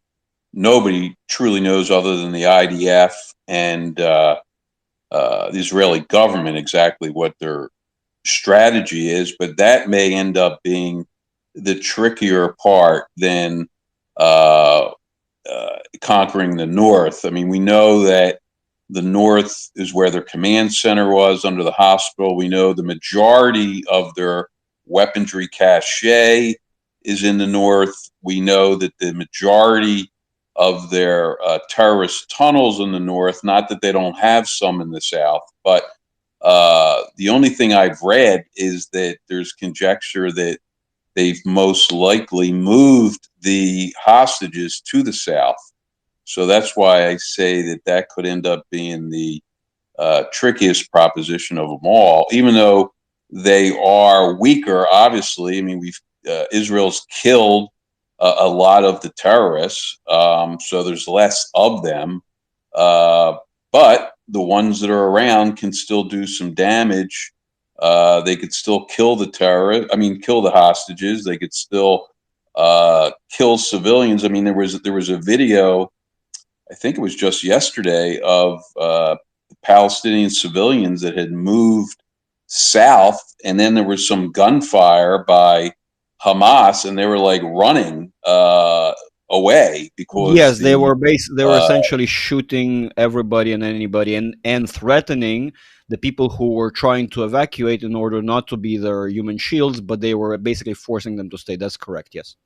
nobody truly knows other than the IDF and the Israeli government exactly what their strategy is, but that may end up being the trickier part than conquering the north. I mean, we know that the north is where their command center was under the hospital. We know the majority of their weaponry cache is in the north. We know that the majority of their terrorist tunnels in the north, not that they don't have some in the south, but the only thing I've read is that there's conjecture that they've most likely moved the hostages to the south. So that's why I say that that could end up being the trickiest proposition of them all, even though they are weaker, obviously. I mean, Israel's killed a lot of the terrorists, so there's less of them. But the ones that are around can still do some damage. They could still kill the hostages. They could still kill civilians. I mean, there was a video, I think it was just yesterday, of Palestinian civilians that had moved south, and then there was some gunfire by Hamas, and they were like running away because Yes, they the were essentially shooting everybody and anybody, and threatening the people who were trying to evacuate in order not to be their human shields, but they were basically forcing them to stay. That's correct. Yes.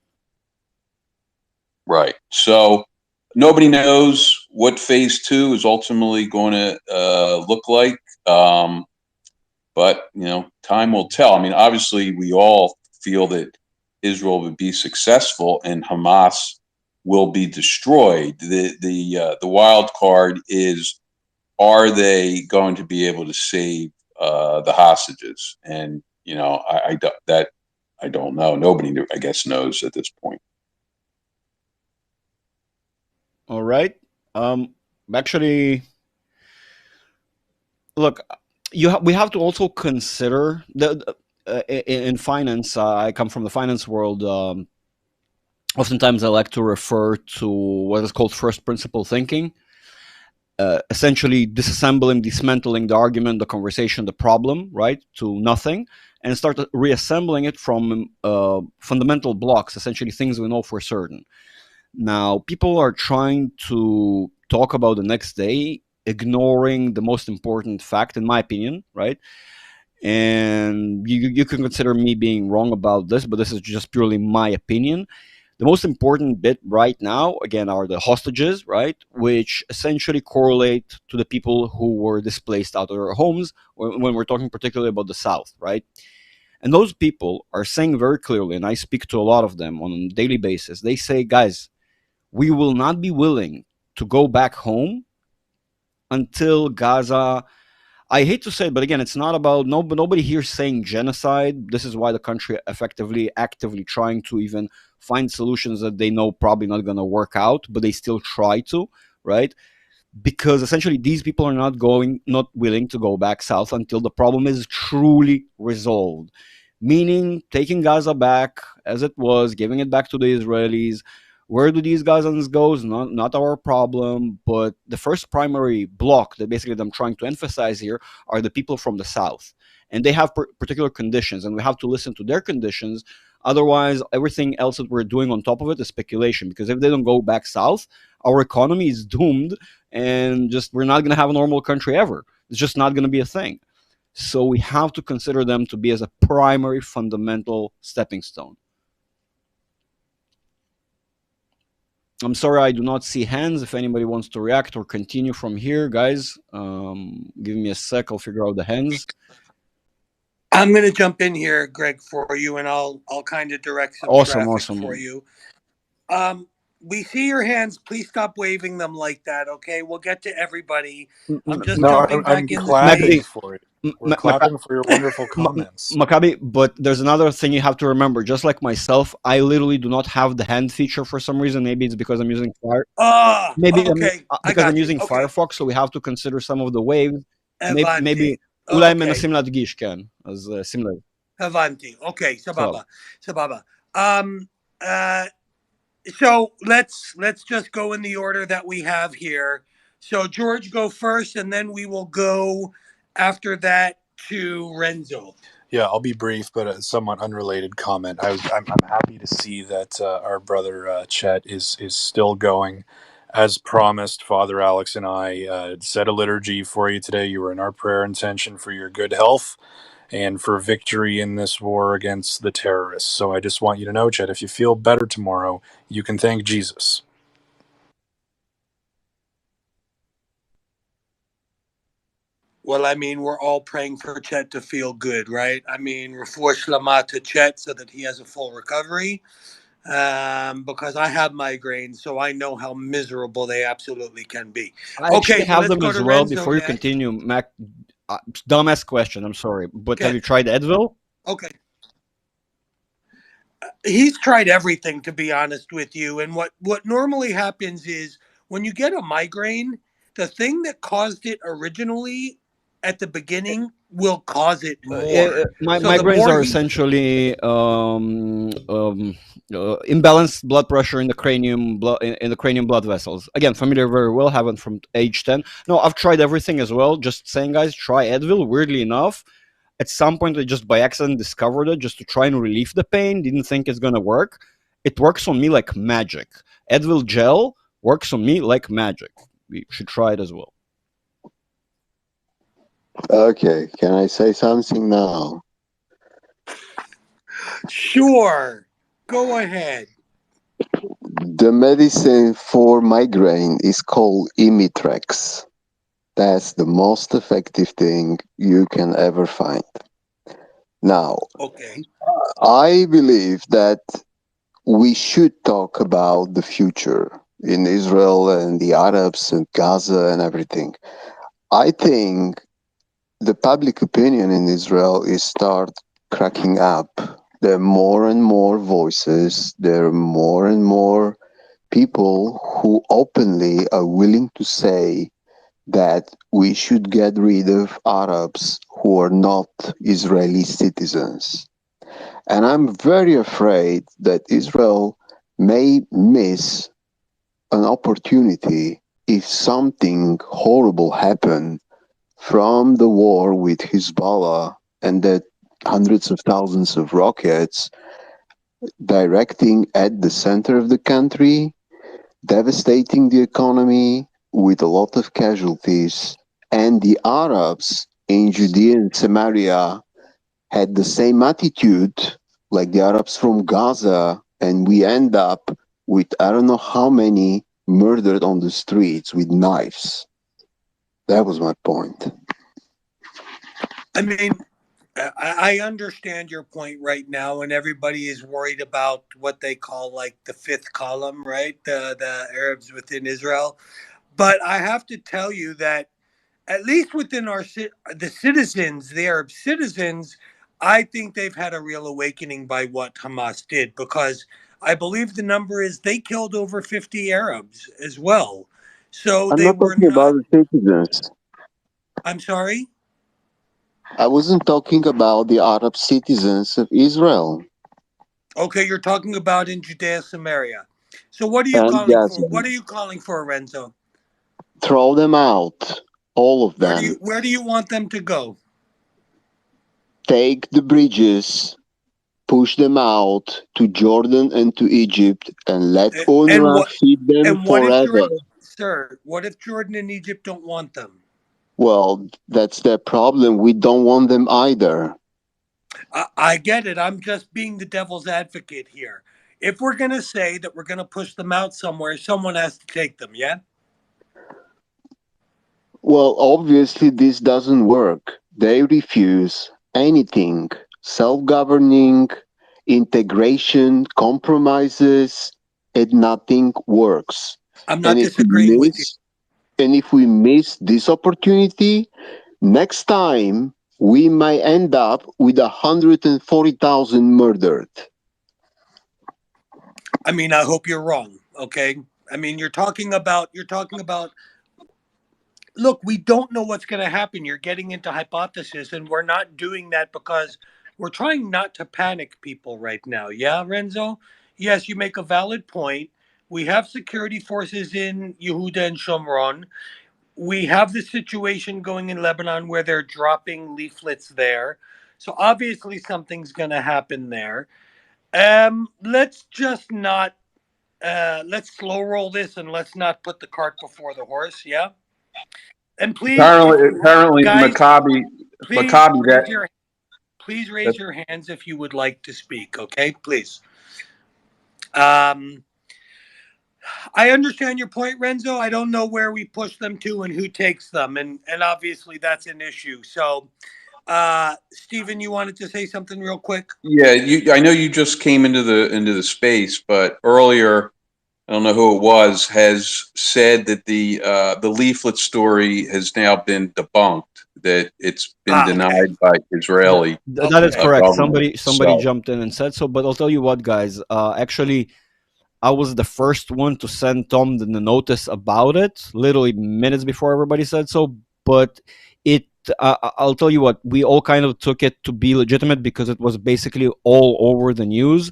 right. So nobody knows what phase 2 is ultimately going to look like. But time will tell. I mean, obviously, we all feel that Israel would be successful and Hamas will be destroyed. The wild card is, are they going to be able to save the hostages? And I don't know. Nobody, I guess, knows at this point. All right. Actually, look, we have to also consider in finance. I come from the finance world. Oftentimes, I like to refer to what is called first principle thinking. Essentially, dismantling the argument, the conversation, the problem, right, to nothing, and start reassembling it from fundamental blocks, essentially things we know for certain. Now, people are trying to talk about the next day, ignoring the most important fact, in my opinion, right? And you can consider me being wrong about this, but this is just purely my opinion. The most important bit right now, again, are the hostages, right? Which essentially correlate to the people who were displaced out of their homes when we're talking particularly about the South, right? And those people are saying very clearly, and I speak to a lot of them on a daily basis, they say, guys, we will not be willing to go back home until Gaza. I hate to say it, but again, it's not about nobody here saying genocide. This is why the country effectively, actively trying to even find solutions that they know probably not going to work out, but they still try to, right? Because essentially these people are not willing to go back south until the problem is truly resolved. Meaning taking Gaza back as it was, giving it back to the Israelis. Where do these Gazans go is not our problem, but the first primary block that basically I'm trying to emphasize here are the people from the south. And they have particular conditions, and we have to listen to their conditions. Otherwise, everything else that we're doing on top of it is speculation, because if they don't go back south, our economy is doomed, and just we're not going to have a normal country ever. It's just not going to be a thing. So we have to consider them to be as a primary fundamental stepping stone. I'm sorry, I do not see hands. If anybody wants to react or continue from here, guys, give me a sec. I'll figure out the hands. I'm going to jump in here, Greg, for you, and I'll kind of direct some traffic for you. We see your hands. Please stop waving them like that, okay? We'll get to everybody. I'm just jumping back in the clapping for it. We're clapping for your wonderful comments. Maccabi, but there's another thing you have to remember. Just like myself, I literally do not have the hand feature for some reason. Maybe it's because I'm using Fire. Okay. Because I'm using Firefox, so we have to consider some of the waves. Maybe אולי מנסים להדגיש, כן. אז שים לב. הבנתי. Okay, sababa. So let's just go in the order that we have here. So George, go first, and then we will go after that to Renzo. Yeah, I'll be brief, but a somewhat unrelated comment. I'm happy to see that our brother Chet is still going. As promised, Father Alex and I said a liturgy for you today. You were in our prayer intention for your good health and for victory in this war against the terrorists. So I just want you to know, Chet, if you feel better tomorrow, you can thank Jesus. Well, I mean, we're all praying for Chet to feel good, right? I mean, refuah shlama to Chet so that he has a full recovery. Because I have migraines, so I know how miserable they absolutely can be. I actually have them as well. Before you continue, Mac, dumbass question, I'm sorry, but have you tried Advil? Okay. He's tried everything, to be honest with you. And what normally happens is when you get a migraine, the thing that caused it originally at the beginning will cause it more. So the migraines more are he, essentially imbalanced blood pressure in the cranium in the cranium blood vessels. Again, familiar very well, haven't from age 10. No, I've tried everything as well. Just saying, guys, try Advil. Weirdly enough, at some point I just by accident discovered it just to try and relieve the pain. Didn't think it's gonna work. It works on me like magic. Advil gel works on me like magic. You should try it as well. Okay, can I say something now? sure, go ahead. The medicine for migraine is called Imitrex. That's the most effective thing you can ever find. Now, Okay. I believe that we should talk about the future in Israel and the Arabs and Gaza and everything. I think the public opinion in Israel is start cracking up. There are more and more voices. There are more and more people who openly are willing to say that we should get rid of Arabs who are not Israeli citizens. And I'm very afraid that Israel may miss an opportunity if something horrible happen from the war with Hezbollah and that hundreds of thousands of rockets directing at the center of the country, devastating the economy with a lot of casualties, and the Arabs in Judea and Samaria had the same attitude like the Arabs from Gaza, and we end up with I don't know how many murdered on the streets with knives. That was my point. I mean, I understand your point right now, and everybody is worried about what they call like the fifth column, right? The Arabs within Israel. But I have to tell you that at least within the citizens, the Arab citizens, I think they've had a real awakening by what Hamas did, because I believe the number is they killed over 50 Arabs as well. So I'm they not were talking not. about the citizens. I'm sorry. I wasn't talking about the Arab citizens of Israel Okay, you're talking about in Judea, Samaria. So what are you and calling for? Gaza. What are you calling for, Renzo? Throw them out, all of them. Where do you want them to go? Take the bridges, push them out to Jordan and to Egypt, and let And UNRWA what feed them and what if forever. Jordan, sir? What if Jordan and Egypt don't want them? Well, that's their problem. We don't want them either. I get it. I'm just being the devil's advocate here. If we're going to say that we're going to push them out somewhere, someone has to take them, yeah? Well, obviously, this doesn't work. They refuse anything self governing, integration, compromises, and nothing works. I'm And not if we disagreeing with you. miss, and if we miss this opportunity, next time we might end up with 140,000 murdered. I mean, I hope you're wrong, okay? I mean, you're talking about look, we don't know what's going to happen. You're getting into hypothesis, and we're not doing that because we're trying not to panic people right now. Yeah, Renzo? Yes, you make a valid point. We have security forces in Yehuda and Shomron. We have the situation going in Lebanon where they're dropping leaflets there. So obviously something's going to happen there. Let's just not let's slow roll this and let's not put the cart before the horse. Yeah. And please, if you Apparently, guys, please Maccabi, that raise your hands if you would like to speak. Okay, please. Um, I understand your point, Renzo. I don't know where we push them to and who takes them, and obviously that's an issue. So, Stephen, you wanted to say something real quick? yeah, I know you just came into the space, but earlier, I don't know who it was, has said that the leaflet story has now been debunked, that it's been Okay. denied by Israeli That is correct. government. Somebody So jumped in and said so. But I'll tell you what, guys. Actually, I was the first one to send Tom the notice about it, literally minutes before everybody said so. But it I'll tell you what, we all kind of took it to be legitimate because it was basically all over the news,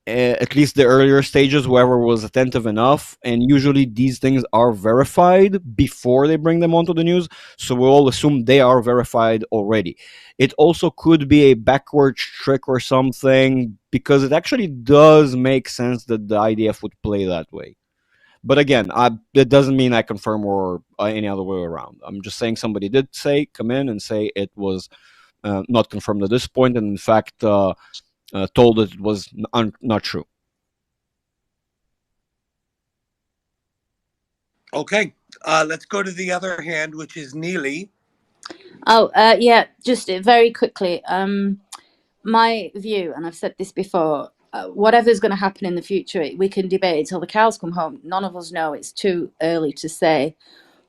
at least the earlier stages, whoever was attentive enough. And usually these things are verified before they bring them onto the news. So we all assume they are verified already. It also could be a backwards trick or something, because it actually does make sense that the IDF would play that way. But again, it doesn't mean I confirm or any other way around. I'm just saying somebody did come in and say it was not confirmed at this point, and in fact told that it was not true. Okay, let's go to the other hand, which is Neely. Oh, yeah, just very quickly. My view, and I've said this before, whatever's going to happen in the future, we can debate until the cows come home. None of us know. It's too early to say.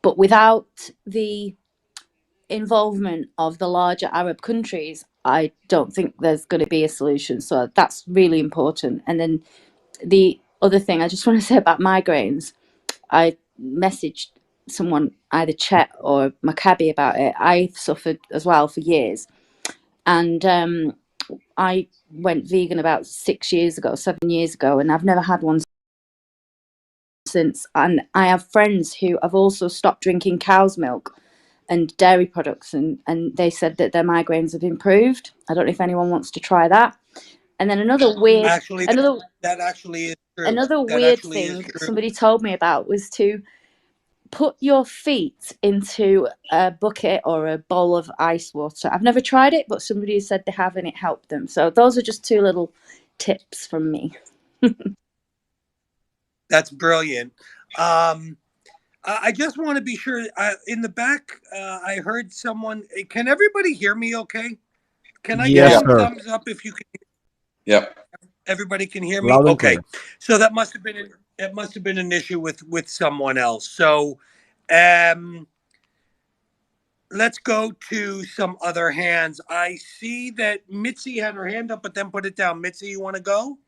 But without the involvement of the larger Arab countries, I don't think there's going to be a solution. So that's really important. And then the other thing I just want to say about migraines, I messaged someone, either Chet or Maccabi, about it. I've suffered as well for years. And I went vegan about 7 years ago, and I've never had one since. And I have friends who have also stopped drinking cow's milk and dairy products, and they said that their migraines have improved. I don't know if anyone wants to try that. And then another weird that actually is true. Another weird thing somebody told me about was to put your feet into a bucket or a bowl of ice water. I've never tried it, but somebody said they have and it helped them. So those are just two little tips from me. That's brilliant. I just want to be sure. In the back, I heard someone. Can everybody hear me? Okay. Can I get some thumbs up if you can? Yep. Everybody can hear me. Loud and okay. clear. So that must have been an issue with someone else. So, let's go to some other hands. I see that Mitzi had her hand up, but then put it down. Mitzi, you want to go?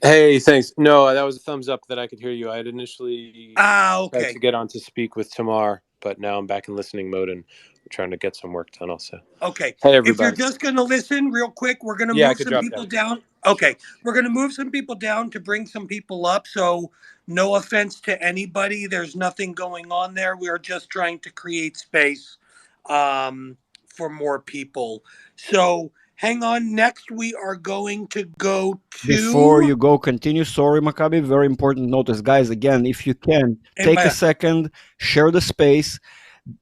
Hey, thanks. No, that was a thumbs up that I could hear you. I had initially tried to get on to speak with Tamar, but now I'm back in listening mode and we're trying to get some work done also. Okay. Hey, if you're everybody. just going to listen real quick, we're going to move some people down. Okay. Sure. We're going to move some people down to bring some people up. So no offense to anybody. There's nothing going on there. We are just trying to create space for more people. So hang on. Next, we are going to go to... Before you go, continue. Sorry, Maccabi. Very important notice. Guys, again, if you can, take a second, share the space.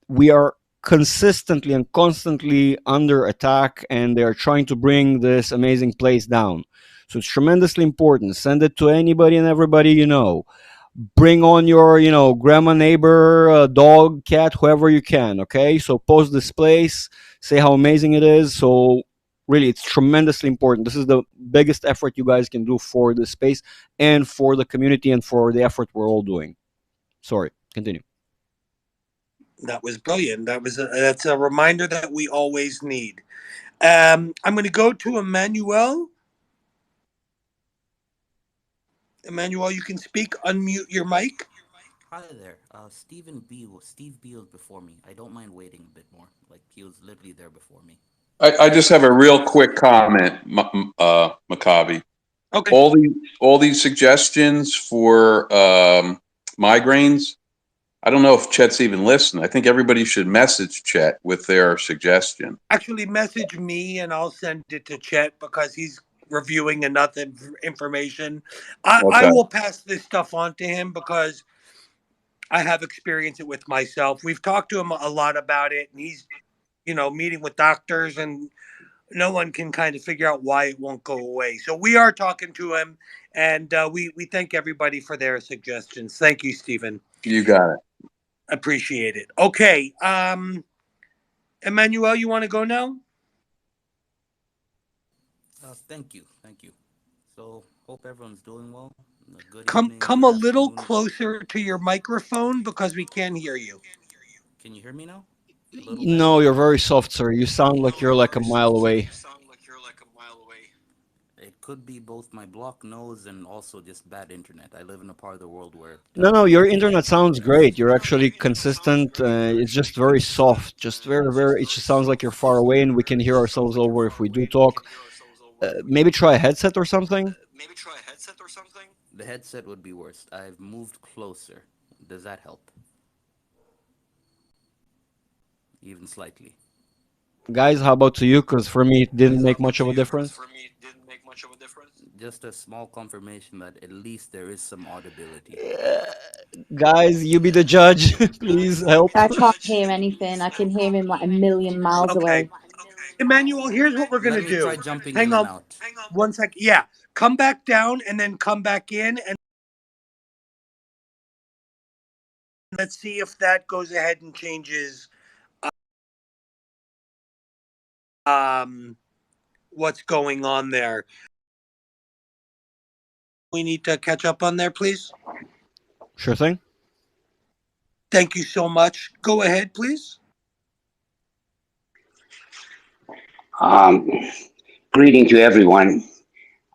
We are consistently and constantly under attack, and they're trying to bring this amazing place down. So it's tremendously important. Send it to anybody and everybody you know. Bring on your, grandma, neighbor, dog, cat, whoever you can, okay? So post this place, say how amazing it is. So really, it's tremendously important. This is the biggest effort you guys can do for this space and for the community and for the effort we're all doing. Sorry, continue. That was brilliant. That's a reminder that we always need. I'm going to go to Emmanuel. Emmanuel, you can speak. Unmute your mic. Hi there. Steve Beal before me. I don't mind waiting a bit more. Like, he was literally there before me. I just have a real quick comment, Maccabi. Okay. All these suggestions for migraines, I don't know if Chet's even listening. I think everybody should message Chet with their suggestion. Actually, message me and I'll send it to Chet because he's reviewing enough information. I will pass this stuff on to him because I have experienced it with myself. We've talked to him a lot about it, and he's, meeting with doctors, and no one can kind of figure out why it won't go away. So we are talking to him, and we thank everybody for their suggestions. Thank you, Stephen. You got it. Appreciate it. Okay. Emmanuel, you want to go now? Thank you. So, hope everyone's doing well. Good Come evening, a little closer to your microphone because we can't hear you. Can you hear me now? No, you're very soft, sir. You sound like you're like a mile away. could be both my block nose and also just bad internet. I live in a part of the world where No, no, your technology internet is sounds limited. great. You're actually consistent. It's just very soft, just very, very. It just sounds like you're far away, and we can hear ourselves over if we do talk. Maybe try a headset or something. The headset would be worse. I've moved closer. Does that help? Even slightly. Guys, how about to you? Because for me, it didn't make much of a difference. Just a small confirmation that at least there is some audibility. Guys, you be the judge. Please help. I can't hear anything. I can hear him like a million miles Okay. away. Emmanuel, here's what we're Let gonna me try do. jumping Hang in and on out. 1 second. Yeah. Come back down and then come back in, and let's see if that goes ahead and changes what's going on there. We need to catch up on there, please. Sure thing. Thank you so much. Go ahead, please. Greeting to everyone.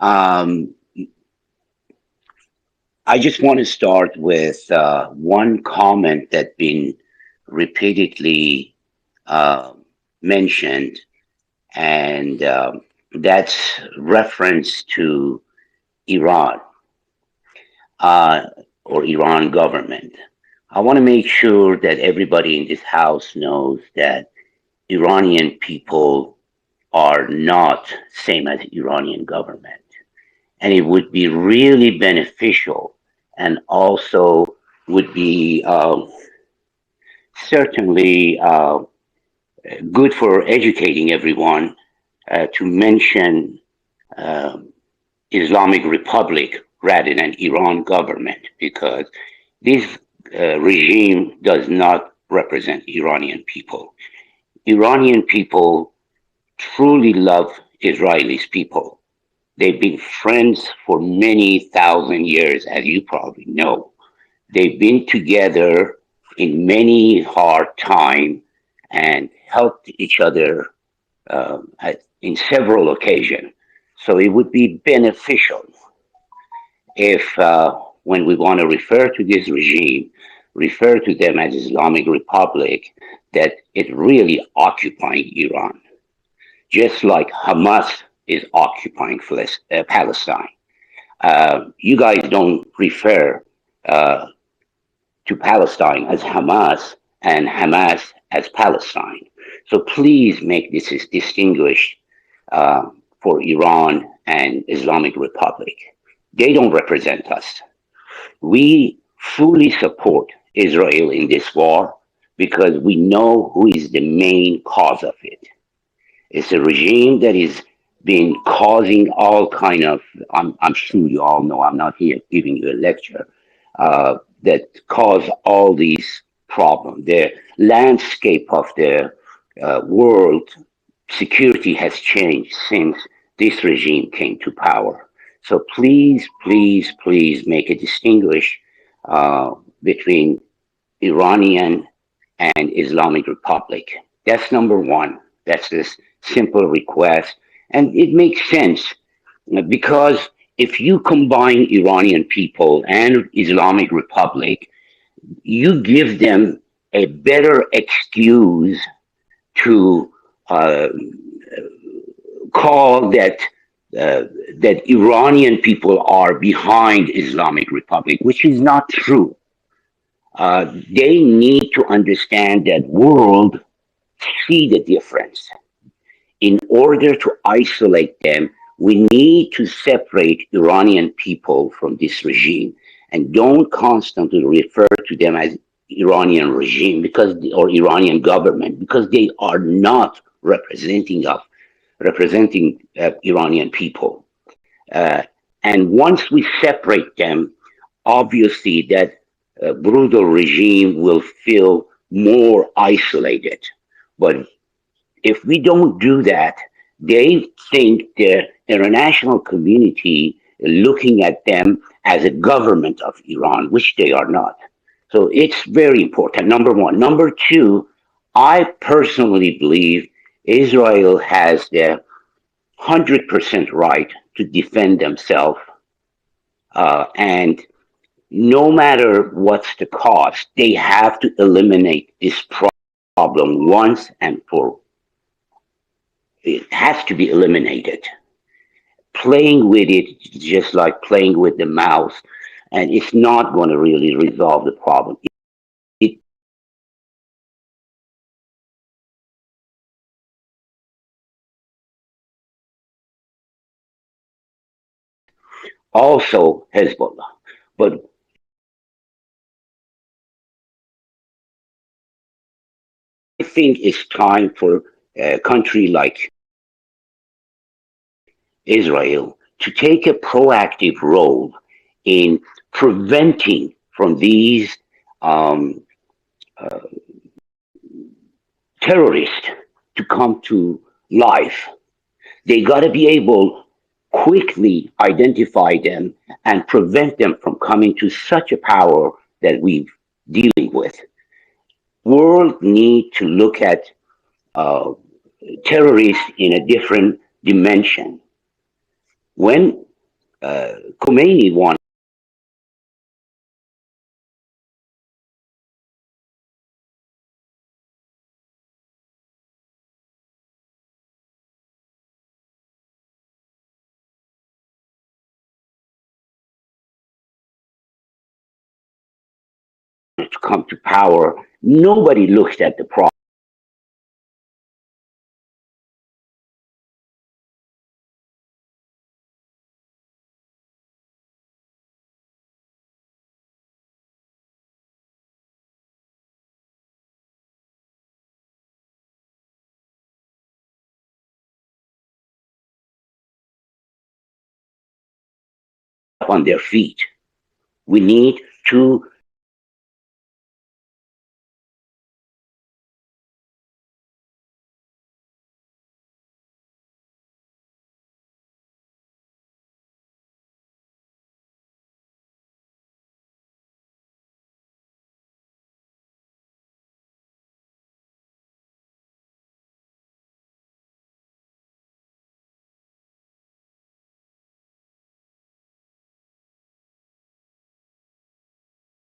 Um, I just want to start with one comment that's been repeatedly mentioned, and that's reference to Iran or Iran government. I want to make sure that everybody in this house knows that Iranian people are not same as Iranian government. And it would be really beneficial and also would be certainly good for educating everyone to mention uh, Islamic Republic rather than Iran government because this regime does not represent Iranian people. Iranian people truly love Israelis people. They've been friends for many thousand years, as you probably know. They've been together in many hard times and helped each other in several occasions. So it would be beneficial if, when we want to refer to this regime, refer to them as Islamic Republic, that it really occupying Iran, just like Hamas is occupying Palestine. You guys don't refer uh, to Palestine as Hamas and Hamas as Palestine. So please make this distinguished for Iran and Islamic Republic. They don't represent us. We fully support Israel in this war because we know who is the main cause of it. It's a regime that is been causing all kind of. I'm sure you all know. I'm not here giving you a lecture. That cause all these problems. The landscape of the world security has changed since this regime came to power. So please, please, please make a distinguish between Iranian and Islamic Republic. That's number one. That's this simple request. And it makes sense because if you combine Iranian people and Islamic Republic, you give them a better excuse to uh, call that Iranian people are behind Islamic Republic, which is not true. They need to understand that world see the difference. In order to isolate them, we need to separate Iranian people from this regime and don't constantly refer to them as Iranian regime because or Iranian government because they are not representing Iranian people. Uh, and once we separate them, obviously that brutal regime will feel more isolated. But if we don't do that, they think the international community looking at them as a government of Iran, which they are not. So it's very important. Number one. Number two, I personally believe Israel has the 100% right to defend themselves. And no matter what's the cost, they have to eliminate this problem once and for it has to be eliminated. Playing with it is just like playing with the mouse, and it's not going to really resolve the problem. It also Hezbollah, but I think it's time for a country like Israel to take a proactive role in preventing from these um, uh, terrorists to come to life. They got to be able quickly identify them and prevent them from coming to such a power that we're dealing with. World need to look at uh, terrorists in a different dimension. When Khomeini wanted to come to power, nobody looked at the problem. On their feet. We need to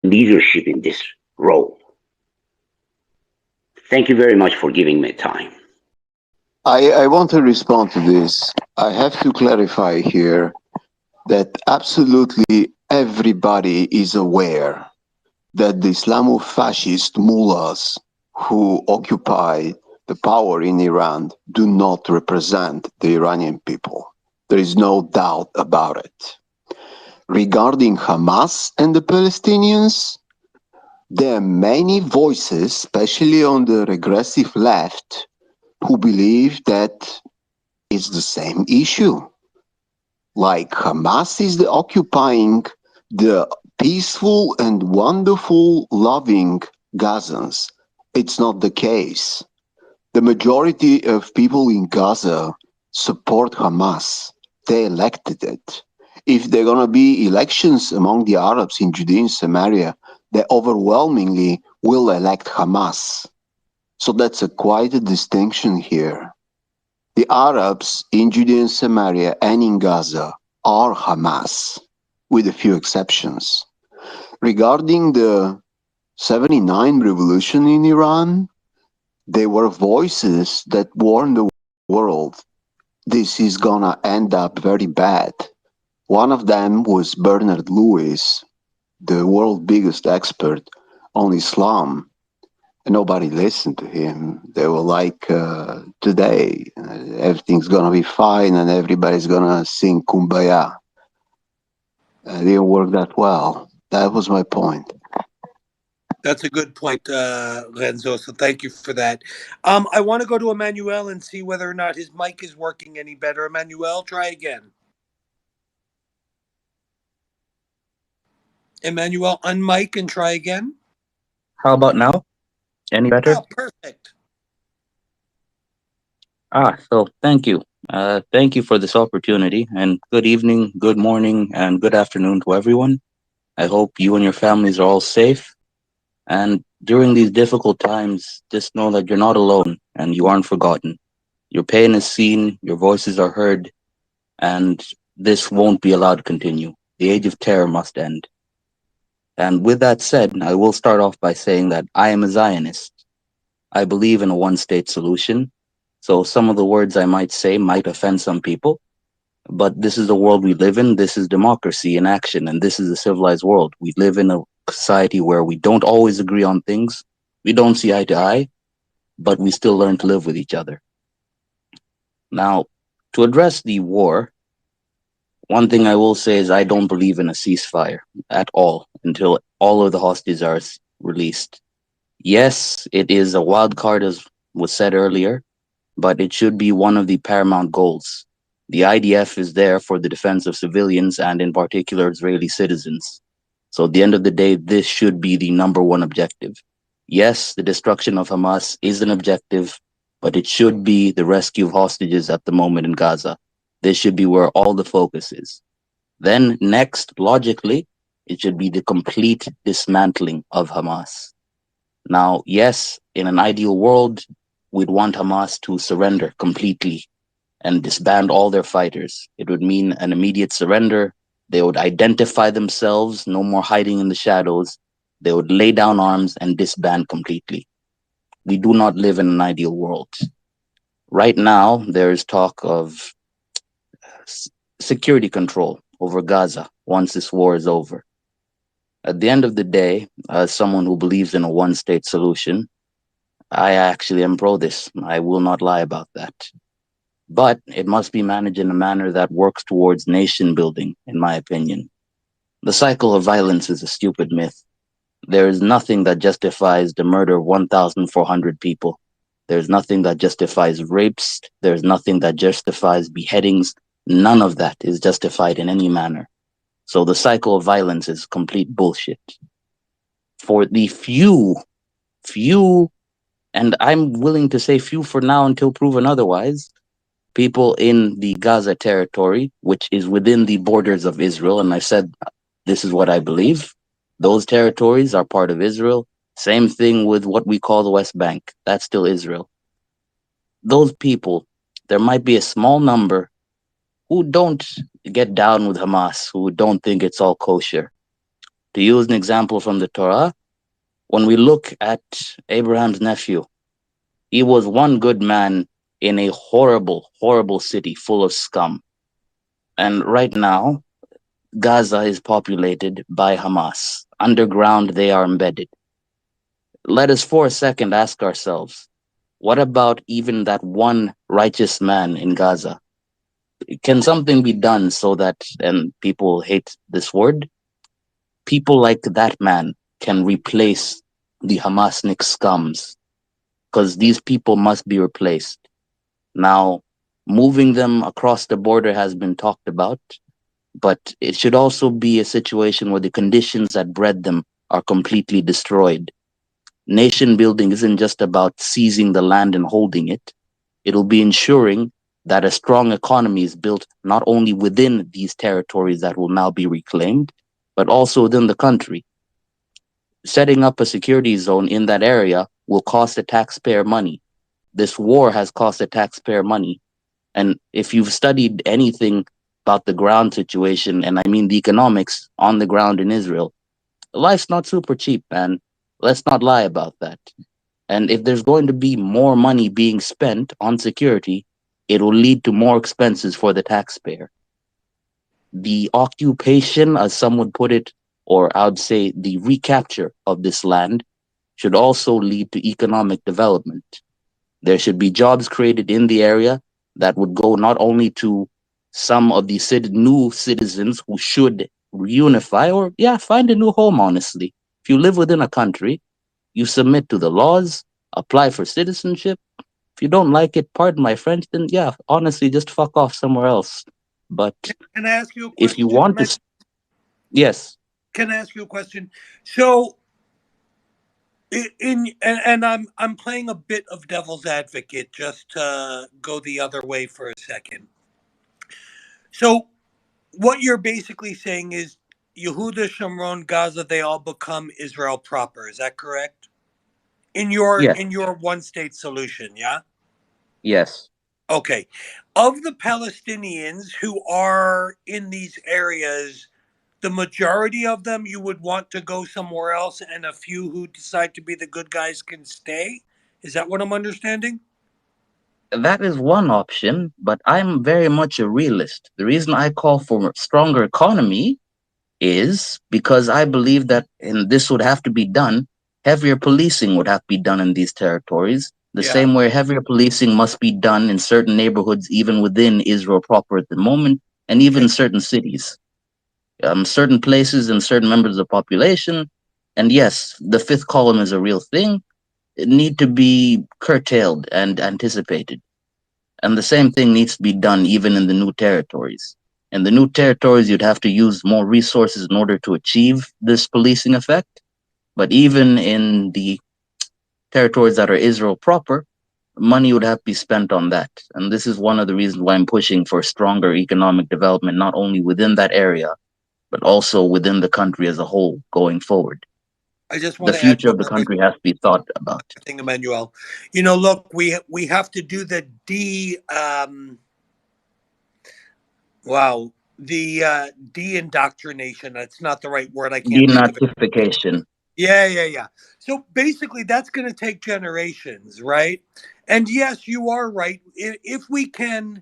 leadership in this role. Thank you very much for giving me time. I want to respond to this. I have to clarify here that absolutely everybody is aware that the Islamo-fascist mullahs who occupy the power in Iran do not represent the Iranian people. There is no doubt about it. Regarding Hamas and the Palestinians, there are many voices, especially on the regressive left, who believe that it's the same issue. Like Hamas is the occupying the peaceful and wonderful, loving Gazans. It's not the case. The majority of people in Gaza support Hamas. They elected it. If there are going to be elections among the Arabs in Judea and Samaria, they overwhelmingly will elect Hamas. So that's quite a distinction here. The Arabs in Judea and Samaria and in Gaza are Hamas, with a few exceptions. Regarding the 79 revolution in Iran, there were voices that warned the world this is gonna end up very bad. One of them was Bernard Lewis, the world's biggest expert on Islam. Nobody listened to him. They were like, today, everything's gonna be fine and everybody's gonna sing Kumbaya. It didn't work that well. That was my point. That's a good point, Renzo. So thank you for that. I want to go to Emmanuel and see whether or not his mic is working any better. Emmanuel, try again. Emmanuel, unmic and try again. How about now? Any better? Oh, perfect. So thank you. Thank you for this opportunity, and good evening, good morning, and good afternoon to everyone. I hope you and your families are all safe. And during these difficult times, just know that you're not alone and you aren't forgotten. Your pain is seen, your voices are heard, and This won't be allowed to continue. The age of terror must end. And with that said, I will start off by saying that I am a Zionist. I believe in a one-state solution. So some of the words I might say might offend some people, but this is the world we live in. This is democracy in action, and this is a civilized world. We live in a society where we don't always agree on things. We don't see eye to eye, but we still learn to live with each other. Now, to address the war, one thing I will say is I don't believe in a ceasefire at all until all of the hostages are released. Yes, it is a wild card, as was said earlier, but it should be one of the paramount goals. The IDF is there for the defense of civilians and, in particular, Israeli citizens. So, at the end of the day, this should be the number one objective. Yes, the destruction of Hamas is an objective, but it should be the rescue of hostages at the moment in Gaza. This should be where all the focus is. Then, next, logically, it should be the complete dismantling of Hamas. Now, yes, in an ideal world, we'd want Hamas to surrender completely and disband all their fighters. It would mean an immediate surrender. They would identify themselves, no more hiding in the shadows. They would lay down arms and disband completely. We do not live in an ideal world. Right now, there is talk of security control over Gaza once this war is over. At the end of the day, as someone who believes in a one-state solution, I actually am pro this. I will not lie about that. But it must be managed in a manner that works towards nation building, in my opinion. The cycle of violence is a stupid myth. There is nothing that justifies the murder of 1,400 people. There's nothing that justifies rapes. There's nothing that justifies beheadings. None of that is justified in any manner. So the cycle of violence is complete bullshit. For the few, and I'm willing to say few for now until proven otherwise, people in the Gaza territory, which is within the borders of Israel, and I said this is what I believe, those territories are part of Israel. Same thing with what we call the West Bank. That's still Israel. Those people, there might be a small number who don't get down with Hamas, who don't think it's all kosher. To use an example from the Torah, when we look at Abraham's nephew, he was one good man in a horrible, horrible city full of scum. And right now, Gaza is populated by Hamas. Underground, they are embedded. Let us for a second ask ourselves, what about even that one righteous man in Gaza? Can something be done so that, and people hate this word, people like that man can replace the Hamasnik scums? Because these people must be replaced. Now, moving them across the border has been talked about, but it should also be a situation where the conditions that bred them are completely destroyed. Nation building isn't just about seizing the land and holding it. It'll be ensuring that a strong economy is built not only within these territories that will now be reclaimed, but also within the country. Setting up a security zone in that area will cost the taxpayer money. This war has cost the taxpayer money. And if you've studied anything about the ground situation, and I mean the economics on the ground in Israel, life's not super cheap, man. Let's not lie about that. And if there's going to be more money being spent on security, it will lead to more expenses for the taxpayer. The occupation, as some would put it, or I would say the recapture of this land, should also lead to economic development. There should be jobs created in the area that would go not only to some of the new citizens who should reunify or, find a new home, honestly. If you live within a country, you submit to the laws, apply for citizenship. If you don't like it, pardon my French, then honestly, just fuck off somewhere else. But can I ask you a if you question? want to, yes. Can I ask you a question? So, I'm playing a bit of devil's advocate just to go the other way for a second. So, what you're basically saying is Yehuda, Shomron, Gaza, they all become Israel proper. Is that correct? In your Yes. one state solution, yeah? Yes. Okay. Of the Palestinians who are in these areas, the majority of them you would want to go somewhere else, and a few who decide to be the good guys can stay? Is that what I'm understanding? That is one option, but I'm very much a realist. The reason I call for a stronger economy is because I believe that, and this would have to be done, heavier policing would have to be done in these territories, the Yeah. same way heavier policing must be done in certain neighborhoods, even within Israel proper at the moment, and even certain cities, certain places and certain members of the population. And yes, the fifth column is a real thing. It need to be curtailed and anticipated. And the same thing needs to be done even in the new territories. In the new territories, you'd have to use more resources in order to achieve this policing effect. But even in the territories that are Israel proper, money would have to be spent on that. And this is one of the reasons why I'm pushing for stronger economic development, not only within that area, but also within the country as a whole going forward. I just The want to add future one of the other country has to be thought about. thing, Emmanuel. Look, we have to do the de-indoctrination. That's not the right word. I can't think of it. Denazification. Yeah. So basically, that's going to take generations, right? And yes, you are right. If we can,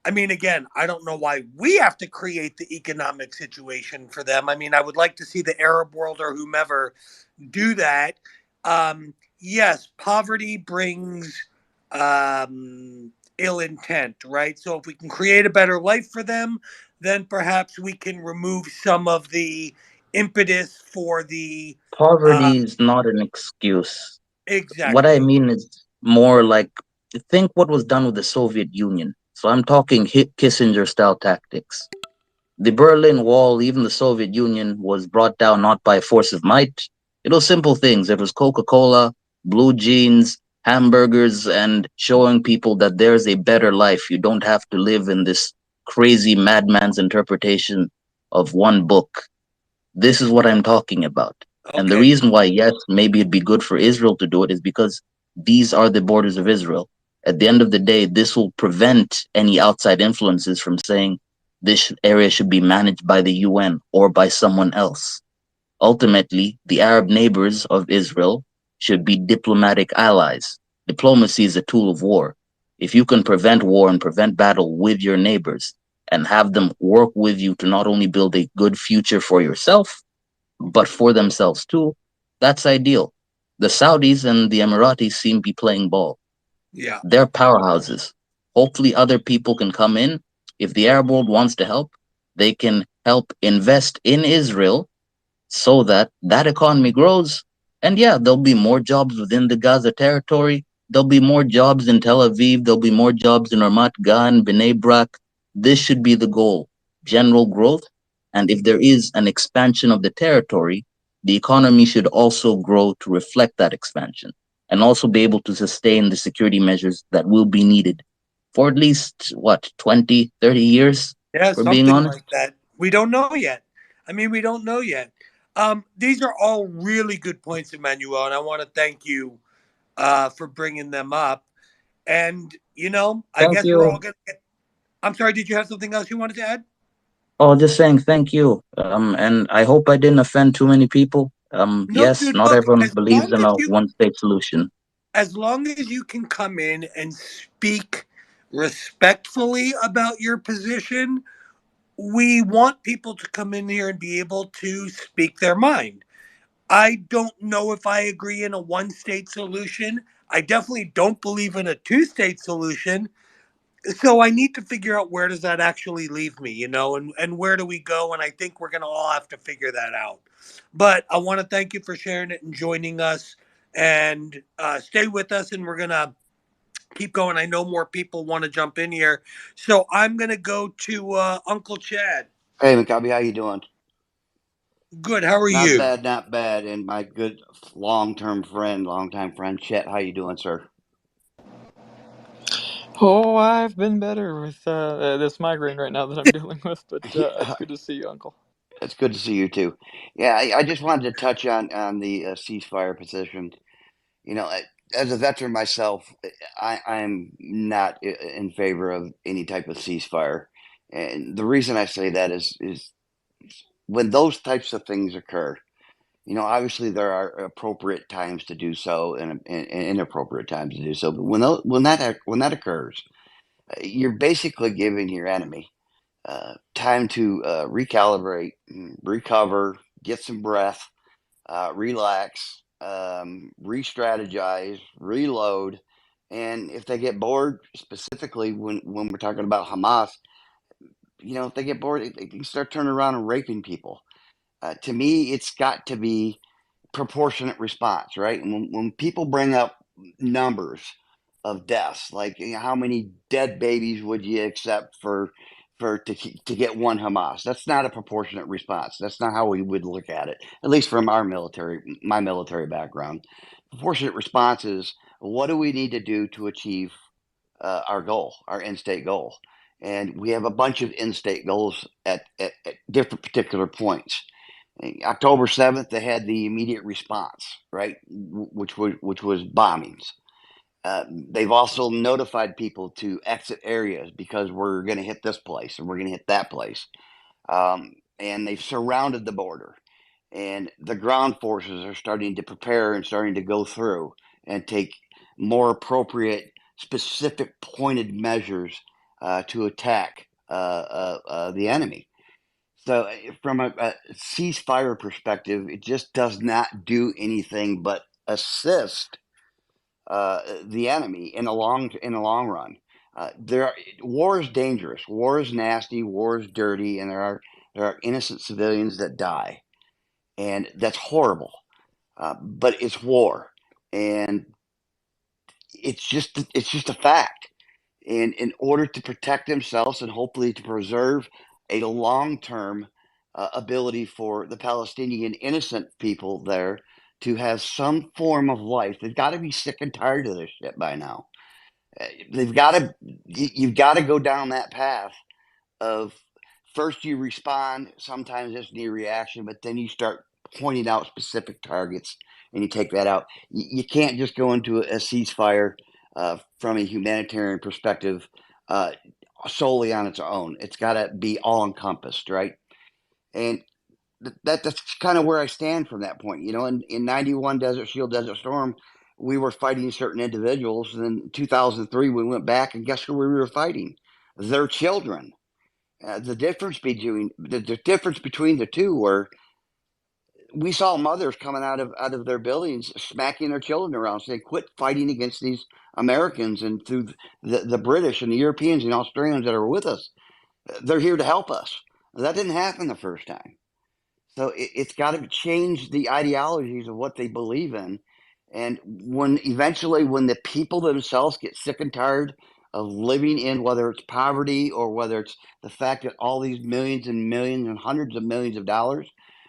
I mean, again, I don't know why we have to create the economic situation for them. I mean, I would like to see the Arab world or whomever do that. Yes, poverty brings ill intent, right? So if we can create a better life for them, then perhaps we can remove some of the impetus for the Poverty is not an excuse. What I exactly. mean is more like, think what was done with the Soviet Union. So I'm talking Kissinger style tactics. The Berlin Wall, even the Soviet Union, was brought down not by force of might. It was simple things. It was Coca-Cola, blue jeans, hamburgers, and showing people that there's a better life. You don't have to live in this crazy madman's interpretation of one book. This is what I'm talking about. And the Okay. reason why, yes, maybe it'd be good for Israel to do it is because these are the borders of Israel. At the end of the day, this will prevent any outside influences from saying this area should be managed by the UN or by someone else. Ultimately, the Arab neighbors of Israel should be diplomatic allies. Diplomacy is a tool of war. If you can prevent war and prevent battle with your neighbors and have them work with you to not only build a good future for yourself, but for themselves too, that's ideal. The Saudis and the Emiratis seem to be playing ball. Yeah. They're powerhouses. Hopefully, other people can come in. If the Arab world wants to help, they can help invest in Israel so that that economy grows. And yeah, there'll be more jobs within the Gaza territory. There'll be more jobs in Tel Aviv. There'll be more jobs in Ramat Gan, Bnei Brak. This should be the goal, general growth. And if there is an expansion of the territory, the economy should also grow to reflect that expansion and also be able to sustain the security measures that will be needed for at least, what, 20, 30 years, Yeah, for being something honest? like that. We don't know yet. I mean, we don't know yet. These are all really good points, Emmanuel, and I want to thank you for bringing them up. And I Thank guess we're all you. gonna get. I'm sorry. Did you have something else you wanted to add? Oh, just saying thank you. And I hope I didn't offend too many people. No, Yes, dude. not Look, everyone believes in a one-state solution. as long as you can come in and speak respectfully about your position, we want people to come in here and be able to speak their mind. I don't know if I agree in a one state solution. I definitely don't believe in a two-state solution. So I need to figure out where does that actually leave me, and where do we go? And I think we're going to all have to figure that out. But I want to thank you for sharing it and joining us, and stay with us, and we're going to keep going. I know more people want to jump in here. So I'm going to go to Uncle Chad. Hey, Maccabi, how you doing? Good. How are Not you? bad, not bad. And my good longtime friend, Chet, how you doing, sir? Oh, I've been better with this migraine right now that I'm dealing with, but Yeah, it's good to see you, Uncle. it's good to see you too. Yeah, I just wanted to touch on the ceasefire position. You know, as a veteran myself, I'm not in favor of any type of ceasefire, and the reason I say that is when those types of things occur. Obviously there are appropriate times to do so and inappropriate times to do so. But when that occurs, you're basically giving your enemy time to recalibrate, recover, get some breath, relax, re-strategize, reload, and if they get bored, specifically when we're talking about Hamas, if they get bored, they can start turning around and raping people. To me, it's got to be proportionate response, right? And when people bring up numbers of deaths, like how many dead babies would you accept to get one Hamas? That's not a proportionate response. That's not how we would look at it, at least from my military background. Proportionate response is what do we need to do to achieve our goal, our end state goal, and we have a bunch of end state goals at different particular points. October 7th, they had the immediate response, right, which was bombings. They've also notified people to exit areas because we're going to hit this place and we're going to hit that place. And they've surrounded the border. And the ground forces are starting to prepare and starting to go through and take more appropriate, specific, pointed measures to attack the enemy. So, from a ceasefire perspective, it just does not do anything but assist the enemy in the long run. War is dangerous. War is nasty. War is dirty, and there are innocent civilians that die, and that's horrible. But it's war, and it's just a fact. And in order to protect themselves and hopefully to preserve a long-term ability for the Palestinian innocent people there to have some form of life, they've got to be sick and tired of this shit by now. You've got to go down that path of first you respond, sometimes it's knee reaction, but then you start pointing out specific targets and you take that out. You can't just go into a ceasefire from a humanitarian perspective solely on its own. It's got to be all encompassed, right? And that's kind of where I stand from that point. In 91 Desert Shield, Desert Storm, we were fighting certain individuals. And in 2003, we went back, and guess who we were fighting? Their children. The difference between the two were we saw mothers coming out of their buildings smacking their children around, saying, "Quit fighting against these Americans and through the British and the Europeans and Australians that are with us. They're here to help us." That didn't happen the first time. So it's got to change the ideologies of what they believe in. And when the people themselves get sick and tired of living in, whether it's poverty or whether it's the fact that all these millions and millions and hundreds of millions of dollars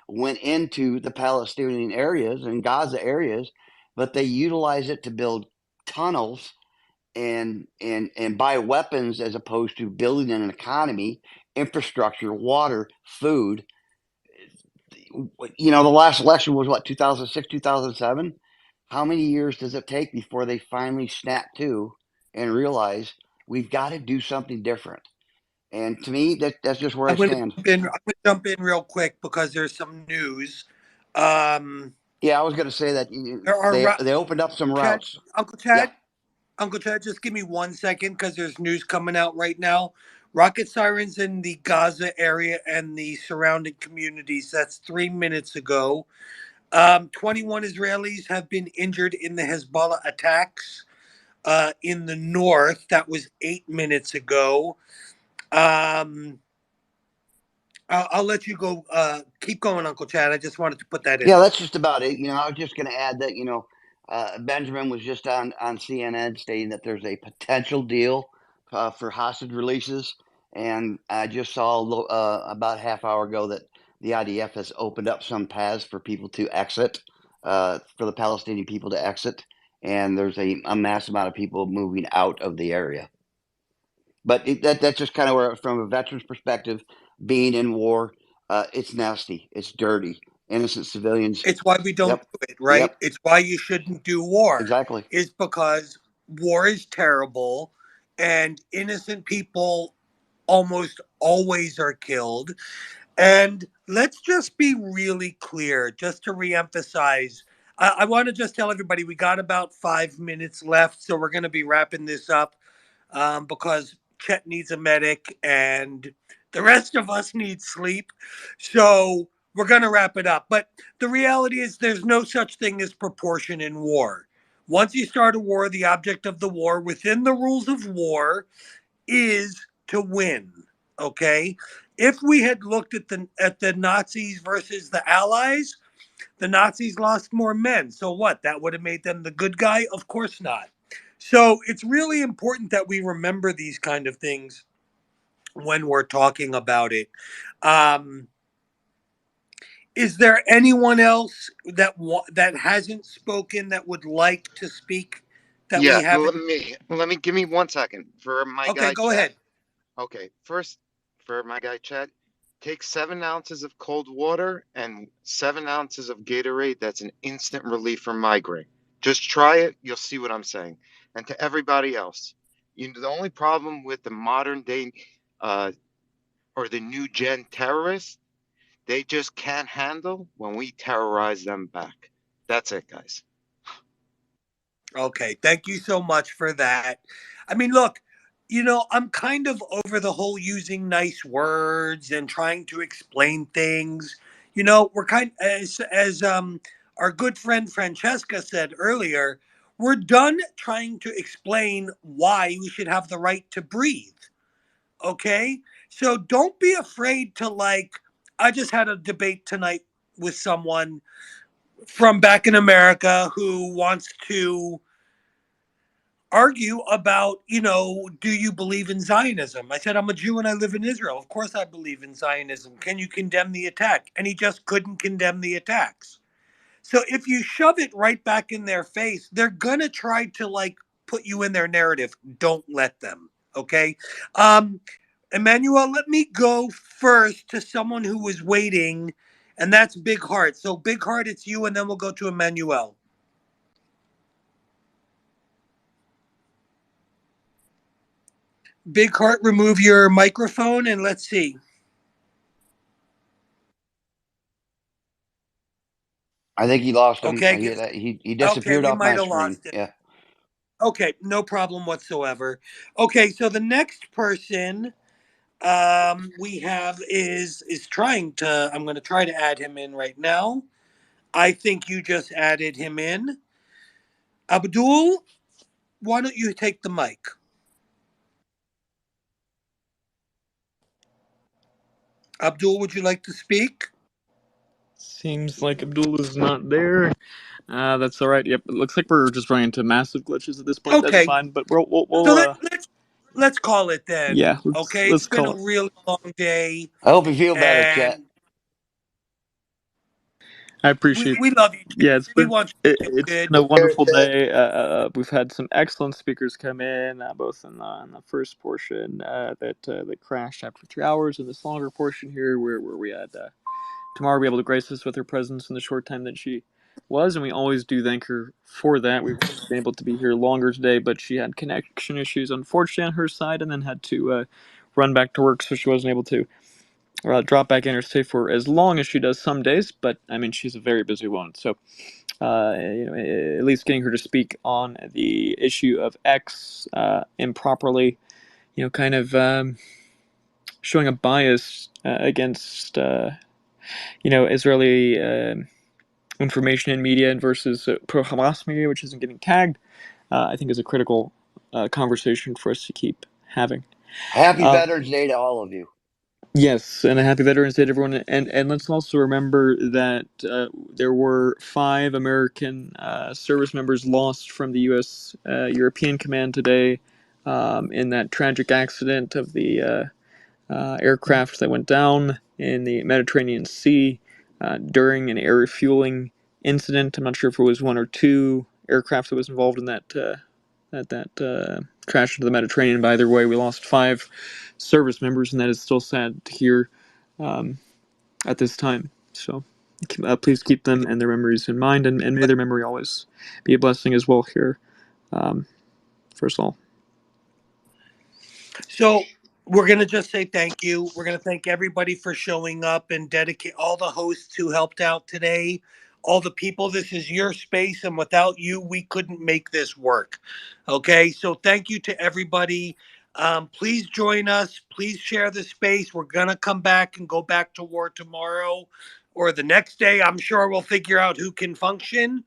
went into the Palestinian areas and Gaza areas, but they utilize it to build tunnels and buy weapons as opposed to building an economy, infrastructure, water, food. The last election was what, 2006, 2007? How many years does it take before they finally snap to and realize we've got to do something different? And to me, that's just where I stand. I'm going to jump in real quick because there's some news. Yeah, I was going to say that they opened up some routes. Uncle Chad, Uncle Chad, just give me 1 second because there's news coming out right now. Rocket sirens in the Gaza area and the surrounding communities. That's 3 minutes ago. 21 Israelis have been injured in the Hezbollah attacks in the north. That was 8 minutes ago. I'll let you go. Keep going, Uncle Chad. I just wanted to put that in. Yeah, that's just about it. I was just going to add that, Benjamin was just on CNN stating that there's a potential deal for hostage releases. And I just saw about a half hour ago that the IDF has opened up some paths for people to exit, for the Palestinian people to exit. And there's a mass amount of people moving out of the area. But that's just kind of where, from a veteran's perspective, being in war, it's nasty, it's dirty, innocent civilians. It's why we don't Yep. do it, right? Yep. It's why you shouldn't do war, Exactly. is because war is terrible and innocent people almost always are killed. And let's just be really clear, just to reemphasize. I want to just tell everybody we got about 5 minutes left, so we're going to be wrapping this up because Chet needs a medic and the rest of us need sleep. So we're going to wrap it up. But the reality is, there's no such thing as proportion in war. Once you start a war, the object of the war within the rules of war is to win. Okay? If we had looked at the Nazis versus the Allies, the Nazis lost more men. So what? That would have made them the good guy? Of course not. So it's really important that we remember these kind of things when we're talking about it. Um, is there anyone else that hasn't spoken that would like to speak that we Yeah, haven't? let me give me 1 second for my Okay, guy go Chet. ahead. Okay, first for my guy Chet, take 7 ounces of cold water and 7 ounces of Gatorade. That's an instant relief from migraine. Just try it, you'll see what I'm saying. And to everybody else, the only problem with the modern day uh, or the new gen terrorists, they just can't handle when we terrorize them back. That's it, guys. Okay, thank you so much for that. I mean, look, I'm kind of over the whole using nice words and trying to explain things. We're kind as our good friend Francesca said earlier, we're done trying to explain why we should have the right to breathe. Okay? So don't be afraid to I just had a debate tonight with someone from back in America who wants to argue about, do you believe in Zionism? I said, I'm a Jew and I live in Israel. Of course I believe in Zionism. Can you condemn the attack? And he just couldn't condemn the attacks. So if you shove it right back in their face, they're going to try to put you in their narrative. Don't let them. Okay. Emmanuel, let me go first to someone who was waiting, and that's Big Heart. So Big Heart, it's you, and then we'll go to Emmanuel. Big Heart, remove your microphone and let's see. I think he lost him. Okay. He disappeared We off my might have screen. lost it. Yeah. Okay, no problem whatsoever. Okay, so the next person we have is trying to. I'm going to try to add him in right now. I think you just added him in. Abdul, why don't you take the mic? Abdul, would you like to speak? Seems like Abdul is not there. That's all right. Yep, it looks like we're just running into massive glitches at this point. That's Okay, fine, but so let's call it then. yeah, Okay, let's it's been a call it. really long day, I hope you feel better, Chet. and I appreciate. we love you. Yeah, We want you to feel it's good. been a wonderful day. We've had some excellent speakers come in, both in the first portion that crashed after 3 hours, and this longer portion here where we had Tamara be able to grace us with her presence in the short time that she was, and we always do thank her for that. We've been able to be here longer today, but she had connection issues, unfortunately, on her side, and then had to run back to work, so she wasn't able to drop back in or stay for as long as she does some days. But I mean, she's a very busy woman, so at least getting her to speak on the issue of X improperly, kind of showing a bias against Israeli information in media versus pro-Hamas media, which isn't getting tagged, I think is a critical conversation for us to keep having. Happy Veterans Day to all of you. Yes, and a happy Veterans Day to everyone. And let's also remember that there were 5 American service members lost from the U.S. European Command today in that tragic accident of the aircraft that went down in the Mediterranean Sea during an air refueling incident. I'm not sure if it was 1 or 2 aircraft that was involved in that crash into the Mediterranean. But either way, we lost 5 service members, and that is still sad to hear at this time. So please keep them and their memories in mind, and may their memory always be a blessing as well here for us all. So we're going to just say thank you. We're going to thank everybody for showing up and dedicate all the hosts who helped out today, all the people. This is your space, and without you, we couldn't make this work. Okay, so thank you to everybody. Please join us. Please share the space. We're going to come back and go back to war tomorrow or the next day. I'm sure we'll figure out who can function.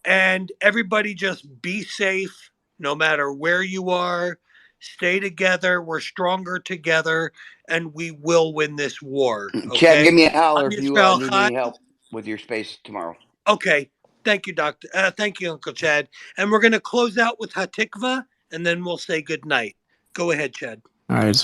And everybody just be safe no matter where you are. Stay together. We're stronger together, and we will win this war. Okay. Chad, give me a holler I'm if you Yisrael need Chai. any help with your space tomorrow. Okay. Thank you, Doctor. Thank you, Uncle Chad. And we're going to close out with Hatikva, and then we'll say good night. Go ahead, Chad. All right.